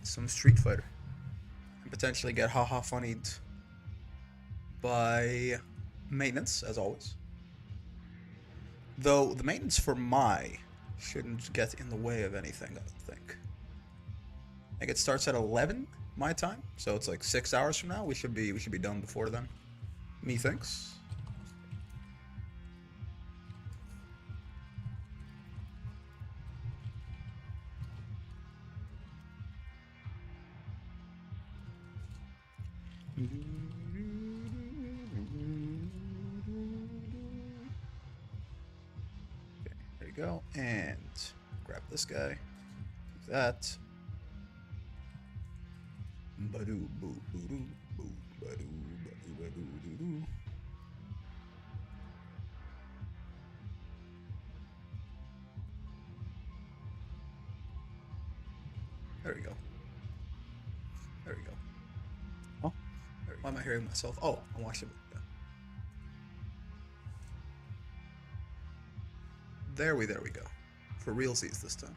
some Street Fighter and potentially get haha funnied by maintenance, as always. Though the maintenance for my shouldn't get in the way of anything, I don't think. I think it starts at 11 my time, so it's like 6 hours from now. We should be done before then. Methinks. Okay, there you go, and grab this guy. Keep that. Badoo boo boo doo boo badoo badoo badoo doo doo. There we go. There we go. Oh, why am I hearing myself? Oh, I'm watching it. Yeah. There we go. For realsies this time.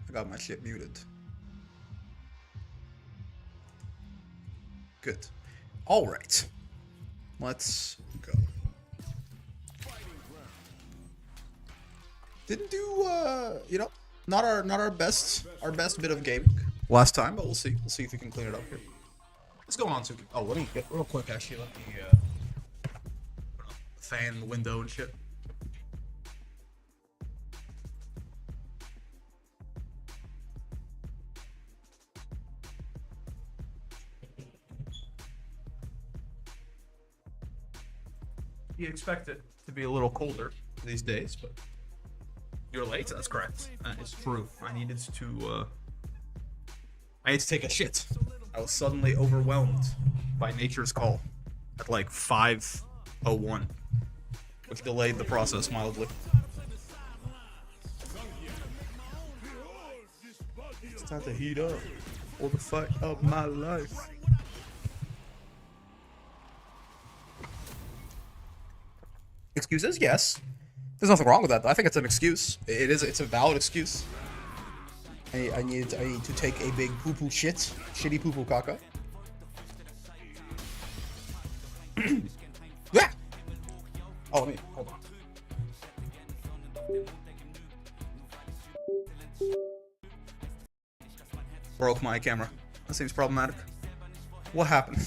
I got my shit muted. Good. All right. Let's go. Didn't do you know, not our best bit of gaming last time, but we'll see. We'll see if we can clean it up here. What's going on, Suki? Oh, let me get real quick. Actually, let me put up the fan in the window and shit. You expect it to be a little colder these days, but you're late. That's correct. It's true. I needed to take a shit. I was suddenly overwhelmed by nature's call at like 5:01, which delayed the process mildly. It's time to heat up for the fight of my life. Excuses? Yes. There's nothing wrong with that, though. I think it's an excuse. It's a valid excuse. I need to take a big poo-poo shit. Shitty poo-poo caca. Yeah! Oh, let me, hold on. Broke my camera. That seems problematic. What happened?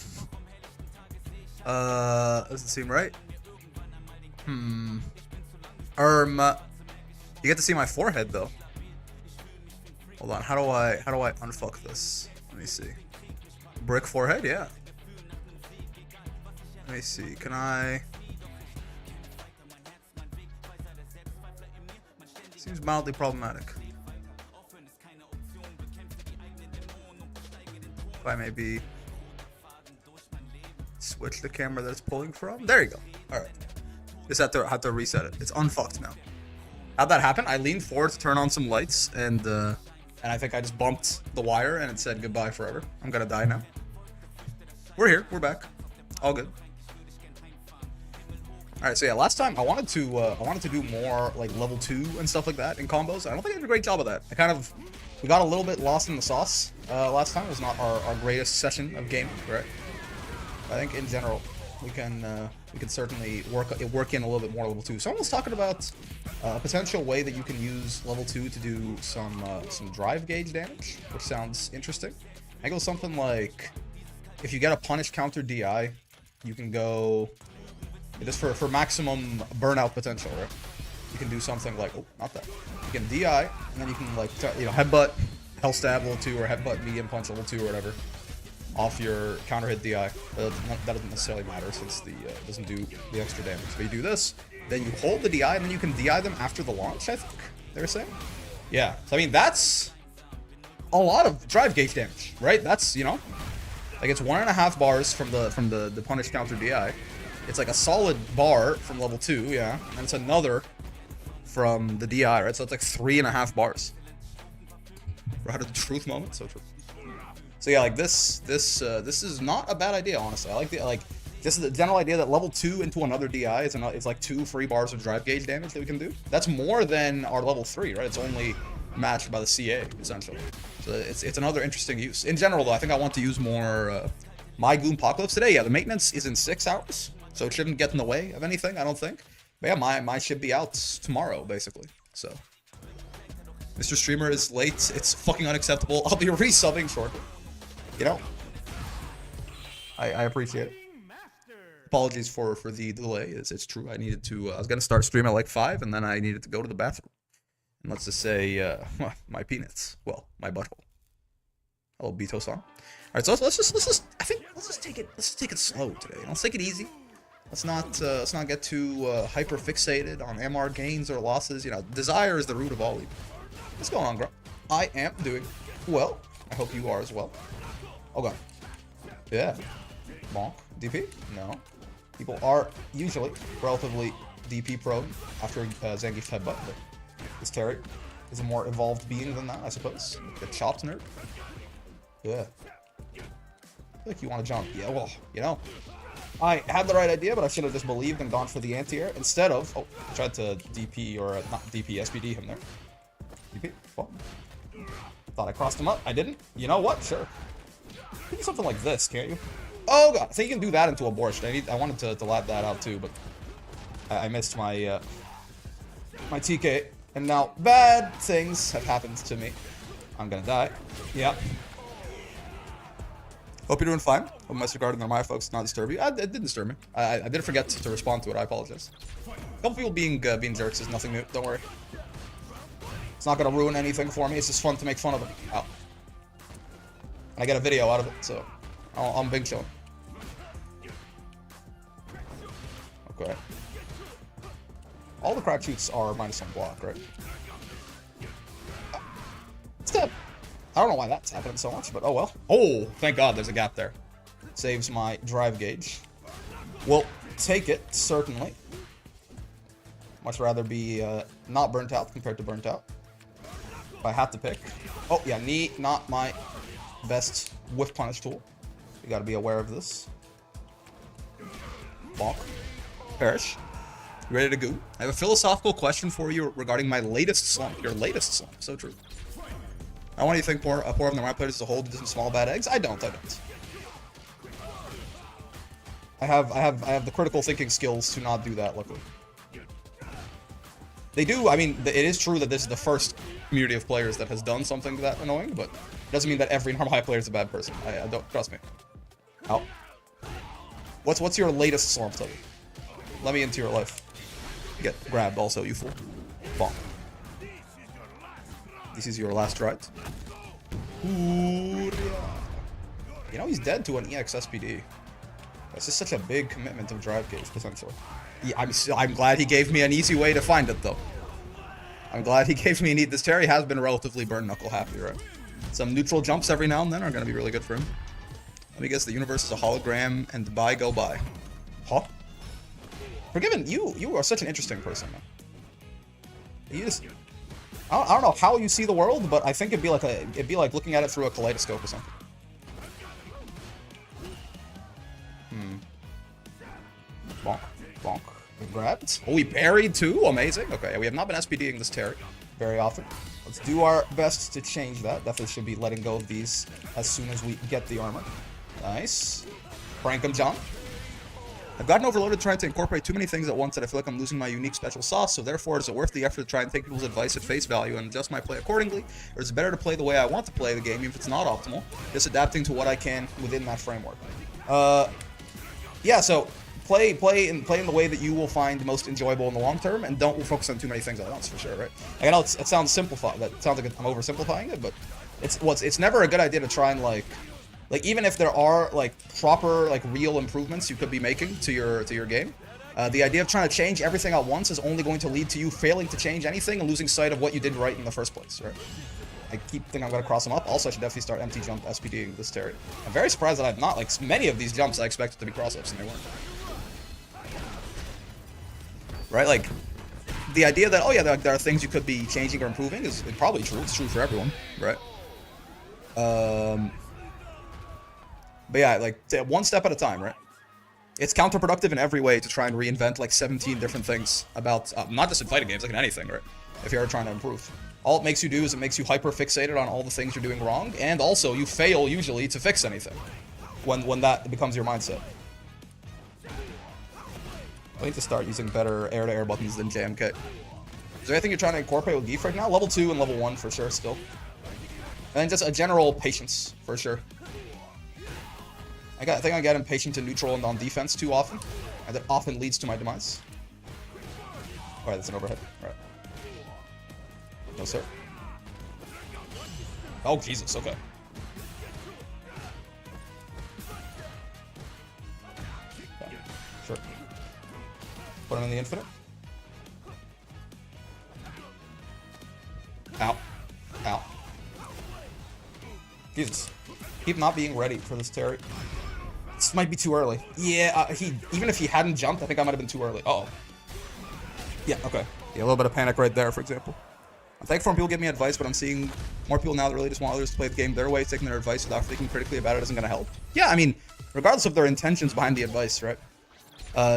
Doesn't seem right. You get to see my forehead though. Hold on, how do I unfuck this? Let me see. Brick forehead, yeah. Let me see. Can I? Seems mildly problematic. If I maybe switch the camera that it's pulling from. There you go. All right. Just have to reset it. It's unfucked now. How'd that happen? I leaned forward to turn on some lights, and I think I just bumped the wire, and it said goodbye forever. I'm gonna die now. We're here. We're back. All good. All right. So yeah, last time I wanted to do more like level 2 and stuff like that in combos. I don't think I did a great job of that. We got a little bit lost in the sauce last time. It was not our greatest session of gaming, right? I think in general we can certainly work in a little bit more level 2. Someone was talking about a potential way that you can use level 2 to do some drive gauge damage, which sounds interesting. I go something like, if you get a punish counter DI, you can go just for maximum burnout potential, right? You can do something like, oh, not that. You can DI, and then you can like headbutt, hell stab level 2, or headbutt medium punch level 2 or whatever, off your counter hit DI. That doesn't necessarily matter since the doesn't do the extra damage. But you do this, then you hold the DI, and then you can DI them after the launch, I think they were saying. Yeah, so I mean that's a lot of drive gauge damage, right? That's, you know, like it's 1.5 bars from the punish counter DI. It's like a solid bar from level 2, yeah, and it's another from the DI, right? So it's like 3.5 bars. Right at the truth moment, so true. So yeah, like this is not a bad idea, honestly. I like this is the general idea that level 2 into another DI it's like 2 free bars of drive gauge damage that we can do. That's more than our level 3, right? It's only matched by the CA, essentially. So it's another interesting use. In general, though, I think I want to use more my Goonpocalypse today. Yeah, the maintenance is in 6 hours, so it shouldn't get in the way of anything, I don't think. But yeah, mine should be out tomorrow, basically. So, Mr. Streamer is late. It's fucking unacceptable. I'll be resubbing shortly. You know, I appreciate it. Apologies for the delay. It's true. I needed to. I was gonna start streaming at like 5, and then I needed to go to the bathroom. And let's just say, my peanuts. Well, my butthole. Hello, Beto-san. All right, so let's just take it slow today. Let's take it easy. Let's not get too hyper fixated on MR gains or losses. You know, desire is the root of all evil. What's going on, bro? I am doing well. I hope you are as well. Oh god. Yeah. Bonk. DP? No. People are usually relatively DP prone after Zangief's headbutt, but this Terry is a more evolved being than that, I suppose. The chopped nerd. Yeah. I feel like you want to jump. Yeah, well, you know. I had the right idea, but I should have just believed and gone for the anti-air instead of... Oh, I tried to DP, or not DP, SPD him there. DP? Well, thought I crossed him up. I didn't. You know what? Sure. You can do something like this, can't you? Oh god, I think you can do that into a borscht. I wanted to lab that out too, but I missed my my TK, and now bad things have happened to me. I'm gonna die. Yeah. Hope you're doing fine. Hope my regarding on my folks did not disturb you. It didn't disturb me. I did forget to respond to it. I apologize. A couple people being jerks is nothing new. Don't worry. It's not gonna ruin anything for me. It's just fun to make fun of them. Oh. And I get a video out of it, so I'm big chilling. Okay. All the crack shoots are -1 block, right? Step. I don't know why that's happening so much, but oh well. Oh, thank God there's a gap there. Saves my drive gauge. We'll take it, certainly. Much rather be not burnt out compared to burnt out. If I had to pick. Oh, yeah, knee, not my best whiff punish tool. You gotta be aware of this. Bonk. Perish. You ready to go? I have a philosophical question for you regarding my latest slump. Your latest slump. So true. Why do you think poor of the right players as a whole do some small bad eggs? I don't. I have the critical thinking skills to not do that, luckily. They do, I mean, it is true that this is the first community of players that has done something that annoying, but it doesn't mean that every normal high player is a bad person. I don't, trust me. Ow. What's your latest slump, Toby? Let me into your life. Get grabbed also, you fool. Bonk. This is your last right. Ooh, you know he's dead to an EX SPD. That's just such a big commitment of drive gauge, potentially. Yeah, I'm glad he gave me an easy way to find it, though. I'm glad he gave me this Terry has been relatively burn knuckle happy, right? Some neutral jumps every now and then are going to be really good for him. Let me guess, the universe is a hologram, and by go by. Huh? Forgiven, you are such an interesting person, man. You just... I don't know how you see the world, but I think it'd be like looking at it through a kaleidoscope or something. Bonk. Bonk. We grabbed. Oh, we buried too? Amazing. Okay, we have not been SPDing this Terry very often. Let's do our best to change that. Definitely should be letting go of these as soon as we get the armor. Nice. Prank him, John. I've gotten overloaded trying to incorporate too many things at once that I feel like I'm losing my unique special sauce, so therefore is it worth the effort to try and take people's advice at face value and adjust my play accordingly, or is it better to play the way I want to play the game even if it's not optimal, just adapting to what I can within that framework? Yeah, so play in the way that you will find most enjoyable in the long term, and don't focus on too many things at once, for sure, right? I know it sounds simplified, that sounds like I'm oversimplifying it, but it's never a good idea to try and like even if there are like proper real improvements you could be making to your game, the idea of trying to change everything at once is only going to lead to you failing to change anything and losing sight of what you did right in the first place, right? I keep thinking I'm gonna cross him up. Also, I should definitely start empty jump SPDing this Terry. I'm very surprised that I've not, like, many of these jumps I expected to be cross-ups and they weren't. Right, like, the idea that, oh yeah, there are things you could be changing or improving is probably true. It's true for everyone, right? But yeah, like, one step at a time, right? It's counterproductive in every way to try and reinvent, like, 17 different things about, not just in fighting games, like in anything, right? If you're trying to improve. All it makes you do is it makes you hyper fixated on all the things you're doing wrong, and also you fail usually to fix anything when that becomes your mindset. I need to start using better air-to-air buttons than JMK. Is there anything you're trying to incorporate with Geef right now? Level 2 and level 1 for sure still. And then just a general patience for sure. I think I get impatient and neutral and on defense too often, and that often leads to my demise. Alright, that's an overhead. Alright. No, sir. Oh, Jesus, okay. Yeah, sure. Put him in the infinite. Ow. Ow. Jesus. Keep not being ready for this Terry. This might be too early. Yeah, even if he hadn't jumped, I think I might have been too early. Uh-oh. Yeah, okay. Yeah, a little bit of panic right there, for example. I'm thankful when people give me advice, but I'm seeing more people now that really just want others to play the game their way, taking their advice without thinking critically about it isn't going to help. Yeah, I mean, regardless of their intentions behind the advice, right?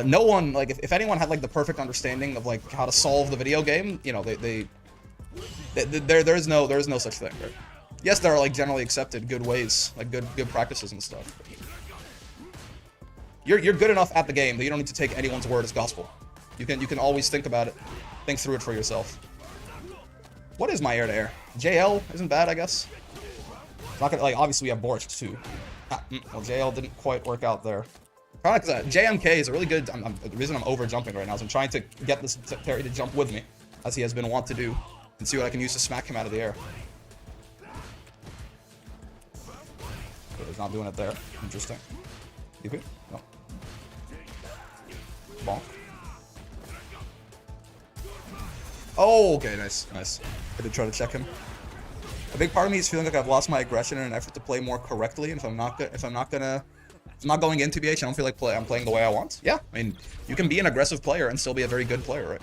No one, like, if anyone had, like, the perfect understanding of, like, how to solve the video game, you know, there is no such thing, right? Yes, there are, like, generally accepted good ways, like, good practices and stuff. You're good enough at the game that you don't need to take anyone's word as gospel. You can always think about it, think through it for yourself. What is my air-to-air? JL isn't bad, I guess. It's not gonna, like, obviously we have Borscht too. Well, JL didn't quite work out there. Probably because JMK is a really good. The reason I'm over jumping right now is I'm trying to get this Terry to jump with me, as he has been wont to do, and see what I can use to smack him out of the air. Okay, he's not doing it there. Interesting. DP? No. Bonk. Oh, okay, nice, nice. I did try to check him. A big part of me is feeling like I've lost my aggression in an effort to play more correctly, and if I'm not going into BH, I don't feel like I'm playing the way I want. Yeah, I mean, you can be an aggressive player and still be a very good player, right?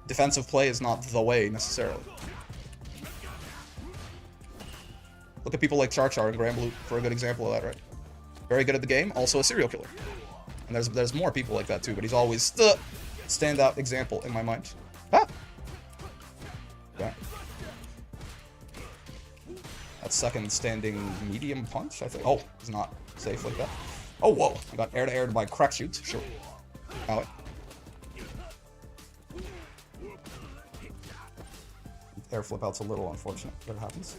Defensive play is not the way necessarily. Look at people like Char Char and Grand Blue for a good example of that, right? Very good at the game, also a serial killer. And there's more people like that too, but he's always the standout example in my mind. Ah! Okay. That second standing medium punch, I think. Oh, he's not safe like that. Oh, whoa. I got air-to-aired by crack shoot. Sure. Alright. Air flip out's a little unfortunate, but it happens.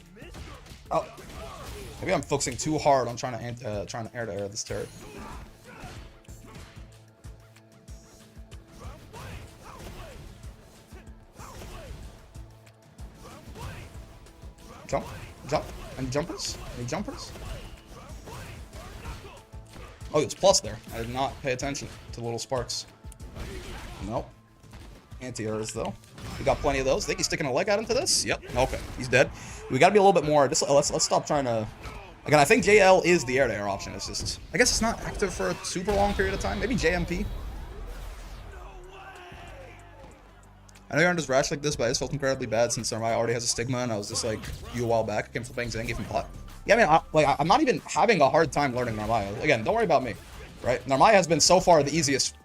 Oh. Maybe I'm focusing too hard on trying to air-to-air this turret. Jump. Jump. Any jumpers? Any jumpers? Oh, it's plus there. I did not pay attention to little sparks. Nope. Anti-airs, though. We got plenty of those. Think he's sticking a leg out into this? Yep. Okay. He's dead. We gotta be a little bit more... Let's stop trying to... Again, I think JL is the air-to-air option. It's just... I guess it's not active for a super long period of time. Maybe JMP? I know you're on this rash like this, but I just felt incredibly bad since Narmaya already has a stigma, and I was just like, a while back, I came from playing Zen, gave him pot. Yeah, I mean, I'm not even having a hard time learning Narmaya. Again, don't worry about me, right? Narmaya has been so far the easiest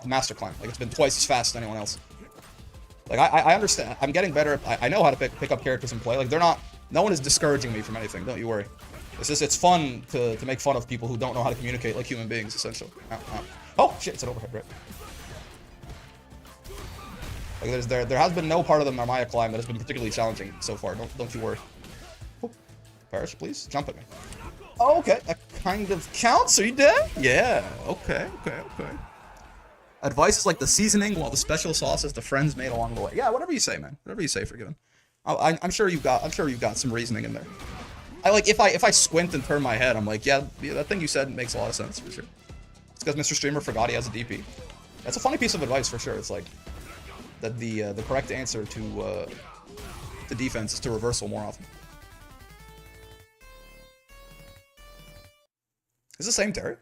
master climb. Like, it's been twice as fast as anyone else. Like, I understand. I'm getting better. I know how to pick up characters and play. Like, they're not... No one is discouraging me from anything. Don't you worry. It's just, it's fun to make fun of people who don't know how to communicate like human beings, essentially. Oh, shit, it's an overhead, right? Like, there has been no part of the Narmaya climb that has been particularly challenging so far. Don't you worry. Oh, Parrish, please, jump at me. Oh, okay, that kind of counts. Are you dead? Yeah. Okay. Advice is like the seasoning, while the special sauce is the friends made along the way. Yeah, whatever you say, man. Whatever you say, forgiven. I'm sure you've got some reasoning in there. If I squint and turn my head, I'm like, yeah, that thing you said makes a lot of sense for sure. It's because Mr. Streamer forgot he has a DP. That's a funny piece of advice for sure. It's like that the correct answer to defense is to reversal more often. Is it the same Terry?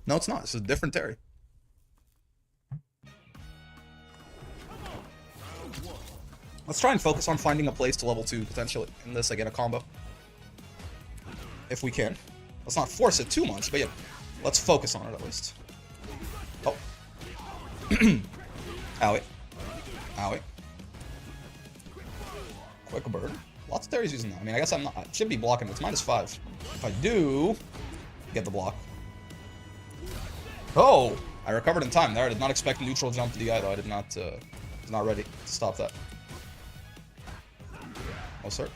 No, it's not. It's a different Terry. Let's try and focus on finding a place to level 2 potentially in this, again, a combo. If we can. Let's not force it too much, but yeah, let's focus on it at least. Oh. Owie. Owie. Quick burn. Lots of terries using that. I mean, I guess I should be blocking. It's -5. If I do, get the block. Oh! I recovered in time there. I did not expect neutral jump to DI though. I did not, was not ready to stop that. Oh, sir.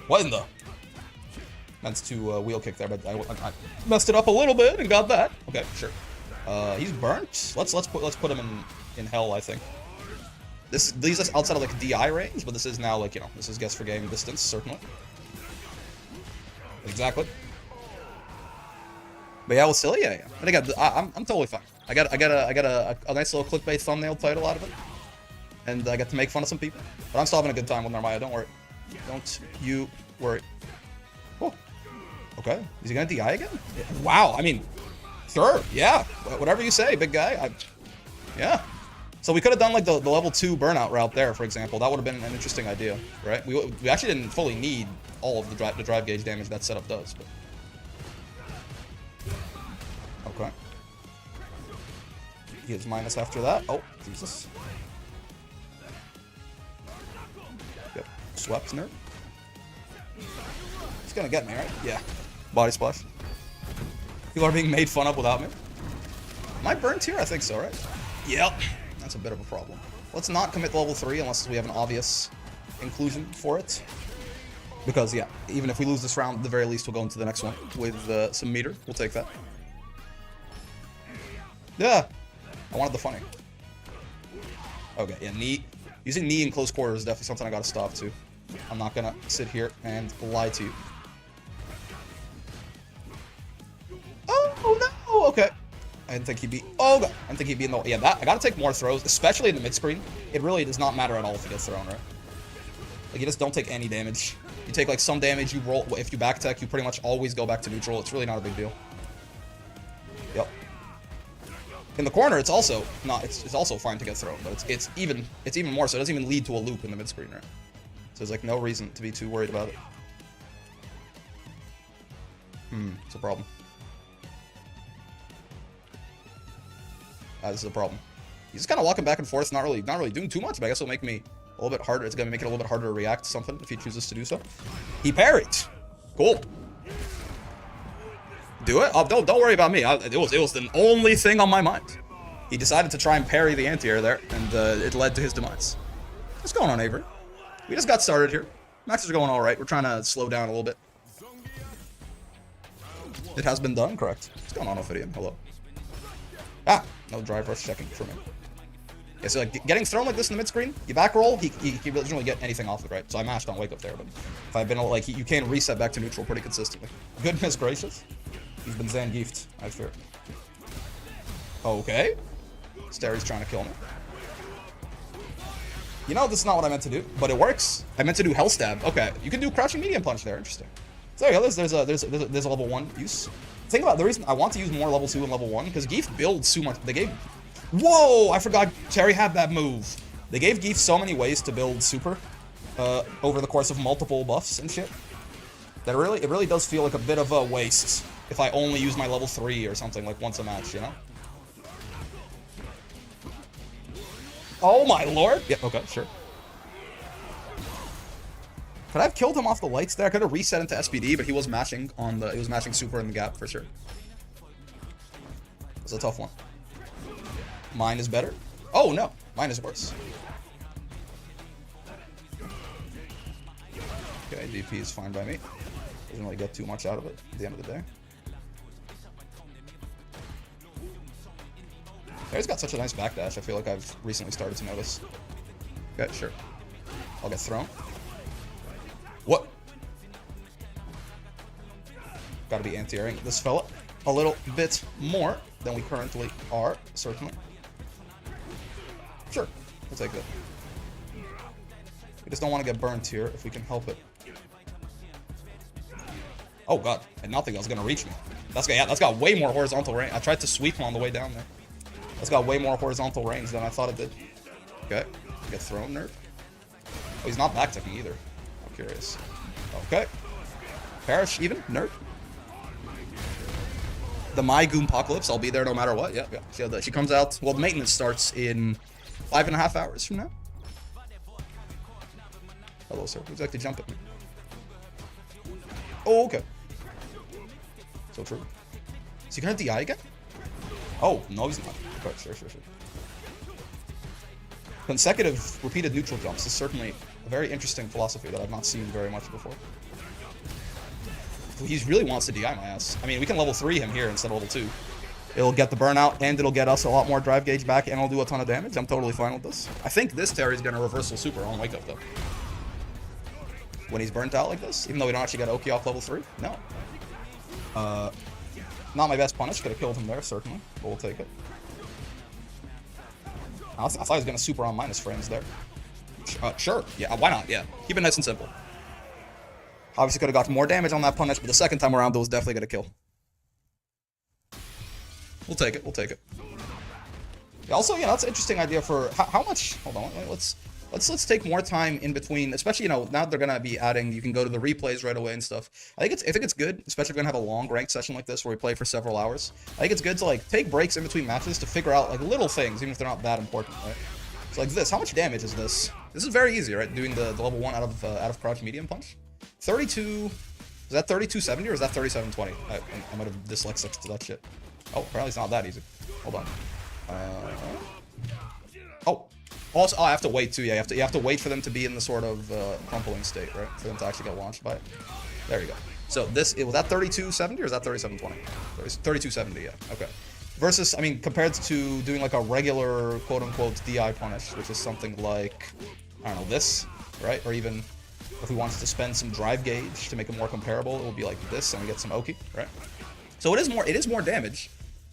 What in the? Meant to wheel kick there, but I messed it up a little bit and got that. Okay, sure. He's burnt. Let's put him in hell, I think. This leaves us outside of like DI range, but this is now like, you know, this is guess for game distance, certainly. Exactly. But yeah, well, still, yeah. And again, I'm totally fine. I got a nice little clickbait thumbnail title out of it, and I got to make fun of some people. But I'm still having a good time with Narmaya. Don't worry. Don't you worry. Oh, okay. Is he gonna DI again? Yeah. Wow. I mean, sure. Yeah. Whatever you say, big guy. Yeah. So we could have done like the level 2 burnout route there, for example. That would have been an interesting idea, right? We actually didn't fully need all of the drive gauge damage that setup does, but. Okay. He is minus after that. Oh, Jesus. Yep. Swept nerf. He's gonna get me, right? Yeah. Body splash. People are being made fun of without me. Am I burnt here? I think so, right? Yep. That's a bit of a problem. Let's not commit to level 3 unless we have an obvious inclusion for it. Because, yeah, even if we lose this round, at the very least, we'll go into the next one with some meter. We'll take that. Yeah, I wanted the funny. Okay, yeah, knee. Using knee in close quarters is definitely something I gotta stop too. I'm not gonna sit here and lie to you. Oh no! Okay. I didn't think he'd be. Oh god! I didn't think he'd be in the. Yeah, that I gotta take more throws, especially in the mid screen. It really does not matter at all if he gets thrown, right? Like you just don't take any damage. You take like some damage. You roll. If you back tech, you pretty much always go back to neutral. It's really not a big deal. Yep. In the corner, it's also not. It's also fine to get thrown, but it's even more so. It doesn't even lead to a loop in the mid screen, right? So there's like no reason to be too worried about it. It's a problem. This is a problem. He's just kind of walking back and forth, not really doing too much, but I guess it'll make me a little bit harder. It's gonna make it a little bit harder to react to something if he chooses to do so. He parried. Cool. Do it? Oh, don't worry about me. It was the only thing on my mind. He decided to try and parry the anti-air there, and it led to his demise. What's going on, Avery? We just got started here. Matches are going all right. We're trying to slow down a little bit. It has been done, correct. What's going on, Ophidian? Hello. Ah, no drive rush checking for me. Yeah, so like getting thrown like this in the mid screen, you back roll, he doesn't really get anything off it, right? So I mashed on wake up there, but if I've been like you can reset back to neutral pretty consistently. Goodness gracious. He's been Zangiefed, I fear. Okay. Starry's trying to kill me. You know, this is not what I meant to do, but it works. I meant to do Hell Stab. Okay, you can do Crouching Medium Punch there. Interesting. So there you go. There's a level 1 use. Think about the reason I want to use more level 2 and level 1, because Geef builds too much. They gave... Whoa! I forgot Terry had that move. They gave Geef so many ways to build super over the course of multiple buffs and shit. That it really does feel like a bit of a waste if I only use my level 3 or something like once a match, you know? Oh my lord! Yeah, okay, sure. Could I have killed him off the lights there? I could have reset into SPD, but he was mashing on the... He was mashing super in the gap for sure. It's a tough one. Mine is better? Oh no, mine is worse. Okay, DP is fine by me. Doesn't really get too much out of it at the end of the day. There's got such a nice backdash. I feel like I've recently started to notice. Okay, sure. I'll get thrown. What? Gotta be anti-airing this fella a little bit more than we currently are, certainly. Sure, we'll take that. We just don't want to get burnt here if we can help it. Oh god, and nothing else is gonna reach me. That's got way more horizontal range. I tried to sweep him on the way down there. That's got way more horizontal range than I thought it did. Okay, get thrown, nerd. Oh, he's not back-ticking either. I'm curious. Okay. Perish even, nerd. The My Goonpocalypse, I'll be there no matter what. Yeah. She comes out. Well, the maintenance starts in 5.5 hours from now. Hello, sir. Would you like to jump at me? Oh, okay. So true. Is he gonna DI again? Oh, no, he's not. Okay, sure. Consecutive repeated neutral jumps is certainly a very interesting philosophy that I've not seen very much before. He really wants to DI my ass. I mean, we can level 3 him here instead of level 2. It'll get the burnout, and it'll get us a lot more drive gauge back, and it'll do a ton of damage. I'm totally fine with this. I think this Terry's gonna reversal super on wake up, though. When he's burnt out like this, even though we don't actually get Oki off level 3. No. Not my best punish. Could have killed him there, certainly. But we'll take it. I thought he was gonna super on minus frames there. Sure. Yeah, why not? Yeah. Keep it nice and simple. Obviously could have got more damage on that punish, but the second time around, it was definitely gonna kill. We'll take it. Yeah, also, yeah, that's an interesting idea for how much. Hold on, let's take more time in between, especially, you know, now they're gonna be adding. You can go to the replays right away and stuff. I think it's good, especially if we're gonna have a long ranked session like this where we play for several hours. I think it's good to like take breaks in between matches to figure out like little things, even if they're not that important, right? So like this, how much damage is this? This is very easy, right? Doing the level 1 out of crouch medium punch. 32. Is that 3270 or is that 3720? I might have dyslexic to that shit. Oh, apparently it's not that easy. Hold on. Oh. Also, I have to wait too. Yeah, you have to wait for them to be in the sort of crumpling state, right? For them to actually get launched by it. There you go. So was that 3270 or is that 3720? 3270, yeah. Okay. Versus, I mean, compared to doing like a regular quote-unquote DI punish, which is something like, I don't know, this, right? Or even if we wanted to spend some drive gauge to make it more comparable, it would be like this, and we get some Oki, right? So it is more damage,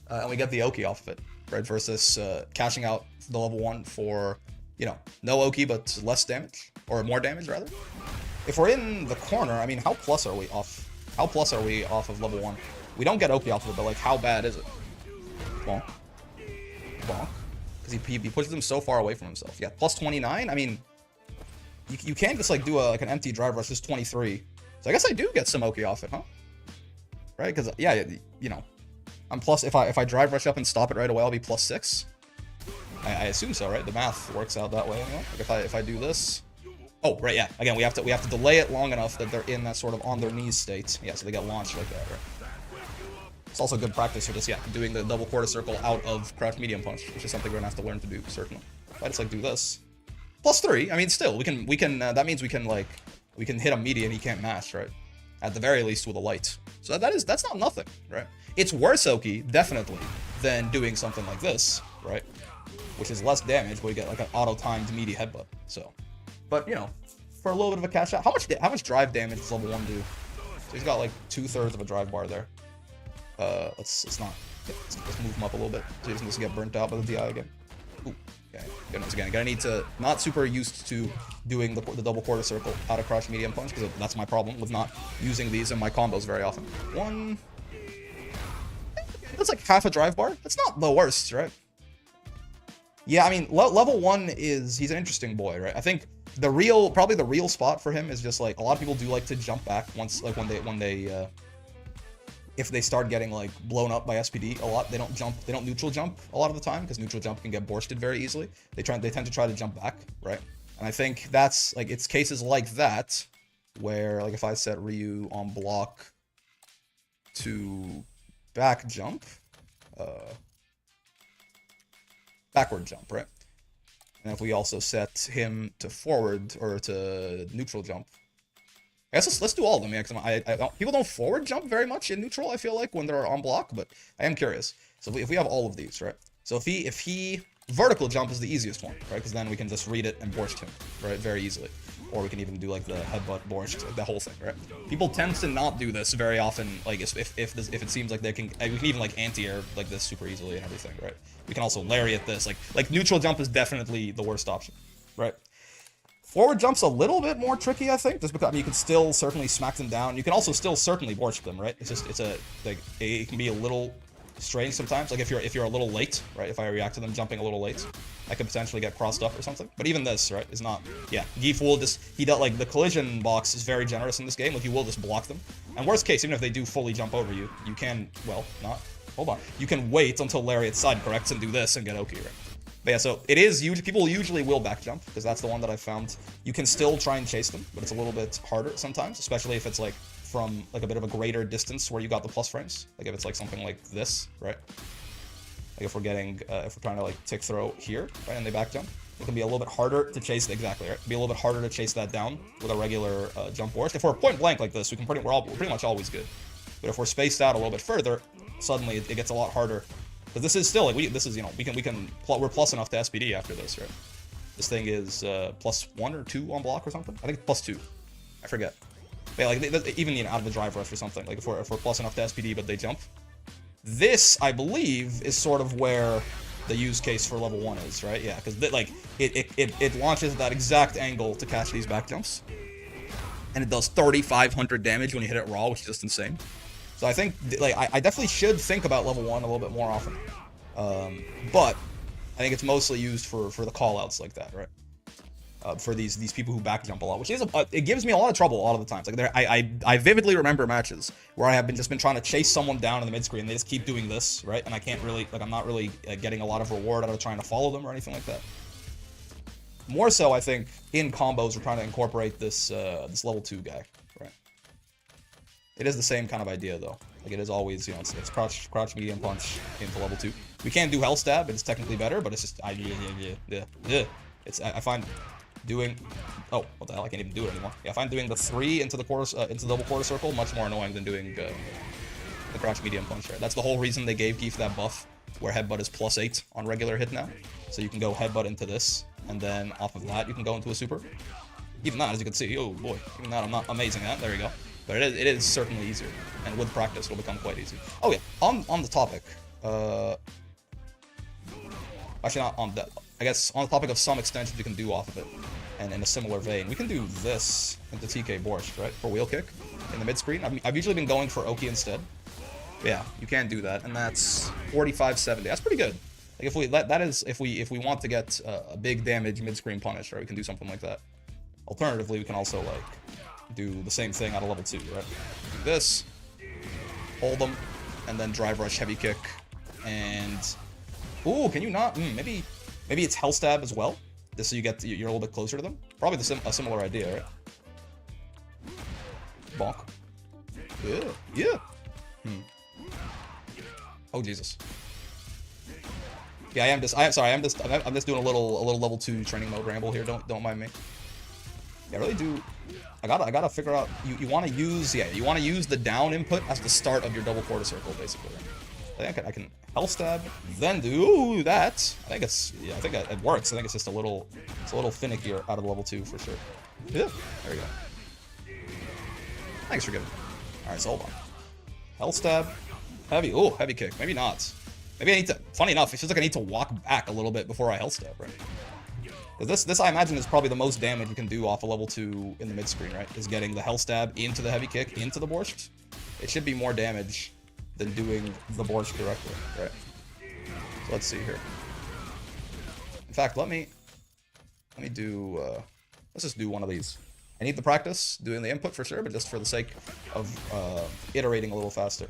and we get the Oki off of it, right? Versus cashing out the level 1 for, you know, no Oki but less damage, or more damage rather. If we're in the corner, I mean, how plus are we off? How plus are we off of level 1? We don't get Oki off of it, but like, how bad is it? Bonk. Bonk. Because he pushes him so far away from himself. Yeah, plus 29. I mean, you can't just like do like an empty drive rush, just 23. So I guess I do get some Oki off it, huh? Right? Because yeah, you know, I'm plus. If I drive rush up and stop it right away, I'll be plus 6. I assume so, right? The math works out that way. Anyway. Like if I do this. Oh, right, yeah. Again, we have to delay it long enough that they're in that sort of on their knees state. Yeah, so they get launched like that, right? It's also good practice for this, yeah, doing the double quarter circle out of crouch medium punch, which is something we're gonna have to learn to do, certainly. If I just like do this. Plus 3, I mean, still, we can, that means we can hit a media and he can't mash, right? At the very least with a light. So that's not nothing, right? It's worse, Oki, definitely, than doing something like this, right? Which is less damage, but we get like an auto-timed media headbutt, so. But, you know, for a little bit of a cash out, how much drive damage does level 1 do? So he's got like 2/3 of a drive bar there. Let's move him up a little bit so he doesn't just get burnt out by the DI again. Ooh, okay. Goodness, again, gonna need to not super used to doing the double quarter circle out of crouch medium punch because that's my problem with not using these in my combos very often. One. That's like half a drive bar. That's not the worst, right? Yeah, I mean, level 1 he's an interesting boy, right? I think probably the real spot for him is just like a lot of people do like to jump back once, like when they if they start getting like blown up by SPD a lot, they don't neutral jump a lot of the time because neutral jump can get borsted very easily. They tend to try to jump back, right? And I think that's like, it's cases like that where like if I set Ryu on block to back jump, backward jump, right? And if we also set him to forward or to neutral jump, I guess let's do all of them, yeah, because people don't forward jump very much in neutral, I feel like, when they're on block, but I am curious. So if we have all of these, right? So if he vertical jump is the easiest one, right? Because then we can just read it and borscht him, right? Very easily. Or we can even do like the headbutt borscht, like the whole thing, right? People tend to not do this very often, like if it seems like we can even like anti-air like this super easily and everything, right? We can also lariat this, like neutral jump is definitely the worst option, right? Forward jump's a little bit more tricky, I think, just because I mean, you can still certainly smack them down. You can also still certainly borscht them, right? It can be a little strange sometimes. Like if you're a little late, right? If I react to them jumping a little late, I could potentially get crossed up or something. But even this, right, is not. Yeah, Geef will just like the collision box is very generous in this game. Like you will just block them. And worst case, even if they do fully jump over you, you can hold on. You can wait until Lariat side corrects and do this and get Oki, right? But yeah, so it is usually, people usually will back jump, because that's the one that I've found. You can still try and chase them, but it's a little bit harder sometimes, especially if it's like from like a bit of a greater distance where you got the plus frames. Like if it's like something like this, right? Like if we're getting, if we're trying to like tick throw here, right, and they back jump, it can be a little bit harder to chase, exactly, right? It can be a little bit harder to chase that down with a regular jump burst. If we're point blank like this, we're pretty much always good. But if we're spaced out a little bit further, suddenly it gets a lot harder. But this is still like this is, you know, we're plus enough to SPD after this, right? This thing is +1 or 2 on block or something. I think it's +2. I forget. But yeah, like even, you know, out of the drive rush or something. Like if we're plus enough to SPD but they jump. This, I believe, is sort of where the use case for level 1 is, right? Yeah, because like it launches at that exact angle to catch these back jumps, and it does 3,500 damage when you hit it raw, which is just insane. So I think, like, I definitely should think about level 1 a little bit more often. But I think it's mostly used for the callouts like that, right? For these people who back jump a lot, which is it gives me a lot of trouble a lot of the times. Like I vividly remember matches where I have just been trying to chase someone down in the mid screen. They just keep doing this, right? And I can't really, like, I'm not really getting a lot of reward out of trying to follow them or anything like that. More so, I think in combos we're trying to incorporate this this level 2 guy, right? It is the same kind of idea though. Like it is always, you know, it's crouch medium punch into level 2. We can't do hell stab, it's technically better, but it's just yeah. It's I find doing, oh, what the hell, I can't even do it anymore. Yeah, I find doing the 3 into the double quarter circle much more annoying than doing the crouch medium punch, right? That's the whole reason they gave Geef that buff where headbutt is +8 on regular hit now. So you can go headbutt into this, and then off of that you can go into a super. Even that, as you can see, oh boy, even that I'm not amazing at, there you go. But it is certainly easier, and with practice it'll become quite easy. Oh yeah, on the topic, actually not on that, I guess on the topic of some extensions you can do off of it, and in a similar vein, we can do this into TK Borscht, right, for wheel kick in the mid screen. I've usually been going for Oki instead. But yeah, you can do that, and that's 4570. That's pretty good. Like if we that is if we want to get a big damage mid screen punish, right, we can do something like that. Alternatively, we can also like do the same thing out of level 2, right? Do this, hold them, and then drive rush heavy kick, and ooh, can you not? Maybe it's hell stab as well. Just so you're a little bit closer to them. Probably a similar idea, right? Bonk. Yeah. Oh Jesus. Yeah, I'm just doing a little level 2 training mode ramble here. Don't mind me. Yeah, I really do. I gotta figure out. You want to use the down input as the start of your double quarter circle, basically. I think I can hell stab, then do that. I think it works. I think it's just a little finickier out of level 2 for sure. Yeah, there we go. Thanks for giving. All right, so hold on. Hell stab, heavy. Oh, heavy kick. Maybe not. Maybe I need to. Funny enough, it feels like I need to walk back a little bit before I hell stab, right? This I imagine is probably the most damage you can do off a level 2 in the mid screen, right? Is getting the hell stab into the heavy kick into the Borscht. It should be more damage than doing the Borscht directly, right? So let's see here. In fact, let me do. Let's just do one of these. I need the practice doing the input for sure, but just for the sake of iterating a little faster.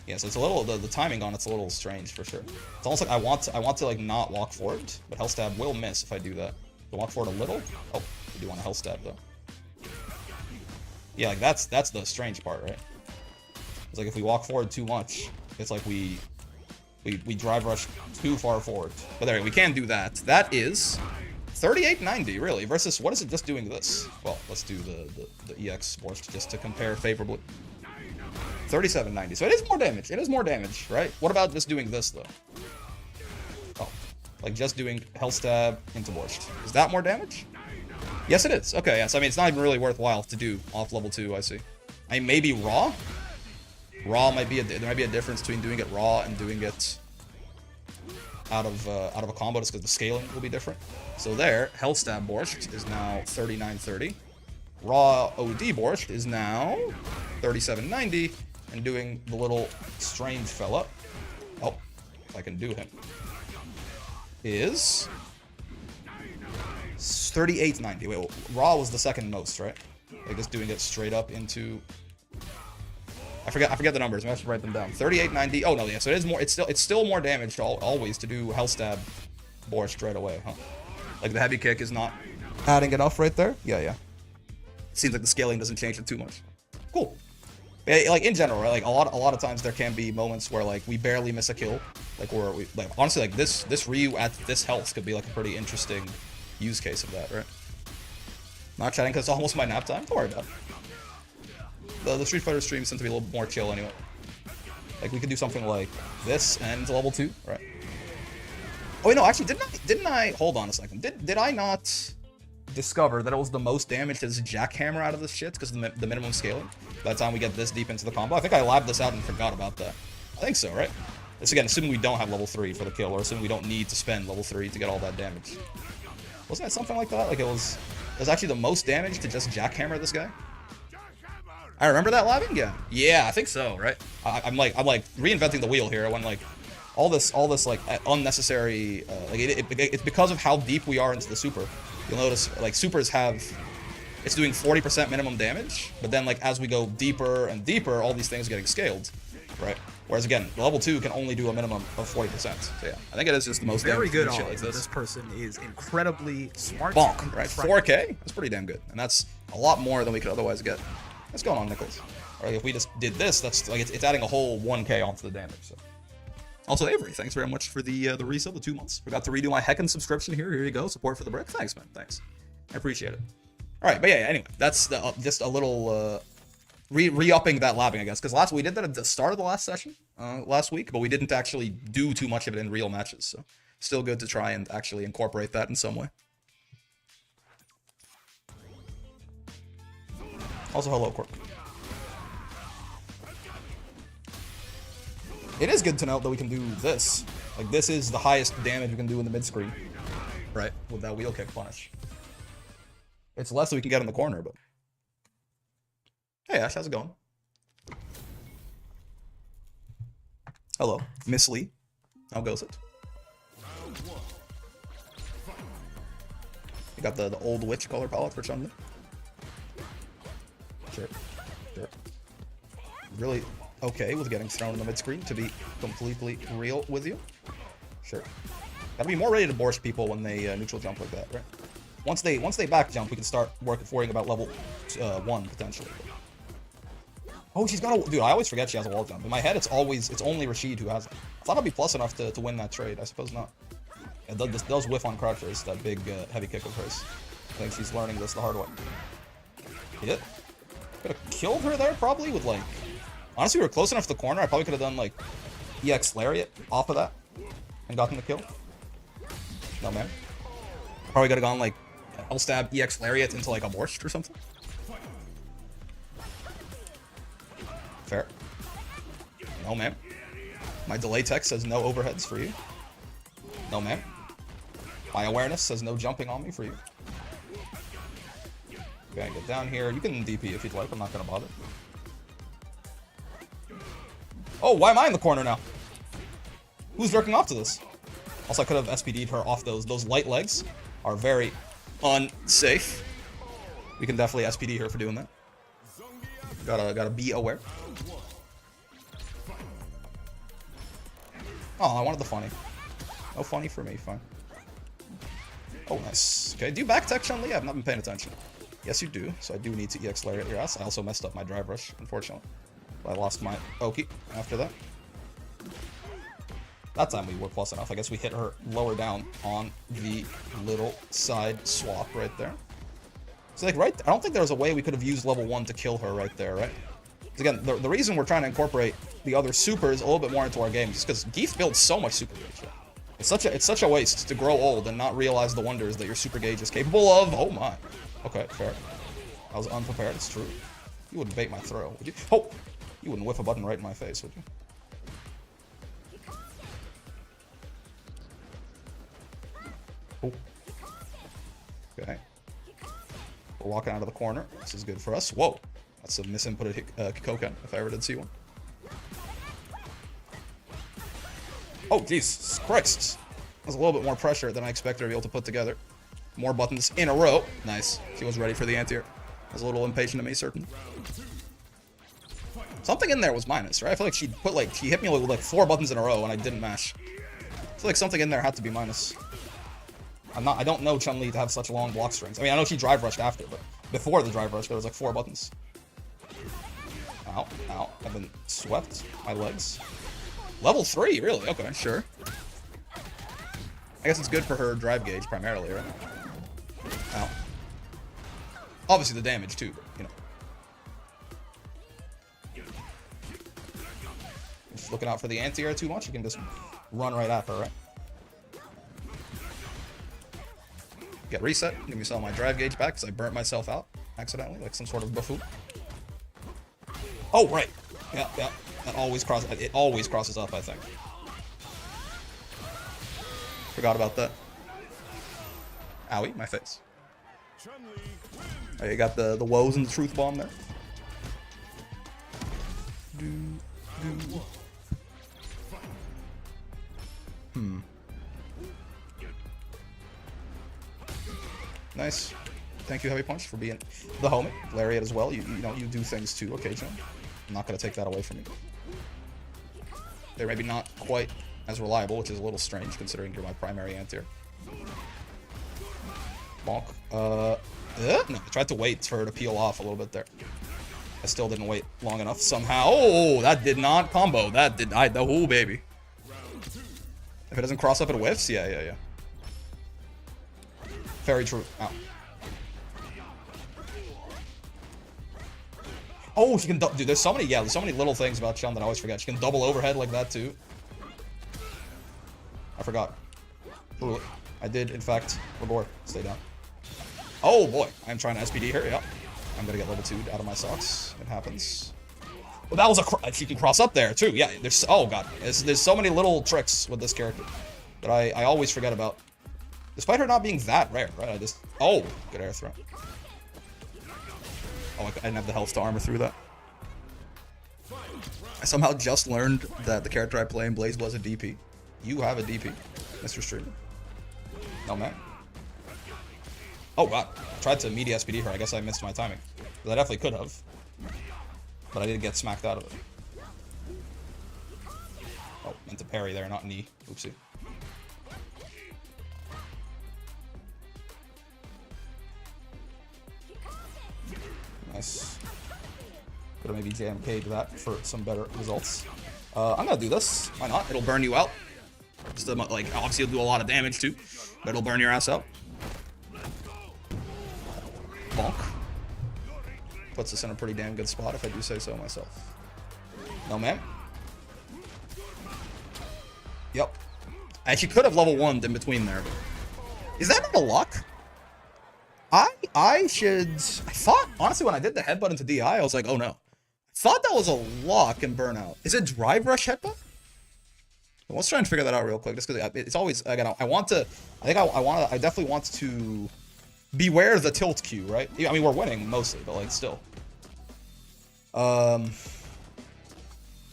Yeah, so it's a little the timing on it's a little strange for sure. It's almost like I want to like not walk forward, but hell stab will miss if I do that. So walk forward a little. Oh, I do want a hell stab though. Yeah, like that's the strange part, right? It's like if we walk forward too much, it's like we drive rush too far forward. But there, we can do that. That is 3890 really versus what is it just doing this? Well, let's do the EX sports just to compare favorably. 3790. So it is more damage. It is more damage, right? What about just doing this though? Oh, like just doing hell stab into Borscht. Is that more damage? Yes, it is. Okay, yes. I mean, it's not even really worthwhile to do off level 2. I see. I mean, maybe raw. Raw might be there might be a difference between doing it raw and doing it out of a combo, just because the scaling will be different. So there, hell stab Borscht is now 3930. Raw OD Borscht is now 3790. And doing the little strange fella, oh, if I can do him, is 3890. Wait, well, raw was the second most, right? Like just doing it straight up into I forget the numbers. I have to write them down. 38, 90. Oh no, yeah. So it is more. It's still more damage to always to do Hell Stab Borscht right away, huh? Like the heavy kick is not adding enough right there. Yeah, yeah. Seems like the scaling doesn't change it too much. Cool. Yeah, like in general, right? Like a lot of times there can be moments where like we barely miss a kill. Like like honestly like this Ryu at this health could be like a pretty interesting use case of that, right? Not chatting because it's almost my nap time. Don't worry about it. The Street Fighter streams tend to be a little more chill anyway. Like we could do something like this and level 2, right? Oh wait, no, actually didn't I hold on a second. Did I not discover that it was the most damage to this jackhammer out of this shit because of the minimum scaling? By the time we get this deep into the combo, I think I labbed this out and forgot about that. I think so, right? This again, assuming we don't have level 3 for the kill, or assuming we don't need to spend level 3 to get all that damage. Wasn't it something like that? Like it was actually the most damage to just jackhammer this guy. I remember that labbing? Yeah, I think so, right? I'm like reinventing the wheel here when like all this like unnecessary like it's because of how deep we are into the super. You'll notice like supers have it's doing 40% minimum damage, but then like as we go deeper and deeper, all these things are getting scaled, right? Whereas again, level 2 can only do a minimum of 40%. So yeah, I think it is just the most very good. Shit like this person is incredibly smart. Bonk, right? 4K? That's pretty damn good, and that's a lot more than we could otherwise get. What's going on, Nicholas? Or like if we just did this, that's like it's adding a whole 1K onto the damage. So. Also, Avery, thanks very much for the resub, the 2 months. Forgot to redo my heckin' subscription here. Here you go. Support for the brick. Thanks, man. Thanks. I appreciate it. All right, but yeah. Anyway, that's just a little re-upping that labbing, I guess, because we did that at the start of the last session last week, but we didn't actually do too much of it in real matches. So, still good to try and actually incorporate that in some way. Also, hello, Quirk. It is good to note that we can do this. Like, this is the highest damage we can do in the mid-screen. Right? With that wheel kick punish. It's less than we can get in the corner, but... Hey, Ash, how's it going? Hello, Miss Lee. How goes it? You got the old witch color palette for Chun-Li? Sure. Really okay with getting thrown in the mid-screen, to be completely real with you. Sure. Gotta be more ready to borscht people when they neutral jump like that, right? Once they back jump, we can start worrying about level 1 potentially. Oh, she's got a... Dude, I always forget she has a wall jump. In my head, it's only Rashid who has it. I thought I'd be plus enough to win that trade. I suppose not. It does whiff on crouchers, that big heavy kick of hers. I think she's learning this the hard way. Hit. Could have killed her there, probably, with, like... Honestly, we were close enough to the corner. I probably could have done, like, EX Lariat off of that and gotten the kill. No, man. Probably could have gone, like, L stab EX Lariat into, like, a borscht or something. Fair. No, ma'am. My delay text says no overheads for you. No, ma'am. My awareness says no jumping on me for you. Okay, get down here. You can DP if you'd like. I'm not going to bother. Oh, why am I in the corner now? Who's jerking off to this? Also, I could have SPD'd her off those. Those light legs are very unsafe. We can definitely SPD her for doing that. Gotta be aware. Oh, I wanted the funny. No funny for me, fine. Oh, nice. Okay, do you back tech Chun-Li? I've not been paying attention. Yes, you do. So I do need to EX Lariat your ass. I also messed up my drive rush, unfortunately. I lost my Oki after that. That time we were plus enough. I guess we hit her lower down on the little side swap right there. So like right, I don't think there was a way we could have used level 1 to kill her right there, right? Again, the reason we're trying to incorporate the other supers a little bit more into our game is because Geef builds so much super gauge. It's such a waste to grow old and not realize the wonders that your super gauge is capable of. Oh my. Okay, fair. I was unprepared. It's true. You wouldn't bait my throw, would you? Oh, you wouldn't whiff a button right in my face, would you? Oh. Okay. We're walking out of the corner. This is good for us. Whoa. That's a misinputted Kikoken, if I ever did see one. Oh, jeez. Christ. That's a little bit more pressure than I expected to be able to put together. More buttons in a row. Nice. She was ready for the anti-air. I was a little impatient of me, certainly. Something in there was minus, right? I feel like she hit me with like 4 buttons in a row and I didn't mash. I feel like something in there had to be minus. I don't know Chun-Li to have such long block strings. I mean, I know she drive rushed after, but before the drive rush, there was like 4 buttons. Ow, ow. I've been swept. My legs. Level 3, really? Okay, sure. I guess it's good for her drive gauge, primarily, right? Ow. Obviously the damage, too, but, you know. Just looking out for the anti-air too much, you can just run right at her, right? Get reset, give me some of my drive gauge back, because I burnt myself out, accidentally, like some sort of buffoon. Oh, right. Yeah, yeah. It always crosses up, I think. Forgot about that. Owie, my face. Oh, you got the woes and the truth bomb there. Nice. Thank you, Heavy Punch, for being the homie. Lariat as well. You know, you do things too occasionally. I'm not going to take that away from you. They're maybe not quite as reliable, which is a little strange considering you're my primary anti-air. Bonk. No, I tried to wait for her to peel off a little bit there. I still didn't wait long enough somehow. Oh, that did not combo. That did not. Oh, baby. If it doesn't cross up, it whiffs? Yeah. Very true. Ow. Oh, she can dude, there's so many little things about Chun that I always forget. She can double overhead like that, too. I forgot. Ooh, I did, in fact, Labor. Stay down. Oh, boy. I'm trying to SPD her, yeah. I'm gonna get level 2'd out of my socks. It happens. Well, that was she can cross up there, too. Yeah, there's... Oh, God. There's so many little tricks with this character that I always forget about. Despite her not being that rare, right? I just... Oh, good air throw. Oh, I didn't have the health to armor through that. I somehow just learned that the character I play in BlazBlue is a DP. You have a DP, Mr. Streamer. No, man. Oh, God. I tried to media SPD her. I guess I missed my timing. But I definitely could have. But I did get smacked out of it. Oh, meant to parry there, not knee. Oopsie. Nice. Could have maybe JMK'd that for some better results. I'm gonna do this. Why not? It'll burn you out. Just like, obviously it'll do a lot of damage too, but it'll burn your ass out. Bonk. Puts us in a pretty damn good spot if I do say so myself. No, ma'am. Yep. I actually could have level 1'd in between there, but... Is that not a lock? I thought, honestly, when I did the headbutt into DI, I was like, oh no. I thought that was a lock in Burnout. Is it drive rush headbutt? Let's try and figure that out real quick, just because it's always, again, I definitely want to beware the tilt Q, right? I mean, we're winning mostly, but like, still. I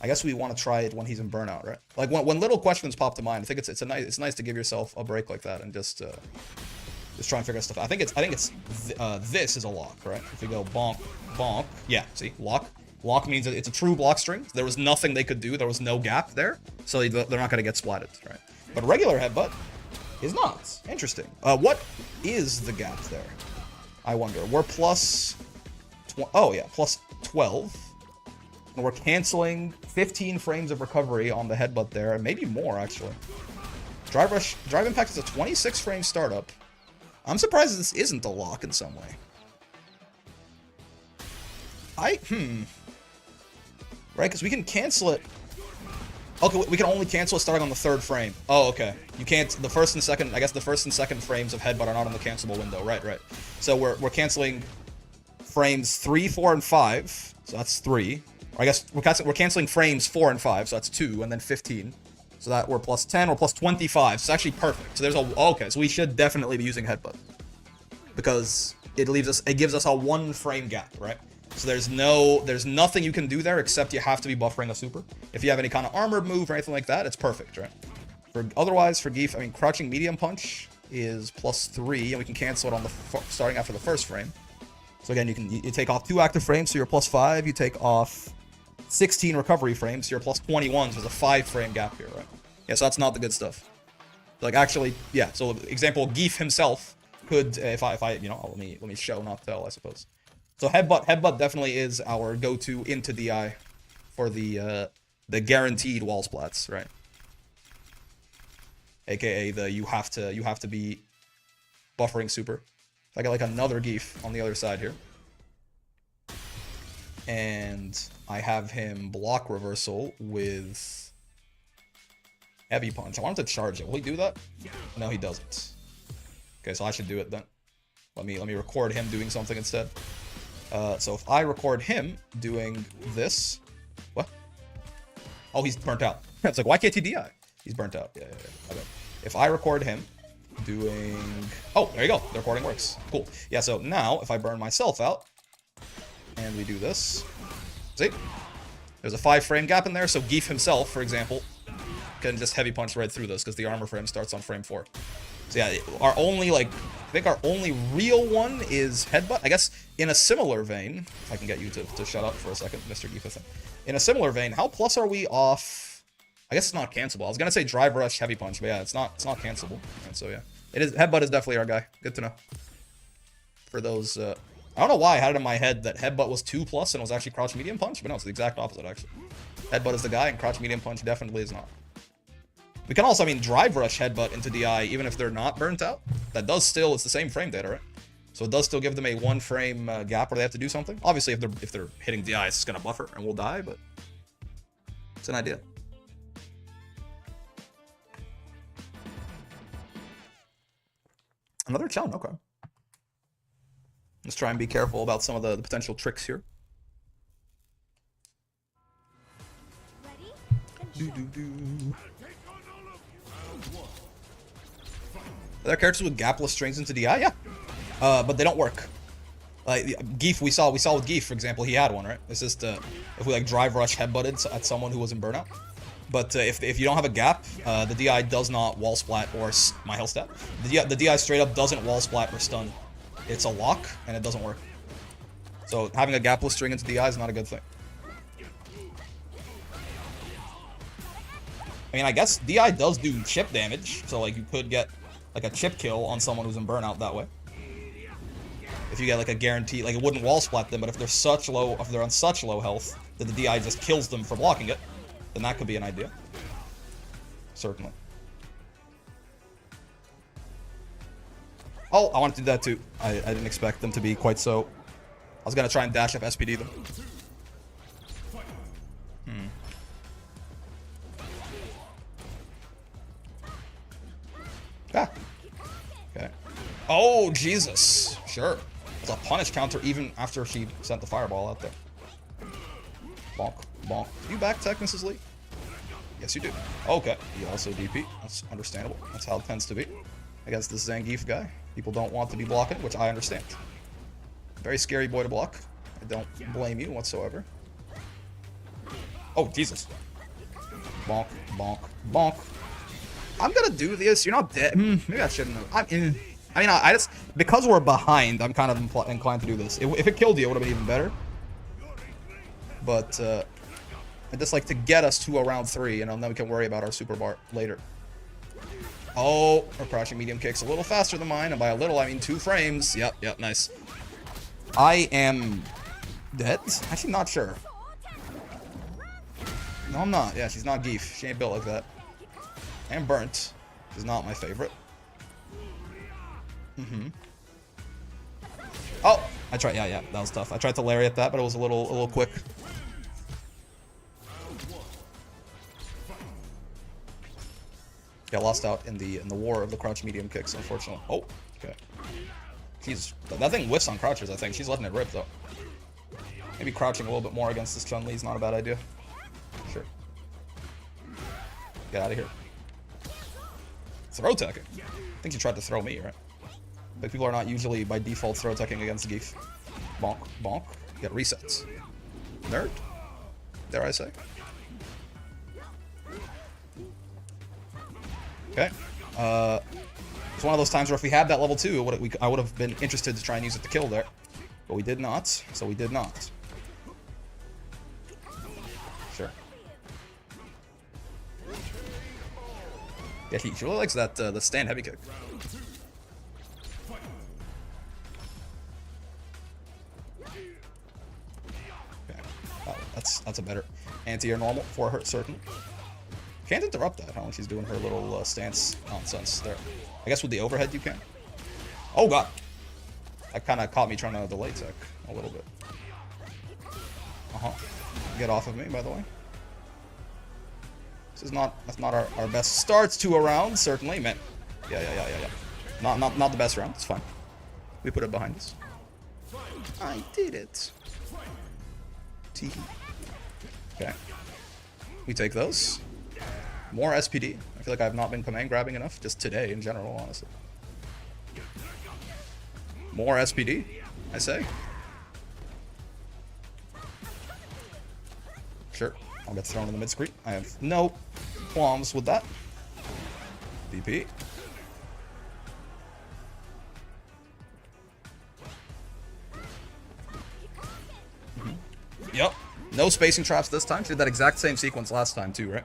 guess we want to try it when he's in Burnout, right? Like, when little questions pop to mind, I think it's nice to give yourself a break like that and just try and figure out stuff. I think this is a lock, right? If we go bonk, bonk. Yeah, see, lock. Lock means that it's a true block string. There was nothing they could do. There was no gap there. So they're not going to get splatted, right? But regular headbutt is not. Interesting. What is the gap there? I wonder. We're plus... Oh, yeah, plus 12. And we're canceling 15 frames of recovery on the headbutt there. And maybe more, actually. Drive Impact is a 26 frame startup. I'm surprised this isn't a lock in some way. Right, because we can cancel it. Okay, we can only cancel it starting on the 3rd frame. Oh, okay. You can't, the first and second frames of headbutt are not on the cancelable window. Right. So we're canceling frames 3, 4, and 5. So that's 3. Or I guess we're canceling frames 4 and 5. So that's 2, and then 15. So that we're plus 10, we're plus 25. So it's actually perfect. So there's okay, so we should definitely be using headbutt. Because it gives us a 1 frame gap, right? So there's nothing you can do there except you have to be buffering a super. If you have any kind of armored move or anything like that, it's perfect, right? Otherwise, for Geef, I mean, crouching medium punch is plus 3, and we can cancel it on the starting after the 1st frame. So again, you take off 2 active frames, so you're plus 5. You take off 16 recovery frames. You're plus 21, so there's a 5-frame gap here, right? Yeah, so that's not the good stuff. Like, actually, yeah. So, example, Geef himself could, if I, you know, let me show, not tell, I suppose. So headbutt definitely is our go-to into DI for the guaranteed wall splats, right? AKA the you have to be buffering super. I got like another Geef on the other side here. And I have him block reversal with heavy punch. I want him to charge it. Will he do that? No, he doesn't. Okay, so I should do it then. Let me record him doing something instead. So if I record him doing this, what? Oh, he's burnt out. It's like, why can't he DI? He's burnt out. Yeah. Okay. If I record him doing, oh, there you go. The recording works. Cool. Yeah. So now if I burn myself out and we do this, see, there's a 5-frame gap in there. So Geef himself, for example, can just heavy punch right through this because the armor frame starts on frame 4. So yeah, our only, like, I think our only real one is headbutt. I guess in a similar vein, if I can get you to shut up for a second, Mr. Geef. In a similar vein, how plus are we off? I guess it's not cancelable. I was gonna say drive rush heavy punch, but yeah, it's not cancelable. And so yeah, it is. Headbutt is definitely our guy. Good to know. For those, I don't know why I had it in my head that headbutt was 2+ and it was actually crouch medium punch, but no, it's the exact opposite actually. Headbutt is the guy, and crouch medium punch definitely is not. We can also, I mean, drive rush headbutt into DI even if they're not burnt out. That does still, it's the same frame data, right? So it does still give them a 1-frame gap where they have to do something. Obviously, if they're hitting DI, it's gonna buffer and we'll die, but it's an idea. Another challenge, okay. Let's try and be careful about some of the potential tricks here. Are there characters with gapless strings into DI? Yeah. But they don't work. Like Geef, we saw with Geef, for example, he had one, right? It's just if we like drive rush headbutted at someone who was in burnout. But if you don't have a gap, the DI does not wall splat or my health stat. The DI straight up doesn't wall splat or stun. It's a lock and it doesn't work. So having a gapless string into DI is not a good thing. I mean, I guess DI does do chip damage, so like you could get like a chip kill on someone who's in burnout that way. If you get like a guarantee, like it wouldn't wall splat them, but if they're on such low health that the DI just kills them for blocking it, then that could be an idea. Certainly. Oh, I want to do that too. I didn't expect them to be quite so. I was gonna try and dash up SPD them. Ah. Okay. Oh, Jesus. Sure. It's a punish counter even after she sent the fireball out there. Bonk. Bonk. Do you back tech, Mrs. Lee? Yes, you do. Okay. You also DP. That's understandable. That's how it tends to be. I guess this Zangief guy. People don't want to be blocking, which I understand. Very scary boy to block. I don't blame you whatsoever. Oh, Jesus. Bonk. Bonk. Bonk. I'm gonna do this. You're not dead. Maybe I shouldn't have. I mean, I just, because we're behind, I'm kind of inclined to do this. If it killed you, it would have been even better. But I'd just like to get us to around 3, and then we can worry about our super bar later. Oh, our crouching medium kick's a little faster than mine, and by a little, I mean 2 frames. Yep, nice. I am dead? Actually, not sure. No, I'm not. Yeah, she's not Geef. She ain't built like that. And burnt is not my favorite. Oh, I tried. Yeah, that was tough. I tried to lariat that, but it was a little quick. Got lost out in the war of the crouch medium kicks, unfortunately. Oh, okay. That thing whiffs on crouchers. I think she's letting it rip though. Maybe crouching a little bit more against this Chun-Li is not a bad idea. Sure. Get out of here. Throw teching. I think you tried to throw me, right? But people are not usually by default throw teching against Geef. Bonk, bonk. Get resets. Nerd. Dare I say? Okay. It's one of those times where if we had that level 2, I would have been interested to try and use it to kill there. But we did not, so we did not. Yeah, he really likes that the stand heavy kick. Okay. Oh, that's a better anti-air normal for her, certainly. Can't interrupt that, huh? When she's doing her little stance nonsense there. I guess with the overhead you can. Oh god. That kind of caught me trying to delay tech a little bit. Get off of me, by the way. That's not our best starts to a round, certainly. Man. Yeah. Not the best round. It's fine. We put it behind us. I did it. Tee. Okay. We take those. More SPD. I feel like I've not been command grabbing enough just today in general, honestly. More SPD, I say. Sure, I'll get thrown in the mid-screen. I have no qualms with that. DP. Yep. No spacing traps this time. She did that exact same sequence last time too, right?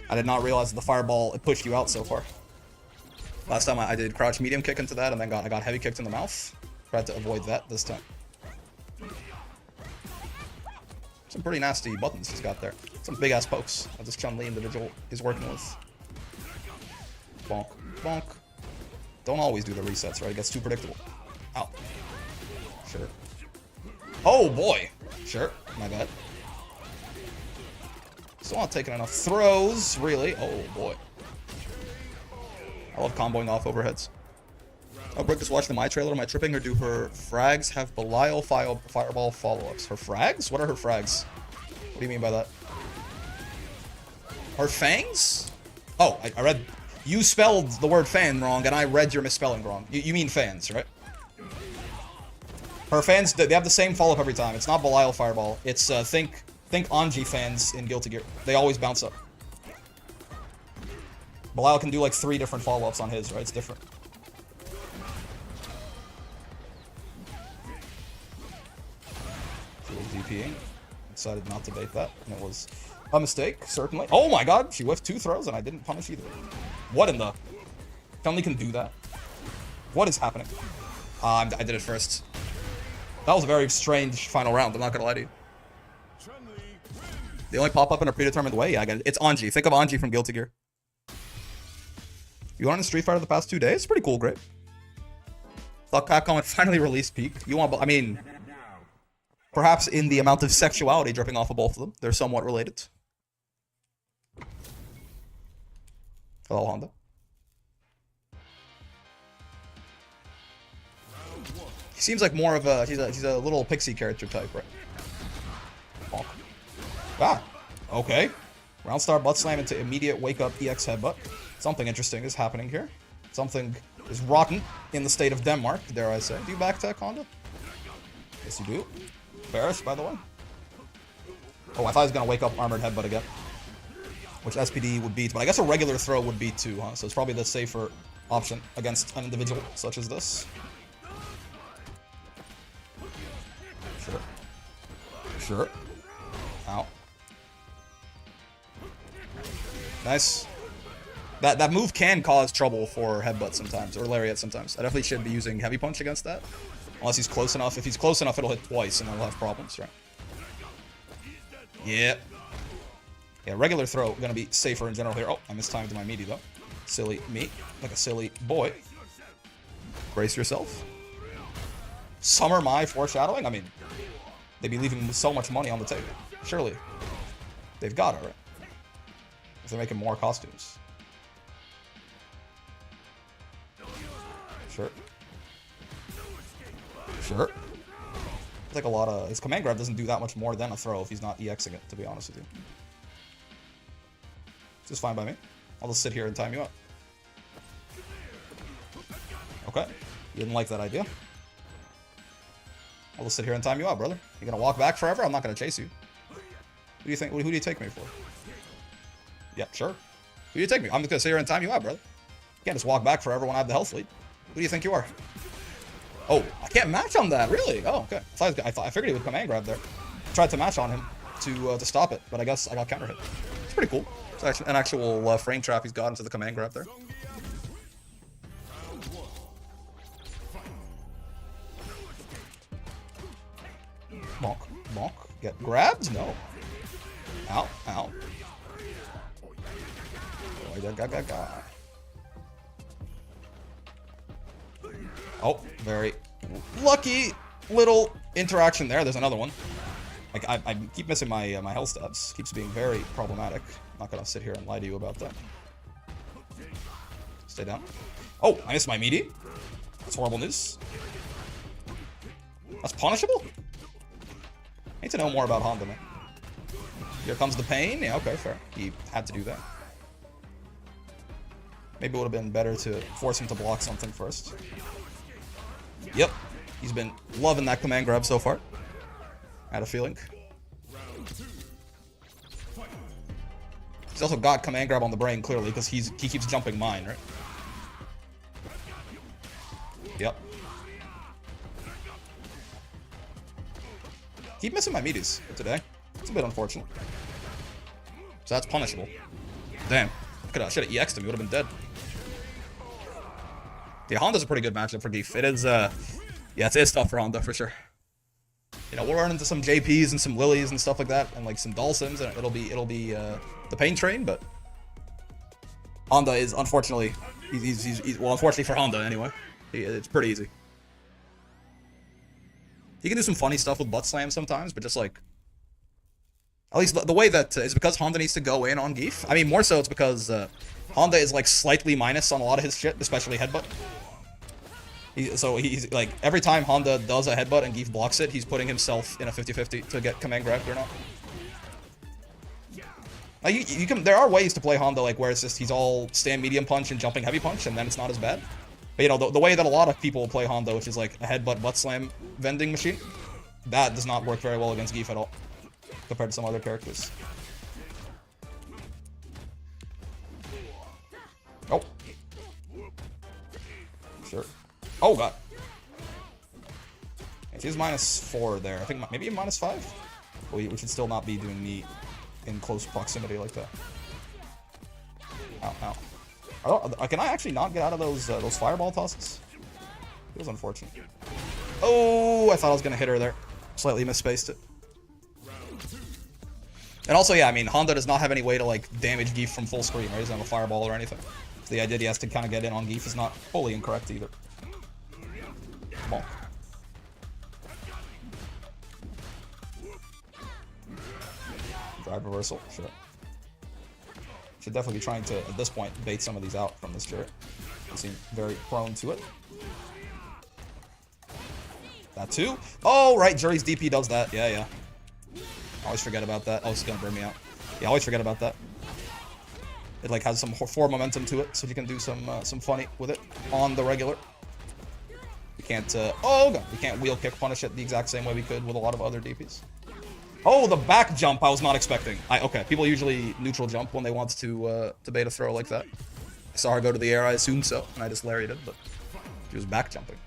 I did not realize that the fireball, it pushed you out so far. Last time I did crouch medium kick into that and then I got heavy kicked in the mouth. Tried to avoid that this time. Some pretty nasty buttons he's got there. Some big ass pokes that this Chun-Li individual is working with. Bonk, bonk. Don't always do the resets, right? It gets too predictable. Ow. Sure. Oh boy. Sure. My bad. Still not taking enough throws, really. Oh boy. I love comboing off overheads. Oh, Brooke just watched the My trailer. Am I tripping, or do her frags have Belial fireball follow-ups? Her frags? What are her frags? What do you mean by that? Her fangs? Oh, I read... You spelled the word fan wrong, and I read your misspelling wrong. You mean fans, right? Her fans, they have the same follow-up every time. It's not Belial fireball. It's, think Anji fans in Guilty Gear. They always bounce up. Belial can do like 3 different follow-ups on his, right? It's different. She was DPing. Decided not to bait that, and it was a mistake, certainly. Oh my god! She whiffed 2 throws, and I didn't punish either. What in the... Chun-Li can do that. What is happening? I did it first. That was a very strange final round, I'm not gonna lie to you. They only pop up in a predetermined way? Yeah, I get it. It's Anji. Think of Anji from Guilty Gear. You want in Street Fighter the past 2 days? Pretty cool, great. Thought Capcom had finally released Peak. You want... I mean... Perhaps in the amount of sexuality dripping off of both of them. They're somewhat related. Hello, Honda. He seems like more of a... He's a little pixie character type, right? Bonk. Ah, okay. Round star butt slam into immediate wake up EX headbutt. Something interesting is happening here. Something is rotten in the state of Denmark, dare I say. Do you back tech, Honda? Yes, you do. Bearish, by the way. Oh, I thought he was going to wake up armored headbutt again. Which SPD would beat, but I guess a regular throw would beat too, huh? So it's probably the safer option against an individual such as this. Sure. Sure. Ow. Nice. That move can cause trouble for headbutt sometimes, or lariat sometimes. I definitely should be using heavy punch against that. Unless he's close enough. If he's close enough, it'll hit twice, and then we'll have problems, right? Yeah. Yeah, regular throw gonna be safer in general here. Oh, I mistimed my meaty though. Silly me. Like a silly boy. Brace yourself. Summer my foreshadowing? I mean, they'd be leaving so much money on the table. Surely. They've got it, right? If they're making more costumes. Sure. Sure. It's like a lot of... His command grab doesn't do that much more than a throw if he's not EXing it, to be honest with you. This is fine by me. I'll just sit here and time you up. Okay. You didn't like that idea. I'll just sit here and time you up, brother. You gonna walk back forever? I'm not gonna chase you. Who do you think? Who do you take me for? Yeah, sure. Who do you take me? I'm just gonna sit here and time you up, brother. You can't just walk back forever when I have the health lead. Who do you think you are? Oh, I can't match on that, really? Oh, okay. I figured he would command grab there. Tried to match on him to stop it, but I guess I got counter hit. It's pretty cool. It's actually an actual frame trap he's got into the command grab there. Bonk, bonk. Get grabbed? No. Ow, ow. Oh, very lucky little interaction there. There's another one. Like I keep missing my my health stabs. Keeps being very problematic. I'm not gonna sit here and lie to you about that. Stay down. Oh, I missed my meaty. That's horrible news. That's punishable? I need to know more about Honda, man. Here comes the pain. Yeah, okay, fair. He had to do that. Maybe it would have been better to force him to block something first. Yep. He's been loving that command grab so far. I had a feeling. He's also got command grab on the brain, clearly, because he keeps jumping mine, right? Yep. Keep missing my meaties today. It's a bit unfortunate. So that's punishable. Damn. Should have EX'd him. He would have been dead. Yeah, Honda's a pretty good matchup for Geef. It is, yeah, it's tough for Honda, for sure. You know, we'll run into some JPs and some Lilies and stuff like that, and like some Dawsons, and it'll be the pain train, but Honda is, unfortunately, well, unfortunately for Honda, anyway, it's pretty easy. He can do some funny stuff with butt slams sometimes, but just like, at least the way that is because Honda needs to go in on Geef. I mean, more so it's because Honda is like slightly minus on a lot of his shit, especially headbutt. So he's like, every time Honda does a headbutt and Geef blocks it, he's putting himself in a 50-50 to get command grabbed or not. Like you can, there are ways to play Honda like where it's just he's all stand medium punch and jumping heavy punch, and then it's not as bad. But you know, the way that a lot of people play Honda, which is like a headbutt butt slam vending machine, that does not work very well against Geef at all, compared to some other characters. Oh. Sure. Oh, God. If he's -4 there, I think maybe -5? We should still not be doing meat in close proximity like that. Ow, ow. Can I actually not get out of those fireball tosses? It was unfortunate. Oh, I thought I was going to hit her there. Slightly misspaced it. And also, yeah, I mean, Honda does not have any way to, like, damage Geef from full screen, right? He doesn't have a fireball or anything. So the idea he has to kind of get in on Geef is not fully incorrect either. Bonk. Drive reversal, sure. Should definitely be trying to, at this point, bait some of these out from this Jarrett. They seem very prone to it. That too? Oh, right, Jury's DP does that. Yeah, yeah. I always forget about that. Oh, it's gonna burn me out. Yeah, I always forget about that. It like has some forward momentum to it, so you can do some funny with it on the regular. We can't, oh god, we can't wheel kick punish it the exact same way we could with a lot of other DPs. Oh, the back jump I was not expecting. Okay, people usually neutral jump when they want to bait a throw like that. I saw her go to the air, I assumed so, and I just lariated, but she was back jumping.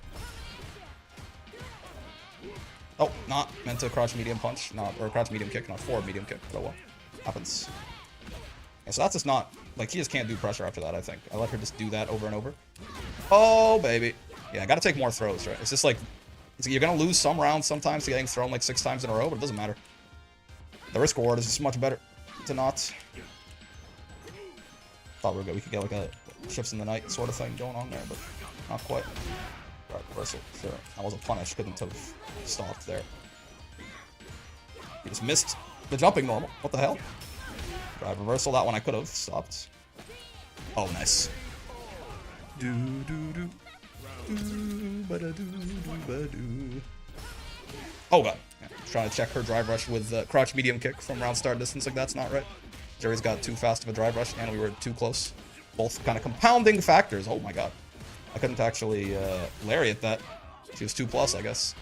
Oh, not meant to crouch medium punch, or crouch medium kick, not forward medium kick, but well, happens. Yeah, so that's just not, like, he just can't do pressure after that, I think. I let her just do that over and over. Oh, baby. Yeah, I gotta take more throws, right? It's just like, you're gonna lose some rounds sometimes to getting thrown like 6 times in a row, but it doesn't matter. The risk reward is just much better to not. Thought we could get like a shifts in the night sort of thing going on there, but not quite. Right, reversal, sure. I wasn't punished, couldn't have stopped there. He just missed the jumping normal. What the hell? Drive reversal, that one I could have stopped. Oh, nice. Do do do. Oh god. Yeah, trying to check her drive rush with crouch medium kick from round start distance, like that's not right. Jerry's got too fast of a drive rush and we were too close. Both kind of compounding factors. Oh my god. I couldn't actually lariat that. She was 2+, I guess.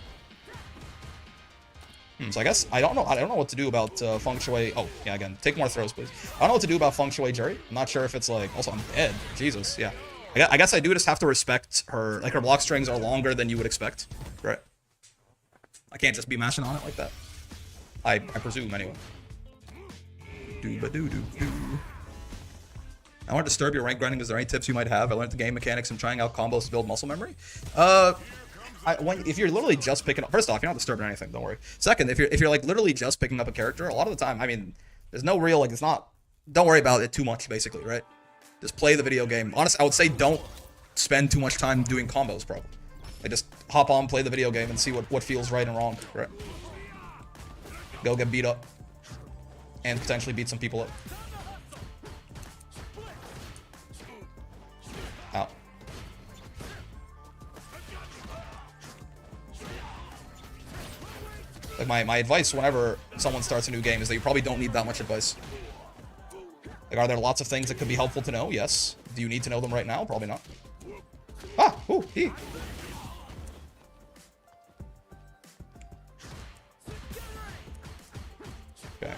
So I guess I don't know what to do about Feng Shui. Oh, yeah, again, take more throws, please. I don't know what to do about Feng Shui Jerry. I'm not sure if it's like, also I'm dead. Jesus, yeah. I guess I do just have to respect her, like her block strings are longer than you would expect, right? I can't just be mashing on it like that. I presume, anyway. Doo-ba-doo-doo-doo. I want to disturb your rank grinding. Is there any tips you might have? I learned the game mechanics and trying out combos to build muscle memory. If you're literally just picking up, first off, you're not disturbing anything. Don't worry. Second, if you're like literally just picking up a character, a lot of the time, I mean, there's no real like it's not. Don't worry about it too much, basically, right? Just play the video game. Honestly, I would say don't spend too much time doing combos, probably. Like just hop on, play the video game, and see what feels right and wrong, right? Go get beat up, and potentially beat some people up. Ow. Like my advice whenever someone starts a new game is that you probably don't need that much advice. Like, are there lots of things that could be helpful to know? Yes. Do you need to know them right now? Probably not. Ah! Ooh! He! Okay.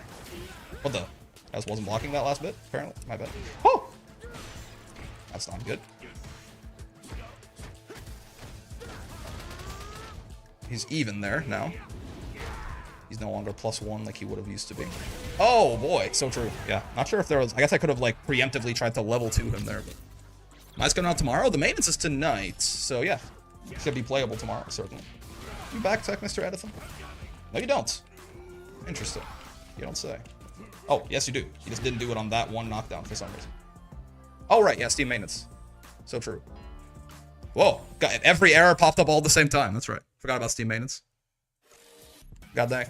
What the? I just wasn't blocking that last bit, apparently. My bad. Oh! That's not good. He's even there now. He's no longer +1 like he would have used to be. Oh boy, so true. Yeah, not sure if there was. I guess I could have like preemptively tried to level 2 him there. But Might's coming out tomorrow. The maintenance is tonight, so yeah, should be playable tomorrow certainly. You back tech, Mr. Edison? No, you don't. Interesting. You don't say. Oh, yes, you do. You just didn't do it on that one knockdown for some reason. Oh right, yeah, Steam maintenance. So true. Whoa, God, every error popped up all at the same time. That's right. Forgot about Steam maintenance. God dang.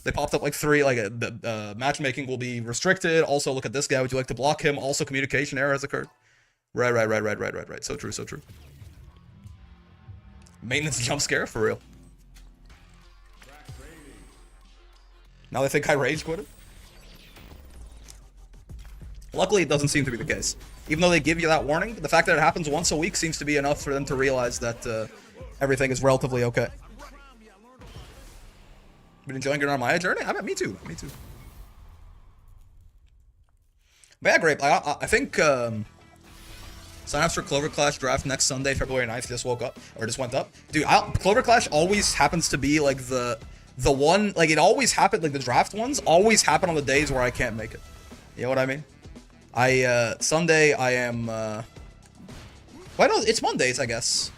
They popped up like 3, like the matchmaking will be restricted. Also, look at this guy. Would you like to block him? Also, communication error has occurred. Right. So true, so true. Maintenance jump scare? For real. Now they think I rage quitted? Luckily, it doesn't seem to be the case. Even though they give you that warning, the fact that it happens once a week seems to be enough for them to realize that everything is relatively okay. Been enjoying your Narmaya journey? I mean, me too. Me too. But yeah, great. I think sign-ups for Clover Clash draft next Sunday, February 9th. Just woke up or just went up, dude. Clover Clash always happens to be like the one, like it always happened. Like the draft ones always happen on the days where I can't make it. You know what I mean? Sunday I am. Well, no, it's Mondays, I guess.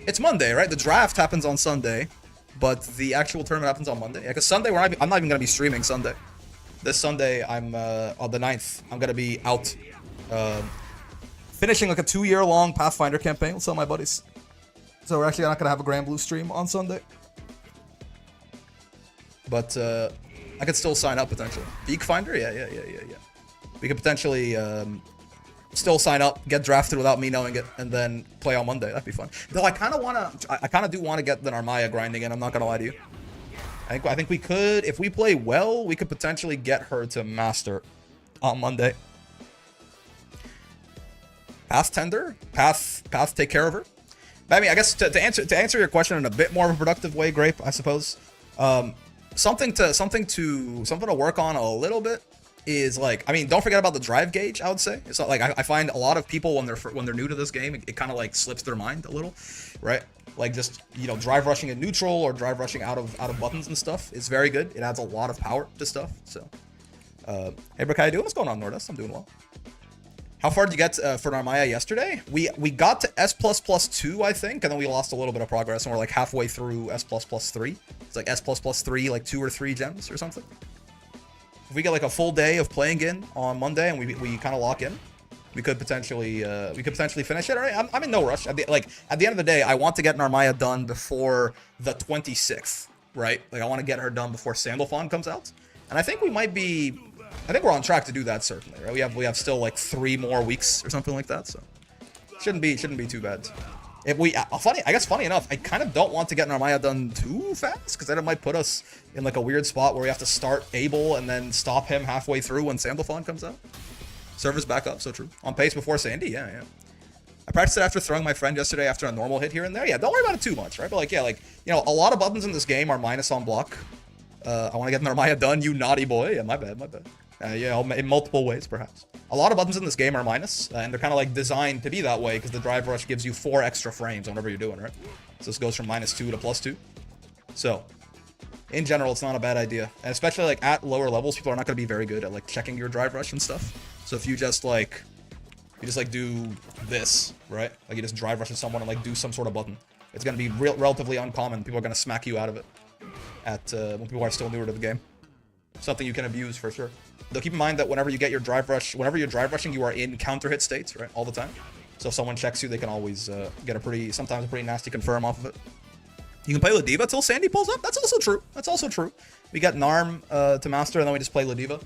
It's Monday, right? The draft happens on Sunday. But the actual tournament happens on Monday. Yeah, because Sunday, I'm not even going to be streaming Sunday. This Sunday, I'm on the 9th. I'm going to be out finishing like a 2-year-long Pathfinder campaign with some of my buddies. So we're actually not going to have a Grand Blue stream on Sunday. But I could still sign up potentially. Beak Finder? Yeah. We could potentially still sign up, get drafted without me knowing it, and then play on Monday. That'd be fun. Though I kind of do want to get the Narmaya grinding in. I'm not gonna lie to you. I think we could, if we play well, we could potentially get her to master on Monday. Path tender, path take care of her. But I mean, I guess to answer your question in a bit more of a productive way, Grape, I suppose. Something to work on a little bit is like, I mean, don't forget about the drive gauge. I would say it's not like I find a lot of people when they're new to this game, it kind of like slips their mind a little, right? Like just, you know, drive rushing in neutral or drive rushing out of buttons and stuff is very good. It adds a lot of power to stuff. So, hey, Brick, how you doing? What's going on, Nordust? I'm doing well. How far did you get for Narmaya yesterday? We got to S++2, I think, and then we lost a little bit of progress, and we're like halfway through S++3. It's like S++3, like 2 or 3 gems or something. If we get like a full day of playing in on Monday and we kind of lock in, we could potentially finish it. All right, I'm in no rush. At the end of the day, I want to get Narmaya done before the 26th, right? Like I want to get her done before Sandalphon comes out, and I think we might be. I think we're on track to do that certainly. Right? We have still like 3 more weeks or something like that, so shouldn't be too bad. If we funny enough, I kind of don't want to get Narmaya done too fast because then it might put us in like a weird spot where we have to start Abel and then stop him halfway through when Sandalphon comes out. Servers back up, so true. On pace before Sandy, yeah. I practiced it after throwing my friend yesterday after a normal hit here and there. Yeah, don't worry about it too much, right? But like, yeah, like, you know, a lot of buttons in this game are minus on block. I want to get Narmaya done, you naughty boy. Yeah, my bad. Yeah, in multiple ways, perhaps. A lot of buttons in this game are minus, and they're kind of like designed to be that way because the drive rush gives you 4 extra frames on whatever you're doing, right? So this goes from -2 to +2. So, in general, it's not a bad idea. And especially like at lower levels, people are not going to be very good at like checking your drive rush and stuff. So if you just like do this, right? Like you just drive rush at someone and like do some sort of button. It's going to be relatively uncommon. People are going to smack you out of it at when people are still newer to the game. Something you can abuse for sure. Though keep in mind that whenever you get your drive rush, whenever you're drive rushing, you are in counter hit states, right? All the time. So if someone checks you, they can always get sometimes a pretty nasty confirm off of it. You can play Ladiva till Sandy pulls up. That's also true. That's also true. We got Narm to master, and then we just play Ladiva.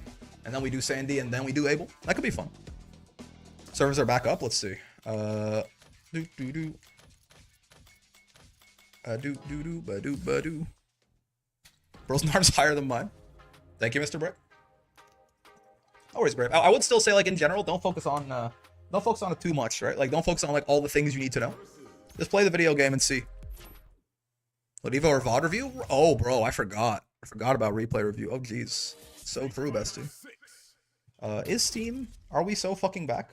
And then we do Sandy, and then we do Abel. That could be fun. Servers are back up. Let's see. Bro's Narm's higher than mine. Thank you, Mr. Brick. No worries, Brave. I would still say, like, in general, don't focus on it too much, right? Like, don't focus on, like, all the things you need to know. Just play the video game and see. Ladiva or VOD review? Oh, bro, I forgot. I forgot about replay review. Oh, jeez. So true, bestie. Is Steam? Are we so fucking back?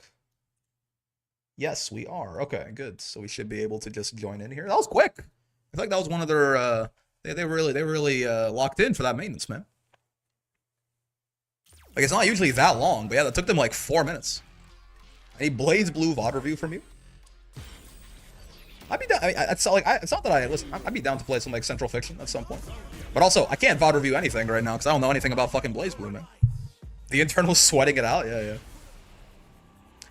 Yes, we are. Okay, good. So we should be able to just join in here. That was quick. I feel like that was one of their, they really locked in for that maintenance, man. Like, it's not usually that long, but yeah, that took them like 4 minutes. Any Blaze Blue VOD review from you? I'd be down. It's not that listen. I'd be down to play some like Central Fiction at some point. But also, I can't VOD review anything right now because I don't know anything about fucking Blaze Blue, man. The internal's sweating it out. Yeah.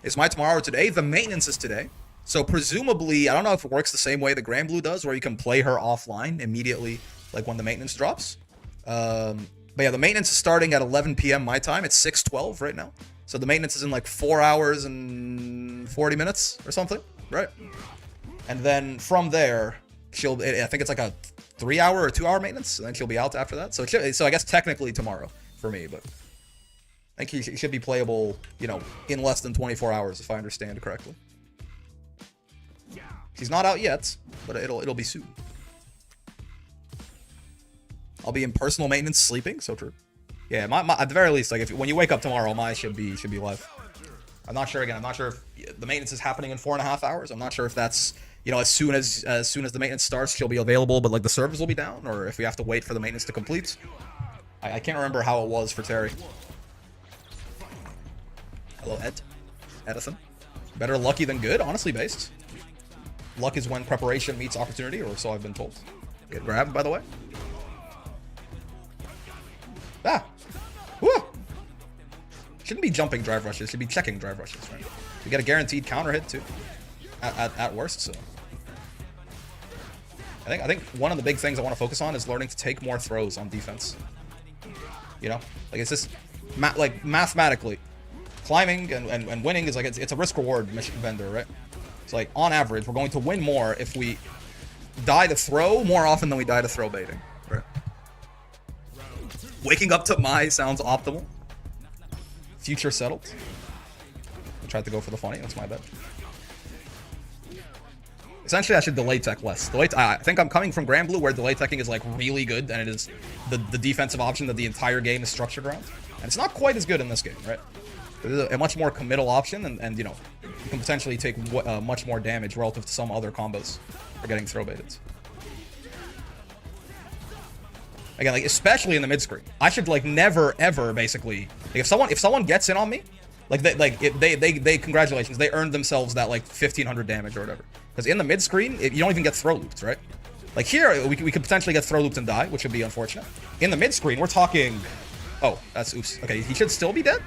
Is my tomorrow or today? The maintenance is today. So presumably, I don't know if it works the same way the Grand Blue does, where you can play her offline immediately, like when the maintenance drops. But yeah, the maintenance is starting at 11 p.m. my time. It's 6:12 right now. So the maintenance is in like 4 hours and 40 minutes or something, right? And then from there, I think it's like a 3 hour or 2 hour maintenance, and then she'll be out after that. So I guess technically tomorrow for me, but I think he should be playable, you know, in less than 24 hours if I understand correctly. She's not out yet, but it'll be soon. I'll be in personal maintenance sleeping, so true. Yeah, at the very least, like when you wake up tomorrow, my should be live. I'm not sure again. I'm not sure if the maintenance is happening in 4.5 hours. I'm not sure if that's, you know, as soon as the maintenance starts, she'll be available, but like the servers will be down, or if we have to wait for the maintenance to complete. I can't remember how it was for Terry. Hello, Edison. Better lucky than good, honestly based. Luck is when preparation meets opportunity, or so I've been told. Get grabbed, by the way. Ah! Woo! Shouldn't be jumping drive rushes, should be checking drive rushes, right? You get a guaranteed counter hit too. At worst, so. I think one of the big things I want to focus on is learning to take more throws on defense. You know? Like it's just like mathematically. Climbing and winning is like it's a risk reward mission vendor, right? It's like on average we're going to win more if we die to throw more often than we die to throw baiting. Right? Waking up to my sounds optimal. Future settled. I tried to go for the funny, that's my bad. Essentially I should delay tech less. I think I'm coming from Grand Blue where delay teching is like really good and it is the defensive option that the entire game is structured around. And it's not quite as good in this game, right? It is a much more committal option, and you know, you can potentially take much more damage relative to some other combos for getting throw baited. Again, like especially in the mid screen, I should like never ever basically like, if someone gets in on me, like they congratulations, they earned themselves that like 1500 damage or whatever. Because in the mid screen, you don't even get throw looped, right? Like here, we could potentially get throw looped and die, which would be unfortunate. In the mid screen, we're talking. Oh, that's oops. Okay, he should still be dead.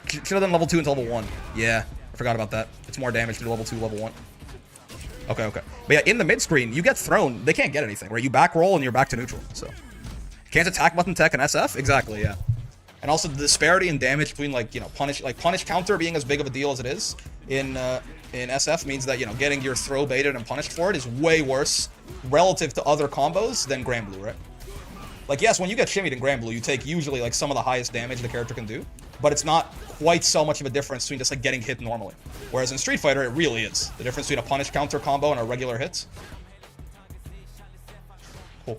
Should have done level 2 until level 1. Yeah, I forgot about that. It's more damage to do level 2, level 1. Okay. But yeah, in the mid screen, you get thrown. They can't get anything, right? You back roll and you're back to neutral. So can't attack button tech and SF. Exactly, yeah. And also the disparity in damage between like, you know, punish counter being as big of a deal as it is in SF means that, you know, getting your throw baited and punished for it is way worse relative to other combos than Grand Blue, right? Like yes, when you get shimmied in Grand Blue, you take usually like some of the highest damage the character can do. But it's not quite so much of a difference between just like getting hit normally. Whereas in Street Fighter, it really is. The difference between a punish counter combo and a regular hit. Cool.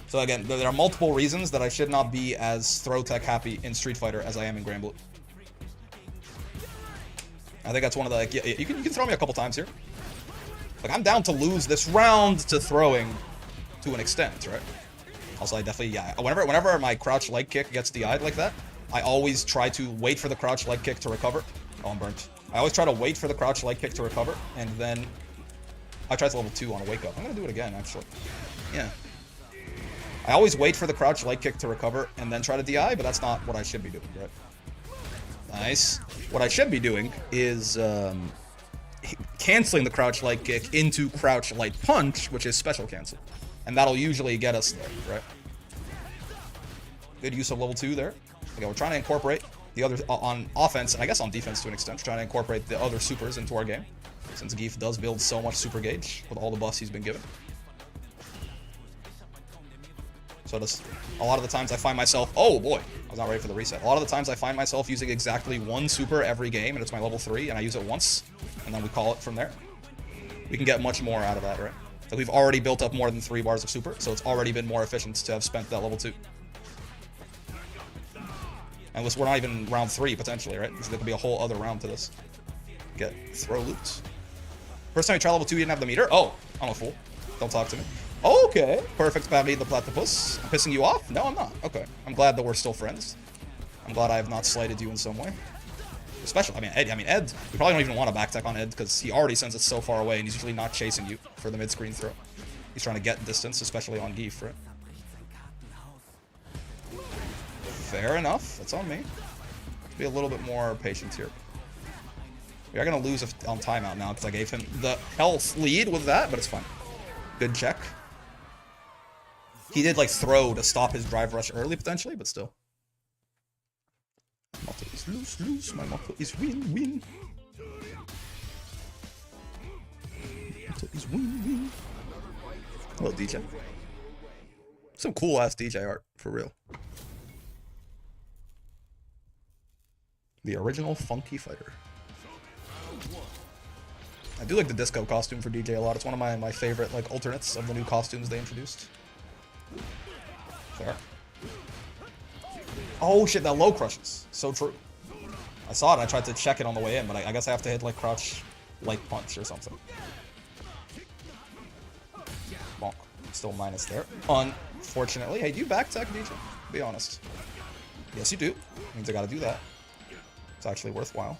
So again, there are multiple reasons that I should not be as throw tech happy in Street Fighter as I am in Grand Blue. I think that's one of the, like, you can throw me a couple times here. Like I'm down to lose this round to throwing to an extent, right? Also, I definitely, yeah, whenever my crouch leg kick gets DI'd like that, I always try to wait for the crouch leg kick to recover. Oh, I'm burnt. I always try to wait for the crouch leg kick to recover, and then I try to level 2 on a wake up. I'm gonna do it again, actually. Yeah. I always wait for the crouch leg kick to recover, and then try to DI, but that's not what I should be doing, right? Nice. What I should be doing is canceling the crouch leg kick into crouch light punch, which is special cancel. And that'll usually get us there, right? Good use of level 2 there. Okay, we're trying to incorporate the other on offense, and I guess on defense to an extent. We're trying to incorporate the other supers into our game, since Geef does build so much super gauge with all the buffs he's been given. So just a lot of the times I find myself, oh boy, I was not ready for the reset. A lot of the times I find myself using exactly one super every game, and it's my level 3, and I use it once, and then we call it from there. We can get much more out of that, right? So we've already built up more than 3 bars of super, so it's already been more efficient to have spent that level 2. And we're not even round 3, potentially, right? So there could be a whole other round to this. Get throw loot. First time you try level 2, you didn't have the meter? Oh, I'm a fool. Don't talk to me. Okay. Perfect, Barry the Platypus. I'm pissing you off? No, I'm not. Okay. I'm glad that we're still friends. I'm glad I have not slighted you in some way. Especially, Ed, we probably don't even want to backtech on Ed, because he already sends it so far away, and he's usually not chasing you for the mid-screen throw. He's trying to get distance, especially on Geef, right? Fair enough. That's on me. Let's be a little bit more patient here. We are going to lose on timeout now, because I gave him the health lead with that, but it's fine. Good check. He did, like, throw to stop his drive rush early, potentially, but still. My motto is lose, lose. My motto is win, win. My motto is win, win. Hello, DJ. Some cool-ass DJ art, for real. The original Funky Fighter. I do like the disco costume for DJ a lot. It's one of my favorite, like, alternates of the new costumes they introduced. Fair. Oh shit, that low crushes. So true. I saw it, I tried to check it on the way in, but I guess I have to hit, like, crouch light punch or something. Bonk. Still minus there. Unfortunately. Hey, do you back tech, DJ? Be honest. Yes, you do. Means I gotta do that. It's actually worthwhile.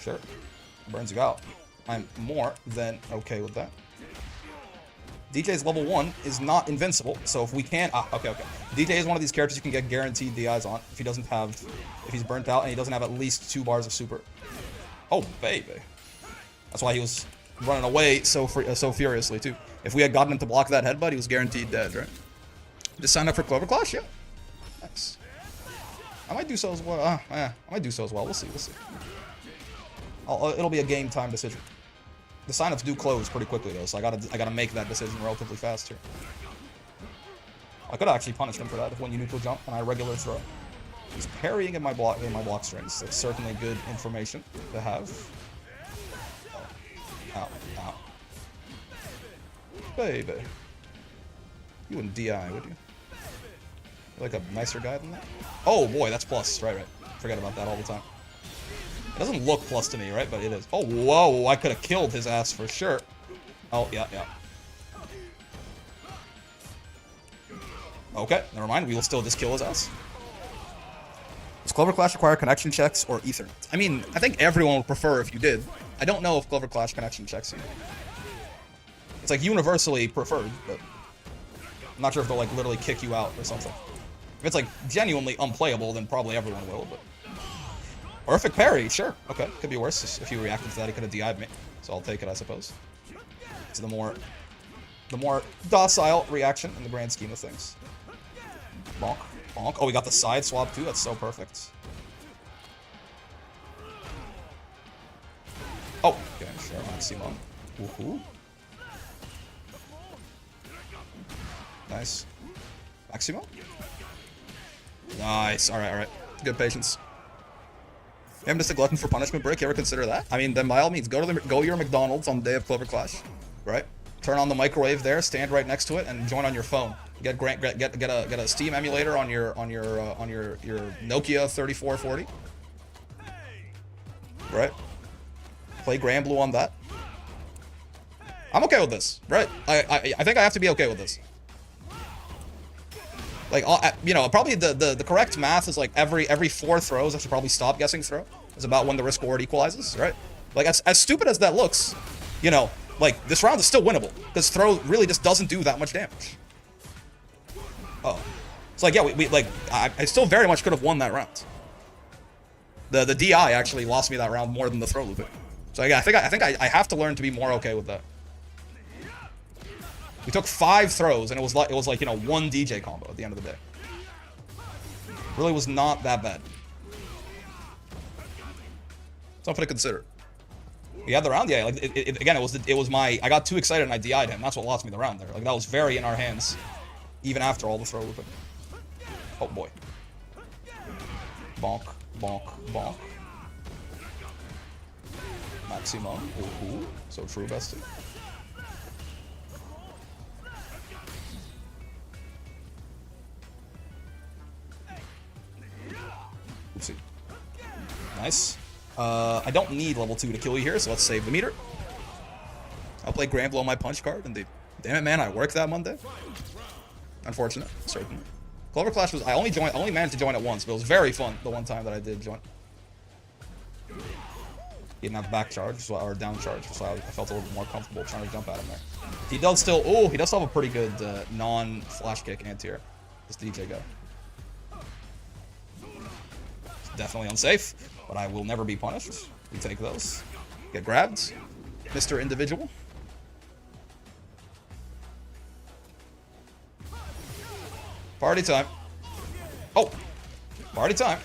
Sure. Burns you out. I'm more than okay with that. DJ's level 1 is not invincible, so if we can't... okay. DJ is one of these characters you can get guaranteed DIs on if he doesn't have... If he's burnt out and he doesn't have at least 2 bars of super. Oh, baby. That's why he was running away so furiously, too. If we had gotten him to block that headbutt, he was guaranteed dead, right? Just sign up for Clover Clash? Yeah. Nice. I might do so as well. I might do so as well. We'll see. It'll be a game time decision. The signups do close pretty quickly though, so I gotta make that decision relatively fast here. I could actually punish him for that if when you neutral jump and I regular throw. He's parrying in my block strings. That's certainly good information to have. Ow. Baby. You wouldn't DI, would you? You're like a nicer guy than that? Oh boy, that's plus. Right. Forget about that all the time. It doesn't look plus to me, right? But it is. Oh, whoa. I could have killed his ass for sure. Oh, yeah. Okay, never mind. We will still just kill his ass. Does Clover Clash require connection checks or Ethernet? I mean, I think everyone would prefer if you did. I don't know if Clover Clash connection checks you. It's like universally preferred, but I'm not sure if they'll like literally kick you out or something. If it's like genuinely unplayable, then probably everyone will, but... Perfect parry, sure. Okay, could be worse. If you reacted to that, he could have DI'd me. So I'll take it, I suppose. It's the more docile reaction in the grand scheme of things. Bonk. Bonk. Oh, we got the side swap too. That's so perfect. Oh, okay, sure. Maximum. Woohoo. Nice. Maximum? Nice. Alright. Good patience. I'm just a glutton for punishment break. You ever consider that? I mean, then by all means, go to your McDonald's on the day of Clover Clash, right? Turn on the microwave there, stand right next to it, and join on your phone. Get a Steam emulator on your Nokia 3440, right? Play Granblue on that. I'm okay with this, right? I think I have to be okay with this. Like, you know, probably the correct math is like every 4 throws I should probably stop guessing throw. Is about when the risk reward equalizes, right? Like, as stupid as that looks, you know, like, this round is still winnable because throw really just doesn't do that much damage. Oh, it's like, yeah, we like I still very much could have won that round. The DI actually lost me that round more than the throw looping. So yeah, I think I have to learn to be more okay with that. We took 5 throws and it was like you know 1 DJ combo at the end of the day. Really was not that bad. Something to consider. We had the round, yeah. Like again, it was my I got too excited and I DI'd him. That's what lost me the round there. Like that was very in our hands, even after all the throw looping. Oh boy. Bonk, bonk, bonk. Maximum. Ooh, so true, bestie. Oopsie. Nice. I don't need level 2 to kill you here, so let's save the meter. I'll play Granblue on my punch card, indeed. Damn it, man, I worked that Monday. Unfortunate, certainly. Clover Clash was... I only managed to join it once, but it was very fun the one time that I did join. He didn't have back charge, so, or down charge, so I felt a little bit more comfortable trying to jump at him there. He does still... Oh, he does still have a pretty good non-flash kick anti-air. This DJ guy. It's definitely unsafe, but I will never be punished. We take those. Get grabbed. Mr. Individual. Party time. Oh! Party time.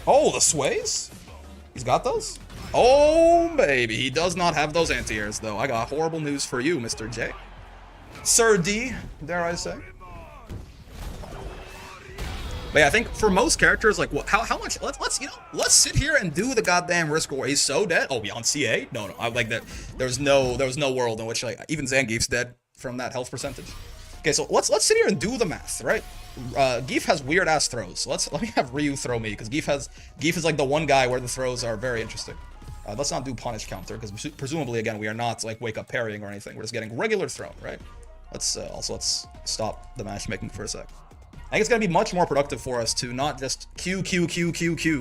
Oh, the sways? He's got those? Oh, baby. He does not have those anti-airs, though. I got horrible news for you, Mr. J. Sir D, dare I say. But yeah, I think for most characters, like, what, how much, let's sit here and do the goddamn risk reward. He's so dead. Oh, beyond CA? No, I like that. There was no world in which, like, even Zangief's dead from that health percentage. Okay, so let's sit here and do the math, right? Gief has weird ass throws. So let me have Ryu throw me, because Gief is like the one guy where the throws are very interesting. Let's not do punish counter, because presumably again we are not like wake up parrying or anything. We're just getting regular throw, right? Let's stop the matchmaking for a sec. I think it's gonna be much more productive for us to not just Q,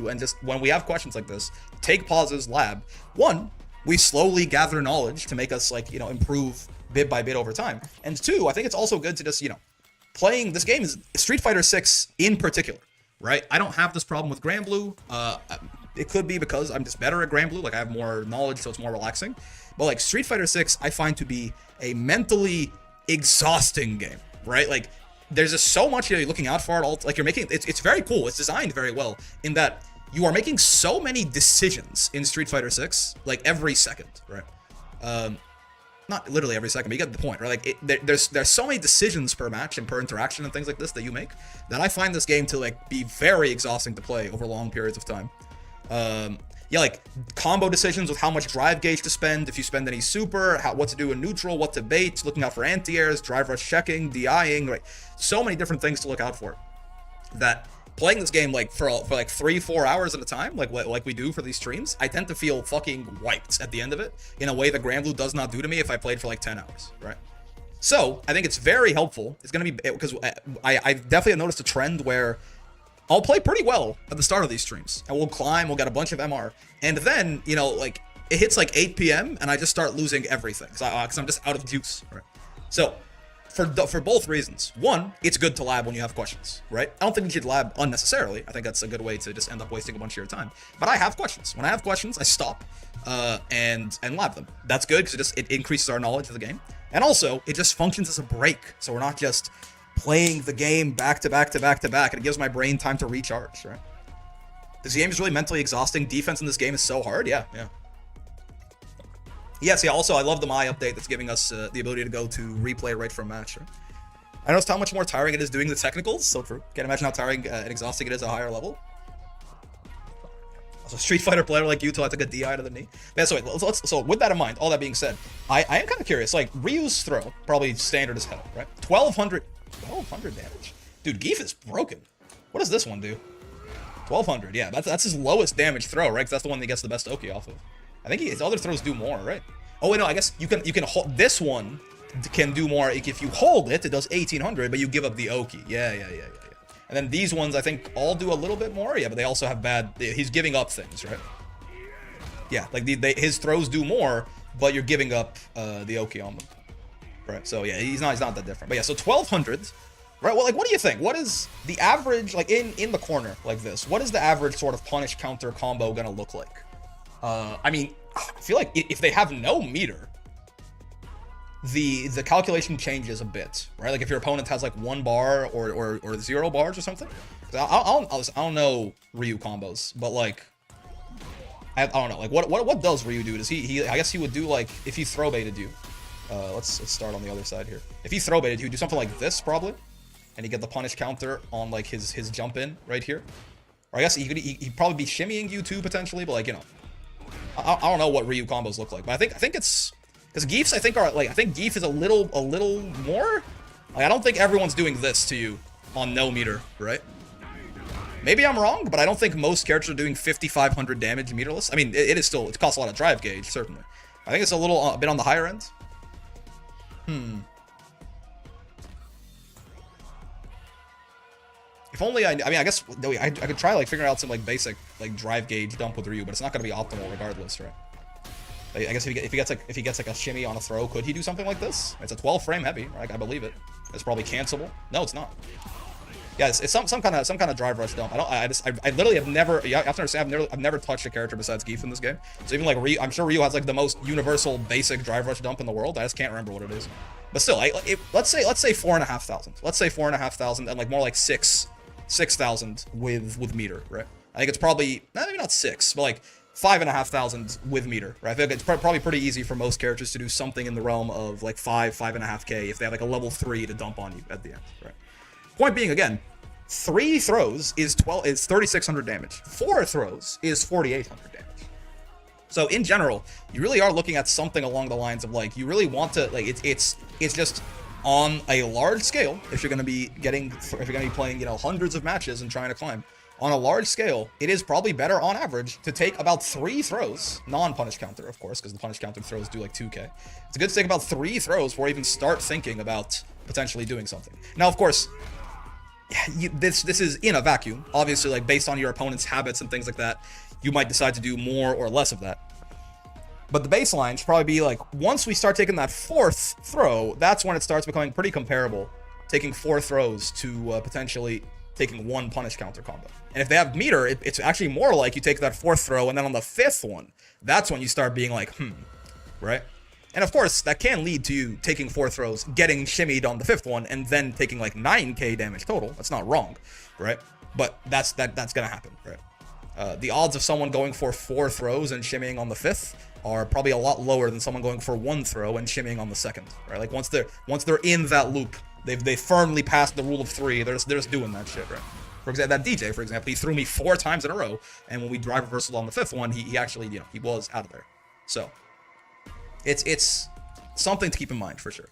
and just when we have questions like this, take pauses, lab. One, we slowly gather knowledge to make us like, you know, improve bit by bit over time. And 2, I think it's also good to just, you know, playing this game is Street Fighter 6 in particular, right? I don't have this problem with Granblue. It could be because I'm just better at Granblue, like I have more knowledge, so it's more relaxing. But like Street Fighter 6, I find to be a mentally exhausting game, right? Like there's just so much you're looking out for at all. Like you're making, it's very cool. It's designed very well in that you are making so many decisions in Street Fighter 6, like every second, right? Not literally every second, but you get the point, right? Like there's so many decisions per match and per interaction and things like this that you make that I find this game to like be very exhausting to play over long periods of time. Yeah, like combo decisions with how much drive gauge to spend, if you spend any super, what to do in neutral, what to bait, looking out for anti-airs, drive rush checking, DIing, right? So many different things to look out for. That playing this game like for like 3-4 hours at a time, like we do for these streams, I tend to feel fucking wiped at the end of it in a way that Granblue does not do to me if I played for like 10 hours, right? So I think it's very helpful. It's gonna be because I definitely have noticed a trend where I'll play pretty well at the start of these streams, and we'll climb, we'll get a bunch of MR, and then, you know, like, it hits like 8 p.m., and I just start losing everything, because I'm just out of juice, right? So, for both reasons. One, it's good to lab when you have questions, right? I don't think you should lab unnecessarily. I think that's a good way to just end up wasting a bunch of your time. But I have questions. When I have questions, I stop, and lab them. That's good, because it increases our knowledge of the game. And also, it just functions as a break, so we're not just playing the game back to back to back to back, and it gives my brain time to recharge, right? This game is really mentally exhausting. Defense in this game is so hard. Yeah. Yes, yeah, also, I love the My update that's giving us the ability to go to replay right from match, right? I noticed how much more tiring it is doing the technicals, so true. Can't imagine how tiring and exhausting it is at a higher level. Also, Street Fighter player like you till I took a DI to the knee. Yeah, so with that in mind, all that being said, I am kind of curious, like, Ryu's throw, probably standard as hell, right? 1200 damage. Dude, Gief is broken. What does this one do? 1200, yeah. That's his lowest damage throw, right? 'Cause that's the one that gets the best Oki off of. I think his other throws do more, right? Oh wait, no. I guess you can hold this one. Can do more if you hold it. It does 1800, but you give up the Oki. Yeah. And then these ones, I think, all do a little bit more. Yeah, but they also have bad. He's giving up things, right? Yeah, like his throws do more, but you're giving up the Oki on them, right? So yeah, he's not that different. But yeah, so 1200, right? Well, like, what do you think? What is the average, like in the corner like this? What is the average sort of punish counter combo gonna look like? I mean, I feel like if they have no meter, the calculation changes a bit, right? Like if your opponent has like 1 bar or 0 bars or something. I don't know Ryu combos, but like I don't know. Like what does Ryu do? Does he I guess he would do like if he throw baited you. Let's start on the other side here. If he throw baited, he would do something like this probably, and he get the punish counter on like his jump in right here. Or I guess he'd probably be shimmying you too potentially, but like, you know, I don't know what Ryu combos look like, but I think it's because Geefs I think Geef is a little more. Like I don't think everyone's doing this to you on no meter, right? Maybe I'm wrong, but I don't think most characters are doing 5,500 damage meterless. I mean, it costs a lot of drive gauge, certainly. I think it's a bit on the higher end. If only I guess I could try like figuring out some like basic like drive gauge dump with Ryu, but it's not gonna be optimal regardless, right? Like, I guess if he gets like a shimmy on a throw, could he do something like this? It's a 12 frame heavy, right? I believe it. It's probably cancelable. No, it's not. Yeah, it's some kind of drive rush dump. I literally have never. You have to understand, I've never touched a character besides Geef in this game. So even like Ryu, I'm sure Ryu has like the most universal basic drive rush dump in the world. I just can't remember what it is. But still, let's say 4,500. Let's say 4,500 and like more like 6,000 with meter, right? I think it's probably maybe not 6, but like 5,500 with meter, right? I feel like it's probably pretty easy for most characters to do something in the realm of like 5.5k if they have like a level 3 to dump on you at the end, right? Point being, again, 3 throws is 3,600 damage. 4 throws is 4,800 damage. So in general, you really are looking at something along the lines of like you really want to like it's just on a large scale. If you're going to be playing, you know, hundreds of matches and trying to climb on a large scale, it is probably better on average to take about 3 throws, non-punish counter, of course, because the punish counter throws do like 2k. It's good to take about 3 throws before you even start thinking about potentially doing something. Now, of course, this is in a vacuum. Obviously, like based on your opponent's habits and things like that, you might decide to do more or less of that. But the baseline should probably be like, once we start taking that 4th throw, that's when it starts becoming pretty comparable, taking 4 throws to potentially taking 1 punish counter combo. And if they have meter, it's actually more like you take that 4th throw, and then on the 5th one, that's when you start being like, right? And of course, that can lead to you taking 4 throws, getting shimmied on the 5th one, and then taking like 9k damage total. That's not wrong, right? But that's gonna happen, right? The odds of someone going for 4 throws and shimmying on the 5th are probably a lot lower than someone going for 1 throw and shimmying on the 2nd, right? Like once they're in that loop, they firmly passed the rule of 3. They're just doing that shit, right? For example, that DJ, for example, he threw me 4 times in a row, and when we drive reversal on the 5th one, he actually, you know, he was out of there. So it's something to keep in mind for sure.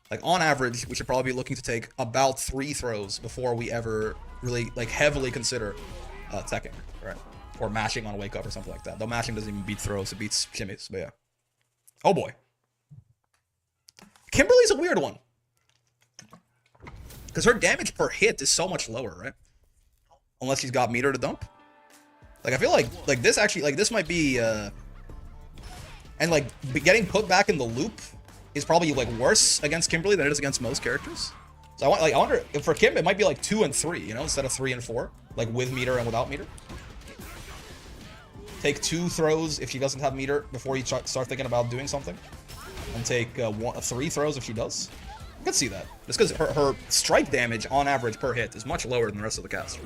Like on average, we should probably be looking to take about 3 throws before we ever really like heavily consider teching, right? Or mashing on a wake up or something like that. Though mashing doesn't even beat throws, it beats shimmies, but yeah. Oh boy. Kimberly's a weird one. Because her damage per hit is so much lower, right? Unless she's got meter to dump. Like I feel like this actually, like this might be and like getting put back in the loop is probably like worse against Kimberly than it is against most characters. So I wonder if for Kim it might be like 2 and 3, you know, instead of 3 and 4, like with meter and without meter. Take 2 throws if she doesn't have meter before you start thinking about doing something, and take 3 throws if she does. I could see that. Just because her strike damage on average per hit is much lower than the rest of the cast.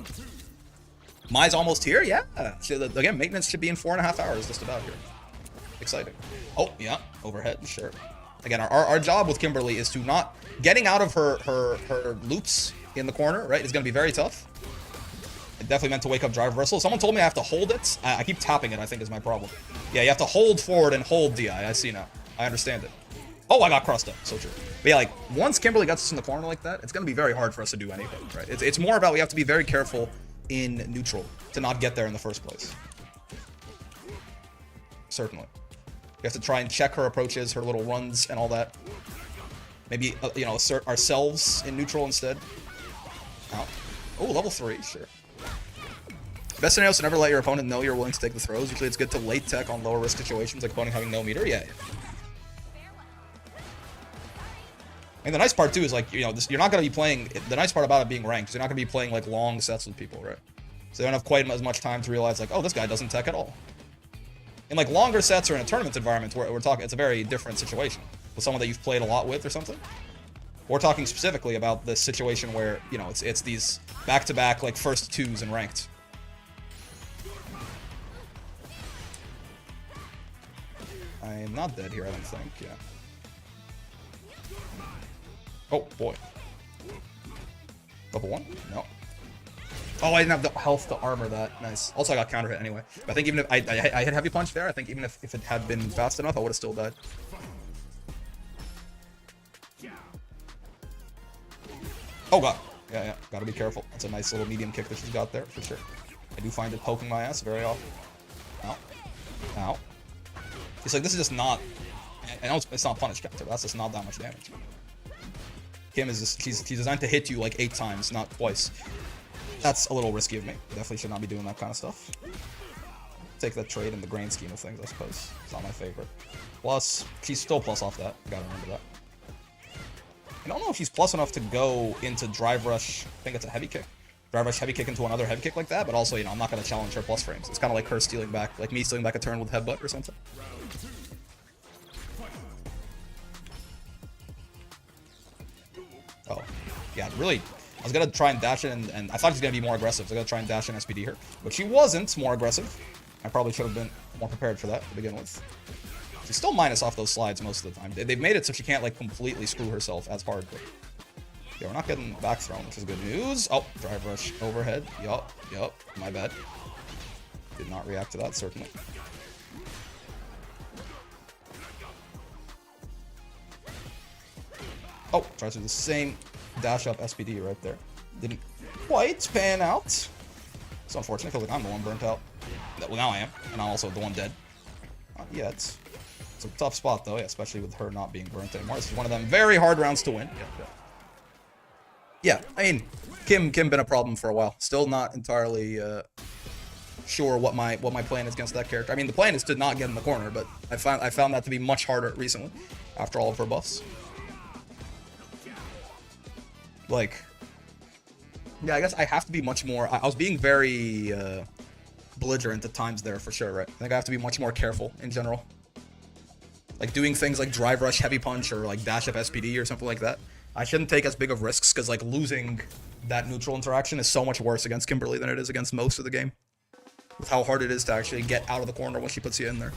Mai's almost here, yeah. So again, maintenance should be in 4.5 hours, just about here. Exciting. Oh yeah, overhead, sure. Again, our job with Kimberly is to not getting out of her loops in the corner, right? It's gonna be very tough. It definitely meant to wake up drive reversal. Someone told me I have to hold it. I keep tapping it, I think is my problem. Yeah, you have to hold forward and hold DI. I see now. I understand it. Oh, I got crossed up. So true. But yeah, like, once Kimberly gets us in the corner like that, it's going to be very hard for us to do anything, right? It's more about we have to be very careful in neutral to not get there in the first place. Certainly. We have to try and check her approaches, her little runs, and all that. Maybe, you know, assert ourselves in neutral instead. Ow. Oh, level 3, sure. Best scenario is to never let your opponent know you're willing to take the throws. Usually it's good to late tech on lower risk situations, like opponent having no meter. Yeah. And the nice part, too, is, like, you know, you're not going to be playing... The nice part about it being ranked is you're not going to be playing, like, long sets with people, right? So you don't have quite as much time to realize, like, oh, this guy doesn't tech at all. In, like, longer sets or in a tournament environment, where we're talking, it's a very different situation. With someone that you've played a lot with or something. We're talking specifically about this situation where, you know, it's these back-to-back, like, first twos and ranked. I am not dead here, I don't think, yeah. Oh, boy. Level 1? No. Oh, I didn't have the health to armor that. Nice. Also, I got counter hit anyway. But I think even if I hit heavy punch there, I think even if it had been fast enough, I would have still died. Oh, God. Yeah. Gotta be careful. That's a nice little medium kick that she's got there, for sure. I do find it poking my ass very often. Ow. Ow. It's like, this is just not... I know it's not punish counter, but that's just not that much damage. Kim is just... She's designed to hit you like 8 times, not twice. That's a little risky of me. Definitely should not be doing that kind of stuff. Take that trade in the grand scheme of things, I suppose. It's not my favorite. Plus, she's still plus off that. Gotta remember that. I don't know if she's plus enough to go into drive rush. I think it's a heavy kick. Drive rush heavy kick into another heavy kick like that, but also, you know, I'm not going to challenge her plus frames. It's kind of like her stealing back, like me stealing back a turn with headbutt or something. Oh, yeah, really. I was going to try and dash in, and I thought she was going to be more aggressive. So I was going to try and dash in SPD her. But she wasn't more aggressive. I probably should have been more prepared for that to begin with. She's still minus off those slides most of the time. They've made it so she can't, like, completely screw herself as hard. But yeah, we're not getting back thrown, which is good news. Oh, drive rush overhead. Yup. My bad. Did not react to that, certainly. Oh, tries to do the same dash up SPD right there. Didn't quite pan out. It's unfortunate. I feel like I'm the one burnt out. Well, now I am. And I'm also the one dead. Not yet. It's a tough spot, though, yeah, especially with her not being burnt anymore. This is one of them very hard rounds to win. Yeah, I mean, Kim been a problem for a while. Still not entirely sure what my plan is against that character. I mean, the plan is to not get in the corner, but I found that to be much harder recently after all of her buffs. Like, yeah, I guess I have to be much more... I was being very belligerent at times there, for sure, right? I think I have to be much more careful in general. Like, doing things like drive rush, heavy punch, or like dash up SPD or something like that. I shouldn't take as big of risks, because, like, losing that neutral interaction is so much worse against Kimberly than it is against most of the game. With how hard it is to actually get out of the corner when she puts you in there.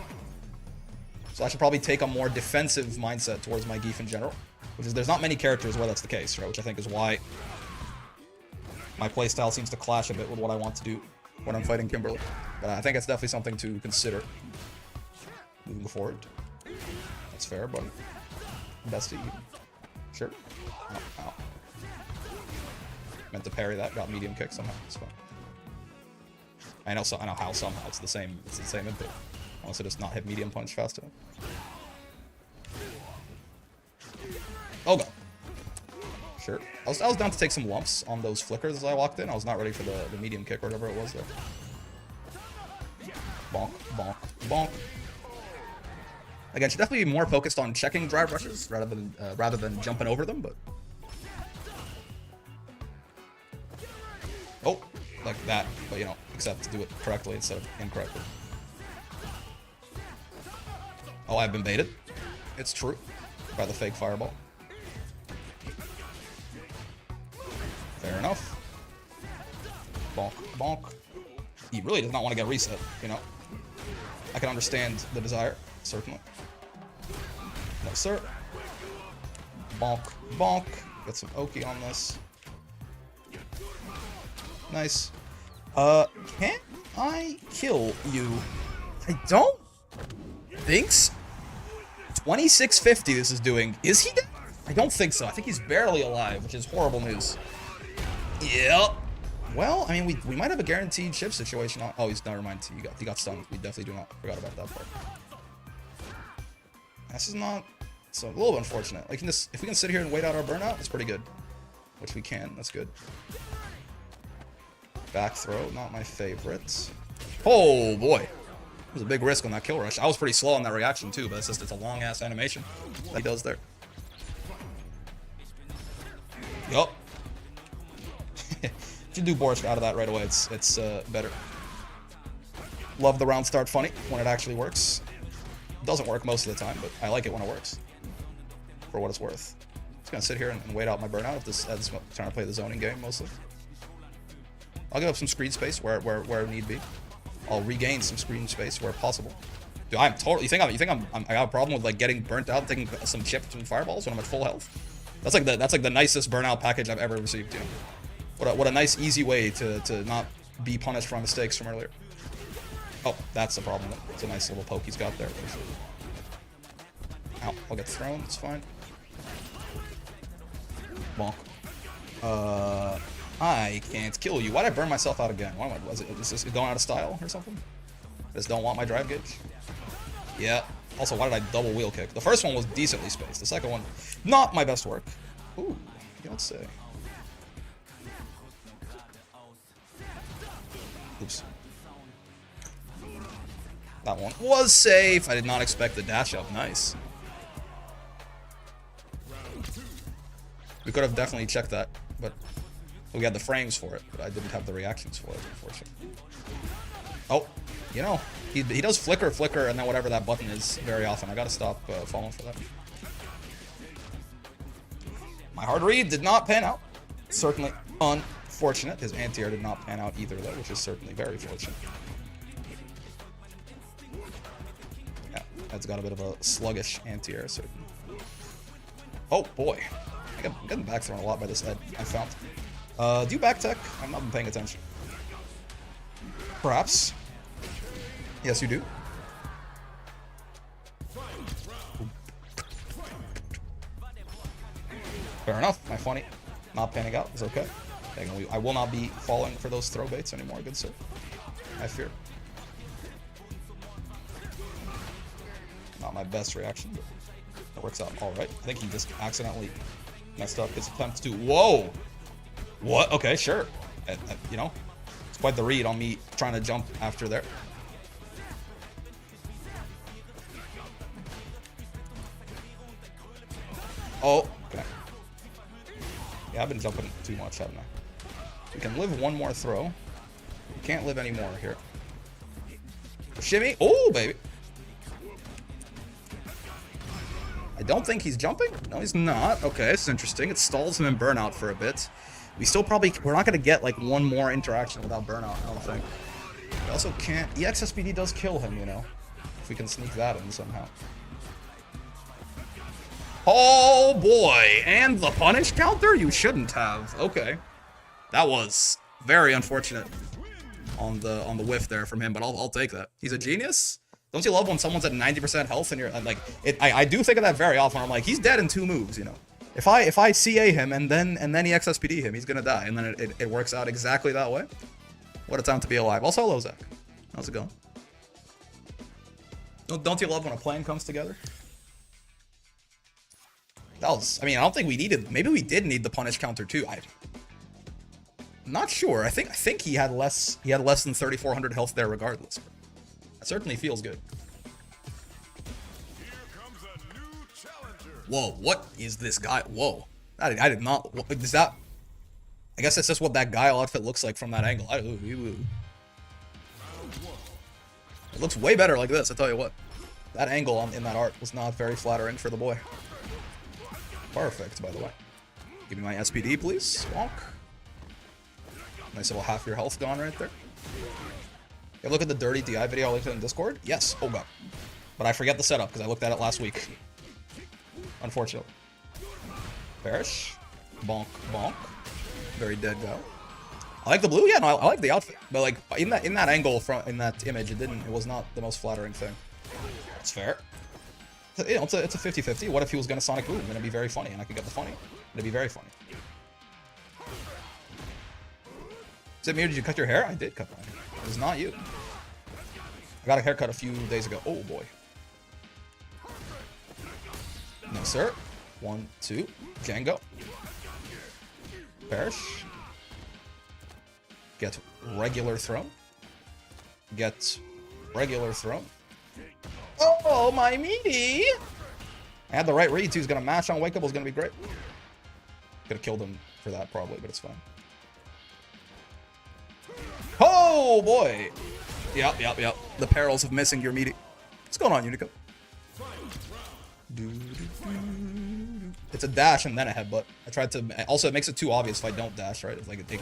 So I should probably take a more defensive mindset towards my Geef in general. Which is, there's not many characters where that's the case, right? Which I think is why my playstyle seems to clash a bit with what I want to do when I'm fighting Kimberly. But I think it's definitely something to consider moving forward. That's fair, buddy. Bestie. Sure. Ow. Meant to parry that. Got medium kick somehow. It's fine. I know how somehow it's the same input. Unless it does not hit medium punch fast enough. Oh god. Sure. I was down to take some lumps on those flickers as I walked in. I was not ready for the medium kick or whatever it was there. Bonk, bonk, bonk. Again, should definitely be more focused on checking drive rushes rather than jumping over them, but... Oh, like that, but you know, except to do it correctly instead of incorrectly. Oh, I've been baited. It's true. By the fake fireball. Fair enough. Bonk, bonk. He really does not want to get reset, you know. I can understand the desire, certainly. No, sir. Bonk, bonk. Get some Oki on this. Nice. Can I kill you? I don't think so. 2650 this is doing. Is he dead? I don't think so. I think he's barely alive, which is horrible news. Yep. Well, I mean, we might have a guaranteed chip situation. Oh, he's never mind. He got stunned. We definitely do not. Forgot about that part. This is not. So a little unfortunate. Like, if we can sit here and wait out our burnout, it's pretty good. Which we can. That's good. Back throw, not my favorite. Oh boy, it was a big risk on that kill rush. I was pretty slow on that reaction too, but it's a long ass animation that he does there. Yup. If you do borscht out of that right away, it's better. Love the round start funny when it actually works. It doesn't work most of the time, but I like it when it works. For what it's worth. Just gonna sit here and wait out my burnout if this is trying to play the zoning game mostly. I'll give up some screen space where need be. I'll regain some screen space where possible. Dude, I'm totally. You think I got a problem with like getting burnt out, taking some chips and fireballs when I'm at full health? That's like the nicest burnout package I've ever received. You know, what a nice easy way to not be punished for my mistakes from earlier. Oh, that's the problem. It's a nice little poke he's got there. Ow, I'll get thrown. It's fine. Bonk. I can't kill you. Why'd I burn myself out again? Why is this going out of style or something? I just don't want my drive gauge. Yeah. Also, why did I double wheel kick? The first one was decently spaced. The second one, not my best work. Ooh, you don't say. Oops. That one was safe. I did not expect the dash up. Nice. We could have definitely checked that, but we had the frames for it, but I didn't have the reactions for it, unfortunately. Oh, you know, he does flicker, and then whatever that button is very often. I gotta stop falling for that. My hard read did not pan out. Certainly unfortunate. His anti-air did not pan out either, though, which is certainly very fortunate. Yeah, that's got a bit of a sluggish anti-air, certainly. Oh, boy. I'm getting back thrown a lot by this Ed, I found. Do you back tech? I've not been paying attention. Perhaps. Yes, you do. Fair enough. My funny not panning out is okay. I will not be falling for those throw baits anymore, good sir. I fear. Not my best reaction, but it works out all right. I think he just accidentally messed up his attempt to. Whoa! What? Okay, sure. You know, it's quite the read on me trying to jump after there. Oh, okay. Yeah, I've been jumping too much, haven't I? We can live one more throw. We can't live any more here. Shimmy. Oh, baby. I don't think he's jumping. No, he's not. Okay, it's interesting. It stalls him in burnout for a bit. We're not going to get like one more interaction without burnout, I don't think. We also can't. EXSPD does kill him, you know. If we can sneak that in somehow. Oh boy, and the punish counter? You shouldn't have. Okay. That was very unfortunate on the whiff there from him, but I'll take that. He's a genius. Don't you love when someone's at 90% health and you're like I do think of that very often. I'm like, he's dead in 2 moves, you know. If I CA him and then EXSPD him, he's gonna die, and then it works out exactly that way. What a time to be alive. Also, hello Zach. How's it going? Don't you love when a plan comes together? That was, I mean, I don't think we needed, maybe we did need the punish counter too. I'm not sure. I think he had less than 3,400 health there regardless. That certainly feels good. Whoa, what is this guy? Whoa. I did not, is that, I guess that's just what that Guile outfit looks like from that angle. It looks way better like this, I tell you what. That angle in that art was not very flattering for the boy. Perfect, by the way. Give me my SPD, please. Wonk. Nice little half your health gone right there. Yeah, look at the dirty DI video I linked in Discord. Yes. Oh god. But I forget the setup because I looked at it last week. Unfortunately. Perish. Bonk. Bonk. Very dead guy. I like the blue. Yeah, no, I like the outfit. But like in that angle in that image, it was not the most flattering thing. It's fair. You know, it's a 50-50. What if he was gonna Sonic Boom? Then it'd be very funny, and I could get the funny. It'd be very funny. Is it me or did you cut your hair? I did cut my hair. It was not you. I got a haircut a few days ago. Oh boy. No, sir. 1, 2. Django. Perish. Get regular throne. Get regular throne. Oh, my meaty! I had the right read too. He's gonna mash on Wake Up. Was gonna be great. Could have killed him for that probably, but it's fine. Oh boy! Yep. The perils of missing your meaty. What's going on, Unico? It's a dash and then a headbutt. I tried to. Also, it makes it too obvious if I don't dash, right? It's like it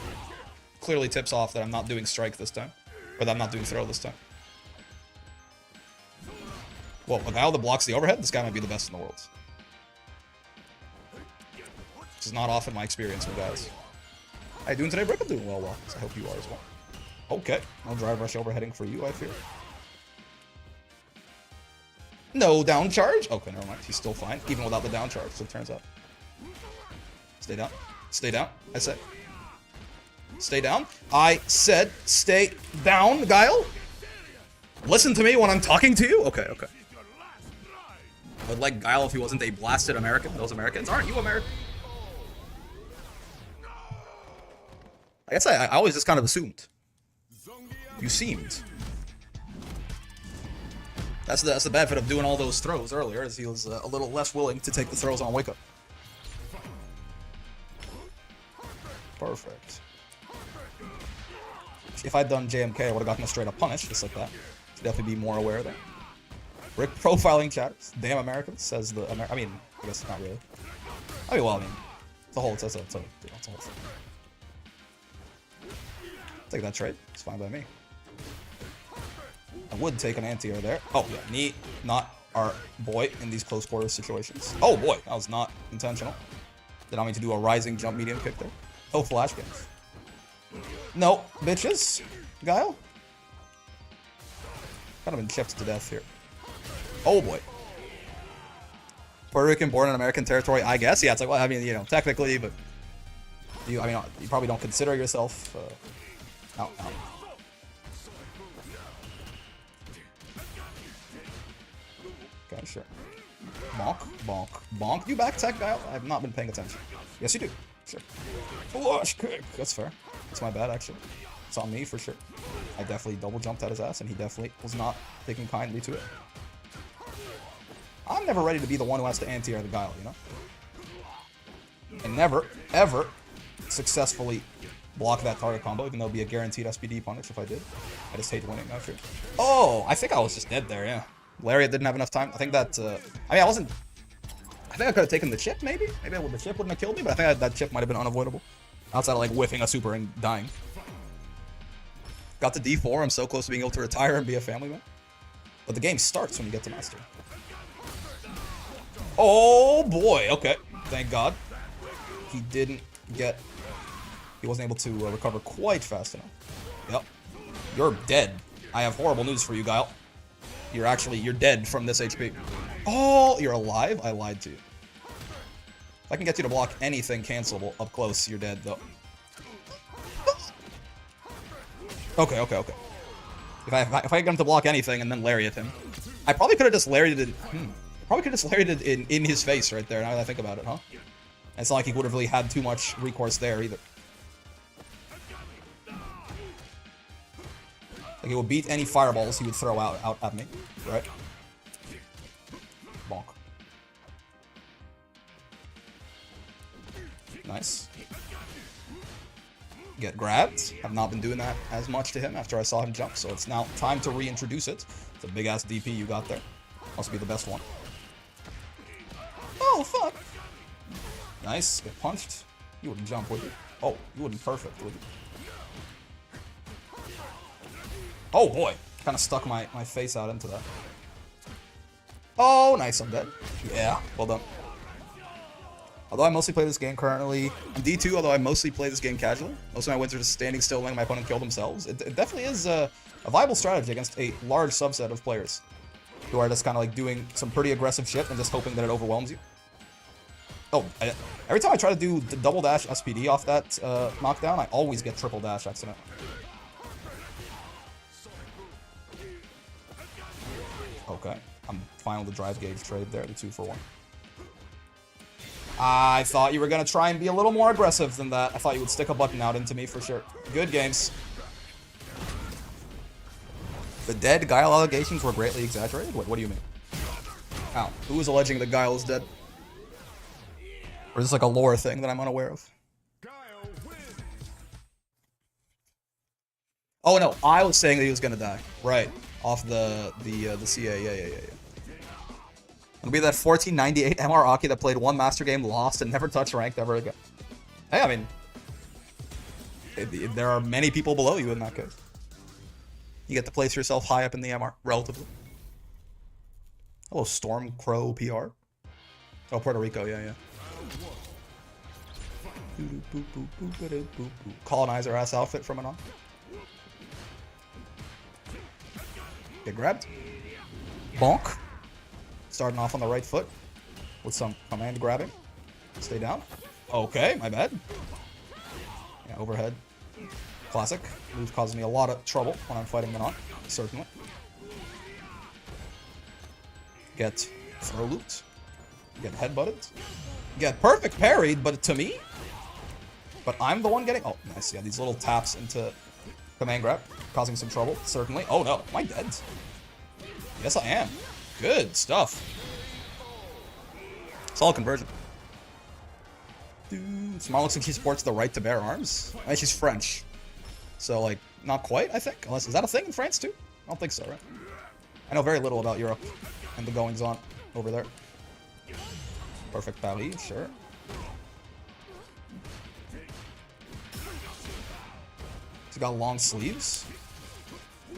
clearly tips off that I'm not doing strike this time, or that I'm not doing throw this time. Whoa, a guy that blocks the overhead? This guy might be the best in the world. This is not often my experience with guys. How you doing today, Brick? I'm doing well, so I hope you are as well. Okay, no drive rush overheading for you, I fear. No down charge? Okay, never mind. He's still fine, even without the down charge, so it turns out. Stay down. Stay down, I said. Stay down. I said stay down, Guile. Listen to me when I'm talking to you? Okay. I would like Guile if he wasn't a blasted American. Those Americans, aren't you American? I guess I always just kind of assumed. You seemed. That's the benefit of doing all those throws earlier, is he was a little less willing to take the throws on Wake Up. Perfect. If I'd done JMK, I would have gotten a straight up punish, just like that. Should definitely be more aware of that. Rick profiling chatters. Damn Americans, says the I mean, I guess not really. I mean, it's a whole thing. Take that trade. It's fine by me. I would take an anti-air there. Oh, yeah. Not our boy in these close quarters situations. Oh, boy. That was not intentional. Did not mean to do a rising jump medium kick there. Oh, flash games. No, bitches. Guile? Kind of been chipped to death here. Oh, boy. Puerto Rican born in American territory, I guess. Yeah, it's like, well, I mean, you know, technically, but... you probably don't consider yourself... out. Okay, sure. Bonk. You back tech, Guile? I have not been paying attention. Yes, you do. Sure. Flush kick. That's fair. That's my bad, actually. It's on me, for sure. I definitely double jumped at his ass, and he definitely was not taking kindly to it. I'm never ready to be the one who has to anti-air the Guile, you know? And never, ever successfully block that target combo, even though it'd be a guaranteed SPD punish if I did. I just hate winning, actually. Oh, I think I was just dead there, yeah. Lariat didn't have enough time. I think that, I mean, I think I could have taken the chip, maybe? Maybe the chip wouldn't have killed me, but I think that chip might have been unavoidable. Outside of, like, whiffing a super and dying. Got to D4, I'm so close to being able to retire and be a family man. But the game starts when you get to Master. Oh, boy, okay. Thank God. He wasn't able to recover quite fast enough. Yep. You're dead. I have horrible news for you, Guile. You're dead from this HP. Oh, you're alive? I lied to you. If I can get you to block anything cancelable up close, you're dead, though. Okay. If I get him to block anything and then lariat him, I probably could have just lariated in his face right there, now that I think about it, huh? And it's not like he would have really had too much recourse there, either. Like, it would beat any fireballs he would throw out at me, right? Bonk. Nice. Get grabbed. I've not been doing that as much to him after I saw him jump, so it's now time to reintroduce it. It's a big-ass DP you got there. Must be the best one. Oh, fuck! Nice. Get punched. You wouldn't jump, would you? Oh, you wouldn't perfect, would you? Oh boy, kind of stuck my face out into that. Oh, nice, I'm dead. Yeah, well done. Although I mostly play this game currently, I'm D2, although I mostly play this game casually. Most of my wins are just standing still, letting my opponent kill themselves. It definitely is a viable strategy against a large subset of players who are just kind of like doing some pretty aggressive shit and just hoping that it overwhelms you. Oh, every time I try to do the double dash SPD off that knockdown, I always get triple dash accident. Okay, I'm fine with the drive gauge trade there, the 2-for-1. I thought you were going to try and be a little more aggressive than that. I thought you would stick a button out into me for sure. Good games. The dead Guile allegations were greatly exaggerated? What do you mean? Ow. Who is alleging that Guile is dead? Or is this like a lore thing that I'm unaware of? Oh no, I was saying that he was gonna die. Right. Off the CA. Yeah. It'll be that 1498 MR Aki that played one master game, lost, and never touched ranked ever again. Hey, I mean, there are many people below you in that case. You get to place yourself high up in the MR, relatively. Hello, Storm Crow PR. Oh, Puerto Rico, yeah. Colonizer ass outfit from Anon. Get grabbed. Bonk. Starting off on the right foot with some command grabbing. Stay down. Okay, my bad. Yeah, overhead. Classic. Move causes me a lot of trouble when I'm fighting Manon. Certainly. Get throw looped. Get headbutted. Get perfect parried, but to me. But I'm the one getting... Oh, nice. Yeah, these little taps into command grab. Causing some trouble, certainly. Oh no, am I dead? Yes, I am. Good stuff. Solid conversion. Dude, Smart looks like she supports the right to bear arms. I mean, she's French. So, like, not quite, I think. Unless, is that a thing in France, too? I don't think so, right? I know very little about Europe and the goings-on over there. Perfect Paris, sure. He's got long sleeves.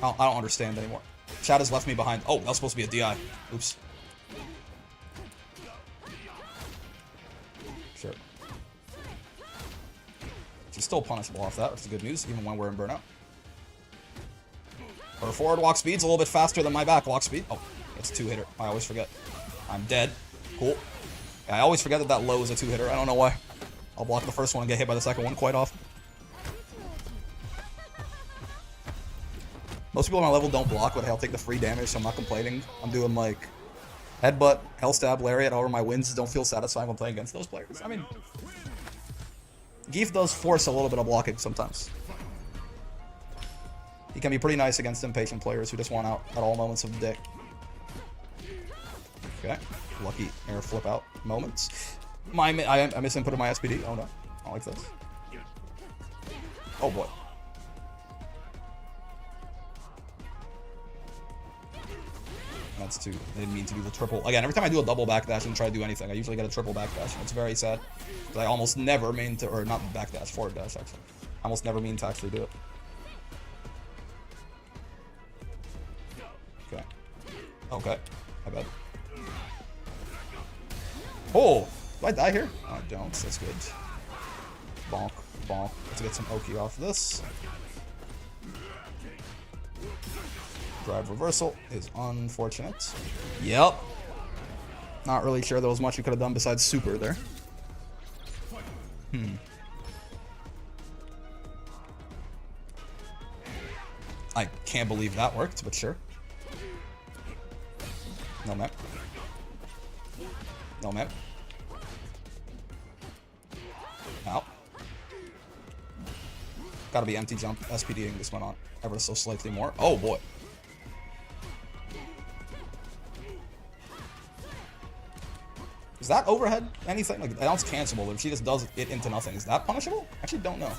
I don't understand anymore. Chad has left me behind. Oh, that was supposed to be a DI. Oops. Sure. She's still punishable off that, which is good news, even when we're in burnout. Her forward walk speed's a little bit faster than my back walk speed. Oh, it's a 2-hitter. I always forget. I'm dead. Cool. Yeah, I always forget that that low is a 2-hitter. I don't know why. I'll block the first one and get hit by the second one quite often. Most people on my level don't block, but I'll take the free damage, so I'm not complaining. I'm doing, like, headbutt, hellstab, lariat. However, my wins don't feel satisfying when playing against those players. I mean, Geef does force a little bit of blocking sometimes. He can be pretty nice against impatient players who just want out at all moments of the day. Okay, lucky air flip out moments. I misinputted my SPD. Oh no, I don't like this. Oh boy. That's two. I didn't mean to do the triple. Again, every time I do a double backdash and try to do anything, I usually get a triple backdash. It's very sad. Because I almost never mean to, or not backdash, forward dash actually. I almost never mean to actually do it. Okay. Okay. My bad. Oh! Do I die here? Oh, I don't. That's good. Bonk. Bonk. Let's get some Oki off this. Drive reversal is unfortunate. Yep. Not really sure there was much you could have done besides super there. I can't believe that worked, but sure. No map. No map. Ow. Gotta be empty jump SPDing this one on ever so slightly more. Oh boy. Is that overhead anything? Like, that sounds cancelable, but if she just does it into nothing, is that punishable? Actually, don't know.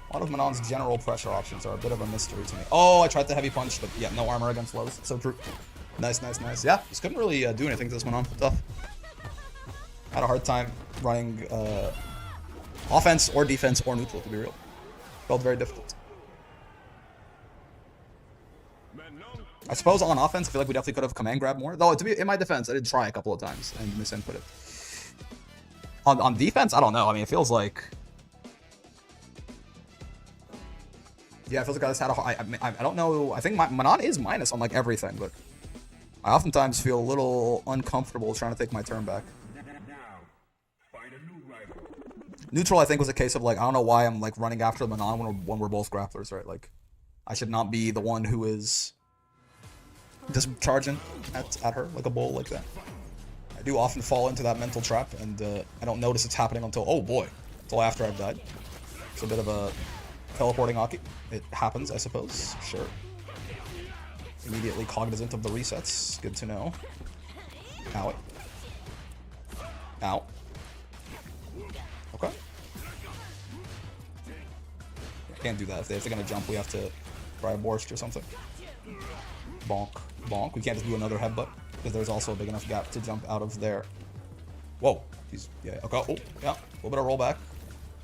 A lot of Manon's general pressure options are a bit of a mystery to me. Oh, I tried the heavy punch, but yeah, no armor against lows. So true. Nice, nice, nice. Yeah, just couldn't really do anything to this Manon. Tough. Had a hard time running offense or defense or neutral, to be real. Felt very difficult. I suppose on offense, I feel like we definitely could have command grab more. Though, to be in my defense, I did try a couple of times and misinput it. On defense, I don't know. I mean, it feels like... Yeah, it feels like I just had a... I don't know. I think my Manon is minus on, like, everything, but... I oftentimes feel a little uncomfortable trying to take my turn back. Neutral, I think, was a case of, like, I don't know why I'm, like, running after the Manon when we're both grapplers, right? Like, I should not be the one who is just charging at her like a bull like that. I do often fall into that mental trap, and I don't notice it's happening until, oh boy, until after I've died. It's a bit of a teleporting Aki. It happens, I suppose. Sure. Immediately cognizant of the resets. Good to know. Owie. Ow. Okay. Can't do that. If they're gonna jump, we have to try borscht or something. Bonk. Bonk. We can't just do another headbutt, because there's also a big enough gap to jump out of there. Whoa. He's, yeah, okay. Oh, yeah. A little bit of rollback.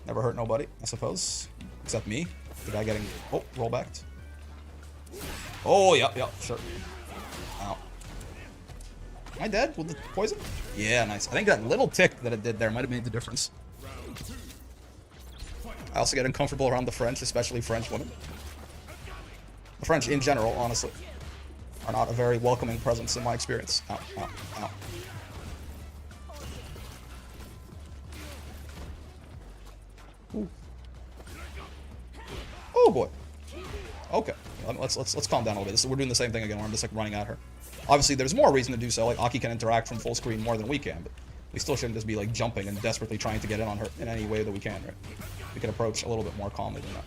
Never hurt nobody, I suppose. Except me. The guy getting, oh, rollbacked. Oh, yeah, sure. Ow. Am I dead with the poison? Yeah, nice. I think that little tick that it did there might have made the difference. I also get uncomfortable around the French, especially French women. The French, in general, honestly, are not a very welcoming presence in my experience. Ow, ow, ow. Ooh. Oh boy. Okay. Let's calm down a little bit. We're doing the same thing again where I'm just like running at her. Obviously, there's more reason to do so. Like, Aki can interact from full screen more than we can, but we still shouldn't just be like jumping and desperately trying to get in on her in any way that we can, right? We can approach a little bit more calmly than that.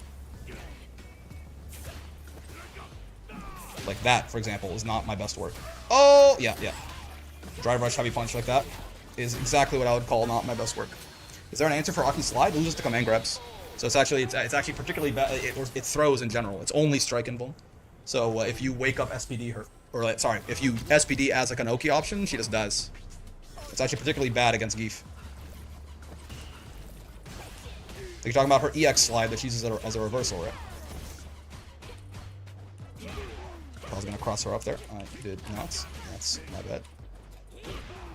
Like that, for example, is not my best work. Oh, yeah. Drive rush, heavy punch like that is exactly what I would call not my best work. Is there an answer for Aki slide? Loses to command grabs. So it's actually particularly bad. It throws in general. It's only strike and bone. So if you wake up SPD her, or like, sorry, if you SPD as like an Oki option, she just dies. It's actually particularly bad against Geef. You're talking about her EX slide that she uses as a reversal, right? I was gonna cross her up there. I did not. That's my bad.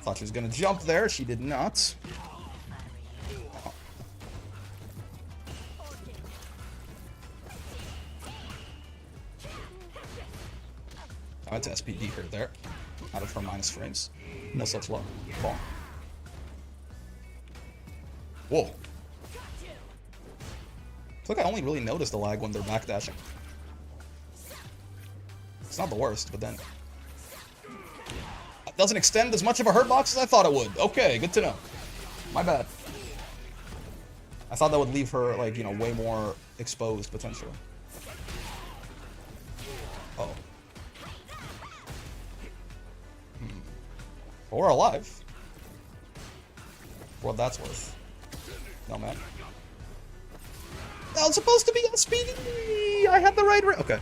Thought she was gonna jump there. She did not. I went to SPD her there, out of her minus frames. No such luck. Ball. Whoa. It's like I only really notice the lag when they're backdashing. It's not the worst, but then it doesn't extend as much of a hurt box as I thought it would. Okay, good to know. My bad. I thought that would leave her, like, you know, way more exposed, potentially. Uh-oh. But we're alive. For what that's worth. No, man. That was supposed to be SPD! I had the right... Okay.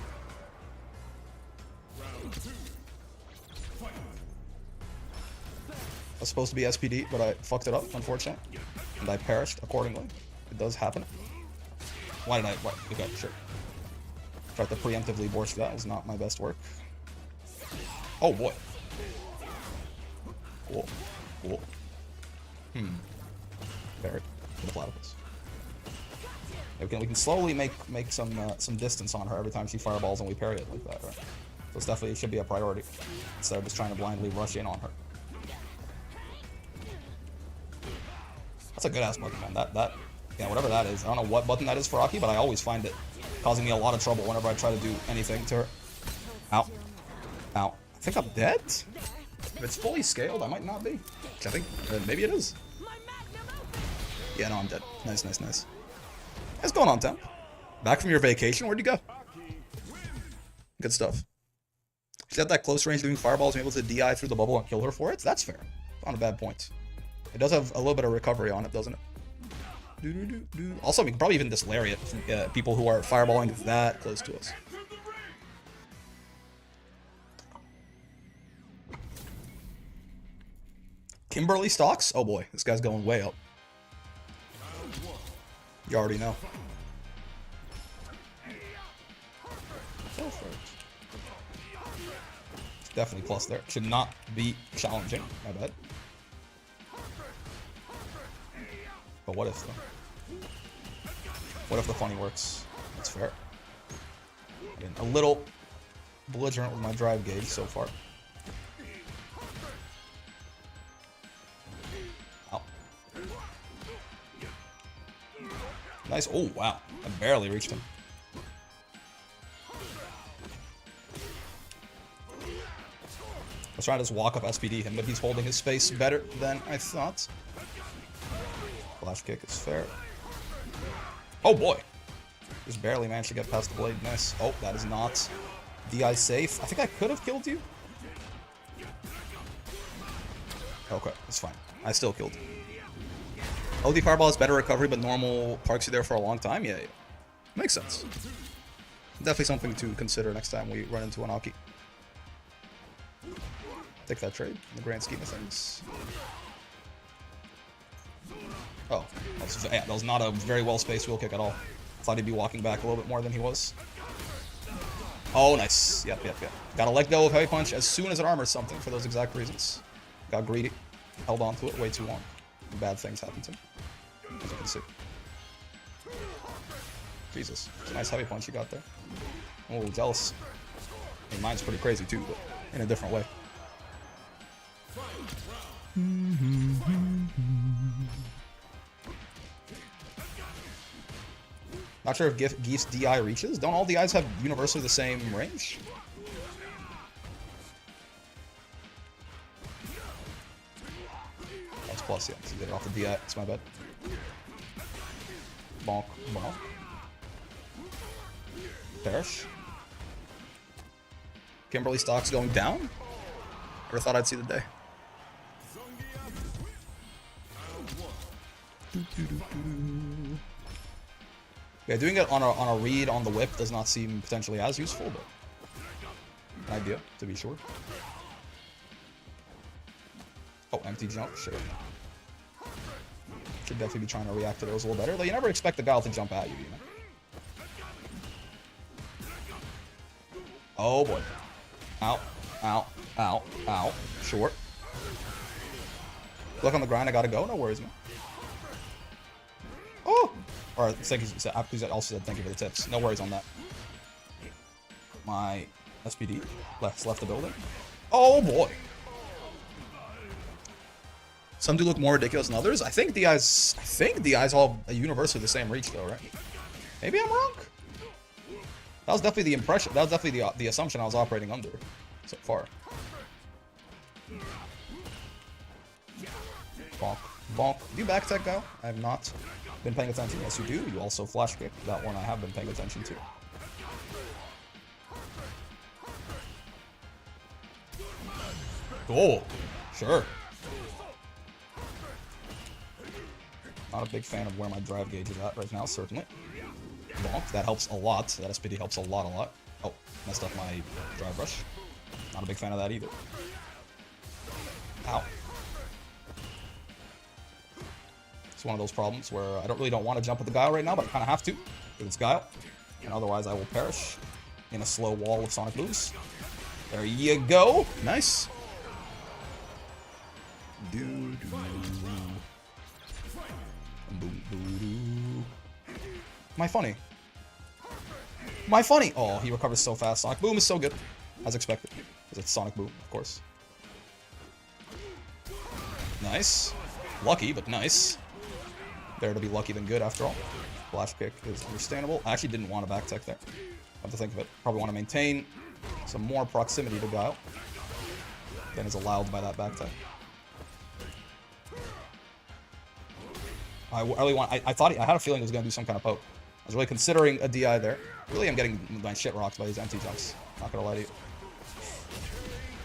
That was supposed to be SPD, but I fucked it up, unfortunately. And I perished accordingly. It does happen. Why did I... What? Okay, sure. Tried to preemptively borscht that. Was not my best work. Oh, boy. Cool. Cool. Barret. The platypus. Yeah, we can slowly make some distance on her every time she fireballs and we parry it like that, right? So it's definitely, it should be a priority instead of just trying to blindly rush in on her. That's a good ass button, man. That yeah, whatever that is. I don't know what button that is for Aki, but I always find it causing me a lot of trouble whenever I try to do anything to her. Ow. Ow. I think I'm dead? If it's fully scaled, I might not be. Which I think, maybe it is. Yeah, no, I'm dead. Nice, nice, nice. What's going on, Temp? Back from your vacation? Where'd you go? Good stuff. She's at that close range doing fireballs and able to DI through the bubble and kill her for it? That's fair. Not a bad point. It does have a little bit of recovery on it, doesn't it? Also, we can probably even just lariat people who are fireballing that close to us. Kimberly stocks? Oh boy, this guy's going way up. You already know. Definitely plus there. Should not be challenging. My bad. But what if though? What if the funny works? That's fair. Again, a little belligerent with my drive gauge so far. Nice. Oh, wow. I barely reached him. I was trying to just walk up SPD him, but he's holding his space better than I thought. Flash kick is fair. Oh, boy. Just barely managed to get past the blade. Nice. Oh, that is not DI safe. I think I could have killed you. Okay, that's fine. I still killed you. OD Fireball is better recovery, but normal parks you there for a long time? Yeah. Makes sense. Definitely something to consider next time we run into an Aki. Take that trade in the grand scheme of things. Oh, that was not a very well-spaced wheel kick at all. Thought he'd be walking back a little bit more than he was. Oh, nice. Yep. Gotta let go of Heavy Punch as soon as it armors something for those exact reasons. Got greedy. Held on to it way too long. Bad things happened to him, as you can see. Jesus. It's a nice Heavy Punch you got there. Oh, jealous. I mean, mine's pretty crazy too, but in a different way. Not sure if Geef's DI reaches. Don't all DIs have universally the same range? That's plus, yeah. So you get it off the DI. It's my bad. Bonk, bonk. Perish. Kimberly stock's going down? Never thought I'd see the day. Yeah, doing it on a read on the whip does not seem potentially as useful, but an idea, to be sure. Oh, empty jump, sure. Should definitely be trying to react to those a little better, though you never expect the guy to jump at you, you know? Oh boy. Ow, ow, ow, ow. Short. Look on the grind, I gotta go, no worries, man. Oh! Or thank you, I also said thank you for the tips. No worries on that. My SPD left the building. Oh boy! Some do look more ridiculous than others. I think DI's all universally the same reach though, right? Maybe I'm wrong? That was definitely the impression, that was definitely the assumption I was operating under so far. Bonk. Bonk. Do you back tech, Kyle? I have not been paying attention. Yes, you do. You also flash kick. That one I have been paying attention to. Cool. Sure. Not a big fan of where my drive gauge is at right now, certainly. Bonk. That helps a lot. That SPD helps a lot. Oh, messed up my drive rush. Not a big fan of that either. Ow. It's one of those problems where I really don't want to jump at the Guile right now, but I kind of have to, because it's Guile. And otherwise I will perish in a slow wall of Sonic Booms. There you go. Nice. My funny. My funny. Oh, he recovers so fast. Sonic Boom is so good, as expected, because it's Sonic Boom, of course. Nice. Lucky, but nice. Better to be lucky than good, after all. Flash kick is understandable. I actually didn't want to back tech there. Have to think of it. Probably want to maintain some more proximity to Guile than is allowed by that back tech. I really want. I thought I had a feeling he was going to do some kind of poke. I was really considering a DI there. Really, I'm getting my shit rocked by these empty jumps. Not gonna lie to you.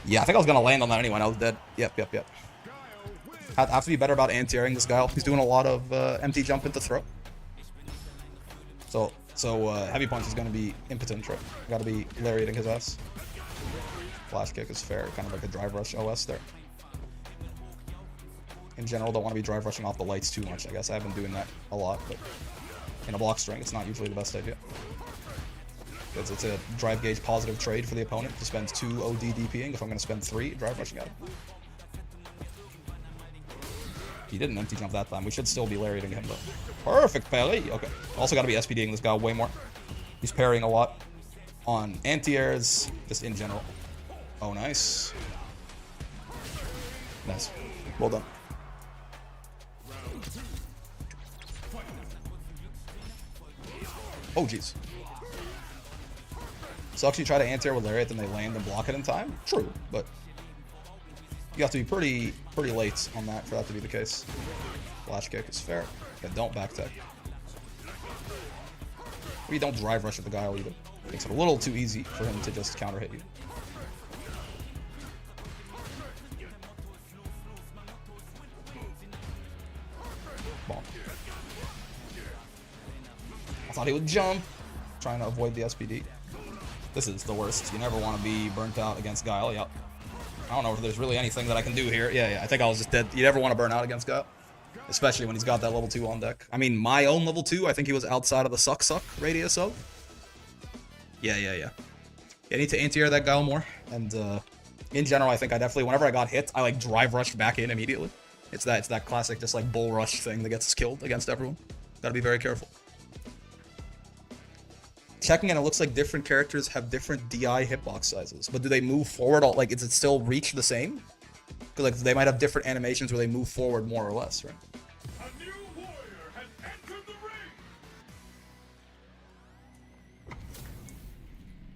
Yeah, I think I was gonna land on that anyway. And I was dead. Yep. I have to be better about anti-airing this Guile. He's doing a lot of empty jump into throw. So Heavy Punch is gonna be impotent, right? Gotta be lariating his ass. Flash kick is fair, kind of like a drive rush OS there. In general, don't want to be drive rushing off the lights too much. I guess I have been doing that a lot, but in a block string, it's not usually the best idea. Because it's a drive gauge positive trade for the opponent to spend 2 OD DPing if I'm going to spend 3 drive rushing at him. He didn't empty jump that time. We should still be lariating him, though. Perfect parry. Okay. Also got to be SPDing this guy way more. He's parrying a lot on anti-airs, just in general. Oh, nice. Nice. Well done. Oh, jeez. Sucks you try to anti-air with Lariat, then they land and block it in time. True, but you have to be pretty late on that for that to be the case. Flash kick is fair. Yeah, don't back tech. Or you don't drive rush at the guy either. Makes it a little too easy for him to just counter hit you. Bonk. I thought he would jump. Trying to avoid the SPD. This is the worst. You never want to be burnt out against Guile. Yep. I don't know if there's really anything that I can do here. Yeah, I think I was just dead. You never want to burn out against Guile. Especially when he's got that level 2 on deck. I mean, my own level 2, I think he was outside of the suck radius of. Yeah. Yeah, I need to anti-air that Guile more. And in general, I think I definitely, whenever I got hit, I like drive rushed back in immediately. It's that classic just like bull rush thing that gets us killed against everyone. Gotta be very careful. Checking, and it looks like different characters have different DI hitbox sizes. But do they move forward? Like, is it still reach the same? Because like they might have different animations where they move forward more or less, right? A new warrior has entered the ring.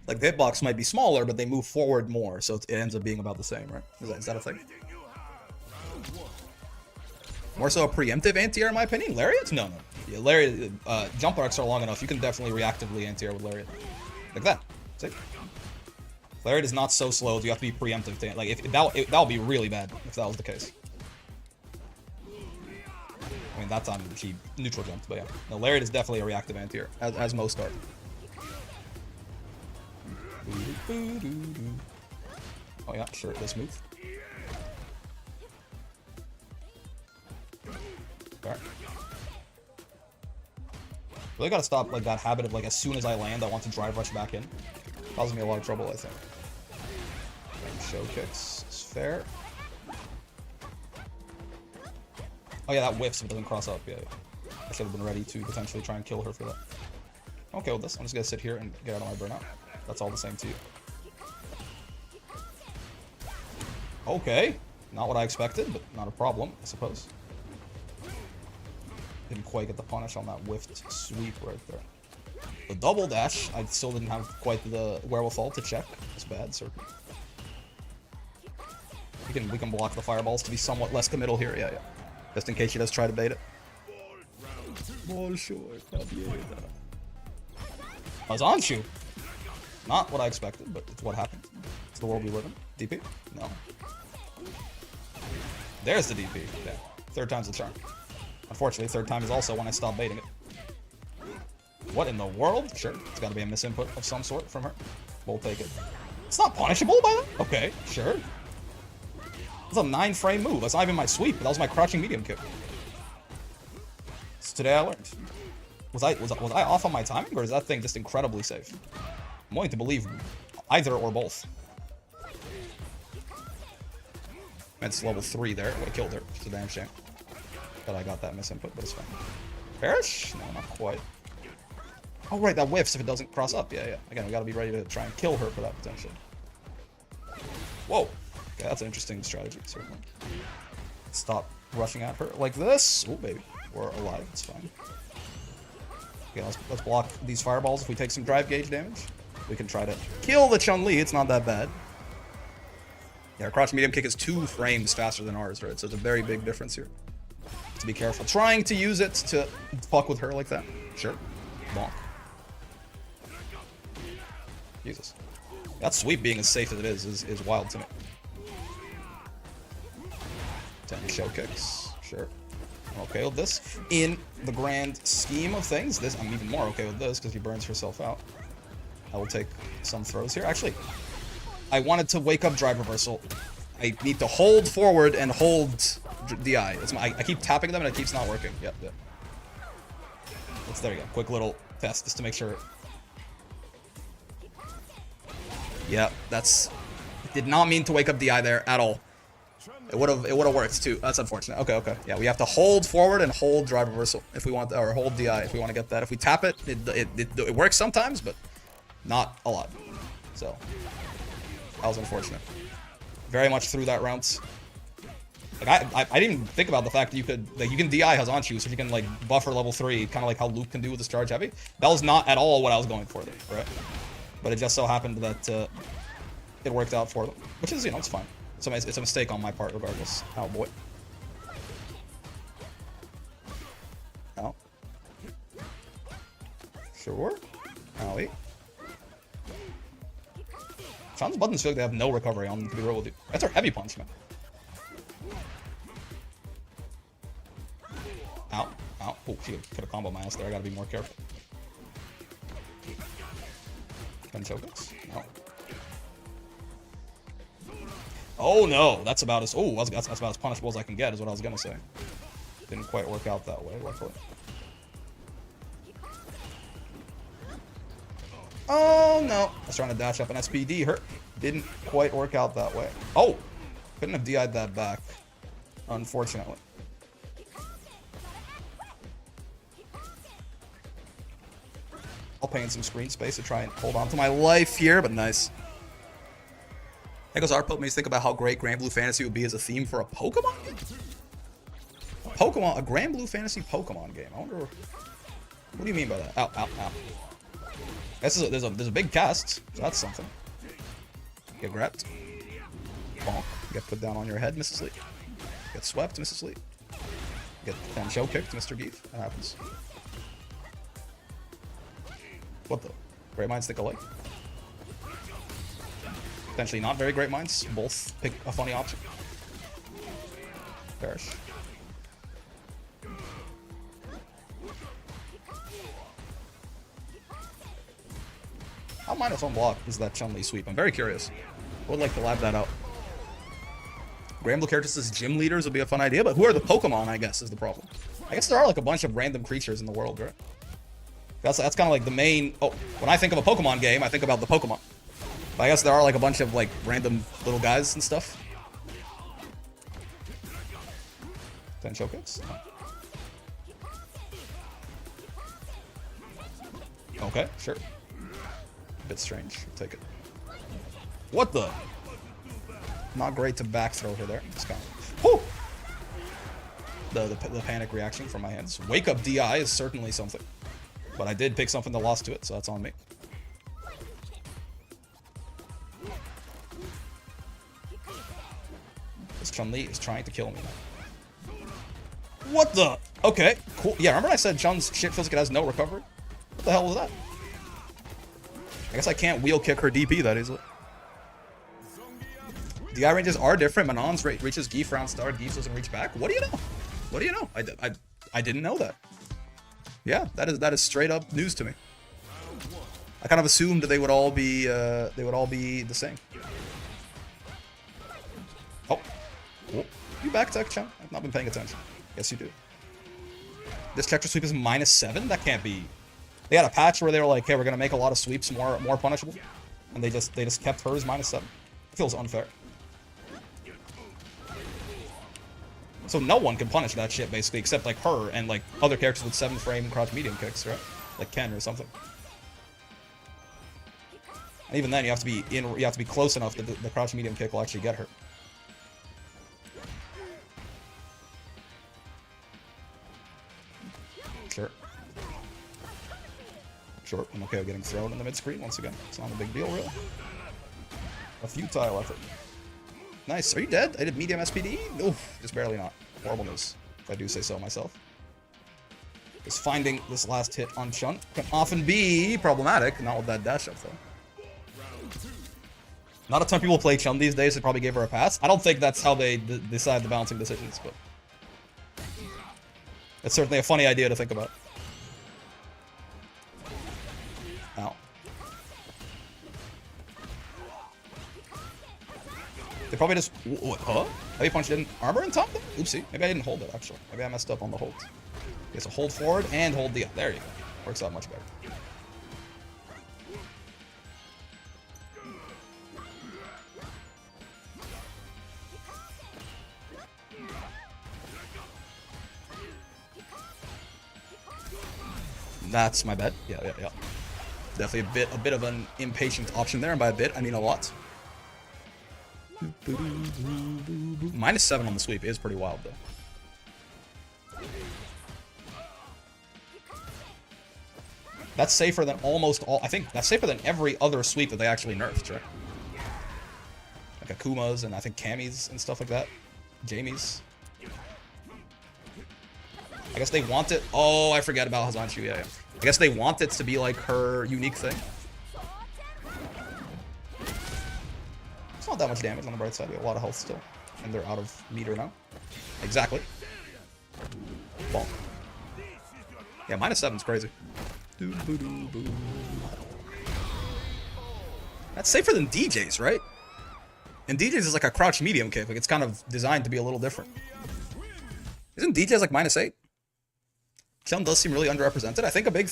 Like the hitbox might be smaller, but they move forward more, so it ends up being about the same, right? Is that a thing? More so a preemptive anti-air in my opinion. Lariat? No. Yeah, Lariat, jump arcs are long enough. You can definitely reactively anti-air with Lariat. Like that. See? Lariat is not so slow. You have to be preemptive. Like, that would be really bad if that was the case. I mean, that time he neutral jumped, but yeah. No, Lariat is definitely a reactive anti-air, as most are. Oh yeah, sure, this move. Alright. Really gotta stop like that habit of like as soon as I land, I want to drive rush back in. Causes me a lot of trouble, I think. Show kicks is fair. Oh yeah, that whiffs if it doesn't cross up. Yeah. I should have been ready to potentially try and kill her for that. Okay with this. I'm just gonna sit here and get out of my burnout. That's all the same to you. Okay. Not what I expected, but not a problem, I suppose. Didn't quite get the punish on that whiffed sweep right there. The double dash, I still didn't have quite the wherewithal to check. It's bad, sir. We can block the fireballs to be somewhat less committal here. Yeah. Just in case she does try to bait it. I was on you. Not what I expected, but it's what happened. It's the world we live in. DP? No. There's the DP. Yeah. Third time's the charm. Unfortunately, third time is also when I stop baiting it. What in the world? Sure, it's got to be a misinput of some sort from her. We'll take it. It's not punishable by that? Okay, sure. It's a 9-frame move. That's not even my sweep. That was my crouching medium kick. So today I learned. Was I off on my timing, or is that thing just incredibly safe? I'm willing to believe either or both. It's level 3 there. Would have killed her. It's a damn shame. But I got that misinput, but it's fine. Perish? No, not quite. Oh, right, that whiffs if it doesn't cross up. Yeah. Again, we gotta be ready to try and kill her for that potential. Whoa. Okay, that's an interesting strategy, certainly. Stop rushing at her like this. Oh, baby. We're alive. It's fine. Okay, let's block these fireballs. If we take some drive gauge damage, we can try to kill the Chun-Li. It's not that bad. Yeah, our crouch medium kick is 2 frames faster than ours, right? So it's a very big difference here. To be careful. Trying to use it to fuck with her like that. Sure. Bonk. Jesus. That sweep being as safe as it is wild to me. 10 show kicks. Sure. I'm okay with this. In the grand scheme of things, I'm even more okay with this because she burns herself out. I will take some throws here. Actually, I wanted to wake up drive reversal. I need to hold forward and hold DI. I keep tapping them and it keeps not working. Yep. There you go. Quick little test just to make sure. Yeah, did not mean to wake up DI there at all. It would have worked too. That's unfortunate. Okay. Yeah, we have to hold forward and hold drive reversal if we want, or hold DI if we want to get that. If we tap it, it works sometimes, but not a lot. So that was unfortunate. Very much through that round. Like I didn't even think about the fact that you can DI Hazanchu, so you can like buffer level 3, kind of like how Luke can do with his charge heavy. That was not at all what I was going for there, right? But it just so happened that it worked out for them, which is, you know, it's fine. It's a mistake on my part regardless. Oh boy. Oh. Sure. Owie. Sean's buttons feel like they have no recovery on them, to be real with you. That's our heavy punch, man. Ow. Ow. Oh, she could have combo my ass there. I gotta be more careful. Can choke us? No. Oh no, that's about as that's about as punishable as I can get, is what I was gonna say. Didn't quite work out that way, luckily. Oh no, I was trying to dash up an SPD, hurt. Didn't quite work out that way. Oh, couldn't have DI'd that back, unfortunately. I'll pay in some screen space to try and hold on to my life here, but nice. Echoes Art makes think about how great Grand Blue Fantasy would be as a theme for a Pokemon game. A Grand Blue Fantasy Pokemon game. I wonder, what do you mean by that? Ow, ow, ow. There's a big cast, so that's something. Get grabbed. Bonk. Get put down on your head, Mrs. Lee. Get swept, Mrs. Lee. Get show kicked, Mr. Geef. That happens. What the? Great minds think alike. Potentially not very great minds. Both pick a funny option. Perish. How minus one block is that Chun-Li sweep? I'm very curious. I would like to lab that out. Grand Blue characters as gym leaders would be a fun idea, but who are the Pokemon, I guess, is the problem. I guess there are like a bunch of random creatures in the world, right? That's kind of like the main... Oh, when I think of a Pokemon game, I think about the Pokemon. But I guess there are like a bunch of like random little guys and stuff. 10 showcase. Okay, sure. Bit strange. I'll take it. What the? Not great to back throw her there. It's kind of... Whew! The panic reaction from my hands. Wake up DI is certainly something. But I did pick something that lost to it, so that's on me. This Chun-Li is trying to kill me now. What the? Okay, cool. Yeah, remember I said Chun's shit feels like it has no recovery? What the hell was that? I guess I can't wheel kick her DP that easily. DI ranges are different. Manon's reaches Geef round start. Geef doesn't reach back. What do you know? What do you know? I didn't know that. Yeah, that is straight up news to me. I kind of assumed they would all be the same. Oh, you back tech, Chun? I've not been paying attention. Yes, you do. This Tetris sweep is -7. That can't be. They had a patch where they were like, "Hey, we're gonna make a lot of sweeps more punishable," and they just kept hers -7. It feels unfair. So no one can punish that shit basically, except like her and like other characters with 7-frame crouch medium kicks, right? Like Ken or something. And even then, you have to be close enough that the crouch medium kick will actually get her. Sure. Sure, I'm okay with getting thrown in the mid-screen once again. It's not a big deal, really. A futile effort. Nice. Are you dead? I did medium SPD? Oof, just barely not. Horrible news, if I do say so myself. Because finding this last hit on Chun can often be problematic. Not with that dash up, though. Not a ton of people play Chun these days. They probably gave her a pass. I don't think that's how they decide the balancing decisions, but... it's certainly a funny idea to think about. Ow. They probably just... What? Huh? Heavy punch didn't armor in top? Oopsie. Maybe I didn't hold it, actually. Maybe I messed up on the hold. Okay, so hold forward and hold the... There you go. Works out much better. That's my bet. Yeah. Definitely a bit of an impatient option there, and by a bit, I mean a lot. -7 on the sweep is pretty wild, though. That's safer than almost all. I think that's safer than every other sweep that they actually nerfed, right? Like Akuma's and I think Cammy's and stuff like that. Jamie's. I guess they want it. Oh, I forget about Hazanchu. Yeah, yeah. I guess they want it to be like her unique thing. It's not that much damage on the bright side. We have a lot of health still. And they're out of meter now. Exactly. Bonk. Yeah, -7's crazy. That's safer than DJ's, right? And DJ's is like a crouch medium kick. Like, it's kind of designed to be a little different. Isn't DJ's like -8? Chun does seem really underrepresented. I think a big,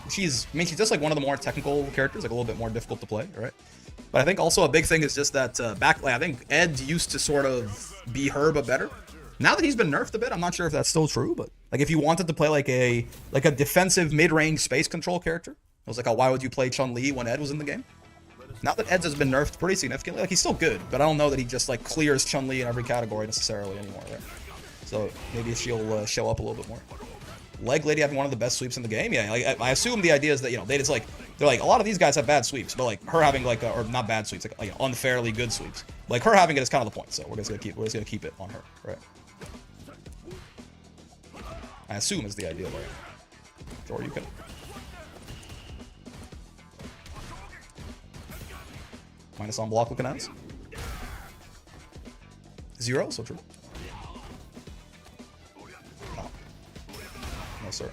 she's just like one of the more technical characters, like a little bit more difficult to play, right? But I think also a big thing is just that I think Ed used to sort of be her, but better. Now that he's been nerfed a bit, I'm not sure if that's still true, but like if you wanted to play like a defensive mid-range space control character, it was like, why would you play Chun-Li when Ed was in the game? Now that Ed's has been nerfed pretty significantly, like he's still good, but I don't know that he just like clears Chun-Li in every category necessarily anymore, right? So maybe she'll show up a little bit more. Leg Lady having one of the best sweeps in the game, yeah. Like I assume the idea is that they're like a lot of these guys have bad sweeps, but like her having like or not bad sweeps, like unfairly good sweeps. Like her having it is kind of the point. So we're just gonna keep it on her, right? I assume is the idea there. Or you can. Minus on block looking at us. 0, so true. No. No, sir.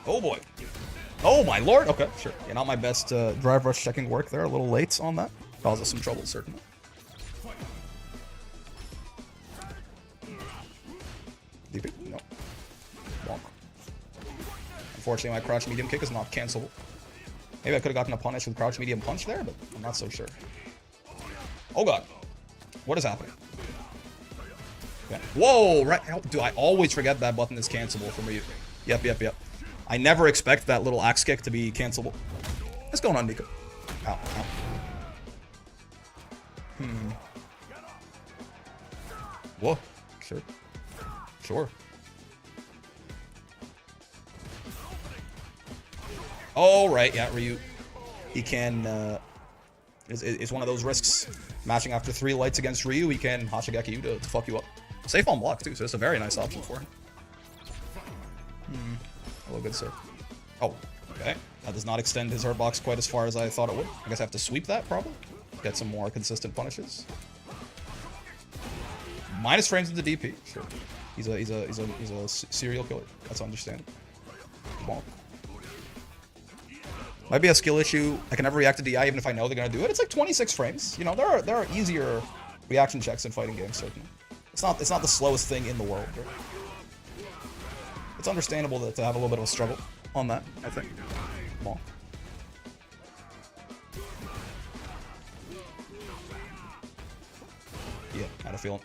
Oh boy. Oh my lord. Okay, sure. Yeah, not my best drive rush checking work there. A little late on that. Causes some trouble, certainly. DP? No. Wonk. Unfortunately, my crouch medium kick is not cancelable. Maybe I could have gotten a punish with crouch medium punch there, but I'm not so sure. Oh god. What is happening? Okay. Whoa! Right. Dude, I always forget that button is cancelable for me. Yep. I never expect that little axe kick to be cancelable. What's going on, Nico? Ow. Whoa. Sure. Oh, right. Yeah, Ryu. He can, it's one of those risks. Matching after 3 lights against Ryu, he can Hashigeki you to fuck you up. Safe on block, too, so it's a very nice option for him. Hello, good sir. Oh, okay. That does not extend his hurt box quite as far as I thought it would. I guess I have to sweep that, probably. Get some more consistent punishes. Minus frames with the DP, sure. He's a serial killer. That's understandable. Bonk. Might be a skill issue. I can never react to DI even if I know they're gonna do it. It's like 26 frames. You know, there are easier reaction checks in fighting games, certainly. It's not the slowest thing in the world. Right? It's understandable to have a little bit of a struggle on that, I think. Bonk. Yeah, had a feeling.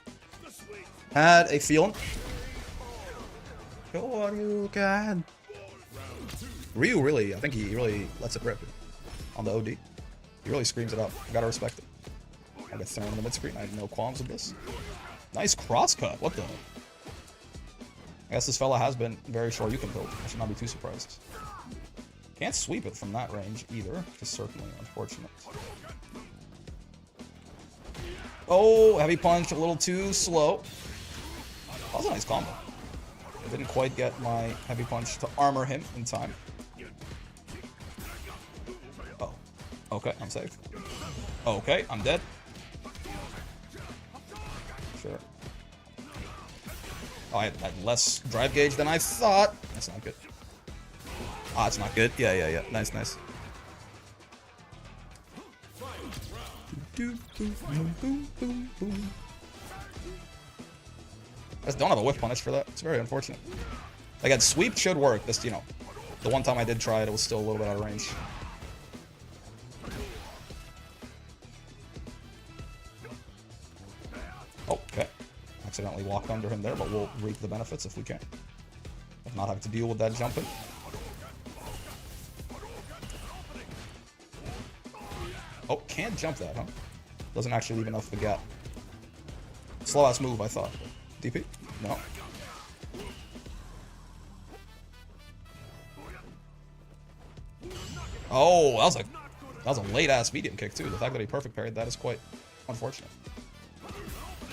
Sure you can. Ryu really, I think he really lets it rip on the OD. He really screams it out. I gotta respect it. I get thrown in the mid-screen. I have no qualms with this. Nice crosscut. What the? I guess this fella has been very sure you can build. I should not be too surprised. Can't sweep it from that range either, which is certainly unfortunate. Oh, heavy punch, a little too slow. That was a nice combo. I didn't quite get my heavy punch to armor him in time. Oh. Okay, I'm safe. Okay, I'm dead. Sure. Oh, I had less drive gauge than I thought. That's not good. Ah, it's not good. Yeah. Nice. I just don't have a whiff punish for that. It's very unfortunate. Like, that sweep should work. This, the one time I did try it, it was still a little bit out of range. Oh, okay. Accidentally walked under him there, but we'll reap the benefits if we can. If not have to deal with that jumping. Oh, can't jump that, huh? Doesn't actually leave enough of a gap. Slow ass move, I thought. DP? No. Oh, that was a late ass medium kick too. The fact that he perfect parried that is quite unfortunate.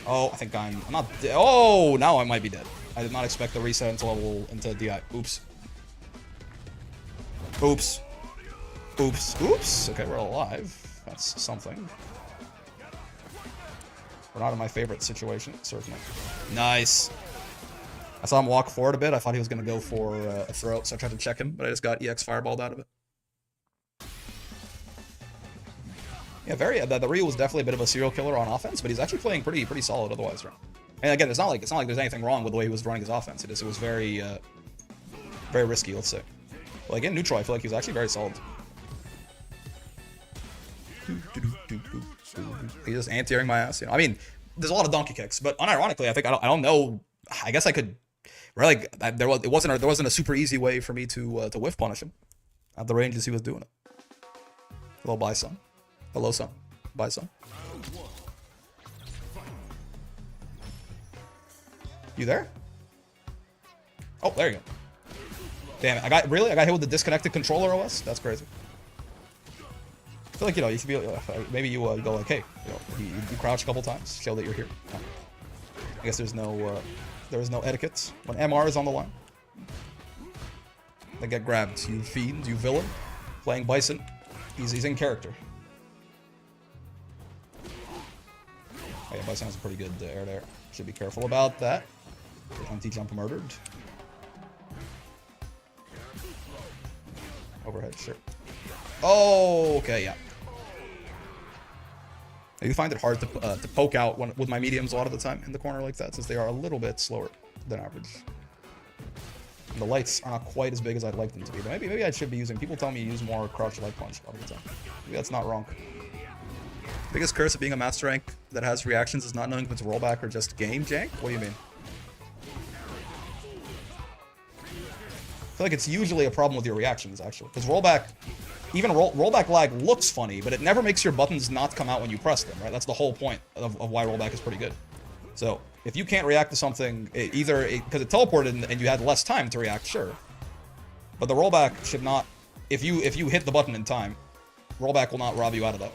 Oh, I think I'm not dead. Oh, now I might be dead. I did not expect the reset into DI. Oops. Oops. Oops. Oops. Okay, we're alive. That's something. We're not in my favorite situation, certainly. Nice. I saw him walk forward a bit. I thought he was going to go for a throw, so I tried to check him, but I just got EX fireballed out of it. Yeah, the Ryu was definitely a bit of a serial killer on offense, but he's actually playing pretty solid otherwise, right? And again, it's not like there's anything wrong with the way he was running his offense. It was very risky, let's say. But like in neutral, I feel like he was actually very solid. He's just anti-airing my ass, you know. I mean, there's a lot of donkey kicks, but unironically, I think I don't know. I guess I could. Right, like there wasn't a super easy way for me to whiff punish him at the ranges he was doing it. Hello, bye son. Hello, son. Bye, son. You there? Oh, there you go. Damn it! I got hit with the disconnected controller OS. That's crazy. I feel like, you know, you should be maybe you go like, hey, you know, you crouch a couple times, show that you're here. I guess there's no etiquette when MR is on the line. They get grabbed. You fiend, you villain, playing Bison. He's in character. Oh yeah, Bison has a pretty good air there. Should be careful about that. Anti-jump murdered. Overhead, sure. Oh, okay, yeah. I do find it hard to poke out with my mediums a lot of the time in the corner like that, since they are a little bit slower than average. And the lights are not quite as big as I'd like them to be. But maybe I should be using. People tell me you use more crouch light punch a lot of the time. Maybe that's not wrong. Biggest curse of being a master rank that has reactions is not knowing if it's rollback or just game jank. What do you mean? I feel like it's usually a problem with your reactions, actually. Because rollback, even rollback lag looks funny, but it never makes your buttons not come out when you press them, right? That's the whole point of why rollback is pretty good. So, if you can't react to something, because it teleported and you had less time to react, sure. But the rollback should not, if you hit the button in time, rollback will not rob you out of that.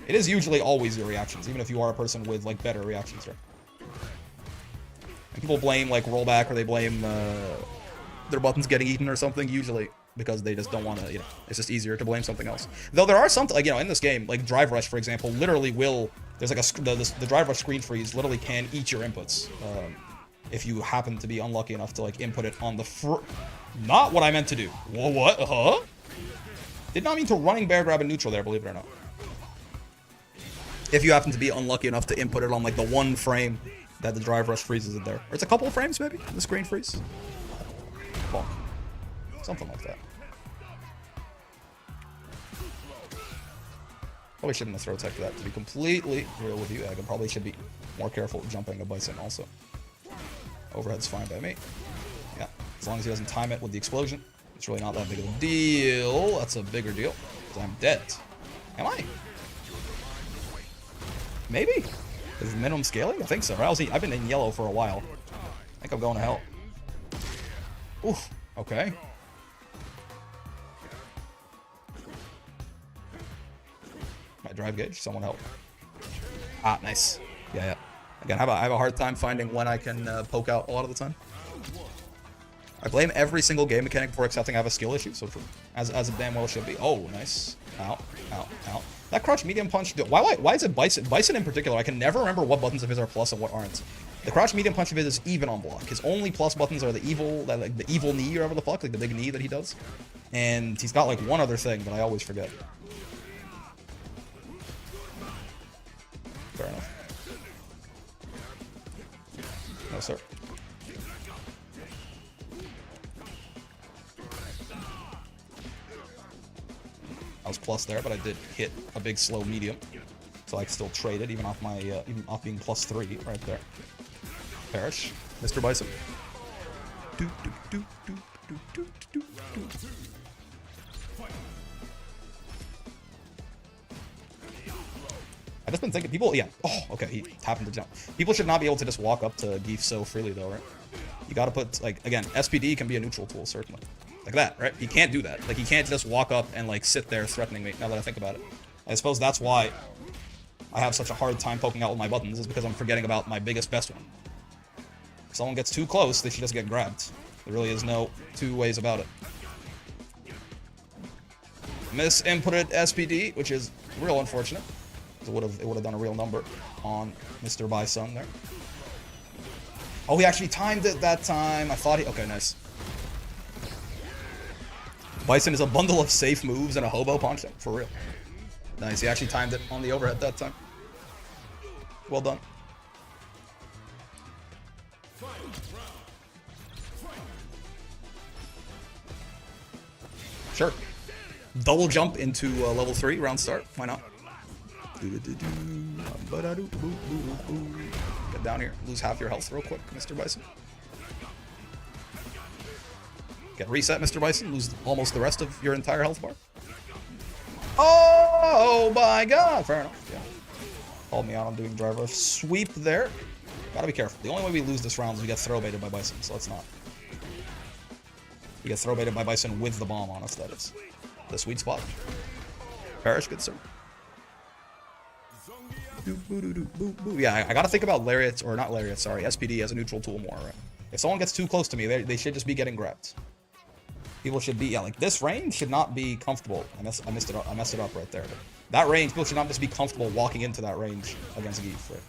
It is usually always your reactions, even if you are a person with, like, better reactions, right? And people blame, like, rollback, or they blame their buttons getting eaten or something, usually because they just don't want to, you know, it's just easier to blame something else. Though there are some, like, you know, in this game, like, Drive Rush, for example, literally will, there's like the Drive Rush screen freeze literally can eat your inputs. If you happen to be unlucky enough to, like, input it on the not what I meant to do. Whoa, what? Huh? Did not mean to running bear grab in neutral there, believe it or not. If you happen to be unlucky enough to input it on, like, the one frame that the Drive Rush freezes it there. Or it's a couple of frames, maybe, the screen freeze. Bonk. Something like that. Probably shouldn't have throw tech that, to be completely real with you. I probably should be more careful jumping a Bison also. Overhead's fine by me. Yeah, as long as he doesn't time it with the explosion. It's really not that big of a deal. That's a bigger deal. Because I'm dead. Am I? Maybe? Is it minimum scaling? I think so. I've been in yellow for a while. I think I'm going to hell. Oof. Okay. My drive gauge? Someone help. Ah, nice. Yeah. Again, I have a hard time finding when I can poke out a lot of the time. I blame every single game mechanic before accepting I have a skill issue, so true. As it damn well should be. Oh, nice. Ow, ow, ow. That crouch medium punch, why is it Bison? Bison in particular, I can never remember what buttons of his are plus and what aren't. The crouch medium punch of his is even on block. His only plus buttons are the evil, like the evil knee or whatever the fuck, like the big knee that he does. And he's got like one other thing, but I always forget. Fair enough. No, sir. I was plus there, but I did hit a big slow medium, so I still traded even off my even off being +3 right there. Perish, Mr. Bison. just been thinking, people, yeah. Oh, okay, he happened to jump. People should not be able to just walk up to Geef so freely, though, right? You gotta put, like, again, SPD can be a neutral tool, certainly. Like that, right? He can't do that. Like, he can't just walk up and, like, sit there threatening me, now that I think about it. I suppose that's why I have such a hard time poking out with my buttons, is because I'm forgetting about my biggest, best one. If someone gets too close, they should just get grabbed. There really is no two ways about it. Misinputted SPD, which is real unfortunate. It would have done a real number on Mr. Bison there. Oh, he actually timed it that time. I thought he... Okay, nice. Bison is a bundle of safe moves and a hobo punch. For real. Nice. He actually timed it on the overhead that time. Well done. Sure. Double jump into level 3 round start. Why not? Get down here. Lose half your health real quick, Mr. Bison. Get reset, Mr. Bison. Lose almost the rest of your entire health bar. Oh my god! Fair enough. Yeah. Called me out on doing driver sweep there. Gotta be careful. The only way we lose this round is we get throw baited by Bison, so let's not. We get throw baited by Bison with the bomb on us, that is. The sweet spot. Perish, good sir. Yeah, I gotta think about Lariats, or not Lariats, sorry, SPD as a neutral tool more, right? If someone gets too close to me, they should just be getting grabbed. People should be, yeah, like this range should not be comfortable. I messed it up right there. But that range, people should not just be comfortable walking into that range against Geef, right?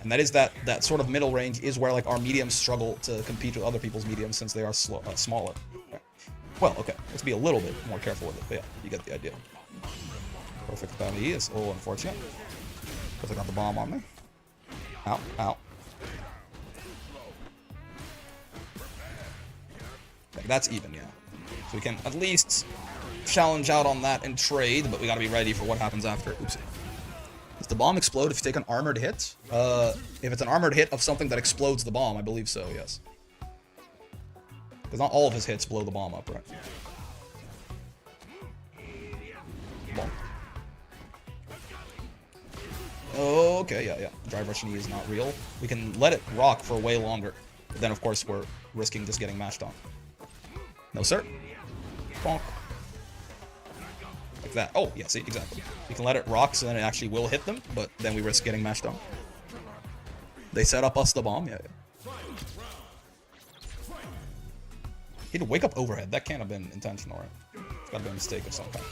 And that is that sort of middle range is where like our mediums struggle to compete with other people's mediums since they are smaller. Right? Well, okay, let's be a little bit more careful with it, but yeah, you get the idea. Perfect bounty is unfortunate. Because I got the bomb on me. Ow, ow. Okay, that's even, yeah. So we can at least challenge out on that and trade, but we gotta be ready for what happens after. Oopsie. Does the bomb explode if you take an armored hit? If it's an armored hit of something that explodes the bomb, I believe so, yes. Because not all of his hits blow the bomb up, right? Bomb. Okay, yeah. Drive Rush knee is not real. We can let it rock for way longer. But then, of course, we're risking just getting mashed on. No, sir. Bonk. Like that. Oh, yeah, see, exactly. We can let it rock so then it actually will hit them, but then we risk getting mashed on. They set up us the bomb, yeah. He had to wake up overhead. That can't have been intentional, right? It's gotta be a mistake of some kind.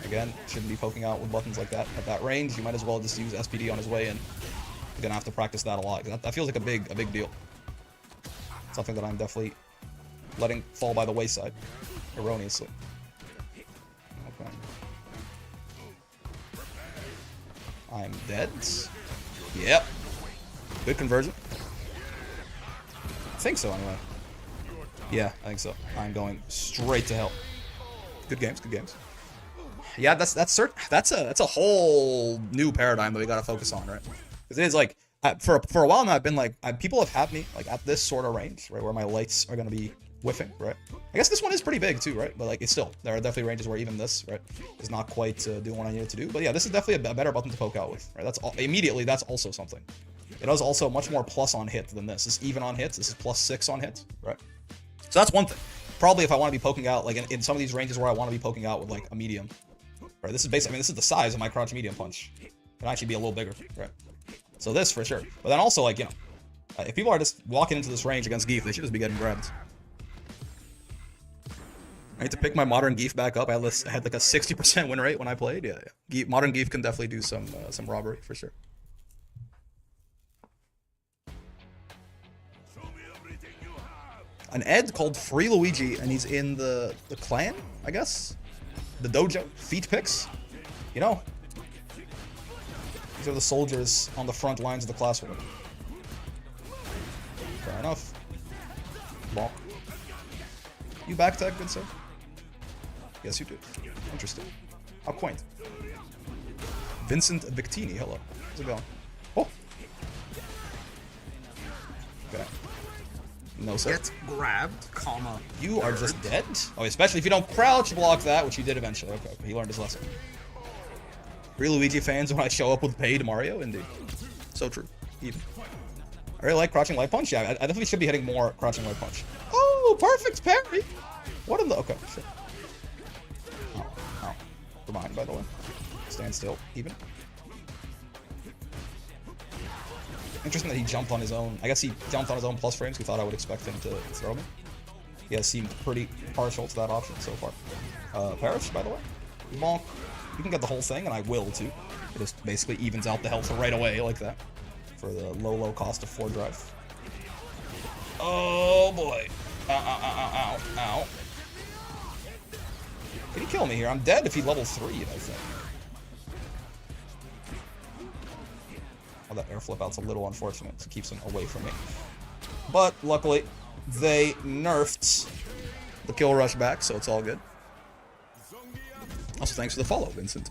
Again, shouldn't be poking out with buttons like that at that range. You might as well just use SPD on his way in. You're gonna have to practice that a lot. That feels like a big deal. Something that I'm definitely letting fall by the wayside erroneously. Okay. I'm dead. Yep. Good conversion. I think so, anyway. Yeah, I think so. I'm going straight to hell. Good games, good games. Yeah, that's a whole new paradigm that we gotta focus on, right? Because it is like for a while now, I've been like people have had me like at this sort of range, right, where my lights are gonna be whiffing, right? I guess this one is pretty big too, right? But like it's still there are definitely ranges where even this, right, is not quite doing what I needed to do. But yeah, this is definitely a better button to poke out with, right? That's immediately that's also something. It does also much more plus on hit than this. This is even on hits. This is +6 on hits, right? So that's one thing. Probably if I want to be poking out like in some of these ranges where I want to be poking out with like a medium. Right, this is basically, I mean, this is the size of my crouch medium punch. It can actually be a little bigger, right? So this for sure. But then also, like, you know, if people are just walking into this range against Geef, they should just be getting grabbed. I need to pick my modern Geef back up. I had like a 60% win rate when I played. Yeah. Modern Geef can definitely do some robbery for sure. An Ed called Free Luigi, and he's in the clan, I guess. The dojo, feet picks, you know. These are the soldiers on the front lines of the class war. Fair enough. Bonk. You back tag, good sir? Yes, you do. Interesting. How quaint. Vincent Victini, hello. How's it going? Oh. Okay. No, sir. Get grabbed, comma. You are just dead? Oh, especially if you don't crouch block that, which you did eventually. Okay, he learned his lesson. Free Luigi fans when I show up with paid Mario? Indeed. So true. Even. I really like crouching light punch. Yeah, I definitely should be hitting more crouching light punch. Oh, perfect parry! What in the... Okay, sure. Oh, oh. Remind, by the way. Stand still, even. Interesting that he jumped on his own. I guess he jumped on his own plus frames. We thought I would expect him to throw me. He has seemed pretty partial to that option so far. Perish, by the way. Bonk. You can get the whole thing, and I will too. It just basically evens out the health right away like that. For the low cost of 4 drive. Oh boy. Ow, ow, ow, ow, ow. Can he kill me here? I'm dead if he level 3, I think. Oh, that air flip out's a little unfortunate. It keeps him away from me. But luckily, they nerfed the kill rush back, so it's all good. Also, thanks for the follow, Vincent.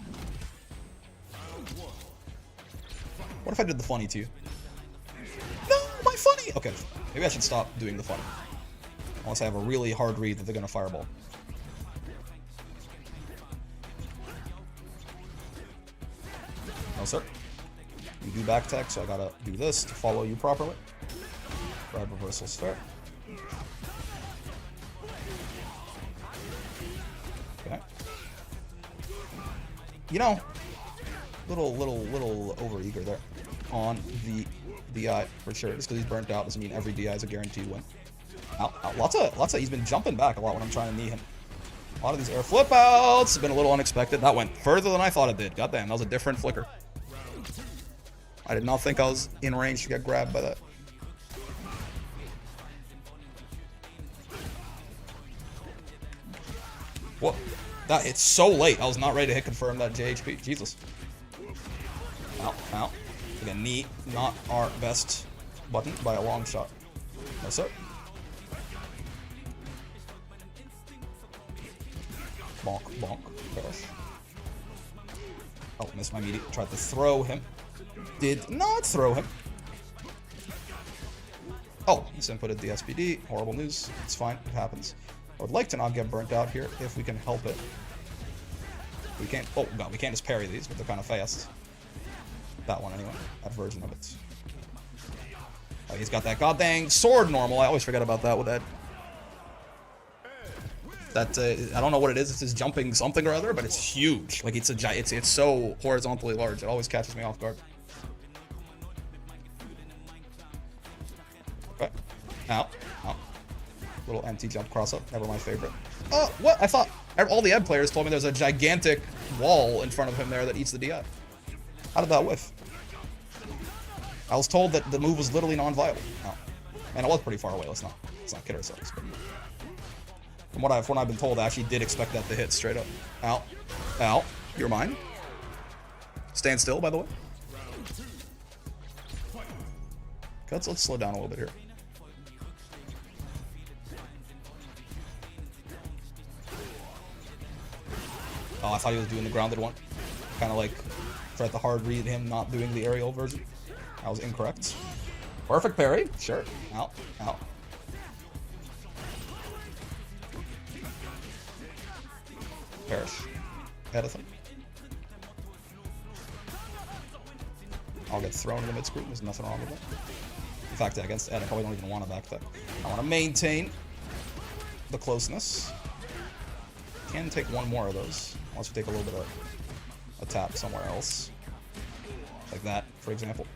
What if I did the funny to you? No, my funny! Okay, maybe I should stop doing the funny. Unless I have a really hard read that they're gonna fireball. No, sir. You do back tech, so I gotta do this to follow you properly. Grab reversal's fair. Okay. You know, little over-eager there on the DI for sure. Just because he's burnt out doesn't mean every DI is a guaranteed win. Ow, ow, lots of, he's been jumping back a lot when I'm trying to knee him. A lot of these air flip outs have been a little unexpected. That went further than I thought it did. Goddamn, that was a different flicker. I did not think I was in range to get grabbed by that. What? That hit so late. I was not ready to hit confirm that JHP. Jesus. Ow, ow. Again, knee, not our best button by a long shot. No, sir. Bonk, bonk, perish. Oh, missed my meaty. Tried to throw him. Did not throw him. Oh, misinputted the SPD. Horrible news. It's fine. It happens. I would like to not get burnt out here if we can help it. We can't. Oh, God. We can't just parry these, but they're kind of fast. That one, anyway. That version of it. Oh, he's got that goddamn sword normal. I always forget about that with Ed. That, I don't know what it is. It's just jumping something or other, but it's huge. Like, it's so horizontally large. It always catches me off guard. Okay. Ow. Ow. Little empty jump cross up. Never my favorite. Oh, what? I thought all the Ed players told me there's a gigantic wall in front of him there that eats the DI. How did that whiff? I was told that the move was literally non-viable. Oh. And it was pretty far away. Let's not kid ourselves. But from what I've been told, I actually did expect that to hit straight up. Ow. Ow. You're mine. Stand still, by the way. Okay, let's slow down a little bit here. Oh, I thought he was doing the grounded one. Kind of like tried to hard read him not doing the aerial version. I was incorrect. Perfect parry. Sure. Ow. Ow. Perish. Edison. I'll get thrown in the mid-screen. There's nothing wrong with that. In fact, against Ed, I probably don't even want to back that. I want to maintain the closeness. Can take one more of those. Unless we take a little bit of a tap somewhere else. Like that, for example.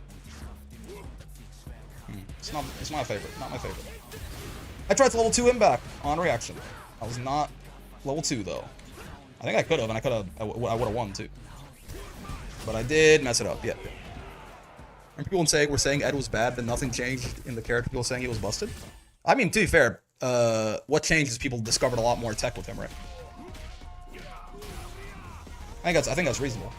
It's my favorite. Not my favorite. I tried to level 2 him back on reaction. I was not level 2 though. I think I could have, and I would have won too. But I did mess it up. Yeah. And people were saying Ed was bad, but nothing changed in the character. People saying he was busted. I mean, to be fair, what changed is people discovered a lot more tech with him, right? I think that's reasonable.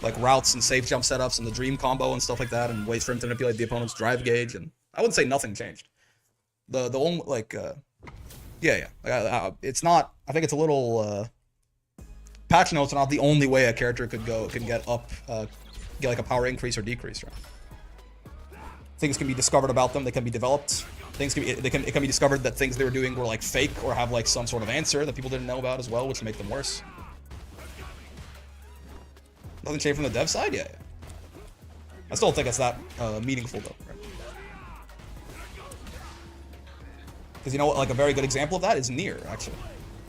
Like routes and safe jump setups and the dream combo and stuff like that, and ways for him to manipulate the opponent's drive gauge. And I wouldn't say nothing changed. The only it's not. I think it's a little. Patch notes are not the only way a character can get up, get like a power increase or decrease. Right? Things can be discovered about them. They can be developed. It can be discovered that things they were doing were like fake or have like some sort of answer that people didn't know about as well, which make them worse. Nothing changed from the dev side? Yeah. I still don't think it's that meaningful, though. Because you know what, like a very good example of that is Nier, actually.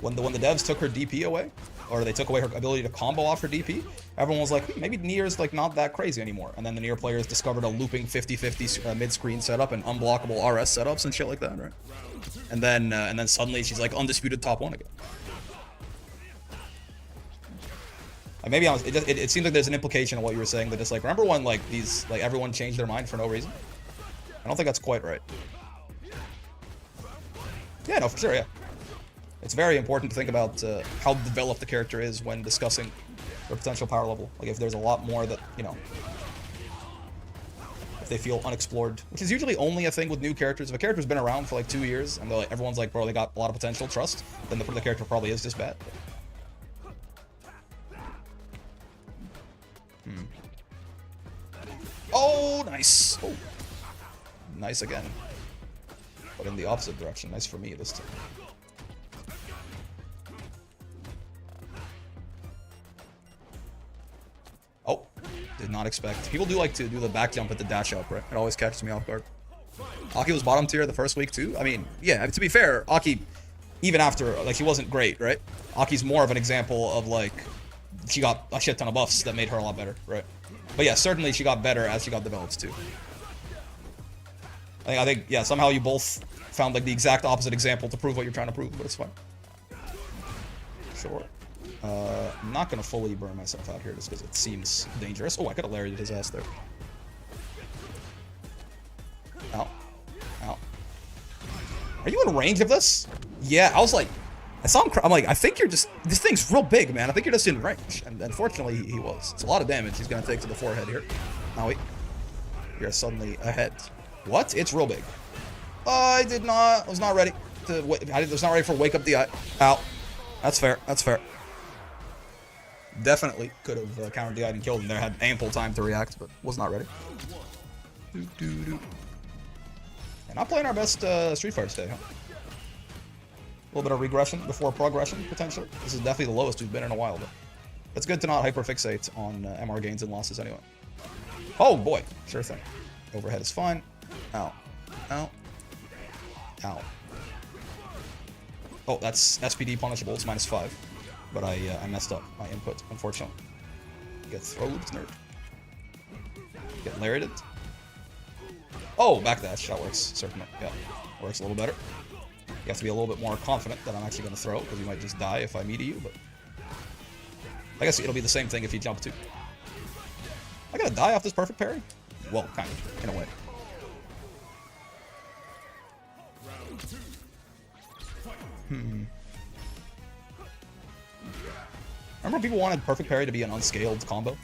When the devs took her DP away, or they took away her ability to combo off her DP, everyone was like, maybe Nier's like not that crazy anymore. And then the Nier players discovered a looping 50-50 mid-screen setup and unblockable RS setups and shit like that, right? And then suddenly she's like undisputed top 1 again. Maybe it seems like there's an implication of what you were saying that just like, remember when like these, like everyone changed their mind for no reason? I don't think that's quite right. Yeah, no, for sure, yeah. It's very important to think about how developed the character is when discussing their potential power level. Like if there's a lot more that, you know, if they feel unexplored, which is usually only a thing with new characters. If a character's been around for like 2 years and like, everyone's like, bro, they got a lot of potential, trust, then the character probably is just bad. Oh, nice. Oh. Nice again. But in the opposite direction. Nice for me this time. Oh. Did not expect. People do like to do the back jump at the dash up, right? It always catches me off guard. Aki was bottom tier the first week too. I mean, yeah, to be fair, Aki, even after, like, she wasn't great, right? Aki's more of an example of, like, she got a shit ton of buffs that made her a lot better, right? But yeah, certainly she got better as she got developed too. I think, yeah, somehow you both found like the exact opposite example to prove what you're trying to prove, but it's fine. Sure. I'm not gonna fully burn myself out here just because it seems dangerous. Oh, I could have lariated his ass there. Ow. Ow. Are you in range of this? Yeah, I was like, I saw him. I'm like, I think you're just. This thing's real big, man. I think you're just in range. And unfortunately, he was. It's a lot of damage he's gonna take to the forehead here. Now wait. You're suddenly ahead. What? It's real big. I did not. I was not ready to. I was not ready for wake up the eye. Ow. That's fair. That's fair. Definitely could have countered the eye and killed him there. Had ample time to react, but was not ready. And not playing our best Street Fighter today, huh? A little bit of regression before progression, potentially. This is definitely the lowest we've been in a while, but it's good to not hyperfixate on MR gains and losses anyway. Oh, boy. Sure thing. Overhead is fine. Ow. Ow. Ow. Oh, that's SPD punishable. It's -5. But I messed up my input, unfortunately. Get throwed, nerd. Get lariated. Oh, backdash. That works, certainly. Yeah. Works a little better. You have to be a little bit more confident that I'm actually going to throw, because you might just die if I meet you, but... I guess it'll be the same thing if you jump too. Am I going to die off this perfect parry? Well, kind of, in a way. Remember people wanted perfect parry to be an unscaled combo?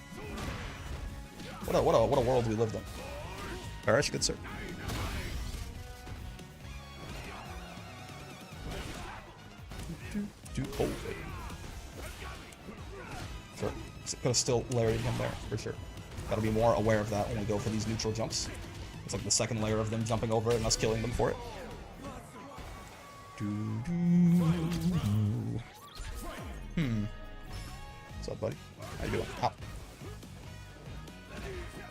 What a world we lived in. Perish, good sir. Oh, sure. Could have still lariated him there, for sure. Gotta be more aware of that when we go for these neutral jumps. It's like the second layer of them jumping over it and us killing them for it. What's up, buddy? How you doing? Ow.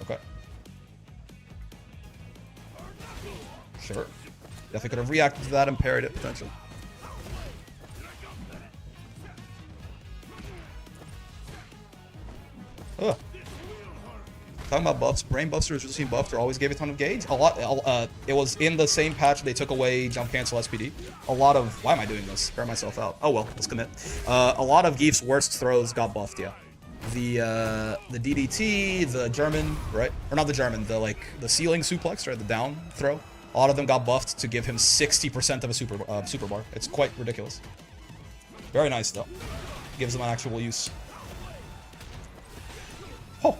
Okay. Sure. Definitely could have reacted to that and parried it, potentially. Ugh. Talking about buffs, brain busters just seen buffed or always gave a ton of gauge. A lot. It was in the same patch they took away jump cancel SPD. A lot of. Why am I doing this? Spare myself out. Oh well, let's commit. A lot of Geef's worst throws got buffed. Yeah. The DDT, the German, right? Or not the German. The ceiling suplex, right? The down throw. A lot of them got buffed to give him 60% of a super bar. It's quite ridiculous. Very nice though. Gives them an actual use. Oh.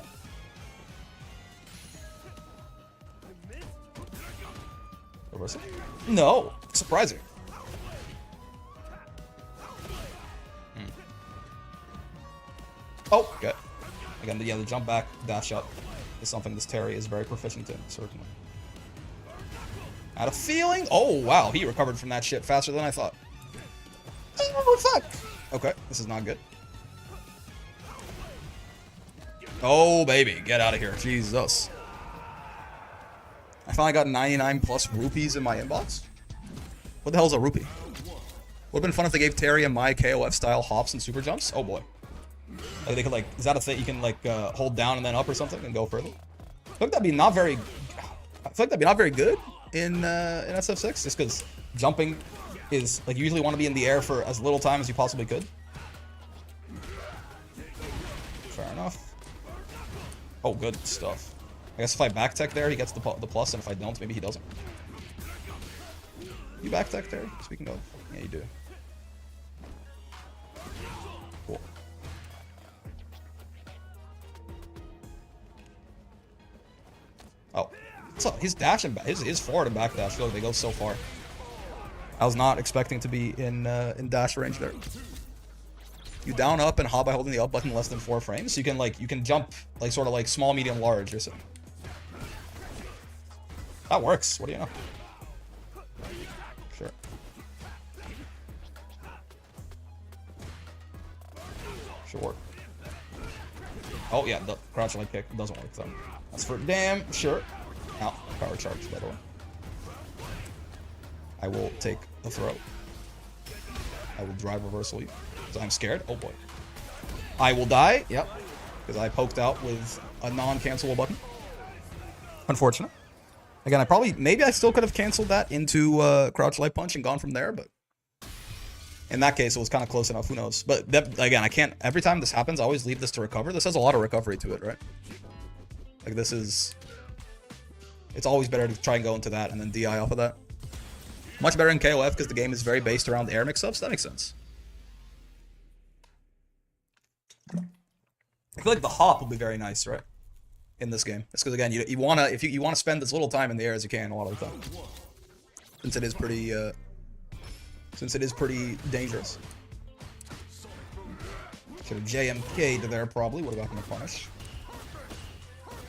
Reversal? No. Surprising. Oh, good. Again, yeah, the jump back, dash up is something this Terry is very proficient in, certainly. Had a feeling. Oh, wow. He recovered from that shit faster than I thought. Oh, fuck. Okay, this is not good. Oh, baby. Get out of here. Jesus. I finally got 99 plus rupees in my inbox. What the hell is a rupee? Would have been fun if they gave Terry and my KOF style hops and super jumps. Oh boy. Like they could like, is that a thing you can like hold down and then up or something and go further? I feel like that'd be not very, good in SF6 just because jumping is like you usually want to be in the air for as little time as you possibly could. Fair enough. Oh, good stuff. I guess if I back tech there, he gets the plus, and if I don't, maybe he doesn't. You back tech there? Speaking of, yeah, you do. Cool. Oh, so his dash and his forward and back dash. I feel like they go so far. I was not expecting to be in dash range there. You down up and hop by holding the up button less than 4 frames. So you can jump like sort of like small, medium, large or something. That works. What do you know? Sure. Sure. Oh yeah, the crouch leg kick doesn't work though. That's for damn sure. Ow, power charge by the way. I will take a throw. I will drive reversal you. Because I'm scared. Oh boy. I will die. Yep. Because I poked out with a non-cancelable button. Unfortunate. Again, maybe I still could have canceled that into crouch light punch and gone from there, but in that case, it was kind of close enough. Who knows? But again, I can't. Every time this happens, I always leave this to recover. This has a lot of recovery to it, right? Like this is. It's always better to try and go into that and then DI off of that. Much better in KOF because the game is very based around air mix-ups. That makes sense. I feel like the hop will be very nice, right? In this game. It's because again, you wanna spend as little time in the air as you can a lot of the time. Since it is pretty dangerous. Should have JMK'd there probably, would have gotten a punish.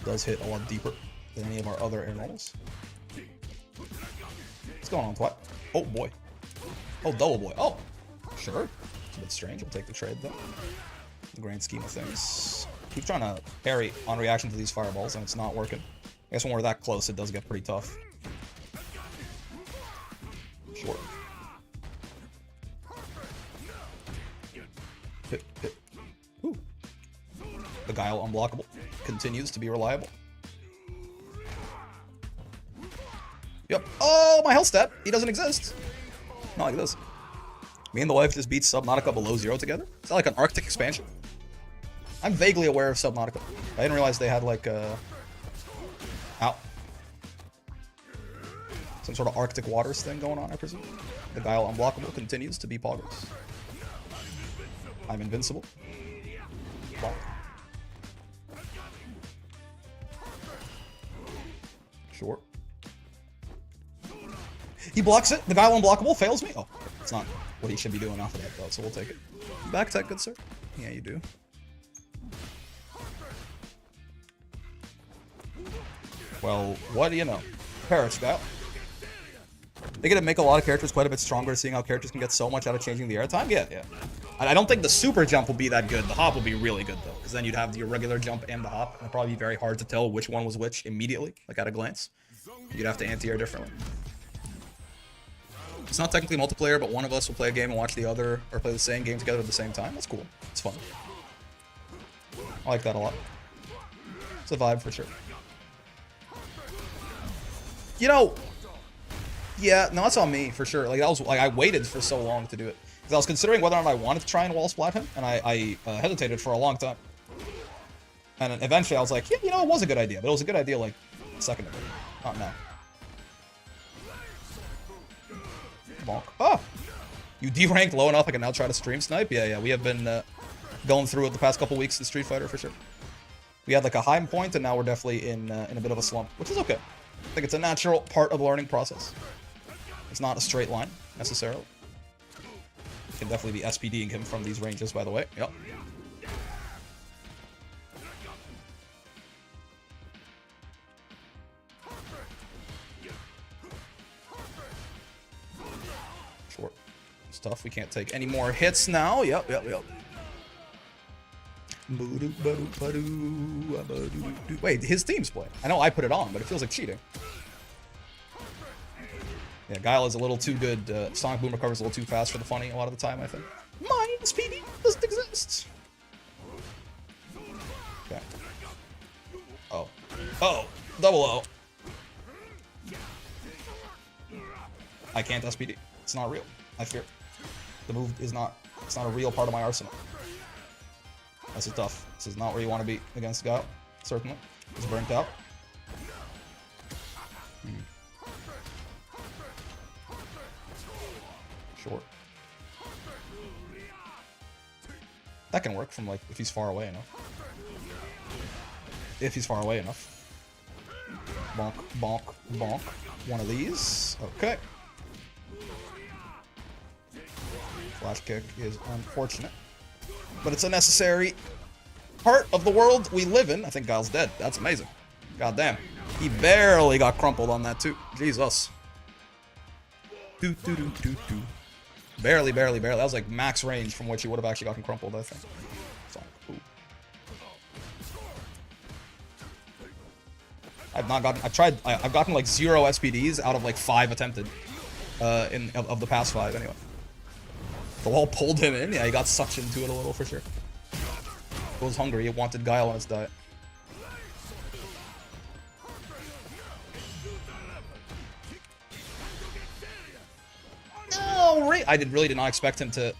Does hit a lot deeper than any of our other air normals. What's going on, twat? Oh boy. Oh, double boy. Oh, sure. It's a bit strange. We'll take the trade though. The grand scheme of things. Keep trying to parry on reaction to these fireballs, and it's not working. I guess when we're that close, it does get pretty tough. Sure. Hit, hit. Ooh. The Guile unblockable continues to be reliable. Yep. Oh, my health stat. He doesn't exist. Not like this. Me and the wife just beat Subnautica below 0 together. Is that like an Arctic expansion? I'm vaguely aware of Subnautica. I didn't realize they had like ow. Some sort of Arctic waters thing going on, I presume. The Guile unblockable continues to be poggers. I'm invincible. Block. Sure. He blocks it. The Guile unblockable fails me. Oh, it's not what he should be doing off of that though, so we'll take it. Back tech, good sir. Yeah, you do. Well, what do you know? Parrot Guile. They get to make a lot of characters quite a bit stronger, seeing how characters can get so much out of changing the airtime. Yeah, yeah. I don't think the super jump will be that good. The hop will be really good though, because then you'd have your regular jump and the hop. It'd probably be very hard to tell which one was which immediately, like at a glance. You'd have to anti-air differently. It's not technically multiplayer, but one of us will play a game and watch the other, or play the same game together at the same time. That's cool. It's fun. I like that a lot. It's a vibe for sure. You know, yeah, no, that's on me for sure. Like that was like I waited for so long to do it because I was considering whether or not I wanted to try and wall splat him, and I hesitated for a long time. And then eventually I was like, yeah, you know, it was a good idea, but it was a good idea like a second ago, not now. Bonk. Oh, you D-ranked low enough I can now try to stream snipe. Yeah, yeah, we have been going through it the past couple weeks in Street Fighter for sure. We had like a high point, and now we're definitely in a bit of a slump, which is okay. I think it's a natural part of the learning process. It's not a straight line, necessarily. You can definitely be SPDing him from these ranges, by the way. Yep. Short. It's tough. We can't take any more hits now. Yep, yep, yep. Wait, his team's playing. I know I put it on, but it feels like cheating. Yeah, Guile is a little too good. Sonic Boom recovers a little too fast for the funny a lot of the time, I think. Minus PD doesn't exist. Okay. Oh. Oh! Double O. I can't SPD. It's not real. I fear. The move is not. It's not a real part of my arsenal. This is tough. This is not where you want to be against Guile. Certainly. He's burnt out. Short. That can work from, like, if he's far away enough. If he's far away enough. Bonk, bonk, bonk. One of these. Okay. Flash kick is unfortunate. But it's a necessary part of the world we live in. I think Guile's dead. That's amazing. God damn. He barely got crumpled on that, too. Jesus. Barely, barely, barely. That was like max range from which he would have actually gotten crumpled, I think. I've not gotten. I've gotten like 0 SPDs out of like 5 attempted. Of the past 5 anyway. The wall pulled him in. Yeah, he got sucked into it a little for sure. He was hungry. He wanted Guile on his diet. No, I really did not expect him to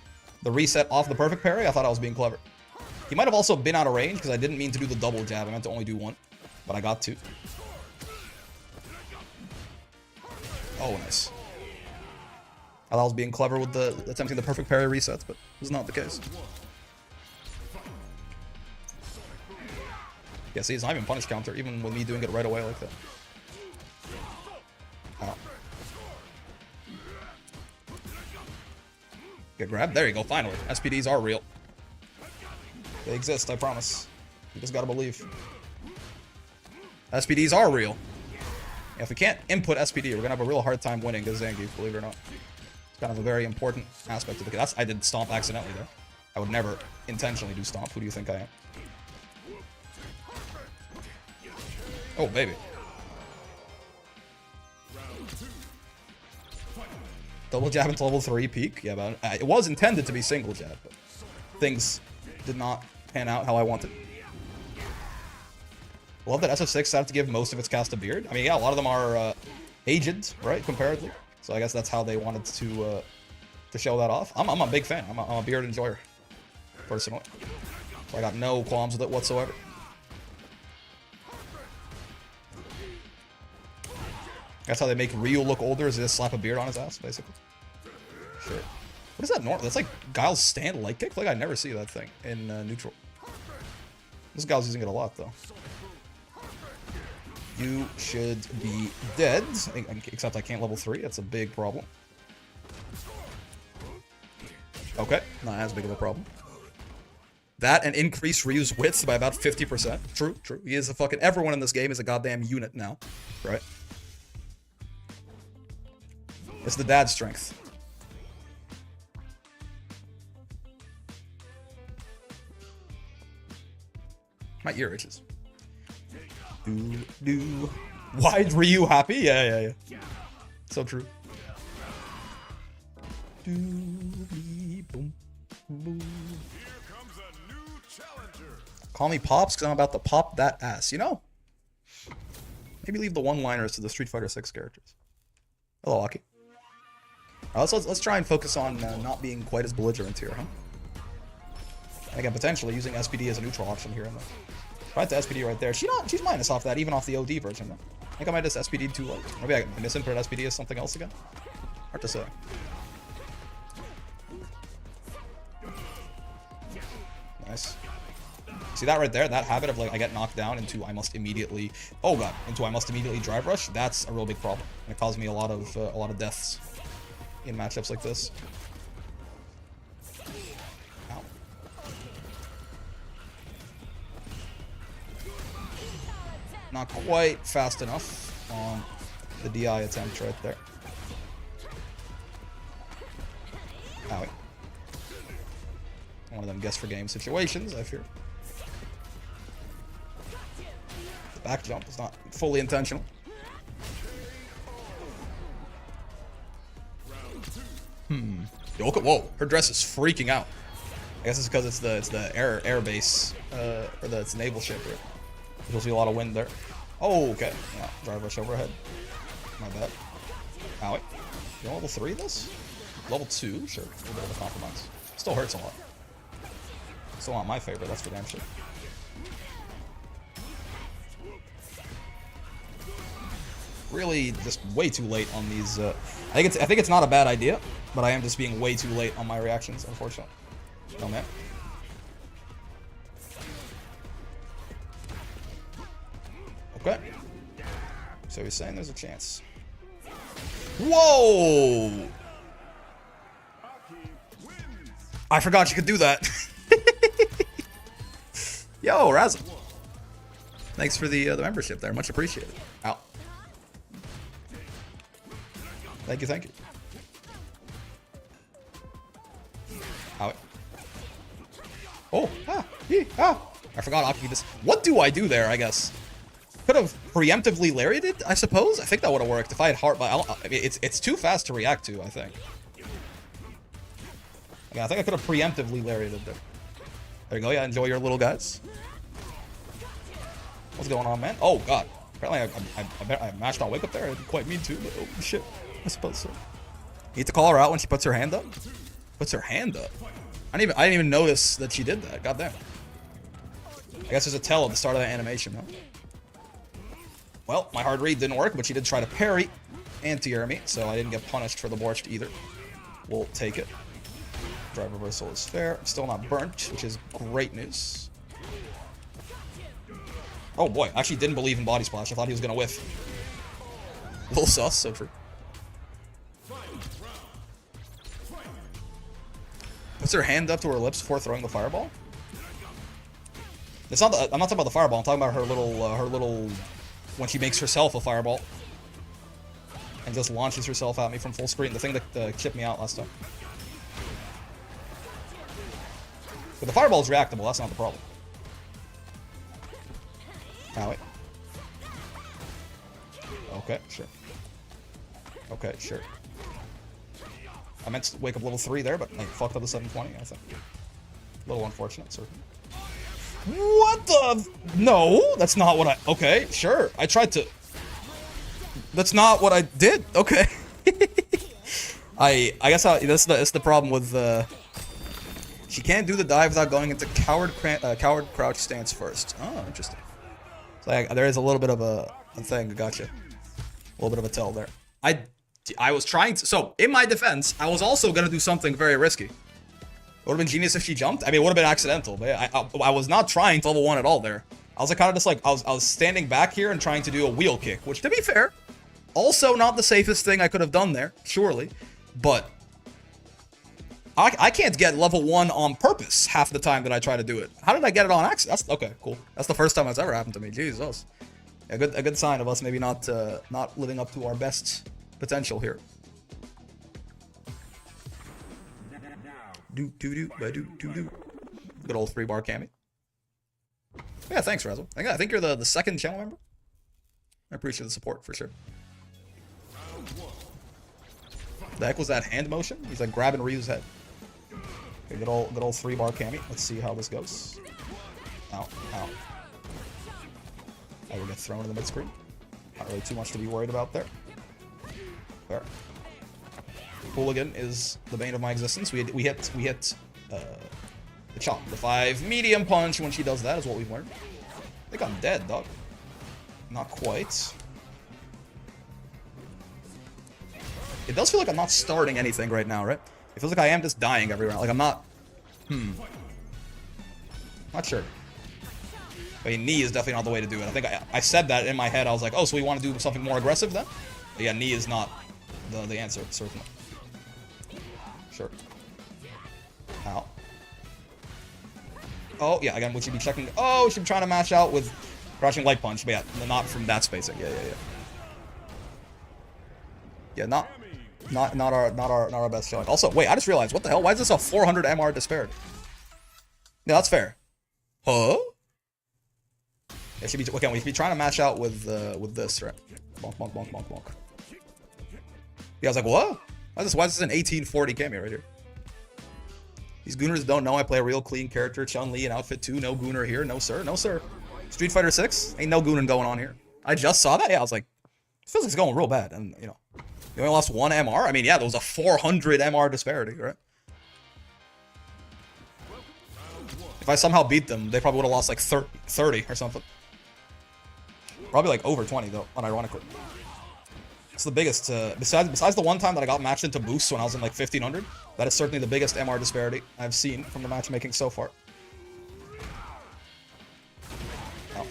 the reset off the perfect parry. I thought I was being clever. He might have also been out of range because I didn't mean to do the double jab. I meant to only do 1, but I got 2. Oh, nice. I thought I was being clever with the attempting the perfect parry resets, but it was not the case. Yeah, see, it's not even punish counter, even with me doing it right away like that. Ow. Get grabbed. There you go, finally. SPDs are real. They exist, I promise. You just gotta believe. SPDs are real. Yeah, if we can't input SPD, we're gonna have a real hard time winning against Zangief, believe it or not. It's kind of a very important aspect of the game. I did stomp accidentally there. I would never intentionally do stomp. Who do you think I am? Oh, baby. Double jab into level 3 peak? Yeah, but it was intended to be single jab, but things did not pan out how I wanted. I love that SF6 had to give most of its cast a beard. I mean, yeah, a lot of them are aged, right, comparatively. So I guess that's how they wanted to show that off. I'm a big fan. I'm a beard enjoyer, personally. So I got no qualms with it whatsoever. That's how they make Ryu look older, is just slap a beard on his ass, basically. Shit. What is that normal? That's like Guile's stand light kick? Like, I never see that thing in neutral. This guy's using it a lot, though. You should be dead. Except I can't level 3. That's a big problem. Okay. Not as big of a problem. That and increase Ryu's width by about 50%. True, true. He is a fucking... Everyone in this game is a goddamn unit now. Right? It's the dad strength. My ear itches. Why Ryu happy? Yeah. So true. Boom. Call me Pops because I'm about to pop that ass. You know? Maybe leave the one-liners to the Street Fighter 6 characters. Hello, Aki. Let's try and focus on not being quite as belligerent here, huh? And again, potentially using SPD as a neutral option here. Right to SPD right there. She's minus off that, even off the OD version, though. I think I might just SPD too late. Maybe I misinput SPD as something else again. Hard to say. Nice. See that right there? That habit of, like, I get knocked down into I must immediately... Oh, God. Into I must immediately drive rush? That's a real big problem. And it caused me a lot of deaths in matchups like this. Ow. Not quite fast enough on the DI attempt right there. Owie. One of them guess for game situations, I fear. back jump. It's not fully intentional. Yo, look at, whoa, her dress is freaking out. I guess it's because it's the air base, or it's naval ship. Right? You'll see a lot of wind there. Oh, okay. Yeah, drive rush overhead. My bad. Owie. You want level 3 this? Level 2? Sure. A little bit of a compromise. Still hurts a lot. Still not my favorite, that's for damn sure. Really just way too late on these, I think it's not a bad idea, but I am just being way too late on my reactions, unfortunately. Oh man. Okay. So he's saying there's a chance. Whoa! I forgot you could do that. Yo, Razzle. Thanks for the membership there. Much appreciated. Out. Thank you, thank you. Ow. Oh, I forgot Aki just. What do I do there, I guess? Could have preemptively lariated, I suppose? I think that would have worked if I had heart, but I mean, it's too fast to react to, I think. Yeah, I think I could have preemptively lariated there. There you go, yeah, enjoy your little guys. What's going on, man? Oh, God. Apparently I matched on wake up there. I didn't quite mean to, but oh, shit. I suppose so. Need to call her out when she puts her hand up? Puts her hand up? I didn't even notice that she did that. God damn. I guess there's a tell at the start of the animation, huh? Well, my hard read didn't work, but she did try to parry anti-air me, so I didn't get punished for the borscht either. We'll take it. Drive reversal is fair. I'm still not burnt, which is great news. Oh boy, I actually didn't believe in body splash. I thought he was gonna whiff. A little sus, so true. Puts her hand up to her lips before throwing the fireball. It's not. I'm not talking about the fireball. I'm talking about her little, when she makes herself a fireball and just launches herself at me from full screen. The thing that chipped me out last time. But the fireball is reactable. That's not the problem. Owie. Okay, sure. Okay, sure. I meant to wake up level 3 there, but I fucked up the 720, I think. A little unfortunate, sir. What the? No, that's not what I... Okay, sure. I tried to... That's not what I did. Okay. I guess that's the problem with... She can't do the dive without going into coward crouch stance first. Oh, interesting. So there is a little bit of a thing. Gotcha. A little bit of a tell there. I was trying to... So, in my defense, I was also going to do something very risky. It would have been genius if she jumped. I mean, it would have been accidental, but I was not trying to level 1 at all there. I was like, kind of just like... I was standing back here and trying to do a wheel kick, which, to be fair, also not the safest thing I could have done there, surely. But... I can't get level 1 on purpose half the time that I try to do it. How did I get it on accident? That's okay, cool. That's the first time that's ever happened to me. Jesus. A good sign of us maybe not living up to our best potential here. Good old 3-bar cami. Yeah, thanks, Razzle. I think you're the second channel member. I appreciate the support for sure. The heck was that hand motion? He's like grabbing Ryu's head. Okay, good old 3-bar cami. Let's see how this goes. Ow, ow. I will get thrown in the mid-screen. Not really too much to be worried about there. Fair. Hooligan is the bane of my existence. We hit the chop. The 5 medium punch when she does that is what we've learned. I think I'm dead, dog. Not quite. It does feel like I'm not starting anything right now, right? It feels like I am just dying every round. Like I'm not... Not sure. I mean, knee is definitely not the way to do it. I think I said that in my head. I was like, oh, so we want to do something more aggressive then? But yeah, knee is not the answer, certainly. Sure. Ow. Oh, yeah, again, we should be checking... Oh, we should be trying to match out with crouching light punch. But yeah, not from that spacing. Yeah. Yeah, not our best showing. Also, wait, I just realized, what the hell? Why is this a 400 MR disparity? Yeah, that's fair. Huh? It should be okay. We should be trying to match out with this, right? Bonk, bonk, bonk, bonk, bonk. Yeah, I was like, what? Why is this an 1840 cameo right here? These Gooners don't know I play a real clean character. Chun-Li in outfit 2. No Gooner here. No sir. No sir. Street Fighter 6. Ain't no Gooner going on here. I just saw that. Yeah, I was like, it feels like it's going real bad. And, you know, you only lost 1 MR. I mean, yeah, there was a 400 MR disparity, right? If I somehow beat them, they probably would have lost like 30 or something. Probably like over 20 though, unironically. It's the biggest, besides the one time that I got matched into boosts when I was in like 1500, that is certainly the biggest MR disparity I've seen from the matchmaking so far. Oh.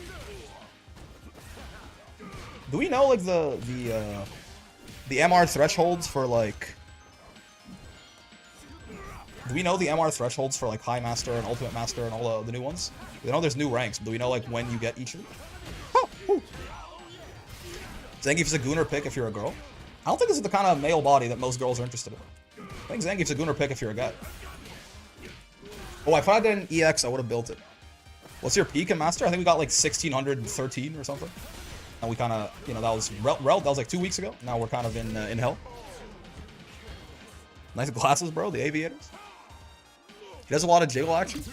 Do we know like the MR thresholds for like... Do we know the MR thresholds for like High Master and Ultimate Master and all the new ones? We know there's new ranks, but do we know like when you get each of them? Oh, Zangief's a Gooner pick if you're a girl. I don't think this is the kind of male body that most girls are interested in. I think Zangief's a Gooner pick if you're a guy. Oh, if I had an EX, I would have built it. What's your peak in Master? I think we got like 1613 or something. And we kind of, you know, that was that was like 2 weeks ago. Now we're kind of in hell. Nice glasses, bro. The aviators. He does a lot of jiggle action.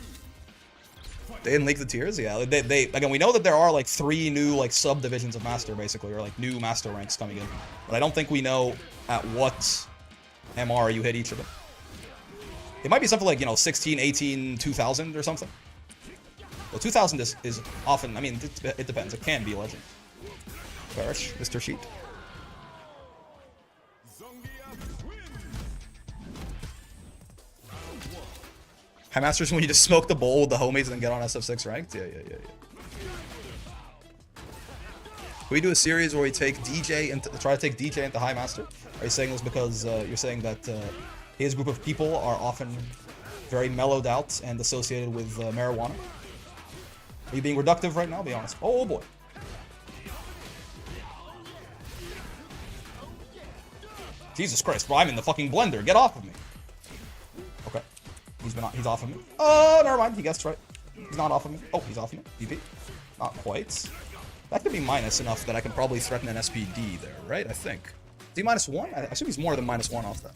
They didn't leak the tiers, yeah. They again, we know that there are like 3 new like subdivisions of Master basically, or like new Master ranks coming in. But I don't think we know at what MR you hit each of them. It might be something like, you know, 16, 18, 2000 or something. Well, 2000 is often, I mean, it depends. It can be legend. Bearish, Mr. Sheet. High Masters when you just smoke the bowl with the homies and then get on SF6 ranked? Yeah. Can we do a series where we take DJ and try to take DJ into High Master? Are you saying this because you're saying that his group of people are often very mellowed out and associated with marijuana? Are you being reductive right now? Be honest. Oh boy. Jesus Christ, bro, I'm in the fucking blender. Get off of me. Okay. He's off of me. Oh, never mind. He guessed right. He's not off of me. Oh, he's off of me. DP. Not quite. That could be minus enough that I can probably threaten an SPD there, right? I think. Is he -1? I assume he's more than -1 off that.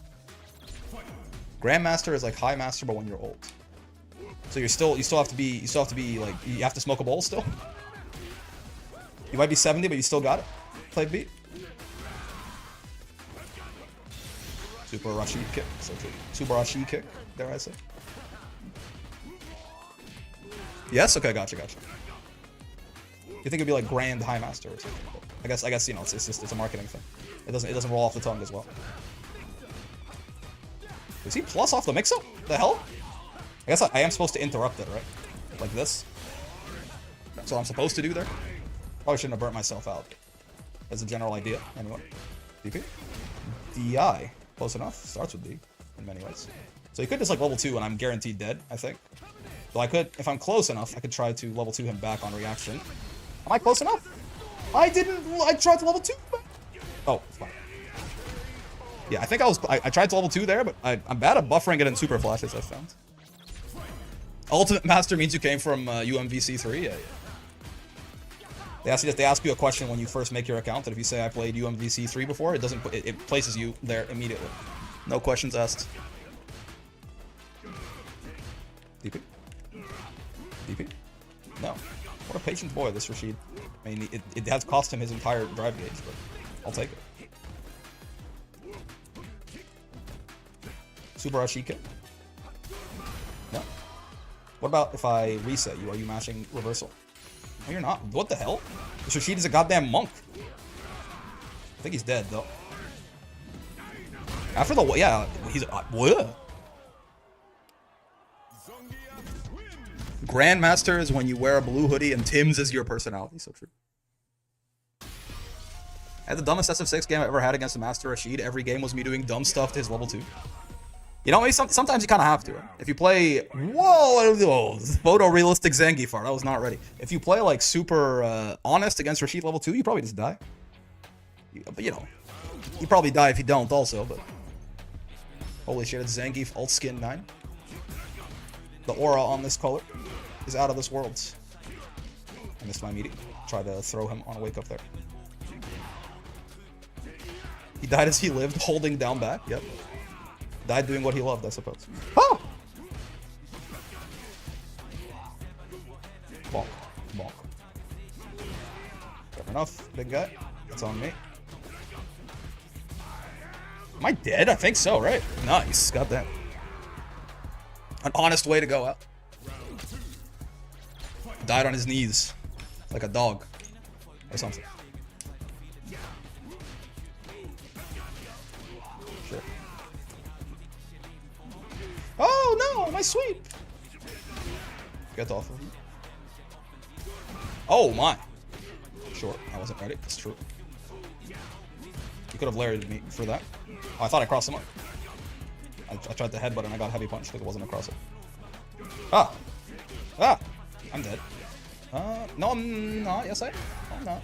Grandmaster is like High Master, but when you're old. So you still have to be like, you have to smoke a bowl still. You might be 70, but you still got it. Play beat. Super Rashi kick. So true. Super Rashi kick, dare I say. Yes? Okay, gotcha. You think it'd be like Grand High Master or something? I guess you know it's a marketing thing. It doesn't roll off the tongue as well. Is he plus off the mix-up? The hell? I guess I am supposed to interrupt it, right? Like this. That's what I'm supposed to do there. Probably shouldn't have burnt myself out. As a general idea, anyway. DP. DI. Close enough. Starts with D in many ways. So he could just like level 2 and I'm guaranteed dead, I think. So I could, if I'm close enough, I could try to level 2 him back on reaction. Am I close enough? I tried to level 2. Oh, it's fine. Yeah, I think I tried to level 2 there, but I'm bad at buffering it in super flashes, I found. Ultimate Master means you came from UMVC 3? Yeah. They ask you a question when you first make your account, and if you say I played UMVC 3 before, it places you there immediately. No questions asked. DP? DP? No. What a patient boy, this Rashid. I mean, it has cost him his entire drive gauge, but I'll take it. Super Ashika? No. What about if I reset you? Are you mashing reversal? No, you're not. What the hell? This Rashid is a goddamn monk. I think he's dead, though. After the... Yeah, he's... What? Grandmaster is when you wear a blue hoodie and Tim's is your personality. So true. I had the dumbest SF6 game I ever had against the Master Rashid. Every game was me doing dumb stuff to his level 2. You know, sometimes you kind of have to. If you play... Whoa! Photorealistic Zangief art. I was not ready. If you play, like, super honest against Rashid level 2, you probably just die. But, you know. You probably die if you don't also, but... Holy shit, it's Zangief alt skin 9. The aura on this color is out of this world. I missed my meaty. Try to throw him on a wake up there. He died as he lived, holding down back. Yep. Died doing what he loved, I suppose. Oh! Bonk. Bonk. Fair enough, big guy. That's on me. Am I dead? I think so, right? Nice. Got that. An honest way to go out. Died on his knees. Like a dog. Or something. Sure. Oh no! My sweep! Get off of me. Oh my! Sure, I wasn't ready. That's true. You could have larried me for that. Oh, I thought I crossed him up. I tried to headbutt and I got heavy punch because it wasn't across it. Ah! Ah! I'm dead. No, I'm not. Yes, I'm not.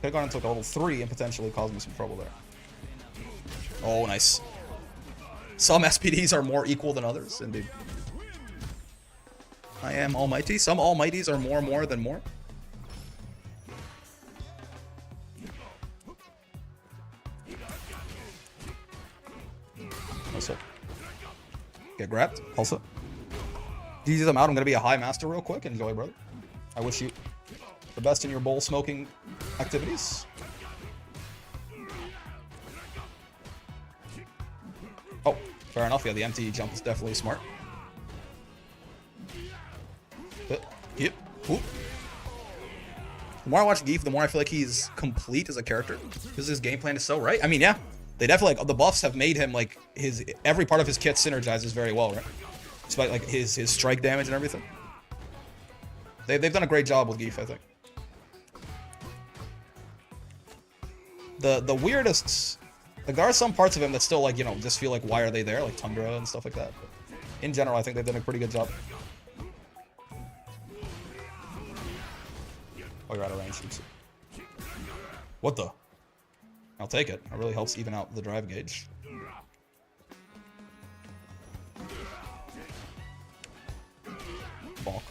Could have gone into like a level 3 and potentially caused me some trouble there. Oh, nice. Some SPDs are more equal than others, indeed. I am almighty. Some almighties are more than more. Also. Get grabbed. Also. Jesus, I'm out. I'm going to be a high master real quick. Enjoy, brother. I wish you the best in your bowl smoking activities. Oh, fair enough. Yeah, the empty jump is definitely smart. Yep. Ooh. The more I watch Geef, the more I feel like he's complete as a character. Because his game plan is so right. I mean, yeah. They definitely, like, the buffs have made him, like, every part of his kit synergizes very well, right? Despite, like, his strike damage and everything. They've done a great job with Geef, I think. The weirdest... Like, there are some parts of him that still, like, you know, just feel like, why are they there? Like, Tundra and stuff like that. But in general, I think they've done a pretty good job. Oh, you're out of range. What the? I'll take it. It really helps even out the drive gauge. Bonk.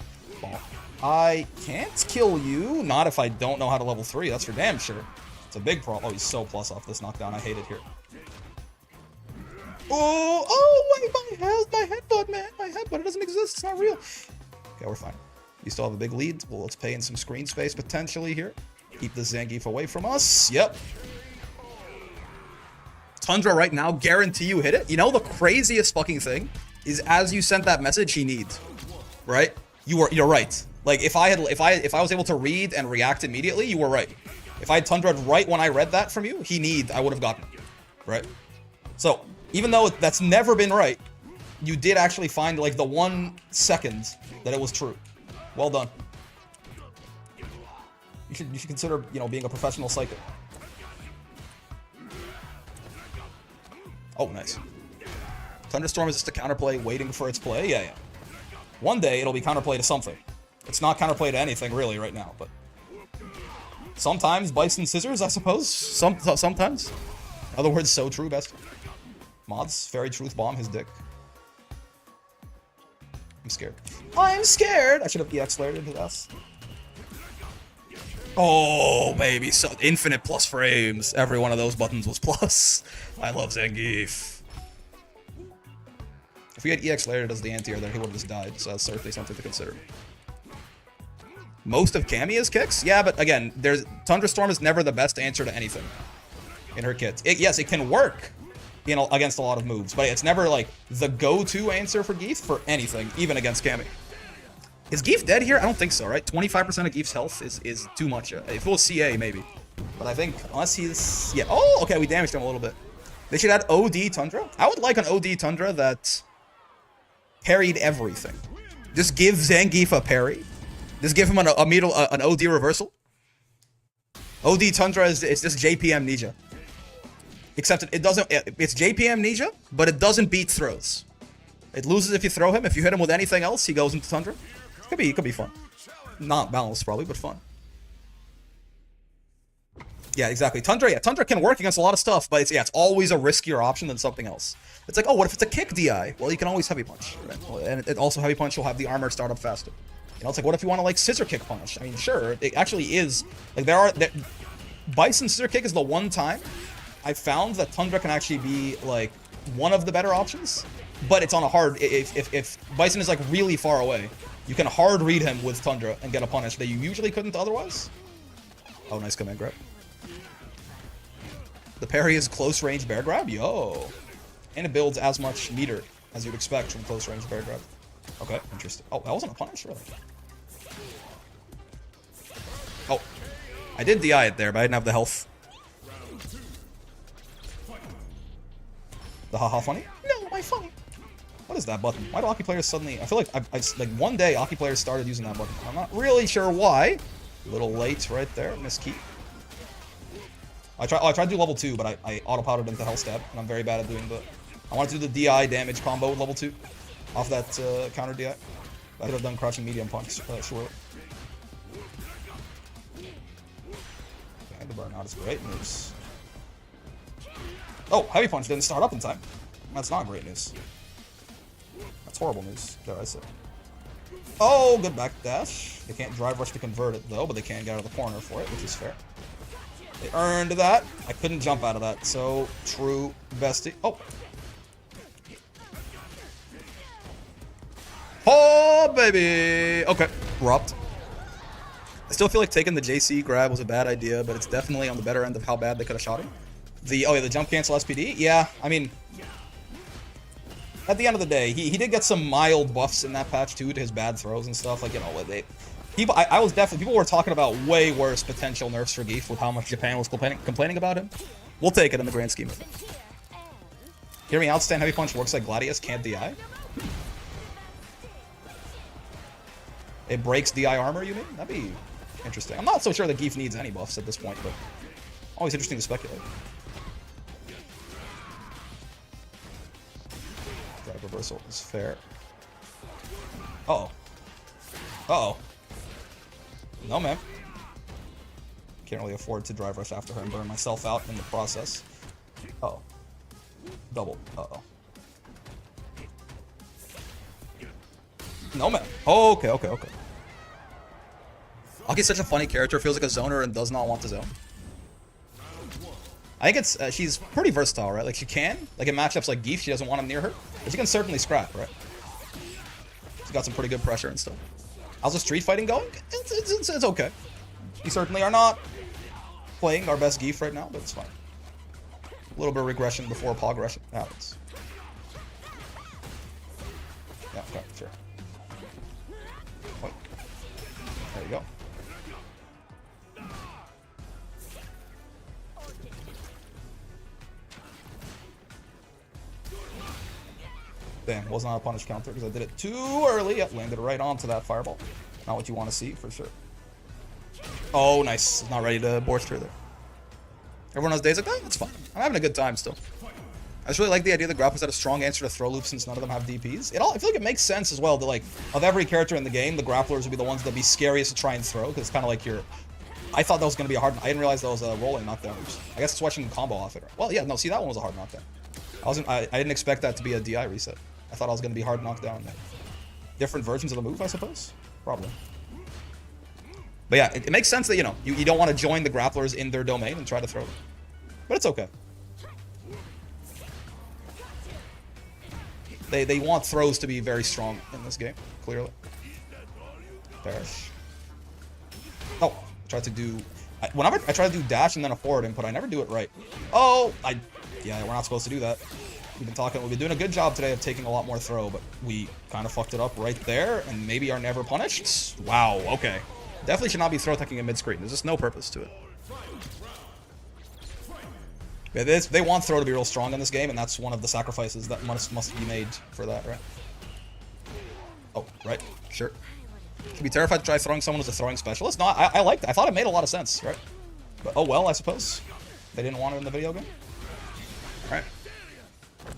Bonk. I can't kill you. Not if I don't know how to level 3. That's for damn sure. It's a big problem. Oh, he's so plus off this knockdown. I hate it here. Oh, wait, my headbutt, man. My headbutt, it doesn't exist. It's not real. Okay, we're fine. You still have a big lead. Well, let's pay in some screen space potentially here. Keep the Zangief away from us. Yep. Tundra right now, guarantee you hit it. You know the craziest fucking thing is as you sent that message, he needs, right? You're right. Like if I was able to read and react immediately, you were right. If I had Tundra'd right when I read that from you, I would have gotten it, right? So even though that's never been right, you did actually find like the 1 second that it was true. Well done. You should consider, you know, being a professional psychic. Oh, nice. Thunderstorm is just a counterplay waiting for its play? Yeah. One day, it'll be counterplay to something. It's not counterplay to anything, really, right now, but... Sometimes, Bison Scissors, I suppose? Sometimes. In other words, so true, best. Mods, Fairy Truth Bomb, his dick. I'm scared. I'm scared! I should have EX layered into this. Oh, baby, so infinite plus frames. Every one of those buttons was plus. I love Zangief. If we had EX layered as the anti-air there, he would have just died, so that's certainly something to consider. Most of Camia's kicks? Yeah, but again, Thunderstorm is never the best answer to anything in her kit. Yes, it can work against a lot of moves, but it's never like the go-to answer for Geef for anything, even against Cami. Is Geef dead here? I don't think so, right? 25% of Geef's health is too much. If it was CA, maybe. But I think, unless he's... Yeah. Oh, okay, we damaged him a little bit. They should add OD Tundra. I would like an OD Tundra that parried everything. Just give Zangief a parry. Just give him an OD reversal. OD Tundra is just JP Amnesia. Except it doesn't... It's JP Amnesia, but it doesn't beat throws. It loses if you throw him. If you hit him with anything else, he goes into Tundra. It could be fun. Not balanced, probably, but fun. Yeah, exactly. Tundra can work against a lot of stuff, but it's always a riskier option than something else. It's like, oh, what if it's a kick DI? Well, you can always heavy punch, right? And it also heavy punch will have the armor start up faster. You know, it's like, what if you want to like scissor kick punish? I mean, sure, it actually is. Like Bison scissor kick is the one time I found that Tundra can actually be like one of the better options, but it's on a hard. If Bison is like really far away, you can hard read him with Tundra and get a punish that you usually couldn't otherwise. Oh, nice command grab. The parry is close range bear grab. Yo, and it builds as much meter as you'd expect from close range bear grab. Okay, interesting. Oh, that wasn't a punish, really. Oh, I did DI it there, but I didn't have the health. The haha funny? No, my funny. What is that button? Why do Aki players suddenly... I feel like like one day Aki players started using that button. I'm not really sure why. A little late right there. Miss key. I tried to do level 2, but I auto-potted into hell stab, and I'm very bad at doing the... I wanted to do the DI damage combo with level 2 off that counter DI. I could have done crouching medium punch, sure. Okay, the burnout is great news. Oh, heavy punch didn't start up in time. That's not great news. That's horrible news, dare I say. Oh, good back dash. They can't drive rush to convert it though, but they can get out of the corner for it, which is fair. They earned that. I couldn't jump out of that, so true bestie. Oh. Oh, baby. Okay, dropped. I still feel like taking the JC grab was a bad idea, but it's definitely on the better end of how bad they could have shot him. Oh yeah, the jump cancel SPD? Yeah, I mean, at the end of the day, he did get some mild buffs in that patch too to his bad throws and stuff. Like, you know, people were talking about way worse potential nerfs for Geef with how much Japan was complaining about him. We'll take it in the grand scheme of it. Hear me out, stand heavy punch works like Gladius, can't DI. It breaks DI armor, you mean? That'd be interesting. I'm not so sure that Geef needs any buffs at this point, but always interesting to speculate. Drive reversal is fair. Uh-oh. Uh-oh. No, man. Can't really afford to drive rush after her and burn myself out in the process. Uh-oh. Double. Uh-oh. No, man. Oh, okay. Aki's such a funny character. Feels like a zoner and does not want to zone. I think it's she's pretty versatile, right? Like she can, like in matchups like Geef, she doesn't want him near her, but she can certainly scrap, right? She's got some pretty good pressure and stuff. How's the street fighting going? It's okay. We certainly are not playing our best Geef right now, but it's fine. A little bit of regression before progression happens. Yeah, okay, sure. Wait. There you go. Damn, was not a punish counter because I did it too early. Yep, landed right onto that fireball. Not what you want to see, for sure. Oh, nice. Not ready to bolster there. Everyone has days like that? That's fine. I'm having a good time still. I just really like the idea that grapplers had a strong answer to throw loops since none of them have DPs. I feel like it makes sense as well that, like, of every character in the game, the grapplers would be the ones that'd be scariest to try and throw, because it's kind of like your... I thought that was going to be a hard... I didn't realize that was a rolling knockdown. I guess it's watching the combo off it. Well, yeah, no, see, that one was a hard knockdown. I didn't expect that to be a DI reset. I thought I was going to be hard knockdown. Different versions of the move, I suppose? Probably. But yeah, it makes sense that, you know, you don't want to join the grapplers in their domain and try to throw them. But it's okay. They want throws to be very strong in this game, clearly. Perish. Oh, tried to do... whenever I try to do dash and then a forward input, I never do it right. Oh, yeah, we're not supposed to do that. We've been doing a good job today of taking a lot more throw, but we kind of fucked it up right there, and maybe are never punished? Wow, okay. Definitely should not be throw teching in mid-screen. There's just no purpose to it. Yeah, they want throw to be real strong in this game, and that's one of the sacrifices that must be made for that, right? Oh, right, sure. Should be terrified to try throwing someone as a throwing specialist. No, I liked it. I thought it made a lot of sense, right? But oh well, I suppose. They didn't want it in the video game. Alright.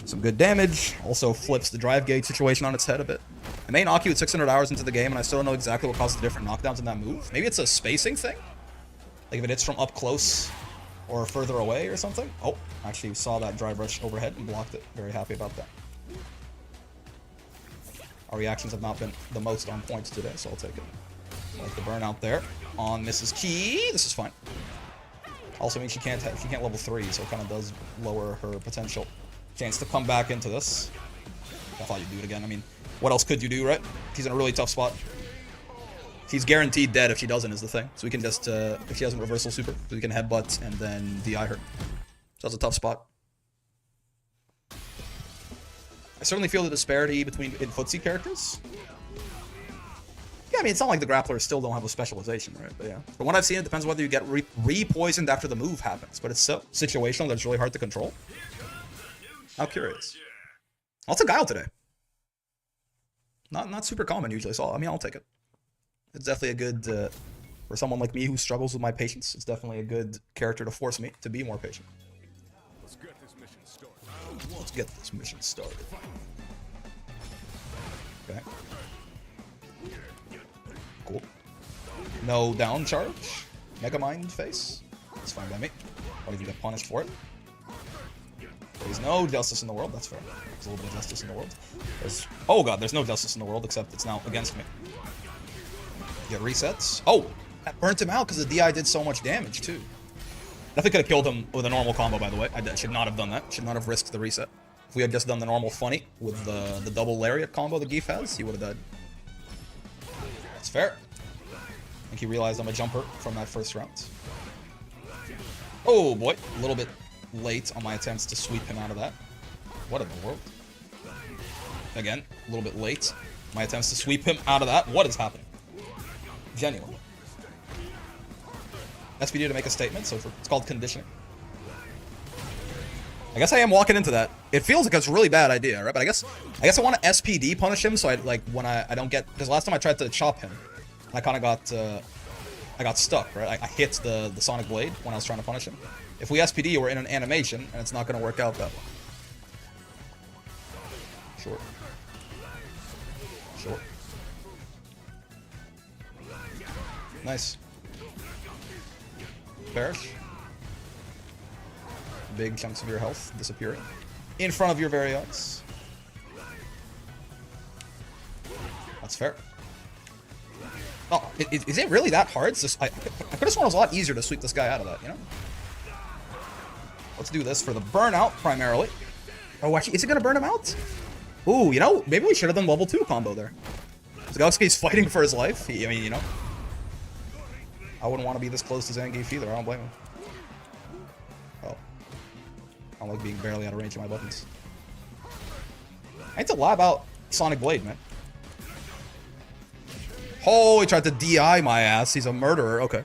Some good damage. Also flips the drive gauge situation on its head a bit. I main Aki with 600 hours into the game, and I still don't know exactly what causes the different knockdowns in that move. Maybe it's a spacing thing? Like if it hits from up close or further away or something? Oh, actually saw that drive rush overhead and blocked it. Very happy about that. Our reactions have not been the most on point today, so I'll take it. Like the burnout there on Mrs. Key. This is fine. Also means she can't level 3, so it kind of does lower her potential chance to come back into this. I thought you'd do it again. I mean, what else could you do, right? He's in a really tough spot. He's guaranteed dead if she doesn't, is the thing. So we can just, if she has a reversal super, we can headbutt and then DI her. So that's a tough spot. I certainly feel the disparity between footsie characters. Yeah, I mean, it's not like the grapplers still don't have a specialization, right? But yeah. From what I've seen, it depends whether you get re-poisoned after the move happens. But it's so situational that it's really hard to control. How curious. I'll take Guile today. Not super common usually, so I mean, I'll take it. It's definitely a good, for someone like me who struggles with my patience, it's definitely a good character to force me to be more patient. Let's get this mission started. Let's get this mission started. Okay. Cool. No down charge. Mega Mind face. That's fine by me. Don't even get punished for it. There's no justice in the world. That's fair. There's a little bit of justice in the world. Oh god, there's no justice in the world except it's now against me. Get resets. Oh! That burnt him out because the DI did so much damage too. Definitely could have killed him with a normal combo, by the way. I should not have done that. Should not have risked the reset. If we had just done the normal funny with the double lariat combo that Geef has, he would have died. That's fair. I think he realized I'm a jumper from that first round. Oh boy, a little bit late on my attempts to sweep him out of that. What in the world? Again, a little bit late. My attempts to sweep him out of that. What is happening? Genuine. SPD to make a statement, so it's called conditioning. I guess I am walking into that. It feels like it's a really bad idea, right? But I guess I want to SPD punish him, so when I don't get, because last time I tried to chop him, I kind of got I got stuck, right? I hit the Sonic Blade when I was trying to punish him. If we SPD, we're in an animation, and it's not going to work out that way. Short. Short. Nice. Perish. Big chunks of your health disappearing in front of your very eyes. That's fair. Oh, is it really that hard? I could have sworn it was a lot easier to sweep this guy out of that, you know? Let's do this for the burnout, primarily. Oh, actually, is it going to burn him out? Ooh, you know, maybe we should have done level 2 combo there. Zagowski's fighting for his life. I mean, you know. I wouldn't want to be this close to Zangief either. I don't blame him. Oh. I don't like being barely out of range of my buttons. I need to lie about Sonic Blade, man. Oh, he tried to DI my ass. He's a murderer. Okay.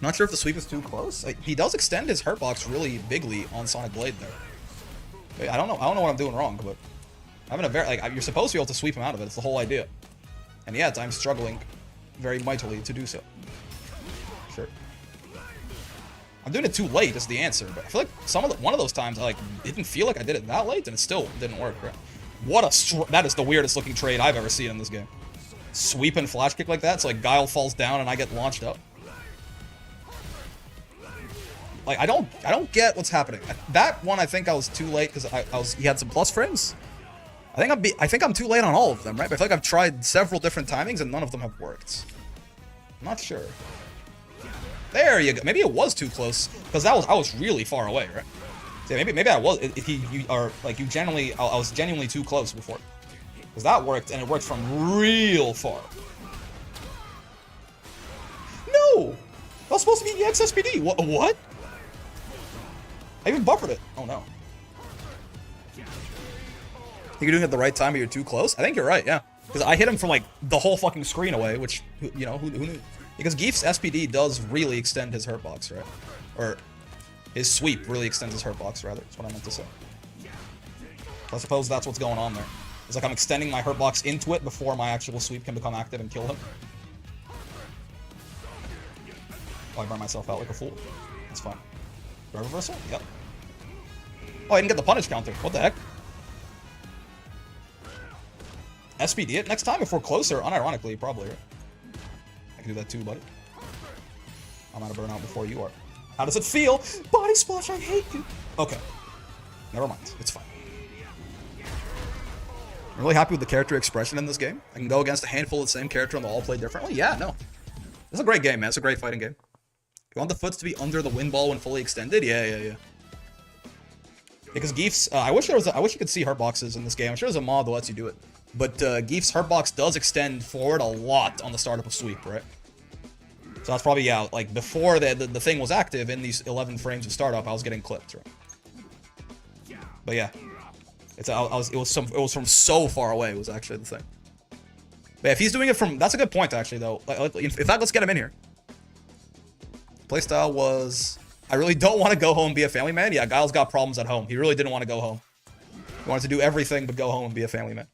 Not sure if the sweep is too close. He does extend his hurt box really bigly on Sonic Blade there. Wait, I don't know what I'm doing wrong, but having a very you're supposed to be able to sweep him out of it. It's the whole idea. And yet I'm struggling very mightily to do so. Sure. I'm doing it too late is the answer, but I feel like one of those times I didn't feel like I did it that late, and it still didn't work. Right? That is the weirdest looking trade I've ever seen in this game. Sweep and flash kick like that, so like Guile falls down and I get launched up. Like I don't get what's happening. That one I think I was too late because he had some plus frames. I think I'm too late on all of them, right? But I feel like I've tried several different timings and none of them have worked. I'm not sure. There you go. Maybe it was too close because I was really far away, right? So maybe I was. I was genuinely too close before, because that worked and it worked from real far. No, that was supposed to be the XSPD. What? I even buffered it. Oh no. Think you're doing it at the right time, but you're too close? I think you're right, yeah. Because I hit him from, like, the whole fucking screen away, which, you know, who knew? Because Geef's SPD does really extend his hurt box, right? Or his sweep really extends his hurt box, rather. That's what I meant to say. So I suppose that's what's going on there. It's like I'm extending my hurt box into it before my actual sweep can become active and kill him. Oh, I burn myself out like a fool. That's fine. Reversal? Yep. Oh, I didn't get the punish counter. What the heck? SPD it next time if we're closer, unironically, probably, right? I can do that too, buddy. I'm out of burnout before you are. How does it feel? Body splash, I hate you. Okay. Never mind. It's fine. I'm really happy with the character expression in this game. I can go against a handful of the same character and they'll all play differently. Yeah, no. This is a great game, man. It's a great fighting game. You want the foots to be under the wind ball when fully extended? Yeah. Because Geef's, I wish you could see hurt boxes in this game. I'm sure there's a mod that lets you do it. But Geef's hurt box does extend forward a lot on the startup of sweep, right? So that's probably, yeah, like before the thing was active in these 11 frames of startup, I was getting clipped, right? But yeah, it was from so far away was actually the thing. But yeah, if he's doing it from, that's a good point actually though. Like, in fact, let's get him in here. Playstyle was, I really don't want to go home and be a family man. Yeah, Guile's got problems at home. He really didn't want to go home. He wanted to do everything but go home and be a family man.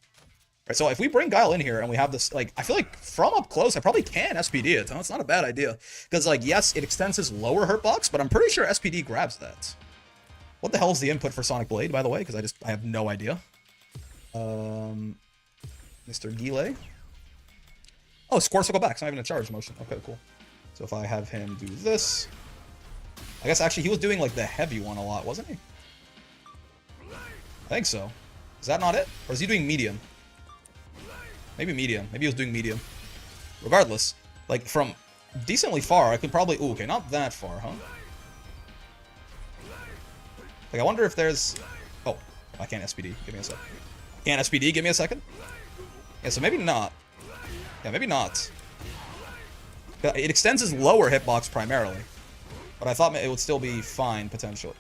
Right, so if we bring Guile in here and we have this, like, I feel like from up close, I probably can SPD it. Huh? It's not a bad idea. Because, like, yes, it extends his lower hurt box, but I'm pretty sure SPD grabs that. What the hell is the input for Sonic Blade, by the way? Because I have no idea. Mr. Guile. Oh, Score Circle back. It's not even a charge motion. Okay, cool. So if I have him do this. I guess actually he was doing, like, the heavy one a lot, wasn't he? I think so. Is that not it? Or is he doing medium? Maybe medium. Maybe he was doing medium. Regardless, like, from decently far, I could probably... Ooh, okay, not that far, huh? Like, I wonder if there's... Oh, I can't SPD. Give me a sec. Can't SPD? Give me a second? Yeah, so maybe not. Yeah, maybe not. It extends his lower hitbox primarily. But I thought it would still be fine, potentially.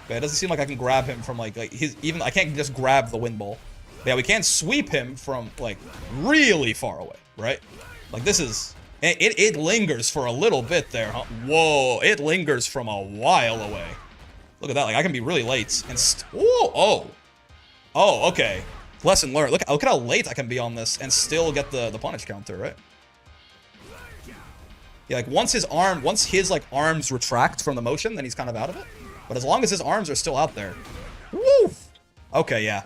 But it doesn't seem like I can grab him from, like his... Even... I can't just grab the wind ball. Yeah, we can't sweep him from, like, really far away, right? Like, this is... It lingers for a little bit there, huh? Whoa, it lingers from a while away. Look at that, like, I can be really late and... Oh, okay. Lesson learned. Look at how late I can be on this and still get the punish counter, right? Yeah, like, once his, like, arms retract from the motion, then he's kind of out of it. But as long as his arms are still out there... Woo! Okay, yeah.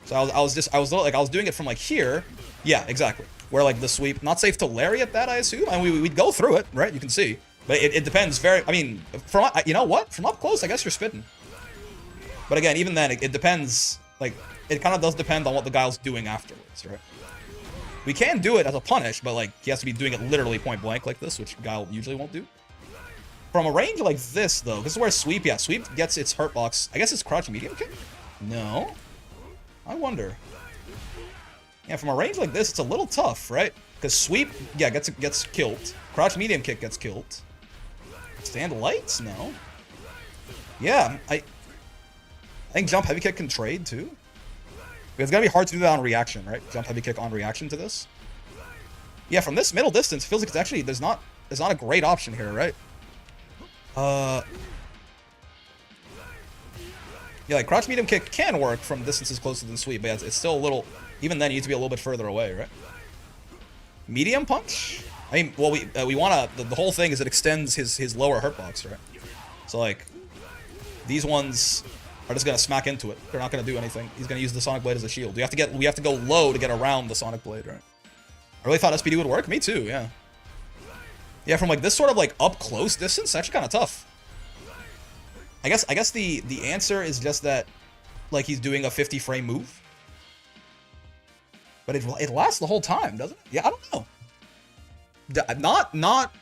So I was doing it from like here. Yeah, exactly. Where like the sweep, not safe to lariat that, I assume. And we'd go through it, right? You can see. But it depends very, I mean, from, you know what? From up close, I guess you're spitting. But again, even then, it depends, like, it kind of does depend on what the guy's doing afterwards, right? We can do it as a punish, but like, he has to be doing it literally point blank like this, which Guile usually won't do. From a range like this, though, this is where sweep, yeah, sweep gets its hurt box. I guess it's crouch medium kick? No. I wonder. Yeah, from a range like this, it's a little tough, right? Because sweep, yeah, gets killed. Crouch medium kick gets killed. Stand lights? No. Yeah, I think jump heavy kick can trade too. But it's gonna be hard to do that on reaction, right? Jump heavy kick on reaction to this. Yeah, from this middle distance, it feels like it's actually there's not a great option here, right? Yeah, like, crouch medium kick can work from distances closer than sweep, but yeah, it's still a little... Even then, you need to be a little bit further away, right? Medium punch? I mean, well, we want to... The whole thing is it extends his lower hurt box, right? So, like, these ones are just going to smack into it. They're not going to do anything. He's going to use the Sonic Blade as a shield. We have to go low to get around the Sonic Blade, right? I really thought SPD would work. Me too, yeah. Yeah, from, like, this sort of, like, up-close distance, it's actually kind of tough. I guess the answer is just that, like, he's doing a 50-frame move. But it lasts the whole time, doesn't it? Yeah, I don't know. Not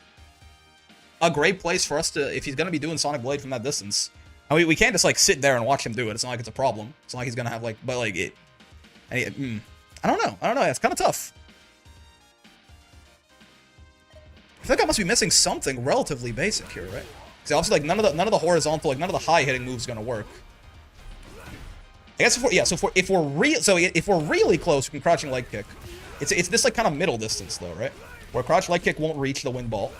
a great place for us to, if he's going to be doing Sonic Blade from that distance. I mean, we can't just, like, sit there and watch him do it. It's not like it's a problem. It's not like he's going to have, like, but, like, it... I don't know. It's kind of tough. I feel like I must be missing something relatively basic here, right? Because obviously, like, none of the horizontal, like, none of the high hitting moves is gonna work. I guess if we're really close, we can crouching leg kick. It's this like kind of middle distance though, right? Where crouch leg kick won't reach the wind ball.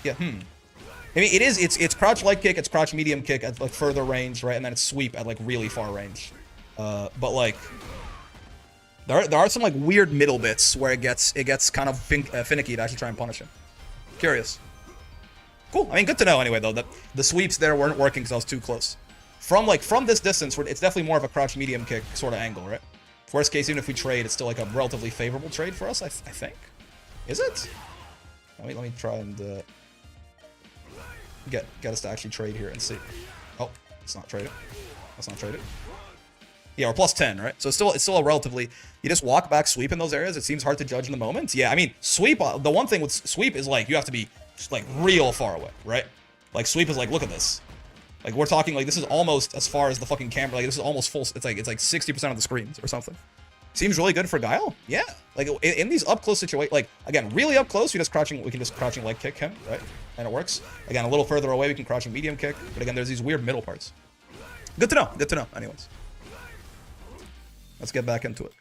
Yeah, I mean, it's crouch leg kick, it's crouch medium kick at like further range, right? And then it's sweep at like really far range. But like. There are some, like, weird middle bits where it gets kind of finicky to actually try and punish him. Curious. Cool. I mean, good to know anyway, though, that the sweeps there weren't working because I was too close. From this distance, it's definitely more of a crouch medium kick sort of angle, right? Worst case, even if we trade, it's still, like, a relatively favorable trade for us, I think. Is it? Let me try and get us to actually trade here and see. Oh, it's not trading. Let's not trade it. Yeah, or plus 10, right? So it's still a relatively... You just walk back, sweep in those areas. It seems hard to judge in the moment. Yeah, I mean, sweep... The one thing with sweep is, like, you have to be just, like, real far away, right? Like, sweep is like, look at this. Like, we're talking, like, this is almost as far as the fucking camera. Like, this is almost full... It's like 60% of the screens or something. Seems really good for Guile. Yeah. Like, in these up-close situations... Like, again, really up close, we can just crouching leg kick him, right? And it works. Again, a little further away, we can crouching medium kick. But again, there's these weird middle parts. Good to know. Good to know. Anyways. Let's get back into it.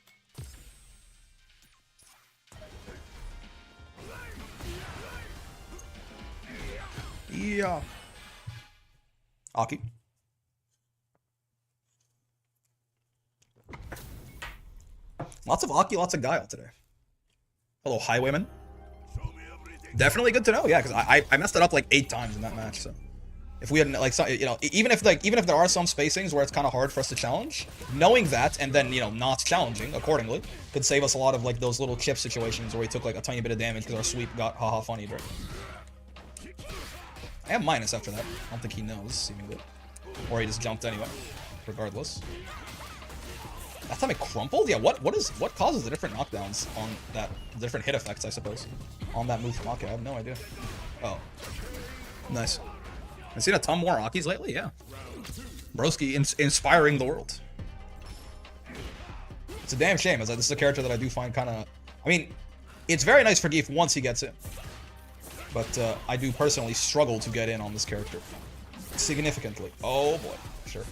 Yeah. Aki. Lots of Aki, lots of Guile today. Hello, Highwayman. Definitely good to know, yeah, because I messed it up like 8 times in that match, so. If we had, like, you know, even if there are some spacings where it's kind of hard for us to challenge, knowing that and then, you know, not challenging accordingly could save us a lot of, like, those little chip situations where we took, like, a tiny bit of damage because our sweep got haha funny right? I have minus after that. I don't think he knows, seemingly. Or he just jumped anyway, regardless. That time it crumpled? Yeah, what causes the different knockdowns on that, different hit effects, I suppose, on that move from Aki? I have no idea. Oh. Nice. I've seen a ton more Akis lately, yeah. Broski inspiring the world. It's a damn shame, as this is a character that I do find kind of... I mean, it's very nice for Geef once he gets in. But I do personally struggle to get in on this character. Significantly. Oh boy, sure.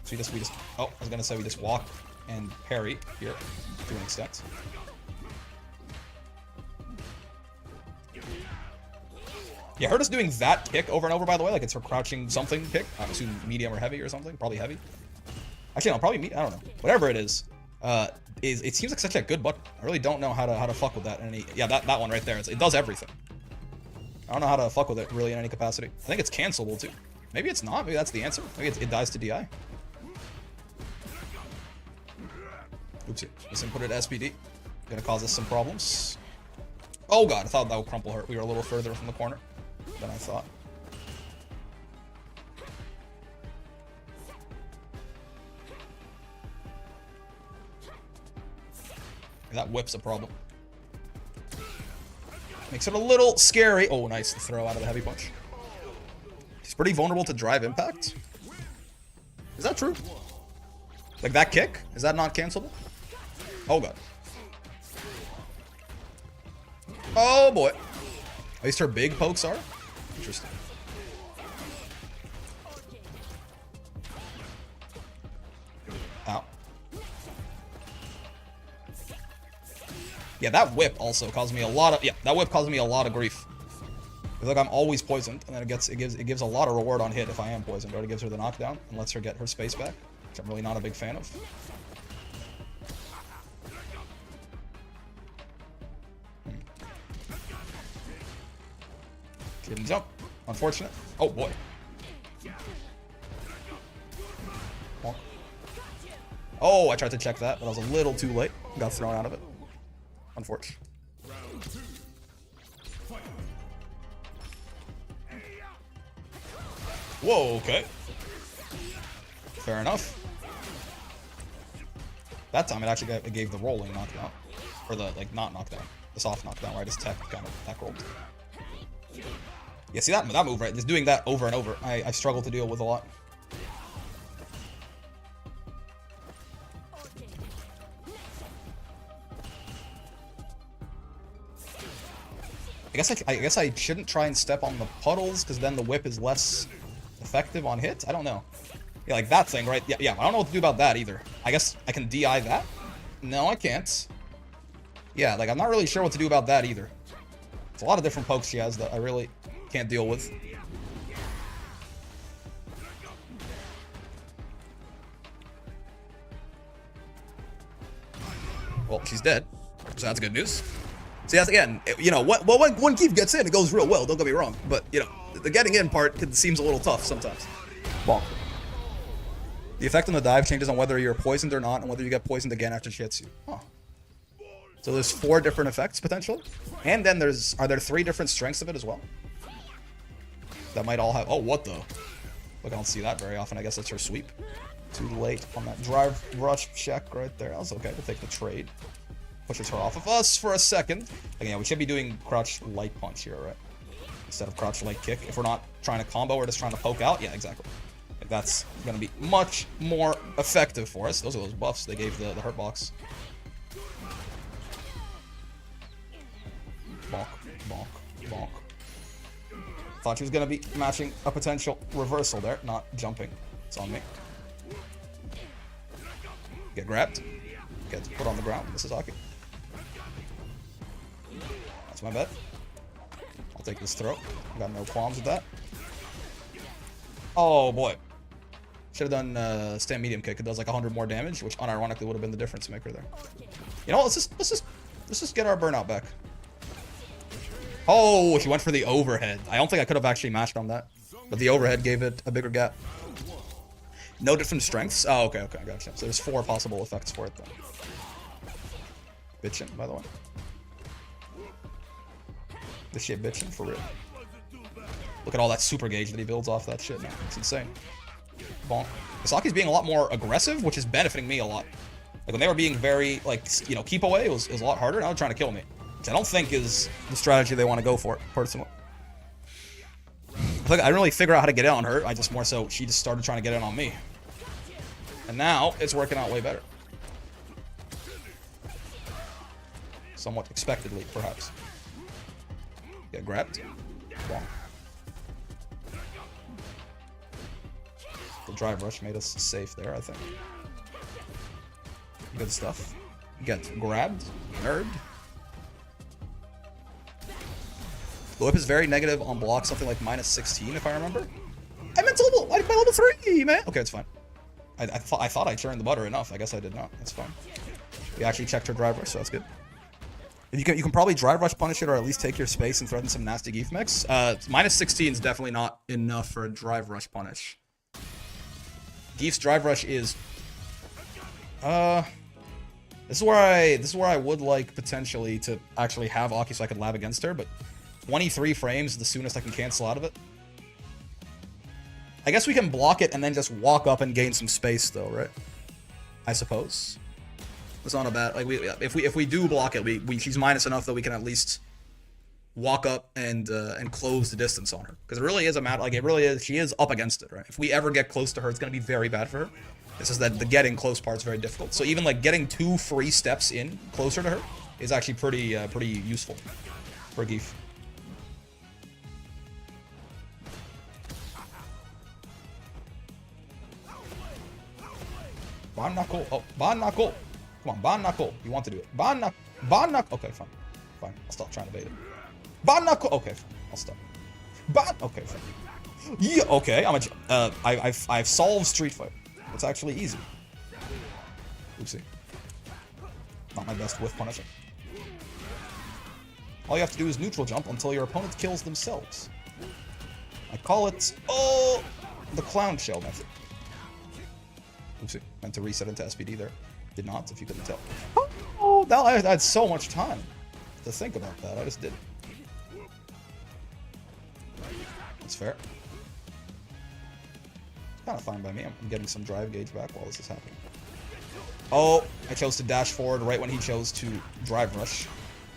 So we just... Oh, I was gonna say we just walk and parry here, to an extent. Yeah, her just doing that kick over and over, by the way, like it's her crouching something kick. I assume medium or heavy or something. Probably heavy. Actually, no, probably I don't know. Whatever it is, it seems like such a good button. I really don't know how to fuck with that in any... Yeah, that one right there. It does everything. I don't know how to fuck with it really in any capacity. I think it's cancelable too. Maybe it's not. Maybe that's the answer. Maybe it dies to DI. Oopsie. This inputted SPD. Gonna cause us some problems. Oh god, I thought that would crumple her. We were a little further from the corner than I thought. That whip's a problem. Makes it a little scary. Oh, nice throw out of the heavy punch. He's pretty vulnerable to drive impact. Is that true? Like that kick? Is that not cancelable? Oh god. Oh boy. At least her big pokes are. Interesting. Ow. Yeah, that whip also caused me a lot of... Yeah, that whip caused me a lot of grief. Because, like, I'm always poisoned, and then it gives a lot of reward on hit if I am poisoned. Right? It gives her the knockdown and lets her get her space back, which I'm really not a big fan of. Didn't jump. Unfortunate. Oh boy. Oh, I tried to check that, but I was a little too late. Got thrown out of it. Unfortunate. Whoa, okay. Fair enough. That time it actually gave the rolling knockdown. Or the, like, not knockdown. The soft knockdown where I just kind of tech rolled. Yeah, see that move, right? Just doing that over and over, I struggle to deal with a lot. I guess I shouldn't try and step on the puddles, because then the whip is less effective on hit? I don't know. Yeah, like that thing, right? Yeah, I don't know what to do about that either. I guess I can DI that? No, I can't. Yeah, like I'm not really sure what to do about that either. It's a lot of different pokes she has that I really can't deal with. Well, she's dead, so that's good news. See, that's again, you know, when Keith gets in, it goes real well, don't get me wrong. But, you know, the getting in part seems a little tough sometimes. Bonk. The effect on the dive changes on whether you're poisoned or not, and whether you get poisoned again after she hits you. Huh. So there's 4 different effects, potentially. And then are there 3 different strengths of it as well? That might all have... Oh, what the? Look, I don't see that very often. I guess that's her sweep. Too late on that drive rush check right there. That was okay. We'll take the trade. Pushes her off of us for a second. Again, we should be doing crouch light punch here, right? Instead of crouch light kick. If we're not trying to combo, we're just trying to poke out. Yeah, exactly. Like, that's going to be much more effective for us. Those are those buffs they gave the hurt box. Bonk, bonk, bonk. Thought she was going to be matching a potential reversal there, not jumping. It's on me. Get grabbed. Get put on the ground. This is hockey. That's my bet. I'll take this throw. Got no qualms with that. Oh boy. Should have done stand medium kick. It does like 100 more damage, which unironically would have been the difference maker there. You know, let's just get our burnout back. Oh, she went for the overhead. I don't think I could have actually matched on that, but the overhead gave it a bigger gap. No different strengths. Oh, okay, okay, I gotcha. So there's 4 possible effects for it then. Bitchin', by the way. This shit bitchin' for real. Look at all that super gauge that he builds off that shit now. It's insane. Bonk. Isaki's being a lot more aggressive, which is benefiting me a lot. Like when they were being very, like, you know, keep away, it was a lot harder. Now they're trying to kill me. Which I don't think is the strategy they want to go for, personally. I didn't really figure out how to get in on her. I just more so, she just started trying to get in on me. And now, it's working out way better. Somewhat expectedly, perhaps. Get grabbed. Bonk. The drive rush made us safe there, I think. Good stuff. Get grabbed. Nerd. The whip is very negative on block, something like -16 if I remember. I meant to level 3, man. Okay, it's fine. I thought I churned the butter enough. I guess I did not. That's fine. We actually checked her drive rush, so that's good. You can probably drive rush punish it, or at least take your space and threaten some nasty Geef mix. -16 is definitely not enough for a drive rush punish. Geef's drive rush is this is where I would like potentially to actually have Aki so I could lab against her, but 23 frames is the soonest I can cancel out of it. I guess we can block it and then just walk up and gain some space though, right? I suppose. It's not a bad, like, if we do block it, she's minus enough that we can at least walk up and close the distance on her. Because it really is a matter, like, it really is, she is up against it, right? If we ever get close to her, it's going to be very bad for her. It's just that the getting close part is very difficult. So even, like, getting 2 free steps in closer to her is actually pretty useful for Geef. Ban knuckle. Oh, ban knuckle. Come on, ban knuckle. You want to do it. Ban knuckle. Ban knuckle. Okay, fine. Fine. I'll stop trying to bait it. Ban knuckle. Okay, fine. I'll stop. Ban. Okay, fine. Yeah. Okay. I've solved Street Fight. It's actually easy. Oopsie. Not my best with punishing. All you have to do is neutral jump until your opponent kills themselves. I call it, the clown shell method. Oopsie. Meant to reset into SPD there. Did not, if you couldn't tell. Oh, I had so much time to think about that. I just didn't. That's fair. Kind of fine by me. I'm getting some drive gauge back while this is happening. Oh, I chose to dash forward right when he chose to drive rush.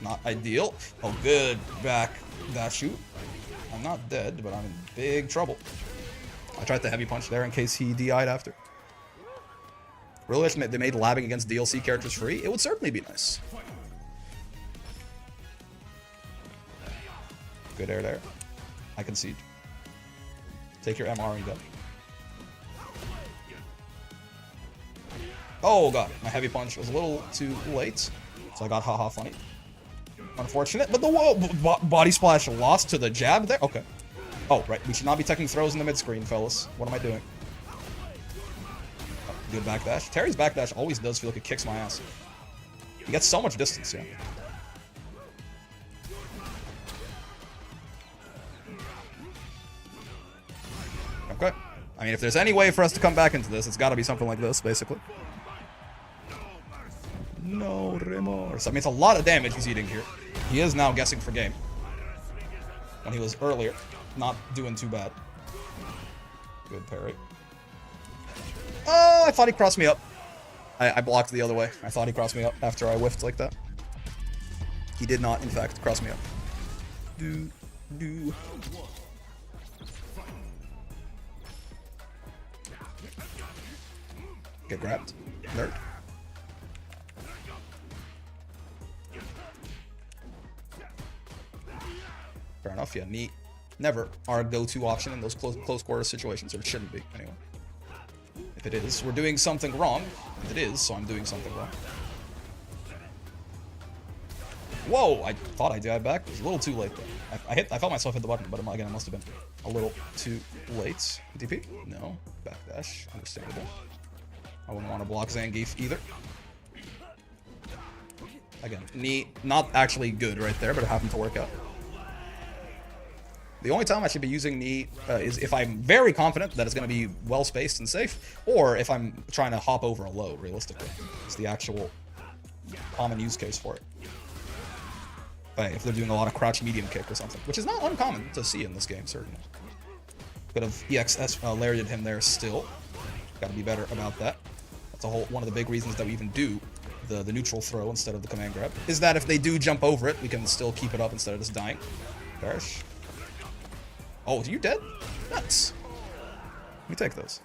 Not ideal. Oh, good back dash shoot. I'm not dead, but I'm in big trouble. I tried the heavy punch there in case he DI'd after. Really wish they made labbing against DLC characters free. It would certainly be nice. Good air there. I concede. Take your MR and go. Oh god, my heavy punch was a little too late, so I got haha funny. Unfortunate, but the body splash lost to the jab there. Okay. Oh, right. We should not be taking throws in the mid screen, fellas. What am I doing? Oh, good backdash. Terry's backdash always does feel like it kicks my ass. He gets so much distance, yeah. Okay. I mean, if there's any way for us to come back into this, it's got to be something like this, basically. No remorse. I mean, it's a lot of damage he's eating here. He is now guessing for game. When he was earlier, not doing too bad. Good parry. Oh, I thought he crossed me up. I blocked the other way. I thought he crossed me up after I whiffed like that. He did not, in fact, cross me up. Do. Get grabbed. Nerd. Fair enough, yeah. Knee. Never our go-to option in those close quarter situations, or it shouldn't be, anyway. If it is, we're doing something wrong. If it is, so I'm doing something wrong. Whoa! I thought I died back. It was a little too late, though. I felt myself hit the button, but again, it must have been a little too late. DP? No. Backdash. Understandable. I wouldn't want to block Zangief either. Again, knee, not actually good right there, but it happened to work out. The only time I should be using knee is if I'm very confident that it's going to be well-spaced and safe, or if I'm trying to hop over a low, realistically. It's the actual common use case for it. But if they're doing a lot of crouch medium kick or something, which is not uncommon to see in this game, certainly. Could have EXS lariated him there still. Got to be better about that. That's one of the big reasons that we even do the neutral throw instead of the command grab, is that if they do jump over it, we can still keep it up instead of just dying. Perish. Oh, you dead? Nuts. Let me take those.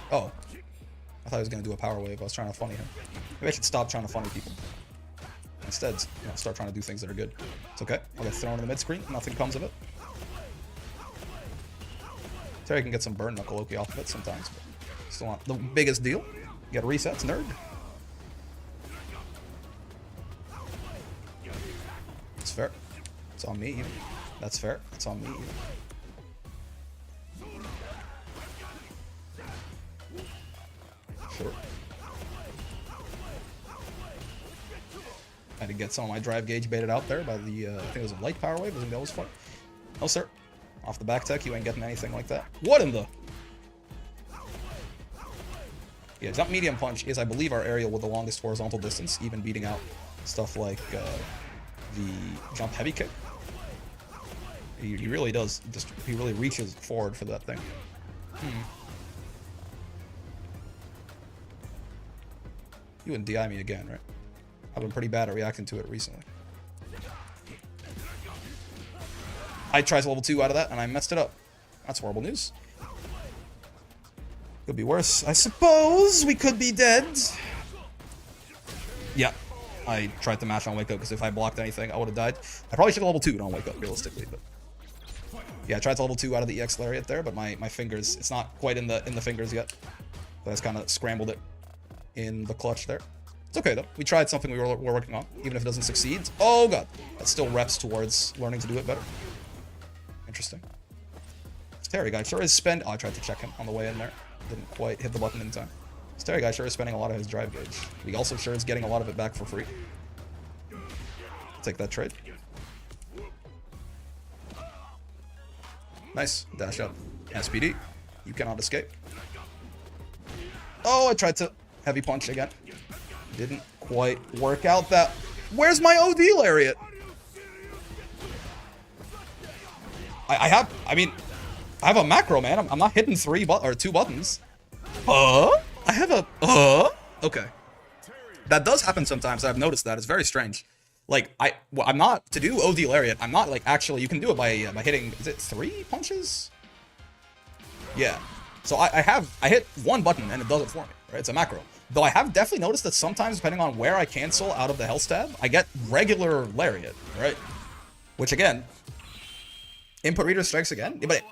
Oh. I thought he was going to do a power wave. I was trying to funny him. Maybe I should stop trying to funny people. Instead, start trying to do things that are good. It's okay. I'll get thrown in the mid-screen. Nothing comes of it. Terry can get some burn knuckle Loki off of it sometimes, but still not the biggest deal. You get resets, nerd. It's fair. It's on me, even. That's fair. It's on me, even. Sure. I had to get some of my drive gauge baited out there by the, I think it was a light power wave. I think that was fun. No, sir. Off the back tech, you ain't getting anything like that. What in the... Yeah, jump medium punch is, I believe, our aerial with the longest horizontal distance, even beating out stuff like the jump heavy kick. He really does, he really reaches forward for that thing. You wouldn't DI me again, right? I've been pretty bad at reacting to it recently. I tried level 2 out of that, and I messed it up. That's horrible news. Could be worse. I suppose we could be dead. Yeah. I tried to mash on Wake Up, because if I blocked anything, I would have died. I probably should have level 2'd on Wake Up, realistically, but... Yeah, I tried to level 2 out of the EX Lariat there, but my fingers... It's not quite in the fingers yet. So I just kind of scrambled it in the clutch there. It's okay, though. We tried something we were working on, even if it doesn't succeed. Oh, God. That still reps towards learning to do it better. Interesting. This Terry guy sure is Oh, I tried to check him on the way in there. Didn't quite hit the button in time. This Terry guy sure is spending a lot of his drive gauge. He also sure is getting a lot of it back for free. Take that trade. Nice. Dash up. SPD. You cannot escape. Oh, I tried to heavy punch again. Didn't quite work out that... Where's my OD Lariat? I have a macro, man. I'm not hitting 2 buttons. I have a... Okay. That does happen sometimes. I've noticed that. It's very strange. Like, I'm not... To do OD Lariat, I'm not, like, actually... You can do it by hitting... Is it 3 punches? Yeah. So I hit 1 button and it does it for me, right? It's a macro. Though I have definitely noticed that sometimes, depending on where I cancel out of the health tab, I get regular Lariat, right? Which, again... Input reader strikes again, but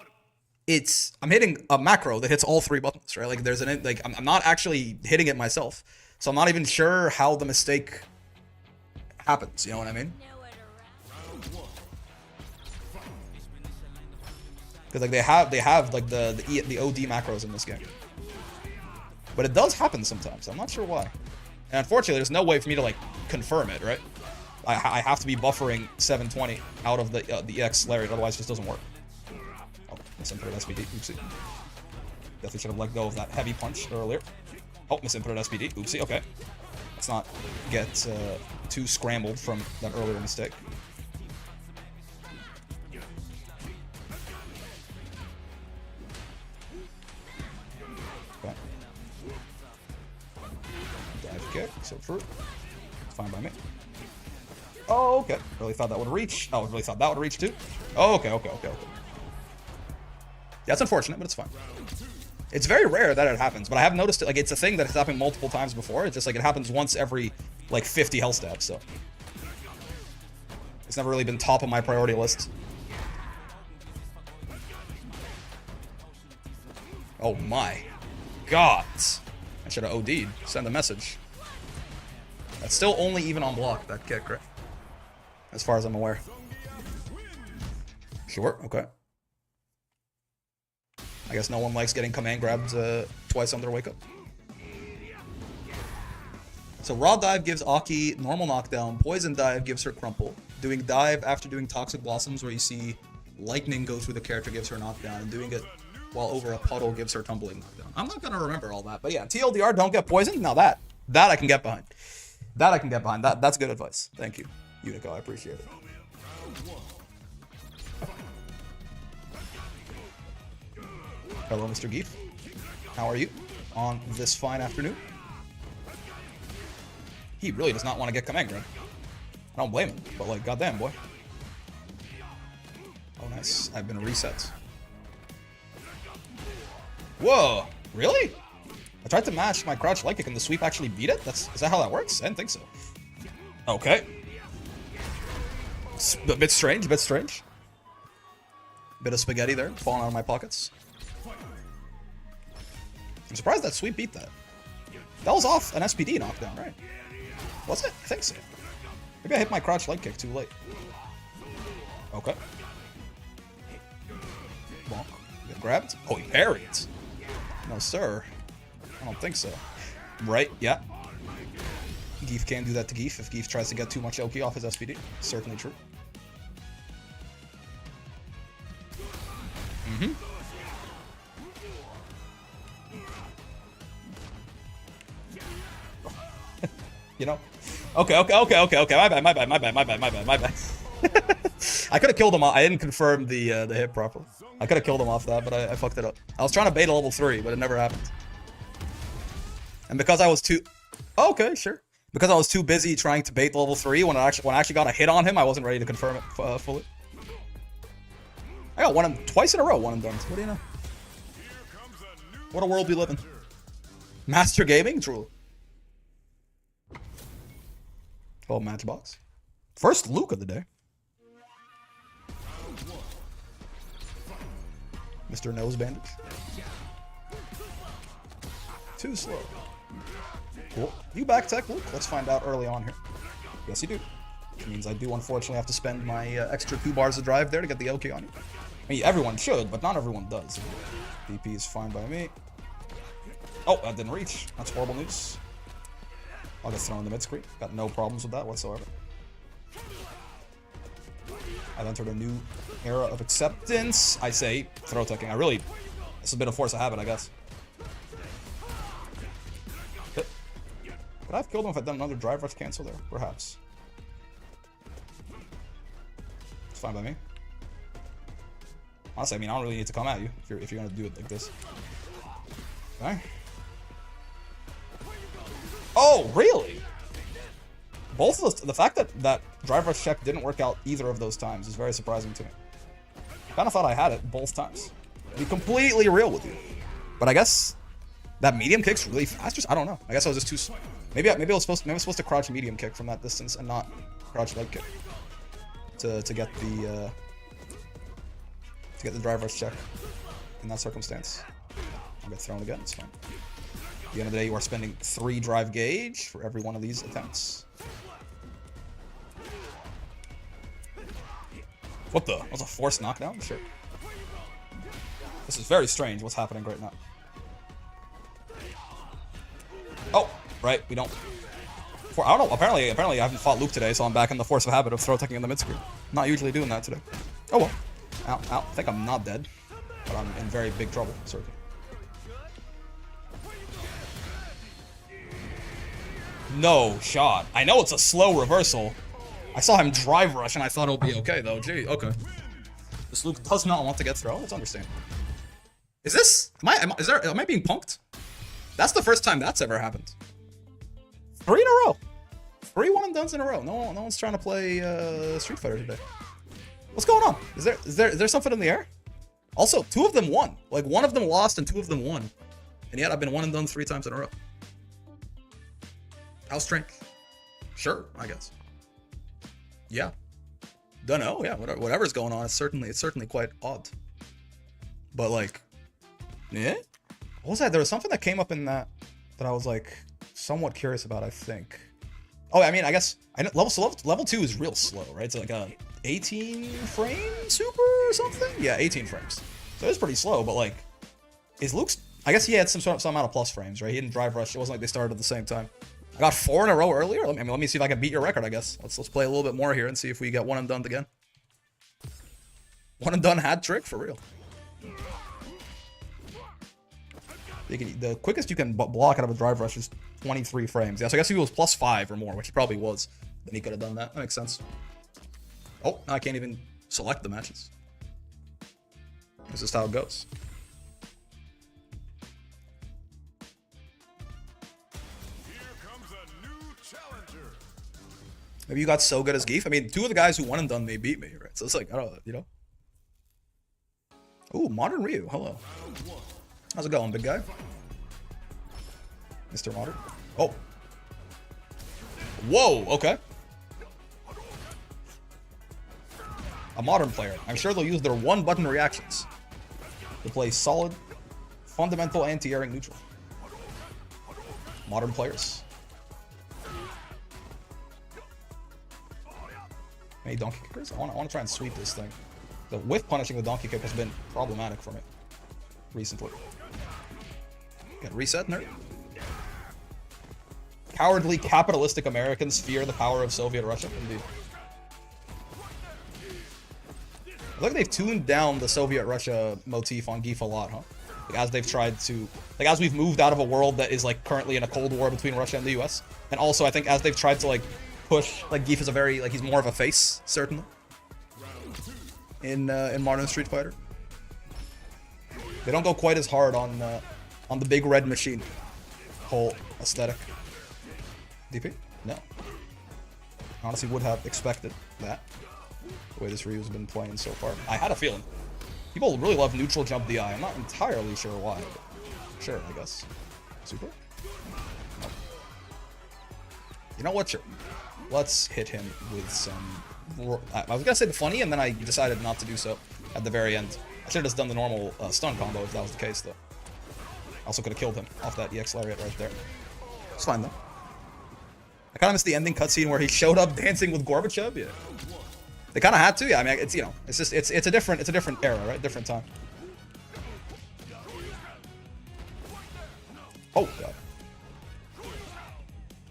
I'm hitting a macro that hits all 3 buttons, right? Like I'm not actually hitting it myself, so I'm not even sure how the mistake happens. You know what I mean? Because like they have like the OD macros in this game, but it does happen sometimes. I'm not sure why, and unfortunately, there's no way for me to like confirm it, right? I have to be buffering 720 out of the EX Lariat, otherwise it just doesn't work. Oh, misinputted SPD. Oopsie. Definitely should have let go of that heavy punch earlier. Oh, misinputted SPD. Oopsie, okay. Let's not get too scrambled from that earlier mistake. Okay. Dive kick, so fruit. It's fine by me. Oh, okay. Really thought that would reach. Oh, really thought that would reach too. Oh, okay. Yeah, it's unfortunate, but it's fine. It's very rare that it happens, but I have noticed it. Like, it's a thing that has happened multiple times before. It's just like it happens once every like 50 health stabs. So it's never really been top of my priority list. Oh my God! I should have OD'd. Send a message. That's still only even on block, that kick, right? As far as I'm aware. Sure, okay. I guess no one likes getting command grabbed twice on their wake up. So raw dive gives Aki normal knockdown. Poison dive gives her crumple. Doing dive after doing toxic blossoms, where you see lightning go through the character, gives her knockdown, and doing it while over a puddle gives her tumbling knockdown. I'm not gonna remember all that, but yeah, TLDR, don't get poisoned. Now that I can get behind. That I can get behind. That's good advice. Thank you, Unico. I appreciate it. Hello, Mr. Geef. How are you on this fine afternoon? He really does not want to get command grab. I don't blame him, but like, goddamn, boy. Oh, nice. I've been reset. Whoa, really? I tried to match my crouch leg kick and the sweep actually beat it? Is that how that works? I didn't think so. Okay. It's a bit strange, Bit of spaghetti there, falling out of my pockets. I'm surprised that sweep beat that. That was off an SPD knockdown, right? Was it? I think so. Maybe I hit my crouch leg kick too late. Okay. Bonk. Get grabbed? Oh, he parried. No, sir. I don't think so. Right, yeah. Geef can do that to Geef if Geef tries to get too much LK off his SPD. Certainly true. Mm-hmm. You know? Okay. My bad. I could have killed him off. I didn't confirm the hit properly. I could have killed him off that, but I fucked it up. I was trying to bait a level 3, but it never happened. And because I was too... Okay, sure. Because I was too busy trying to bait the level 3, when I actually got a hit on him, I wasn't ready to confirm it fully. I got one twice in a row, one and done. What do you know? What a world we live in. Master Gaming? Truly. Oh, Matchbox. First Luke of the day. Mr. Nose Bandage. Too slow. Cool. You back tech, Luke? Let's find out early on here. Yes, you do. Which means I do unfortunately have to spend my extra 2 bars of drive there to get the LK on you. I mean, everyone should, but not everyone does. DP is fine by me. Oh, that didn't reach. That's horrible news. I'll get thrown in the mid-screen. Got no problems with that whatsoever. I've entered a new era of acceptance. I say throw teching. This has been a force of habit, I guess. Could I have killed him if I'd done another drive rush cancel there? Perhaps. It's fine by me. Honestly, I mean, I don't really need to come at you if you're gonna do it like this. Okay. Oh, really? Both of those. The fact that drive rush check didn't work out either of those times is very surprising to me. I kind of thought I had it both times. To be completely real with you, but I guess that medium kick's really fast. Just I don't know. I guess I was just too. Maybe I was supposed to crouch medium kick from that distance and not crouch leg kick to get the drive rush check in that circumstance. I'll get thrown again. It's fine. At the end of the day, you are spending 3 drive gauge for every one of these attempts. What the? That was a forced knockdown? Sure. This is very strange what's happening right now. Oh, right, we don't. I don't know, apparently I haven't fought Luke today, so I'm back in the force of habit of throw teching in the mid-screen. Not usually doing that today. Oh well. Ow, ow. I think I'm not dead, but I'm in very big trouble, certainly. No shot. I know it's a slow reversal. I saw him drive rush and I thought it'll be okay though. Gee, okay. This Luke does not want to get thrown. Let's understand. Is this? Am I being punked? That's the first time that's ever happened. 3 in a row. 3 one and dones in a row. No one's trying to play Street Fighter today. What's going on? Is there something in the air? Also, 2 of them won. Like 1 of them lost and 2 of them won. And yet I've been 1 and done 3 times in a row. How strange. Sure, I guess. Yeah. Dunno, yeah, whatever's going on, it's certainly quite odd. But like, yeah? What was that? There was something that came up in that I was like somewhat curious about, I think. Oh, I mean, I guess level 2 is real slow, right? It's like a 18 frame super or something? Yeah, 18 frames. So it's pretty slow, but like, is Luke's, I guess he had some amount of plus frames, right? He didn't drive rush. It wasn't like they started at the same time. I got 4 in a row earlier. Let me see if I can beat your record, I guess. Let's play a little bit more here and see if we get 1 and done again. 1 and done hat trick for real. The quickest you can block out of a drive rush is 23 frames. Yeah, so I guess if he was plus 5 or more, which he probably was, then he could have done that. That makes sense. Oh, I can't even select the matches. This is how it goes. Maybe you got so good as Geef. I mean, 2 of the guys who won and done me beat me, right? So it's like, I don't know, you know? Ooh, Modern Ryu. Hello. How's it going, big guy? Mr. Modern. Oh. Whoa, okay. A Modern player. I'm sure they'll use their 1-button reactions to play solid, fundamental anti-airing neutral. Modern players. Any donkey kickers? I want to try and sweep this thing. The whiff punishing the donkey kick has been problematic for me recently. Get reset, nerd. Cowardly capitalistic Americans fear the power of Soviet Russia. Indeed. I think they've tuned down the Soviet Russia motif on Geef a lot, huh? Like, as they've tried to, like, as we've moved out of a world that is like currently in a Cold War between Russia and the US, and also I think as they've tried to like push, like, Geef is a very, like, he's more of a face, certainly, in modern Street Fighter. They don't go quite as hard on the big red machine whole aesthetic. DP? No. Honestly, would have expected that, the way this Ryu's been playing so far. I had a feeling. People really love neutral jump DI. I'm not entirely sure why, but sure, I guess. Super? No. You know what? Sure. Let's hit him with some... I was gonna say the funny, and then I decided not to do so at the very end. I should have just done the normal stun combo if that was the case, though. Also could have killed him off that EX Lariat right there. It's fine, though. I kind of missed the ending cutscene where he showed up dancing with Gorbachev. Yeah. They kind of had to. Yeah, I mean, it's, you know, it's just, it's a different era, right? Different time. Oh, God.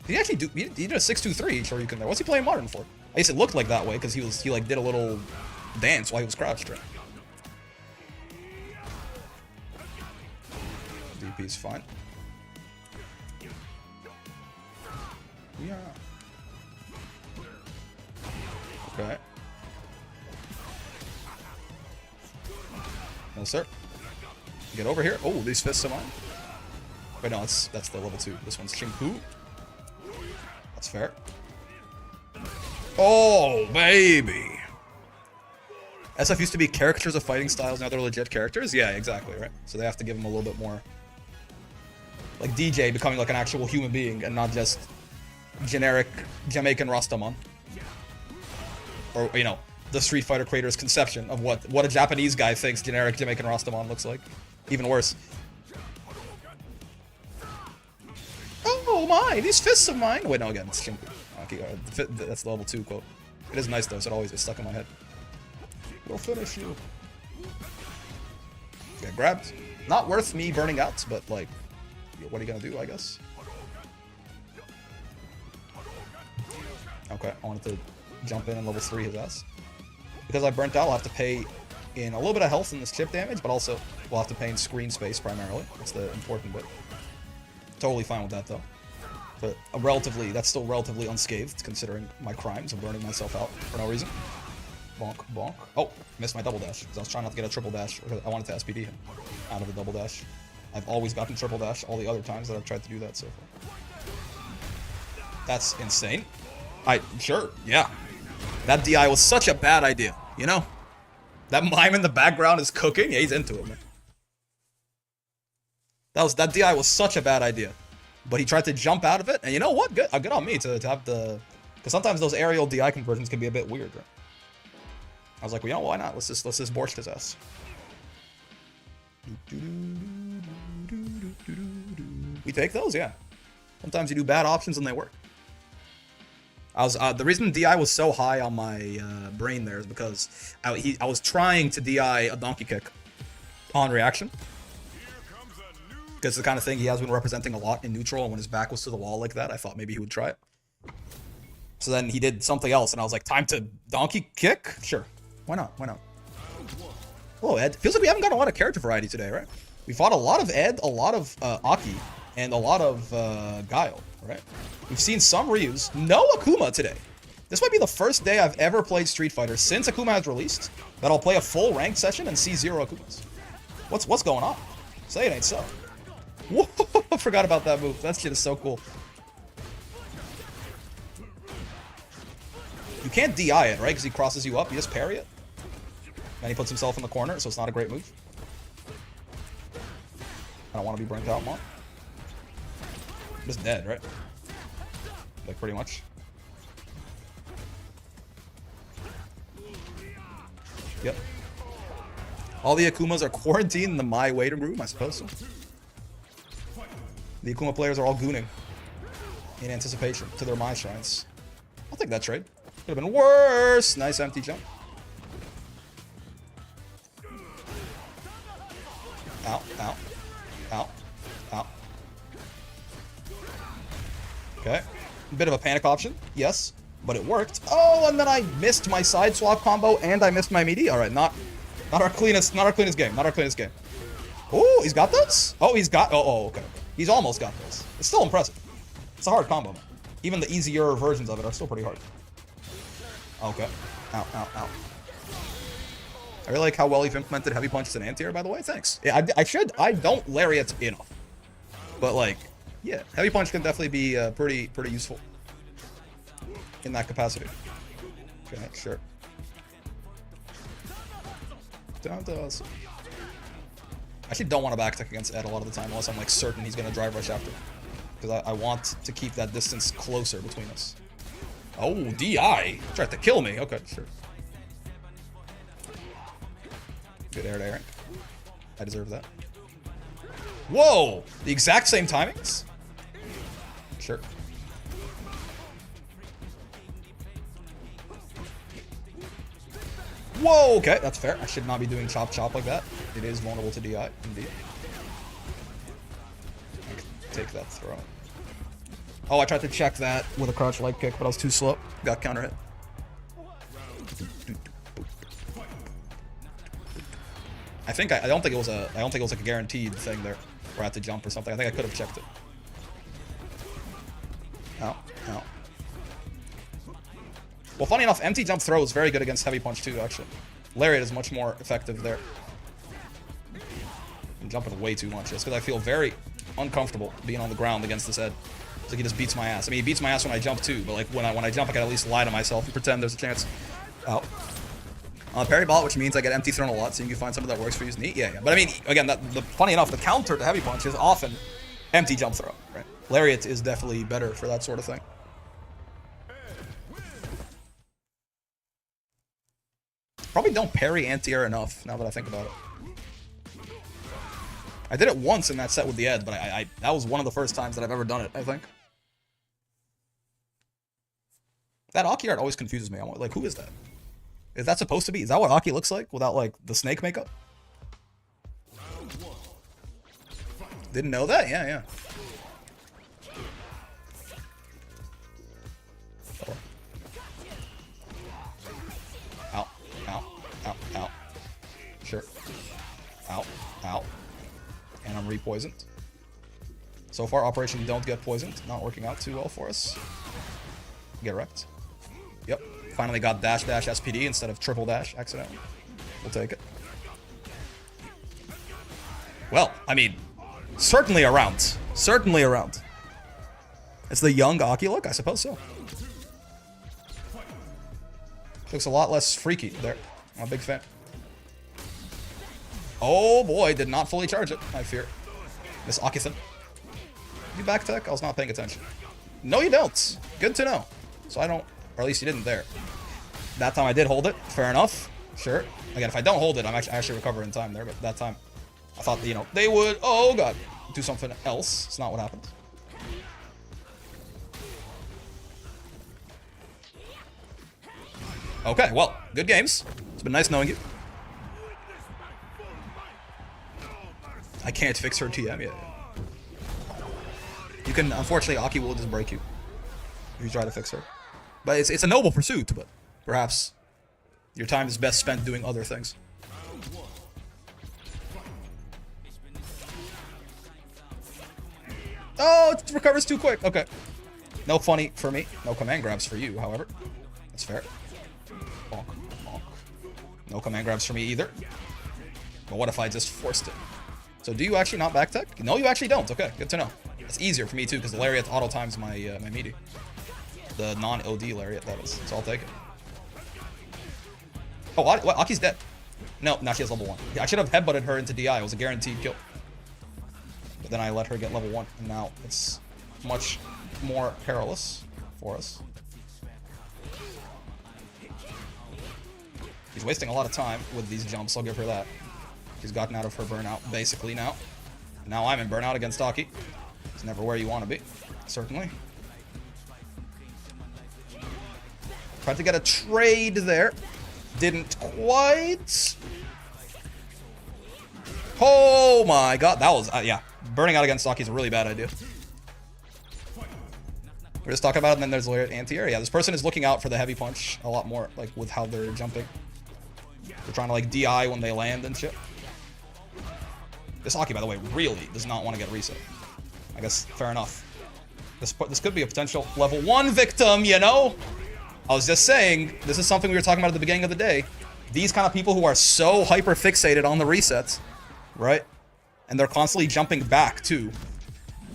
Did he actually do... He did a 6-2-3 Shoryuken there. What's he playing Modern for? I guess it looked like that way, because he like, did a little dance while he was crouched, right? DP's fine. Yeah. Okay. No, sir. Get over here. Oh, these fists are mine. Wait, no, that's the level 2. This one's Chingpu. That's fair. Oh, baby. SF used to be caricatures of fighting styles, now they're legit characters? Yeah, exactly, right? So they have to give them a little bit more... Like DJ becoming like an actual human being and not just generic Jamaican Rastaman. Or, you know, the Street Fighter creator's conception of what a Japanese guy thinks generic Jamaican Rastaman looks like. Even worse. Oh my, these fists of mine! Wait, no, again, it's Shinku. Okay, that's the level 2 quote. It is nice though, so it always is stuck in my head. We'll finish you. Get grabbed. Not worth me burning out, but like, what are you gonna do, I guess? Okay, I wanted to jump in and level 3 his ass. Because I burnt out, I'll have to pay in a little bit of health in this chip damage, but also we'll have to pay in screen space primarily. That's the important bit. Totally fine with that though. But that's still relatively unscathed, considering my crimes of burning myself out for no reason. Bonk, bonk. Oh, missed my double dash, because I was trying not to get a triple dash, because I wanted to SPD him out of the double dash. I've always gotten triple dash all the other times that I've tried to do that so far. That's insane. Sure, yeah. That DI was such a bad idea, you know? That mime in the background is cooking? Yeah, he's into it, man. That DI was such a bad idea. But he tried to jump out of it, and you know what? Good on me to have the... Because sometimes those aerial DI conversions can be a bit weird, right? I was like, well, you know, why not? Let's just borscht his ass. We take those, yeah. Sometimes you do bad options and they work. The reason DI was so high on my brain there is because I was trying to DI a donkey kick on reaction. Because it's the kind of thing he has been representing a lot in neutral, and when his back was to the wall like that, I thought maybe he would try it. So then he did something else, and I was like, time to donkey kick? Sure. Why not? Why not? Hello, Ed. Feels like we haven't got a lot of character variety today, right? We fought a lot of Ed, a lot of Aki, and a lot of Guile, right? We've seen some Ryus. No Akuma today. This might be the first day I've ever played Street Fighter since Akuma has released that I'll play a full ranked session and see 0 Akumas. What's going on? Say it ain't so. Whoa, I forgot about that move. That shit is so cool. You can't DI it, right? Because he crosses you up. You just parry it. And he puts himself in the corner, so it's not a great move. I don't want to be burnt out more. I'm just dead, right? Like, pretty much. Yep. All the Akumas are quarantined in the my waiting room, I suppose so. The Akuma players are all gooning in anticipation to their my shrines. I'll take that trade. Could have been worse. Nice empty jump. Ow, ow, ow, ow. Okay. A bit of a panic option, yes, but it worked. Oh, and then I missed my side swap combo and I missed my meaty. All right, not our cleanest game. Not our cleanest game. Oh, he's got those? Oh, he's got. Oh, okay. He's almost got those. It's still impressive. It's a hard combo, man. Even the easier versions of it are still pretty hard. Okay. Ow, ow, ow. I really like how well you've implemented heavy punches and anti-air, by the way. Thanks. Yeah, I don't lariat enough. But, like, yeah, heavy punch can definitely be pretty useful in that capacity. Okay, sure. Down to us. I actually don't want to backtick against Ed a lot of the time unless I'm, like, certain he's going to drive rush after. Because I want to keep that distance closer between us. Oh, DI. Tried to kill me. Okay, sure. Good air to air. I deserve that. Whoa! The exact same timings? Sure. Whoa! Okay, that's fair. I should not be doing chop chop like that. It is vulnerable to DI, indeed. I can take that throw. Oh, I tried to check that with a crouch leg kick, but I was too slow. Got counter hit. I don't think it was like a guaranteed thing there where I had to jump or something. I think I could have checked it. Ow, ow. Well, funny enough, empty jump throw is very good against heavy punch too, actually. Lariat is much more effective there. I'm jumping way too much just because I feel very uncomfortable being on the ground against this Ed. It's like he just beats my ass. I mean, he beats my ass when I jump too, but like when I jump, I can at least lie to myself and pretend there's a chance. Ow. Parry ball, which means I get empty thrown a lot, so you can find something that works for you is neat. Yeah. But I mean, again, funny enough, the counter to heavy punch is often empty jump throw, right? Lariat is definitely better for that sort of thing. Probably don't parry anti-air enough, now that I think about it. I did it once in that set with the Ed, but that was one of the first times that I've ever done it, I think. That Aki art always confuses me. I'm like, who is that? Is that supposed to be? Is that what Aki looks like without, like, the snake makeup? Didn't know that? Yeah. Ow. Ow. Ow. Ow. Sure. Ow. Ow. And I'm re-poisoned. So far, Operation Don't Get Poisoned. Not working out too well for us. Get wrecked. Yep. Finally got dash dash SPD instead of triple dash accidentally. We'll take it. Well, I mean, certainly around. Certainly around. It's the young Aki look? I suppose so. Looks a lot less freaky there. I'm a big fan. Oh boy, did not fully charge it, I fear. Miss Akithan. You back tech? I was not paying attention. No, you don't. Good to know. So I don't, or at least you didn't there. That time I did hold it. Fair enough. Sure. Again, if I don't hold it, I actually recover in time there. But that time, I thought, you know, they would, oh god, do something else. It's not what happened. Okay, well, good games. It's been nice knowing you. I can't fix her TM yet. You can, unfortunately, Aki will just break you if you try to fix her. But it's a noble pursuit, but perhaps your time is best spent doing other things. Oh, it recovers too quick. Okay. No funny for me. No command grabs for you, however. That's fair. Bonk, bonk. No command grabs for me either. But what if I just forced it? So do you actually not back tech? No, you actually don't. Okay, good to know. It's easier for me too, because the lariat auto times my my meaty. The non-OD lariat, that is. So I'll take it. Oh, what? Aki's dead. No, now she has level 1. I should have headbutted her into DI. It was a guaranteed kill. But then I let her get level 1, and now it's much more perilous for us. She's wasting a lot of time with these jumps, I'll give her that. She's gotten out of her burnout, basically, now. Now I'm in burnout against Aki. It's never where you want to be, certainly. Tried to get a trade there. Didn't quite. Oh my god, that was, yeah. Burning out against Aki is a really bad idea. We're just talking about it, and then there's lariat anti-air. Yeah, this person is looking out for the heavy punch a lot more, like, with how they're jumping. They're trying to, like, DI when they land and shit. This Aki, by the way, really does not want to get reset. I guess, fair enough. This could be a potential level 1 victim, you know? I was just saying, this is something we were talking about at the beginning of the day. These kind of people who are so hyper-fixated on the resets, right? And they're constantly jumping back, too.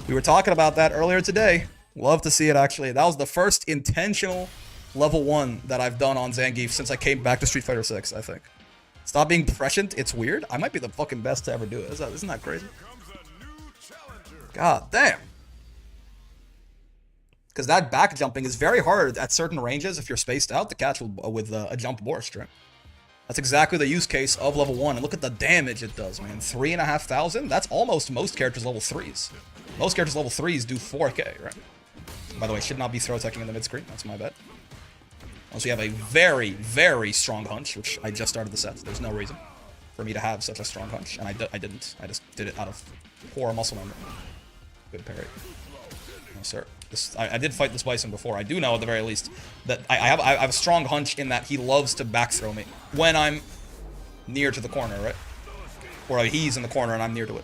We were talking about that earlier today. Love to see it, actually. That was the first intentional level 1 that I've done on Zangief since I came back to Street Fighter 6, I think. Stop being prescient. It's weird. I might be the fucking best to ever do it. Isn't that crazy? God damn. Because that back jumping is very hard at certain ranges if you're spaced out to catch with a jump burst, right? That's exactly the use case of level 1. And look at the damage it does, man. 3,500? That's almost most characters level 3s. Most characters level 3s do 4k, right? By the way, should not be throw teching in the mid-screen. That's my bad. Unless you have a very, very strong hunch, which I just started the set. There's no reason for me to have such a strong hunch. And I didn't. I just did it out of poor muscle memory. Good parry. No, sir. I did fight this bison before. I do know, at the very least, that I have a strong hunch in that he loves to back throw me when I'm near to the corner, right? Or he's in the corner and I'm near to it.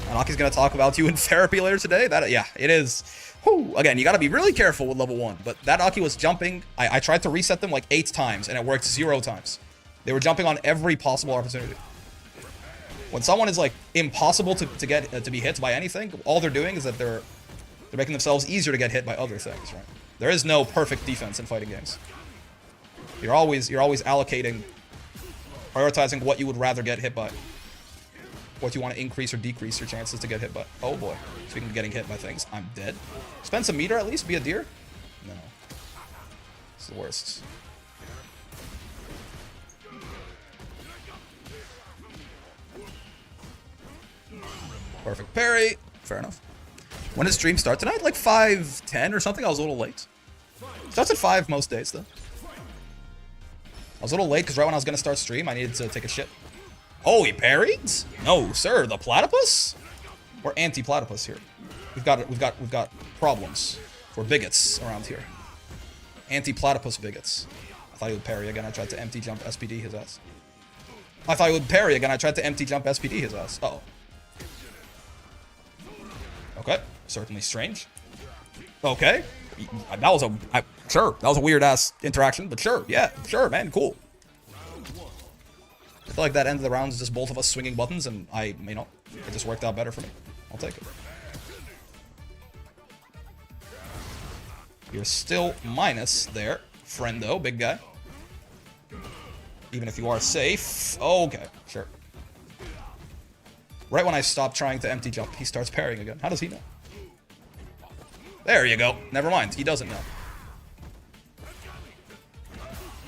And Aki's going to talk about you in therapy later today. Yeah, it is. Whew. Again, you got to be really careful with level 1. But that Aki was jumping. I tried to reset them like 8 times, and it worked 0 times. They were jumping on every possible opportunity. When someone is like impossible to be hit by anything, all they're doing is that they're making themselves easier to get hit by other things, right? There is no perfect defense in fighting games. You're always allocating, prioritizing what you would rather get hit by. What you want to increase or decrease your chances to get hit by. Oh boy. Speaking of getting hit by things, I'm dead. Spend some meter at least, be a deer? No. It's the worst. Perfect parry. Fair enough. When does stream start tonight? Like 5:10 or something? I was a little late. Starts at 5 most days, though. I was a little late because right when I was going to start stream, I needed to take a shit. Oh, he parried? No, sir. The platypus? We're anti-platypus here. We've got problems. We're bigots around here. Anti-platypus bigots. I thought he would parry again. I tried to empty jump SPD his ass. I thought he would parry again. I tried to empty jump SPD his ass. Uh-oh. Okay, certainly strange. Okay, that was sure, that was a weird ass interaction, but sure, yeah, sure, man, cool. I feel like that end of the round is just both of us swinging buttons, and it just worked out better for me. I'll take it. You're still minus there, friendo, big guy. Even if you are safe. Okay, sure. Right when I stop trying to empty jump, he starts parrying again. How does he know? There you go. Never mind. He doesn't know.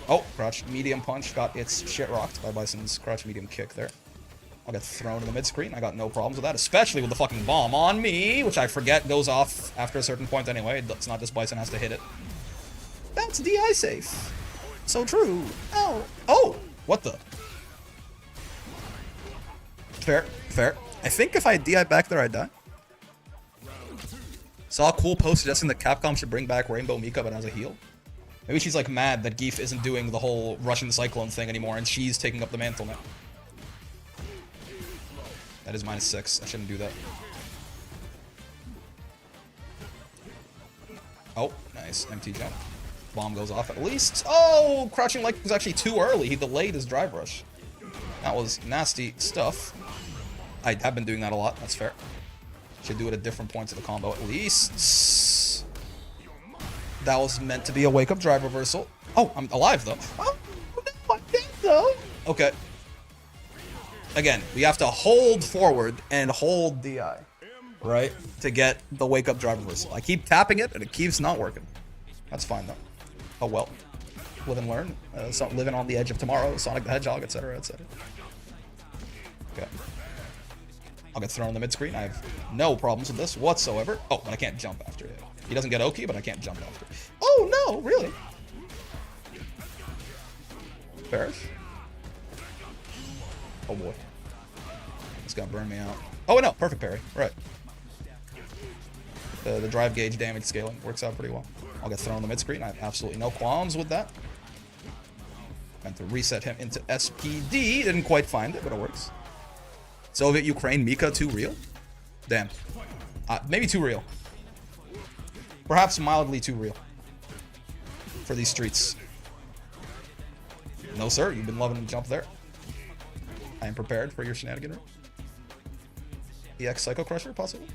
Oh, crouch medium punch got its shit rocked by Bison's crouch medium kick there. I'll get thrown in the mid-screen. I got no problems with that, especially with the fucking bomb on me, which I forget goes off after a certain point anyway. It's not just Bison has to hit it. That's DI safe. So true. Oh. Oh! What the? Fair. Fair. I think if I DI back there, I'd die. Saw a cool post suggesting that Capcom should bring back Rainbow Mika, but as a heel. Maybe she's like mad that Geef isn't doing the whole Russian Cyclone thing anymore, and she's taking up the mantle now. That is -6. I shouldn't do that. Oh, nice. Empty jump. Bomb goes off at least. Oh, crouching like was actually too early. He delayed his drive rush. That was nasty stuff. I have been doing that a lot. That's fair. Should do it at different points of the combo at least. That was meant to be a wake-up drive reversal. Oh, I'm alive though. Oh, no, I'm dead though. Okay. Again, we have to hold forward and hold DI, right, to get the wake-up drive reversal. I keep tapping it and it keeps not working. That's fine though. Oh well. Live and learn. So living on the edge of tomorrow. Sonic the Hedgehog, etc., etc. Okay. I'll get thrown in the mid-screen. I have no problems with this whatsoever. Oh, but I can't jump after it. He doesn't get Oki, but I can't jump after. Oh, no, really? Bearish? Oh, boy. This guy burned me out. Oh, no, perfect parry. Right. The drive gauge damage scaling works out pretty well. I'll get thrown in the mid-screen. I have absolutely no qualms with that. Meant to reset him into SPD. Didn't quite find it, but it works. Soviet Ukraine Mika too real? Damn. Maybe too real. Perhaps mildly too real. For these streets. No sir, you've been loving the jump there. I am prepared for your shenaniganry. EX Psycho Crusher, possibly?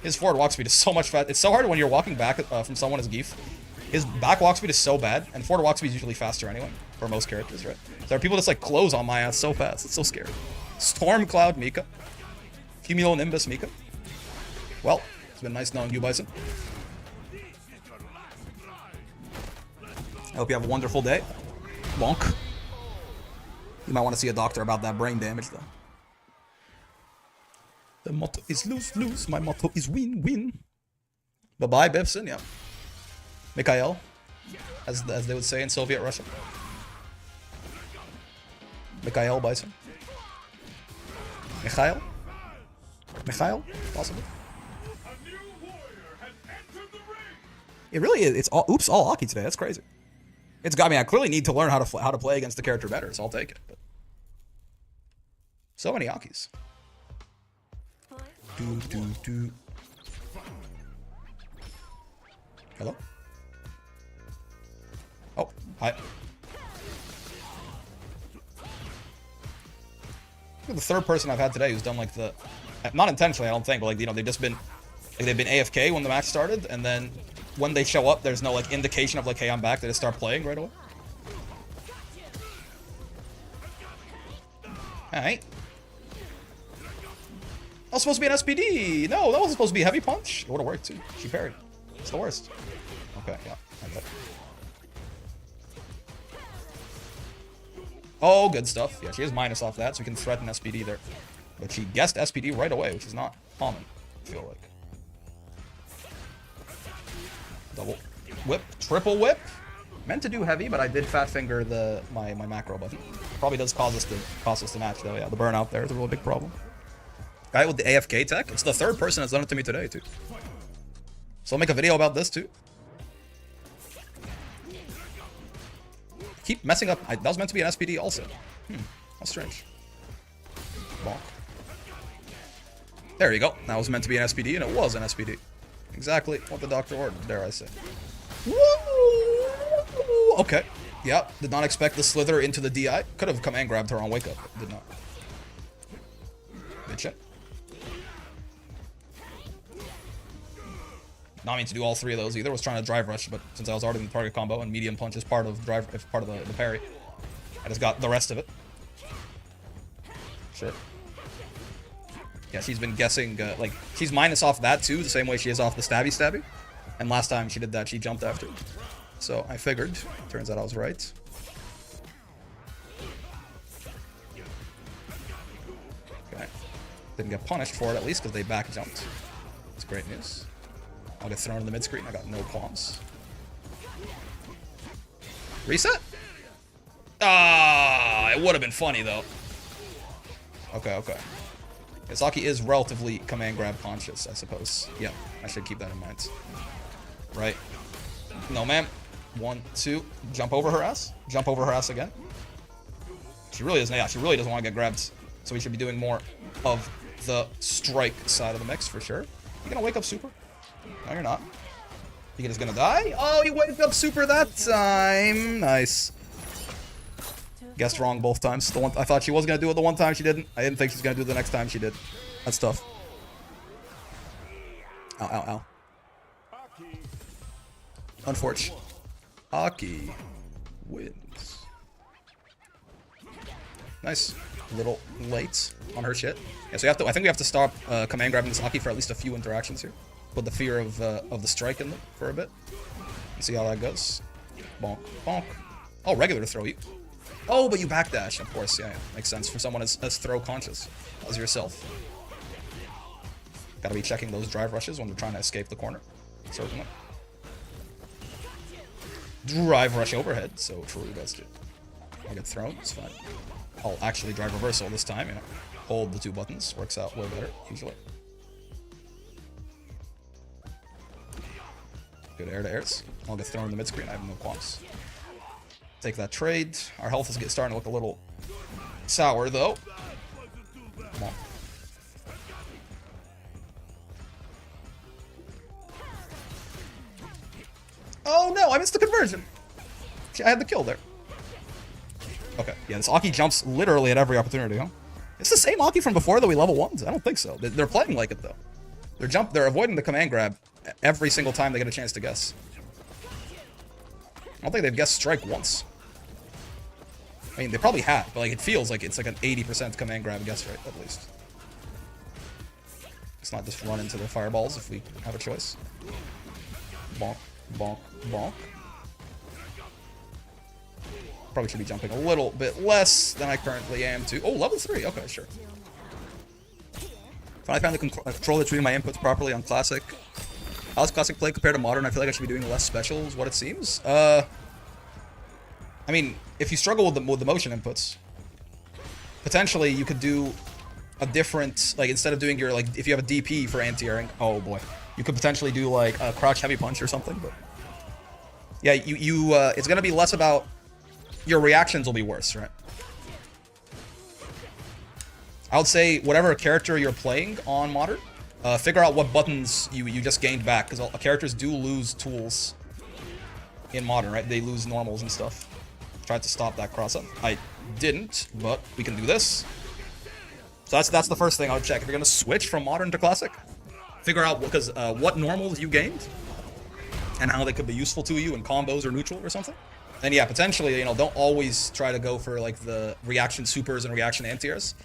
His forward walk speed is so much fast. It's so hard when you're walking back from someone as Geef. His back walk speed is so bad, and forward walk speed is usually faster anyway, for most characters, right? So there are people just like close on my ass so fast. It's so scary. Storm Cloud Mika. Cumulonimbus Mika. Well, it's been nice knowing you, Bison. I hope you have a wonderful day. Bonk. You might want to see a doctor about that brain damage, though. The motto is lose, lose. My motto is win, win. Bye-bye, Bibson, yeah. Mikhail, as they would say in Soviet Russia. Mikhail Bison. Mikhail? Mikhail? Possibly. It really is. It's all oops, all Aki today. That's crazy. It's got me. I clearly need to learn how to play against the character better, so I'll take it. But so many Akis. Do. Hello? Oh, hi. You're the third person I've had today who's done like the, not intentionally I don't think, but like, you know, they've just been, like they've been AFK when the match started, and then when they show up, there's no like indication of like, hey, I'm back. They just start playing right away. Alright. That was supposed to be an SPD. No, that wasn't supposed to be a heavy punch. It would have worked too. She parried. It's the worst. Okay, yeah. I bet. Oh, good stuff. Yeah, she is minus off that, so we can threaten SPD there. But she guessed SPD right away, which is not common, I feel like. Double whip, triple whip. Meant to do heavy, but I did fat finger my macro button. Probably does cost us the match though. Yeah, the burnout there is a real big problem. Guy with the AFK tech. It's the third person that's done it to me today too. So I'll make a video about this too. Keep messing up. That was meant to be an SPD also. That's strange. Bonk. There you go. That was meant to be an SPD, and it was an SPD. Exactly what the doctor ordered, dare I say. Woo! Okay. Yep. Did not expect the slither into the DI. Could have command grabbed her on wake up, but did not. Good shit. Not mean to do all three of those either. Was trying to drive rush, but since I was already in the target combo and medium punch is part of the parry, I just got the rest of it. Shit. Yeah, she's been guessing, like, she's minus off that too, the same way she is off the stabby. And last time she did that, she jumped after. So I figured. Turns out I was right. Okay. Didn't get punished for it at least because they back jumped. It's great news. I'll get thrown in the mid screen. I got no qualms. Reset? Ah, it would have been funny though. Okay, okay. Izaki is relatively command grab conscious, I suppose. Yeah, I should keep that in mind. Right. No, ma'am. 1, 2. Jump over her ass. Jump over her ass again. She really doesn't. Yeah, she really doesn't want to get grabbed. So we should be doing more of the strike side of the mix for sure. You gonna wake up super? No, you're not. You just gonna die? Oh, you waked up super that time. Nice. Guessed wrong both times. The one I thought she was gonna do it the one time she didn't. I didn't think she's gonna do it the next time she did. That's tough. Ow, ow, ow. Unfortunate. Aki wins. Nice. A little late on her shit. Yeah, so I think we have to stop command grabbing this Aki for at least a few interactions here. Put the fear of the strike in them for a bit. And see how that goes. Bonk, bonk. Oh, regular to throw you. Oh, but you backdash, of course. Yeah, yeah. Makes sense for someone as throw conscious as yourself. Gotta be checking those drive rushes when we're trying to escape the corner. Certainly. Drive rush overhead, so truly best it. I'll get thrown, it's fine. I'll actually drive reversal this time, you know. Hold the 2 buttons, works out way better, usually. Good air to airs. I'll get thrown in the mid screen, I have no qualms. Take that trade. Our health is starting to look a little sour though. Come on. Oh no, I missed the conversion. I had the kill there. Okay, yeah, this Aki jumps literally at every opportunity, huh? It's the same Aki from before that we level 1s? I don't think so. They're playing like it though. They're avoiding the command grab every single time they get a chance to guess. I don't think they've guessed strike once. I mean, they probably have, but like it feels like it's like an 80% command grab guess rate at least. Let's not just run into their fireballs if we have a choice. Bonk, bonk, bonk. Probably should be jumping a little bit less than I currently am too. Oh, level 3. Okay, sure. Finally found the controller treating my inputs properly on Classic. How's Classic play compared to Modern? I feel like I should be doing less specials, what it seems. I mean, if you struggle with the motion inputs, potentially you could do a different, like instead of doing your, like, if you have a DP for anti-airing, oh boy, you could potentially do like a crouch heavy punch or something, but yeah, it's gonna be less about, your reactions will be worse, right? I would say whatever character you're playing on Modern, figure out what buttons you just gained back, because characters do lose tools in Modern, right? They lose normals and stuff. Tried to stop that cross-up. I didn't, but we can do this. So that's the first thing I would check. If you're gonna switch from Modern to Classic, figure out what normals you gained and how they could be useful to you in combos or neutral or something. And yeah, potentially, you know, don't always try to go for like the reaction supers and reaction anti-airs.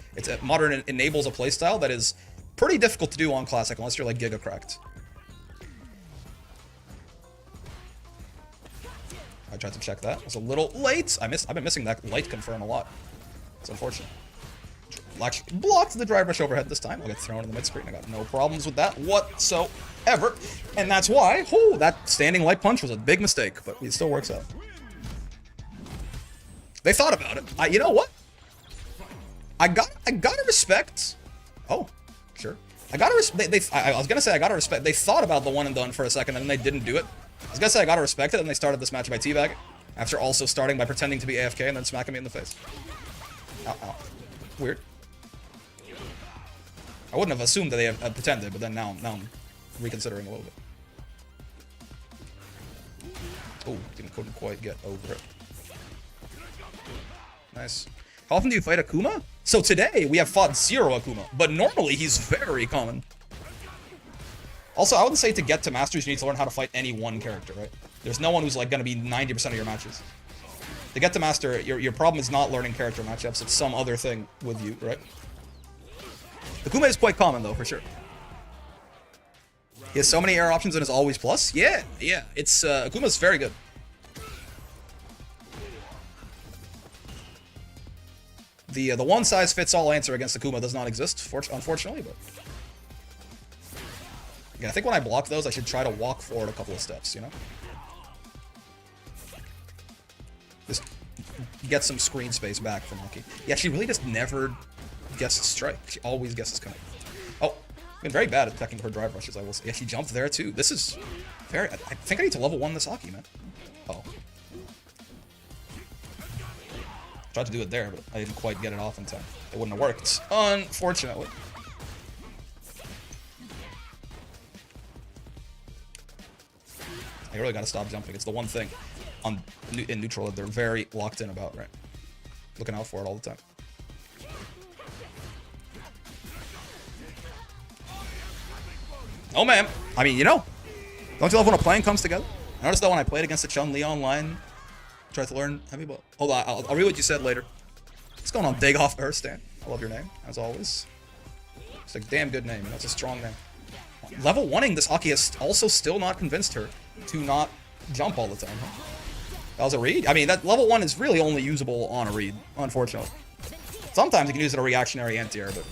Modern enables a playstyle that is pretty difficult to do on Classic unless you're like Giga cracked. I tried to check that. It was a little late. I've been missing that light confirm a lot. It's unfortunate. Actually blocked the drive rush overhead this time. I'll get thrown in the mid screen. I got no problems with that whatsoever. And that's why, that standing light punch was a big mistake, but it still works out. They thought about it. You know what? I gotta respect. Oh, sure. I was gonna say I gotta respect. They thought about the one and done for a second, and then they didn't do it. I was gonna say I gotta respect it, and they started this match by teabagging, after also starting by pretending to be AFK and then smacking me in the face. Ow, ow. Weird. I wouldn't have assumed that they have pretended, but then now I'm reconsidering a little bit. Oh, couldn't quite get over it. Nice. How often do you fight Akuma? So today, we have fought 0 Akuma, but normally he's very common. Also, I wouldn't say to get to Masters, you need to learn how to fight any one character, right? There's no one who's like going to be 90% of your matches. To get to Master, your problem is not learning character matchups, it's some other thing with you, right? Akuma is quite common, though, for sure. He has so many air options and is always plus. Yeah, it's, Akuma's very good. The one-size-fits-all answer against Akuma does not exist, unfortunately, but... Yeah, I think when I block those, I should try to walk forward a couple of steps, you know? Just get some screen space back from Lucky. Yeah, she really just never guesses strike. She always guesses connect. Oh, been very bad at attacking her drive rushes, I will say. Yeah, she jumped there, too. This is very... I think I need to level 1 this Aki, man. Oh. Tried to do it there, but I didn't quite get it off in time. It wouldn't have worked, unfortunately. I really gotta stop jumping. It's the one thing in neutral that they're very locked in about, right? Looking out for it all the time. Oh, man. I mean, you know. Don't you love when a plan comes together? I noticed that when I played against the Chun-Li online, tried to learn heavy ball. Hold on, I'll read what you said later. What's going on, Dagoff Erstan? I love your name, as always. It's a damn good name, you know, it's a strong name. Level 1ing this Aki has also still not convinced her to not jump all the time, huh? That was a read? I mean, that level 1 is really only usable on a read, unfortunately. Sometimes you can use it a reactionary anti-air, but...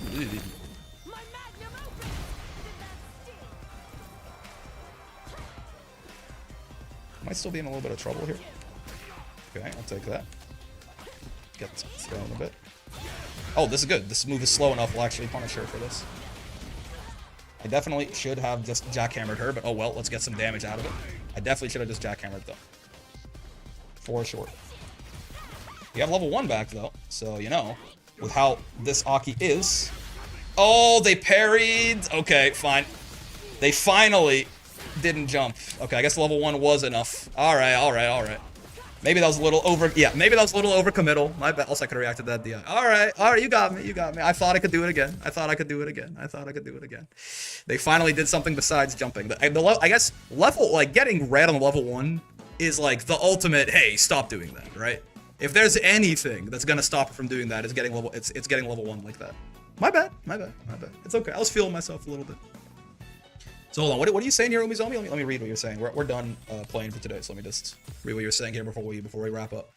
Might still be in a little bit of trouble here. Okay, I'll take that. Get thrown a bit. Oh, this is good. This move is slow enough. We'll actually punish her for this. I definitely should have just jackhammered her, but oh well, let's get some damage out of it. I definitely should have just jackhammered though. For sure. We have level 1 back though, so you know, with how this Aki is. Oh, they parried. Okay, fine. They finally didn't jump. Okay, I guess level 1 was enough. Alright. Maybe that was a little over... Yeah, maybe that was a little overcommittal. My bad. Also, I could have reacted to that DI. Alright, you got me. I thought I could do it again. They finally did something besides jumping. I guess level... Like, getting red on level 1 is, like, the ultimate, hey, stop doing that, right? If there's anything that's gonna stop it from doing that, it's getting level... It's getting level 1 like that. My bad. It's okay. I was feeling myself a little bit. So hold on, what are you saying here, Umizomi? Let me read what you're saying. We're done playing for today, so let me just read what you're saying here before we wrap up.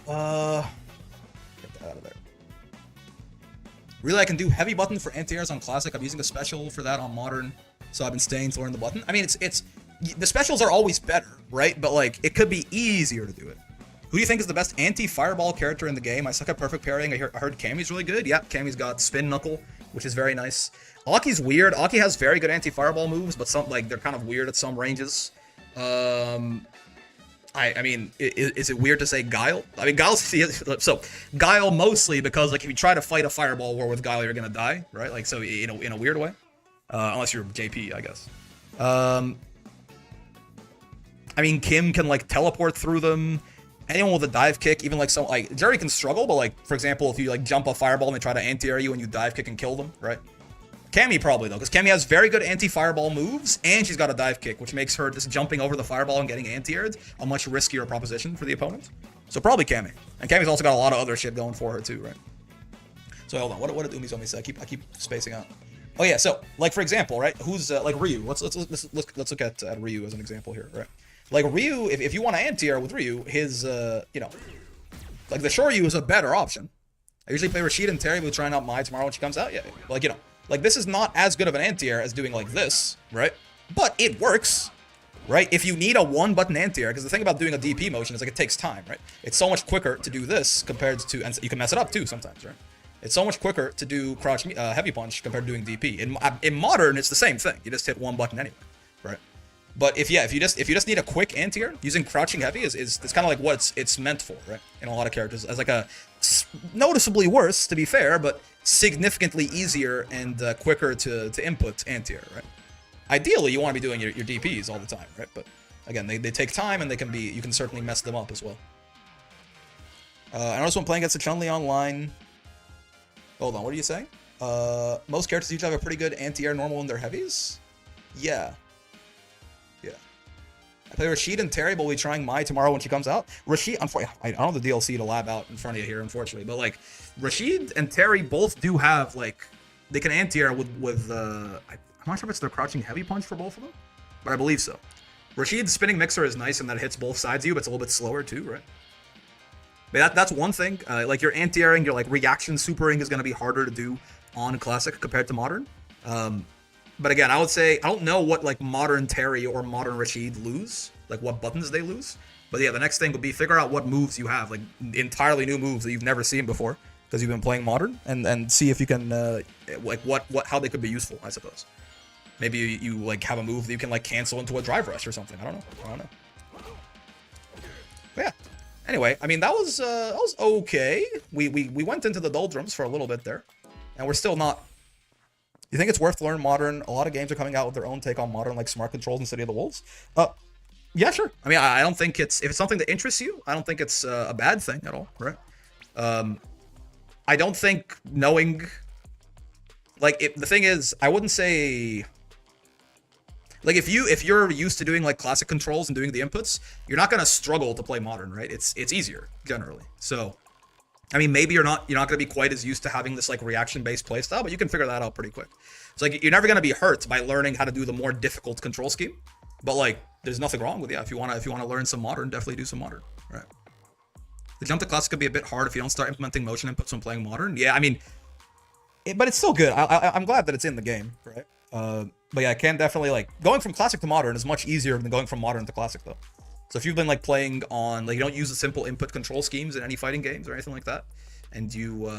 Get that out of there. Really, I can do heavy button for anti-airs on classic. I'm using a special for that on modern, so I've been staying to learn the button. I mean, it's the specials are always better, right? But like, it could be easier to do it. Who do you think is the best anti-fireball character in the game? I suck at perfect parrying. I heard Cammy's really good. Yeah, Cammy's got spin knuckle, which is very nice. Aki's weird. Aki has very good anti-fireball moves, but some like they're kind of weird at some ranges. I mean, is it weird to say Guile? I mean, so Guile mostly because like if you try to fight a fireball war with Guile, you're gonna die, right? Like so in a weird way, unless you're JP, I guess. I mean, Kim can like teleport through them. Anyone with a dive kick, even like some like Jerry can struggle, but like for example, if you like jump a fireball and they try to anti-air you and you dive kick and kill them, right? Cammy probably though, because Cammy has very good anti-fireball moves and she's got a dive kick, which makes her just jumping over the fireball and getting anti-aired a much riskier proposition for the opponent. So probably Cammy. And Cammy's also got a lot of other shit going for her too, right? So hold on, what did Umizomi say? I keep spacing out. Oh yeah, so like for example, right? Who's like Ryu? Let's look at Ryu as an example here, right? Like Ryu, if you want to anti-air with Ryu, his you know, like the Shoryu is a better option. I usually play Rashid and Terry, we'll try out Mai tomorrow when she comes out. Yeah, like you know. Like, this is not as good of an anti-air as doing like this, right? But it works, right? If you need a one-button anti-air, because the thing about doing a DP motion is like it takes time, right? It's so much quicker to do this compared to, and you can mess it up too sometimes, right? It's so much quicker to do crouch heavy punch compared to doing DP. In modern, it's the same thing. You just hit one button anyway, right? But if you just need a quick anti-air, using crouching heavy is it's kind of like what it's meant for, right? In a lot of characters, as like a noticeably worse, to be fair, but significantly easier and quicker to input anti-air, right? Ideally, you want to be doing your DPs all the time, right? But again, they take time and you can certainly mess them up as well. I noticed when playing against the Chun-Li online. Hold on, what are you saying? Most characters usually have a pretty good anti-air normal in their heavies. Yeah. I play Rashid and Terry, but we'll be trying Mai tomorrow when she comes out. Rashid, unfortunately, I don't have the DLC to lab out in front of you here, unfortunately. But, like, Rashid and Terry both do have, like, they can anti-air with I'm not sure if it's their crouching heavy punch for both of them, but I believe so. Rashid's spinning mixer is nice in that it hits both sides of you, but it's a little bit slower too, right? But that's one thing. Like, your anti-airing, your, like, reaction supering is going to be harder to do on Classic compared to Modern. But again, I would say, I don't know what, like, modern Terry or modern Rashid lose, like what buttons they lose. But yeah, the next thing would be figure out what moves you have, like entirely new moves that you've never seen before because you've been playing Modern, and see if you can, like, how they could be useful, I suppose. Maybe you like have a move that you can, like, cancel into a drive rush or something. I don't know. But yeah. Anyway, I mean, that was okay. We went into the doldrums for a little bit there, and we're still not. You think it's worth to learn Modern? A lot of games are coming out with their own take on Modern, like smart controls in City of the Wolves. Yeah, sure. I mean, I don't think if it's something that interests you, I don't think it's a bad thing at all, right? I don't think knowing, like, the thing is, I wouldn't say, like, if you're used to doing, like, classic controls and doing the inputs, you're not gonna struggle to play Modern, right? It's easier generally. So, I mean, maybe you're not gonna be quite as used to having this, like, reaction-based playstyle, but you can figure that out pretty quick. It's like you're never gonna be hurt by learning how to do the more difficult control scheme, but, like, there's nothing wrong with, yeah, if you wanna learn some Modern, definitely do some Modern, right? The jump to Classic could be a bit hard if you don't start implementing motion inputs when playing Modern. Yeah, I mean, but it's still good. I'm glad that it's in the game, right? But yeah, I can definitely, like, going from Classic to Modern is much easier than going from Modern to Classic, though. So if you've been, like, playing on, like, you don't use the simple input control schemes in any fighting games or anything like that, and you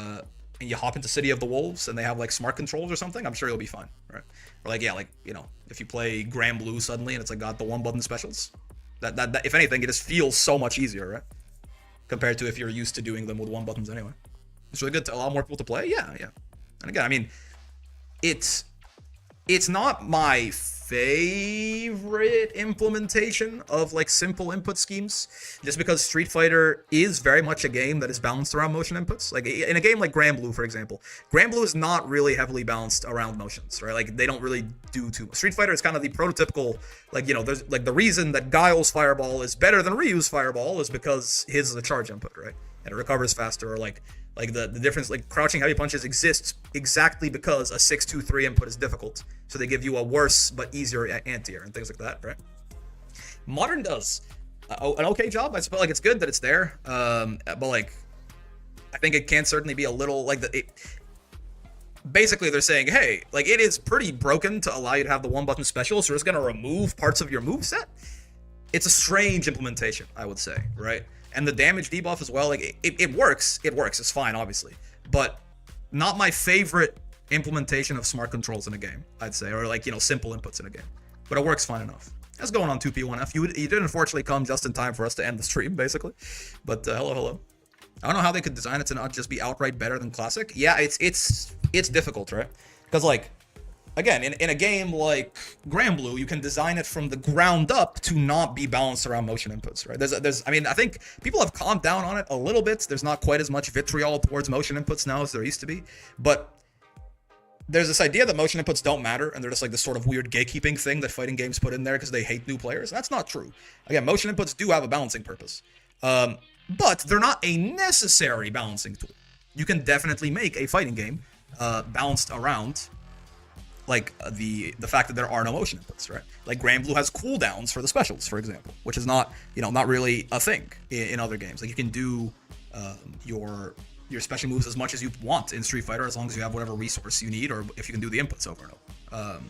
hop into City of the Wolves and they have, like, smart controls or something, I'm sure you'll be fine, right? Or, like, yeah, like, you know, if you play Grand Blue suddenly and it's, like, got the one button specials, that if anything, it just feels so much easier, right? Compared to if you're used to doing them with one buttons anyway. It's really good to allow more people to play. Yeah. And again, I mean, it's not my favorite implementation of, like, simple input schemes, just because Street Fighter is very much a game that is balanced around motion inputs. Like, in a game like Grand Blue, for example, Grand Blue is not really heavily balanced around motions, right? Like, they don't really do too much. Street Fighter is kind of the prototypical, like, you know, there's, like, the reason that Guile's Fireball is better than Ryu's Fireball is because his is a charge input, right? And it recovers faster, or like the difference, like, crouching heavy punches exists exactly because a 6-2-3 input is difficult, so they give you a worse but easier anti-air and things like that, right? Modern does an okay job. I suppose, like, it's good that it's there, but, like, I think it can certainly be a little, like, basically they're saying, hey, like, it is pretty broken to allow you to have the one button special, so it's going to remove parts of your moveset. It's a strange implementation, I would say, right? And the damage debuff as well, like, it works. It works. It's fine, obviously. But not my favorite implementation of smart controls in a game, I'd say. Or, like, you know, simple inputs in a game. But it works fine enough. That's going on 2P1F. You did unfortunately come just in time for us to end the stream, basically. But, hello. I don't know how they could design it to not just be outright better than Classic. Yeah, it's difficult, right? Because, like, again, in a game like Grand Blue, you can design it from the ground up to not be balanced around motion inputs, right? I mean, I think people have calmed down on it a little bit. There's not quite as much vitriol towards motion inputs now as there used to be, but there's this idea that motion inputs don't matter, and they're just, like, this sort of weird gatekeeping thing that fighting games put in there because they hate new players. That's not true. Again, motion inputs do have a balancing purpose, but they're not a necessary balancing tool. You can definitely make a fighting game balanced around, like, the fact that there are no motion inputs, right? Like, Grand Blue has cooldowns for the specials, for example, which is not, you know, not really a thing in other games. Like, you can do your special moves as much as you want in Street Fighter, as long as you have whatever resource you need, or if you can do the inputs over and over.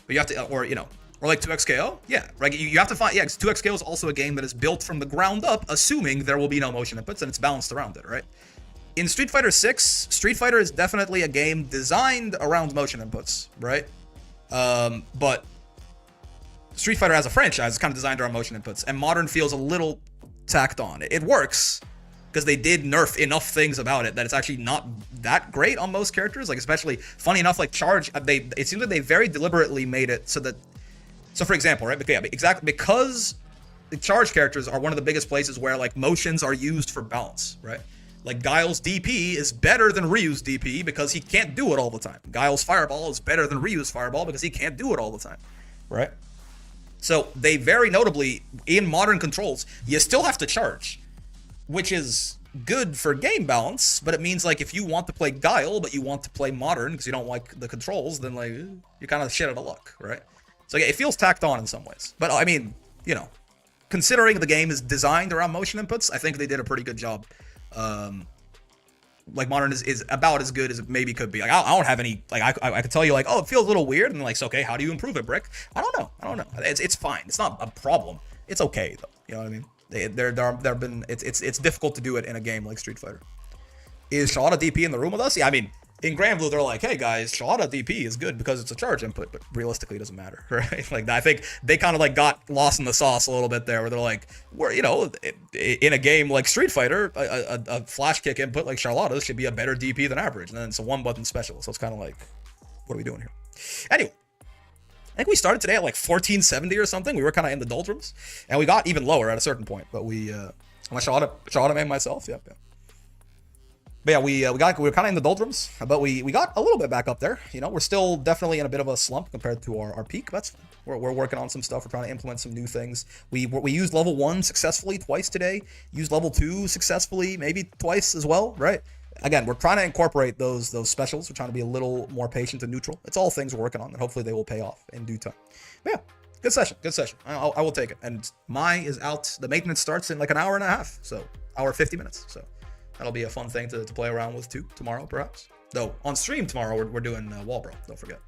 But you have to, or, you know, or like 2XKO, yeah, right? You have to find, yeah, 2XKO is also a game that is built from the ground up, assuming there will be no motion inputs, and it's balanced around it, right? In Street Fighter 6, Street Fighter is definitely a game designed around motion inputs, right? But Street Fighter as a franchise is kind of designed around motion inputs, and Modern feels a little tacked on. It works, because they did nerf enough things about it that it's actually not that great on most characters. Like, especially, funny enough, like charge, it seems like they very deliberately made it so that, so for example, right, yeah, exactly, because the charge characters are one of the biggest places where like motions are used for balance, right? Like Guile's DP is better than Ryu's DP because he can't do it all the time. Guile's Fireball is better than Ryu's Fireball because he can't do it all the time, right? So they very notably, in modern controls, you still have to charge, which is good for game balance, but it means like if you want to play Guile, but you want to play modern because you don't like the controls, then like you're kind of shit out of luck, right? So yeah, it feels tacked on in some ways. But I mean, you know, considering the game is designed around motion inputs, I think they did a pretty good job. Like modern is about as good as it maybe could be. Like I don't have any, like I could tell you like, oh, it feels a little weird, and like, so okay, how do you improve it, Brick? I don't know. It's fine. It's not a problem. It's okay though. You know what I mean? There have been, it's difficult to do it in a game like Street Fighter. Is Shalada DP in the room with us? Yeah, I mean, in Grand Blue, they're like, hey guys, Shalada DP is good because it's a charge input, but realistically it doesn't matter, right? Like, I think they kind of like got lost in the sauce a little bit there, where they're like, we're, you know, in a game like Street Fighter, a flash kick input like Charlotta's should be a better DP than average, and then it's a one button special, so it's kind of like, what are we doing here? Anyway, I think we started today at like 1470 or something. We were kind of in the doldrums, and we got even lower at a certain point, but we, my Charlotta made myself, yeah. But yeah, we were kind of in the doldrums, but we got a little bit back up there. You know, we're still definitely in a bit of a slump compared to our peak. That's fine. We're working on some stuff. We're trying to implement some new things. We used level 1 successfully twice today. Used level 2 successfully maybe twice as well, right? Again, we're trying to incorporate those specials. We're trying to be a little more patient and neutral. It's all things we're working on, and hopefully they will pay off in due time. But yeah, good session. I will take it. And Mai is out. The maintenance starts in like an hour and a half, so hour 50 minutes. So that'll be a fun thing to play around with too tomorrow, perhaps. Though on stream tomorrow we're doing wall brawl. Don't forget.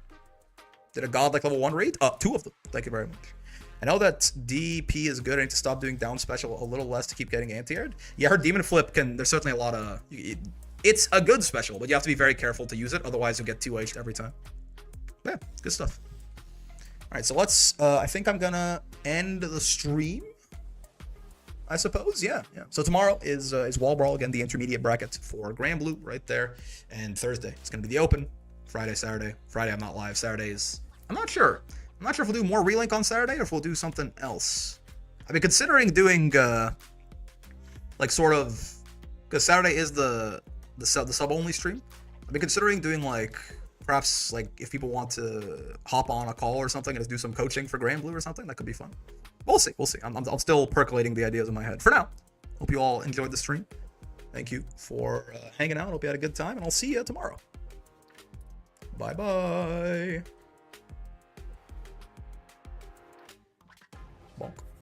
Did a god like level 1 read? 2 of them. Thank you very much. I know that DP is good. I need to stop doing down special a little less to keep getting anti-aired. Yeah, her demon flip can. There's certainly a lot of. It's a good special, but you have to be very careful to use it. Otherwise, you'll get 2H'd every time. Yeah, good stuff. All right, so let's. I think I'm gonna end the stream, I suppose. Yeah. So tomorrow is Wall Brawl again, the intermediate bracket for Grand Blue right there, and Thursday it's gonna be the Open. Friday, Saturday. Friday I'm not live. Saturday is. I'm not sure if we'll do more relink on Saturday or if we'll do something else. I've been considering doing like sort of, because Saturday is the sub only stream. I've been considering doing like perhaps like if people want to hop on a call or something and just do some coaching for Grand Blue or something, that could be fun. We'll see. I'm still percolating the ideas in my head. For now, hope you all enjoyed the stream. Thank you for hanging out. Hope you had a good time, and I'll see you tomorrow. Bye-bye.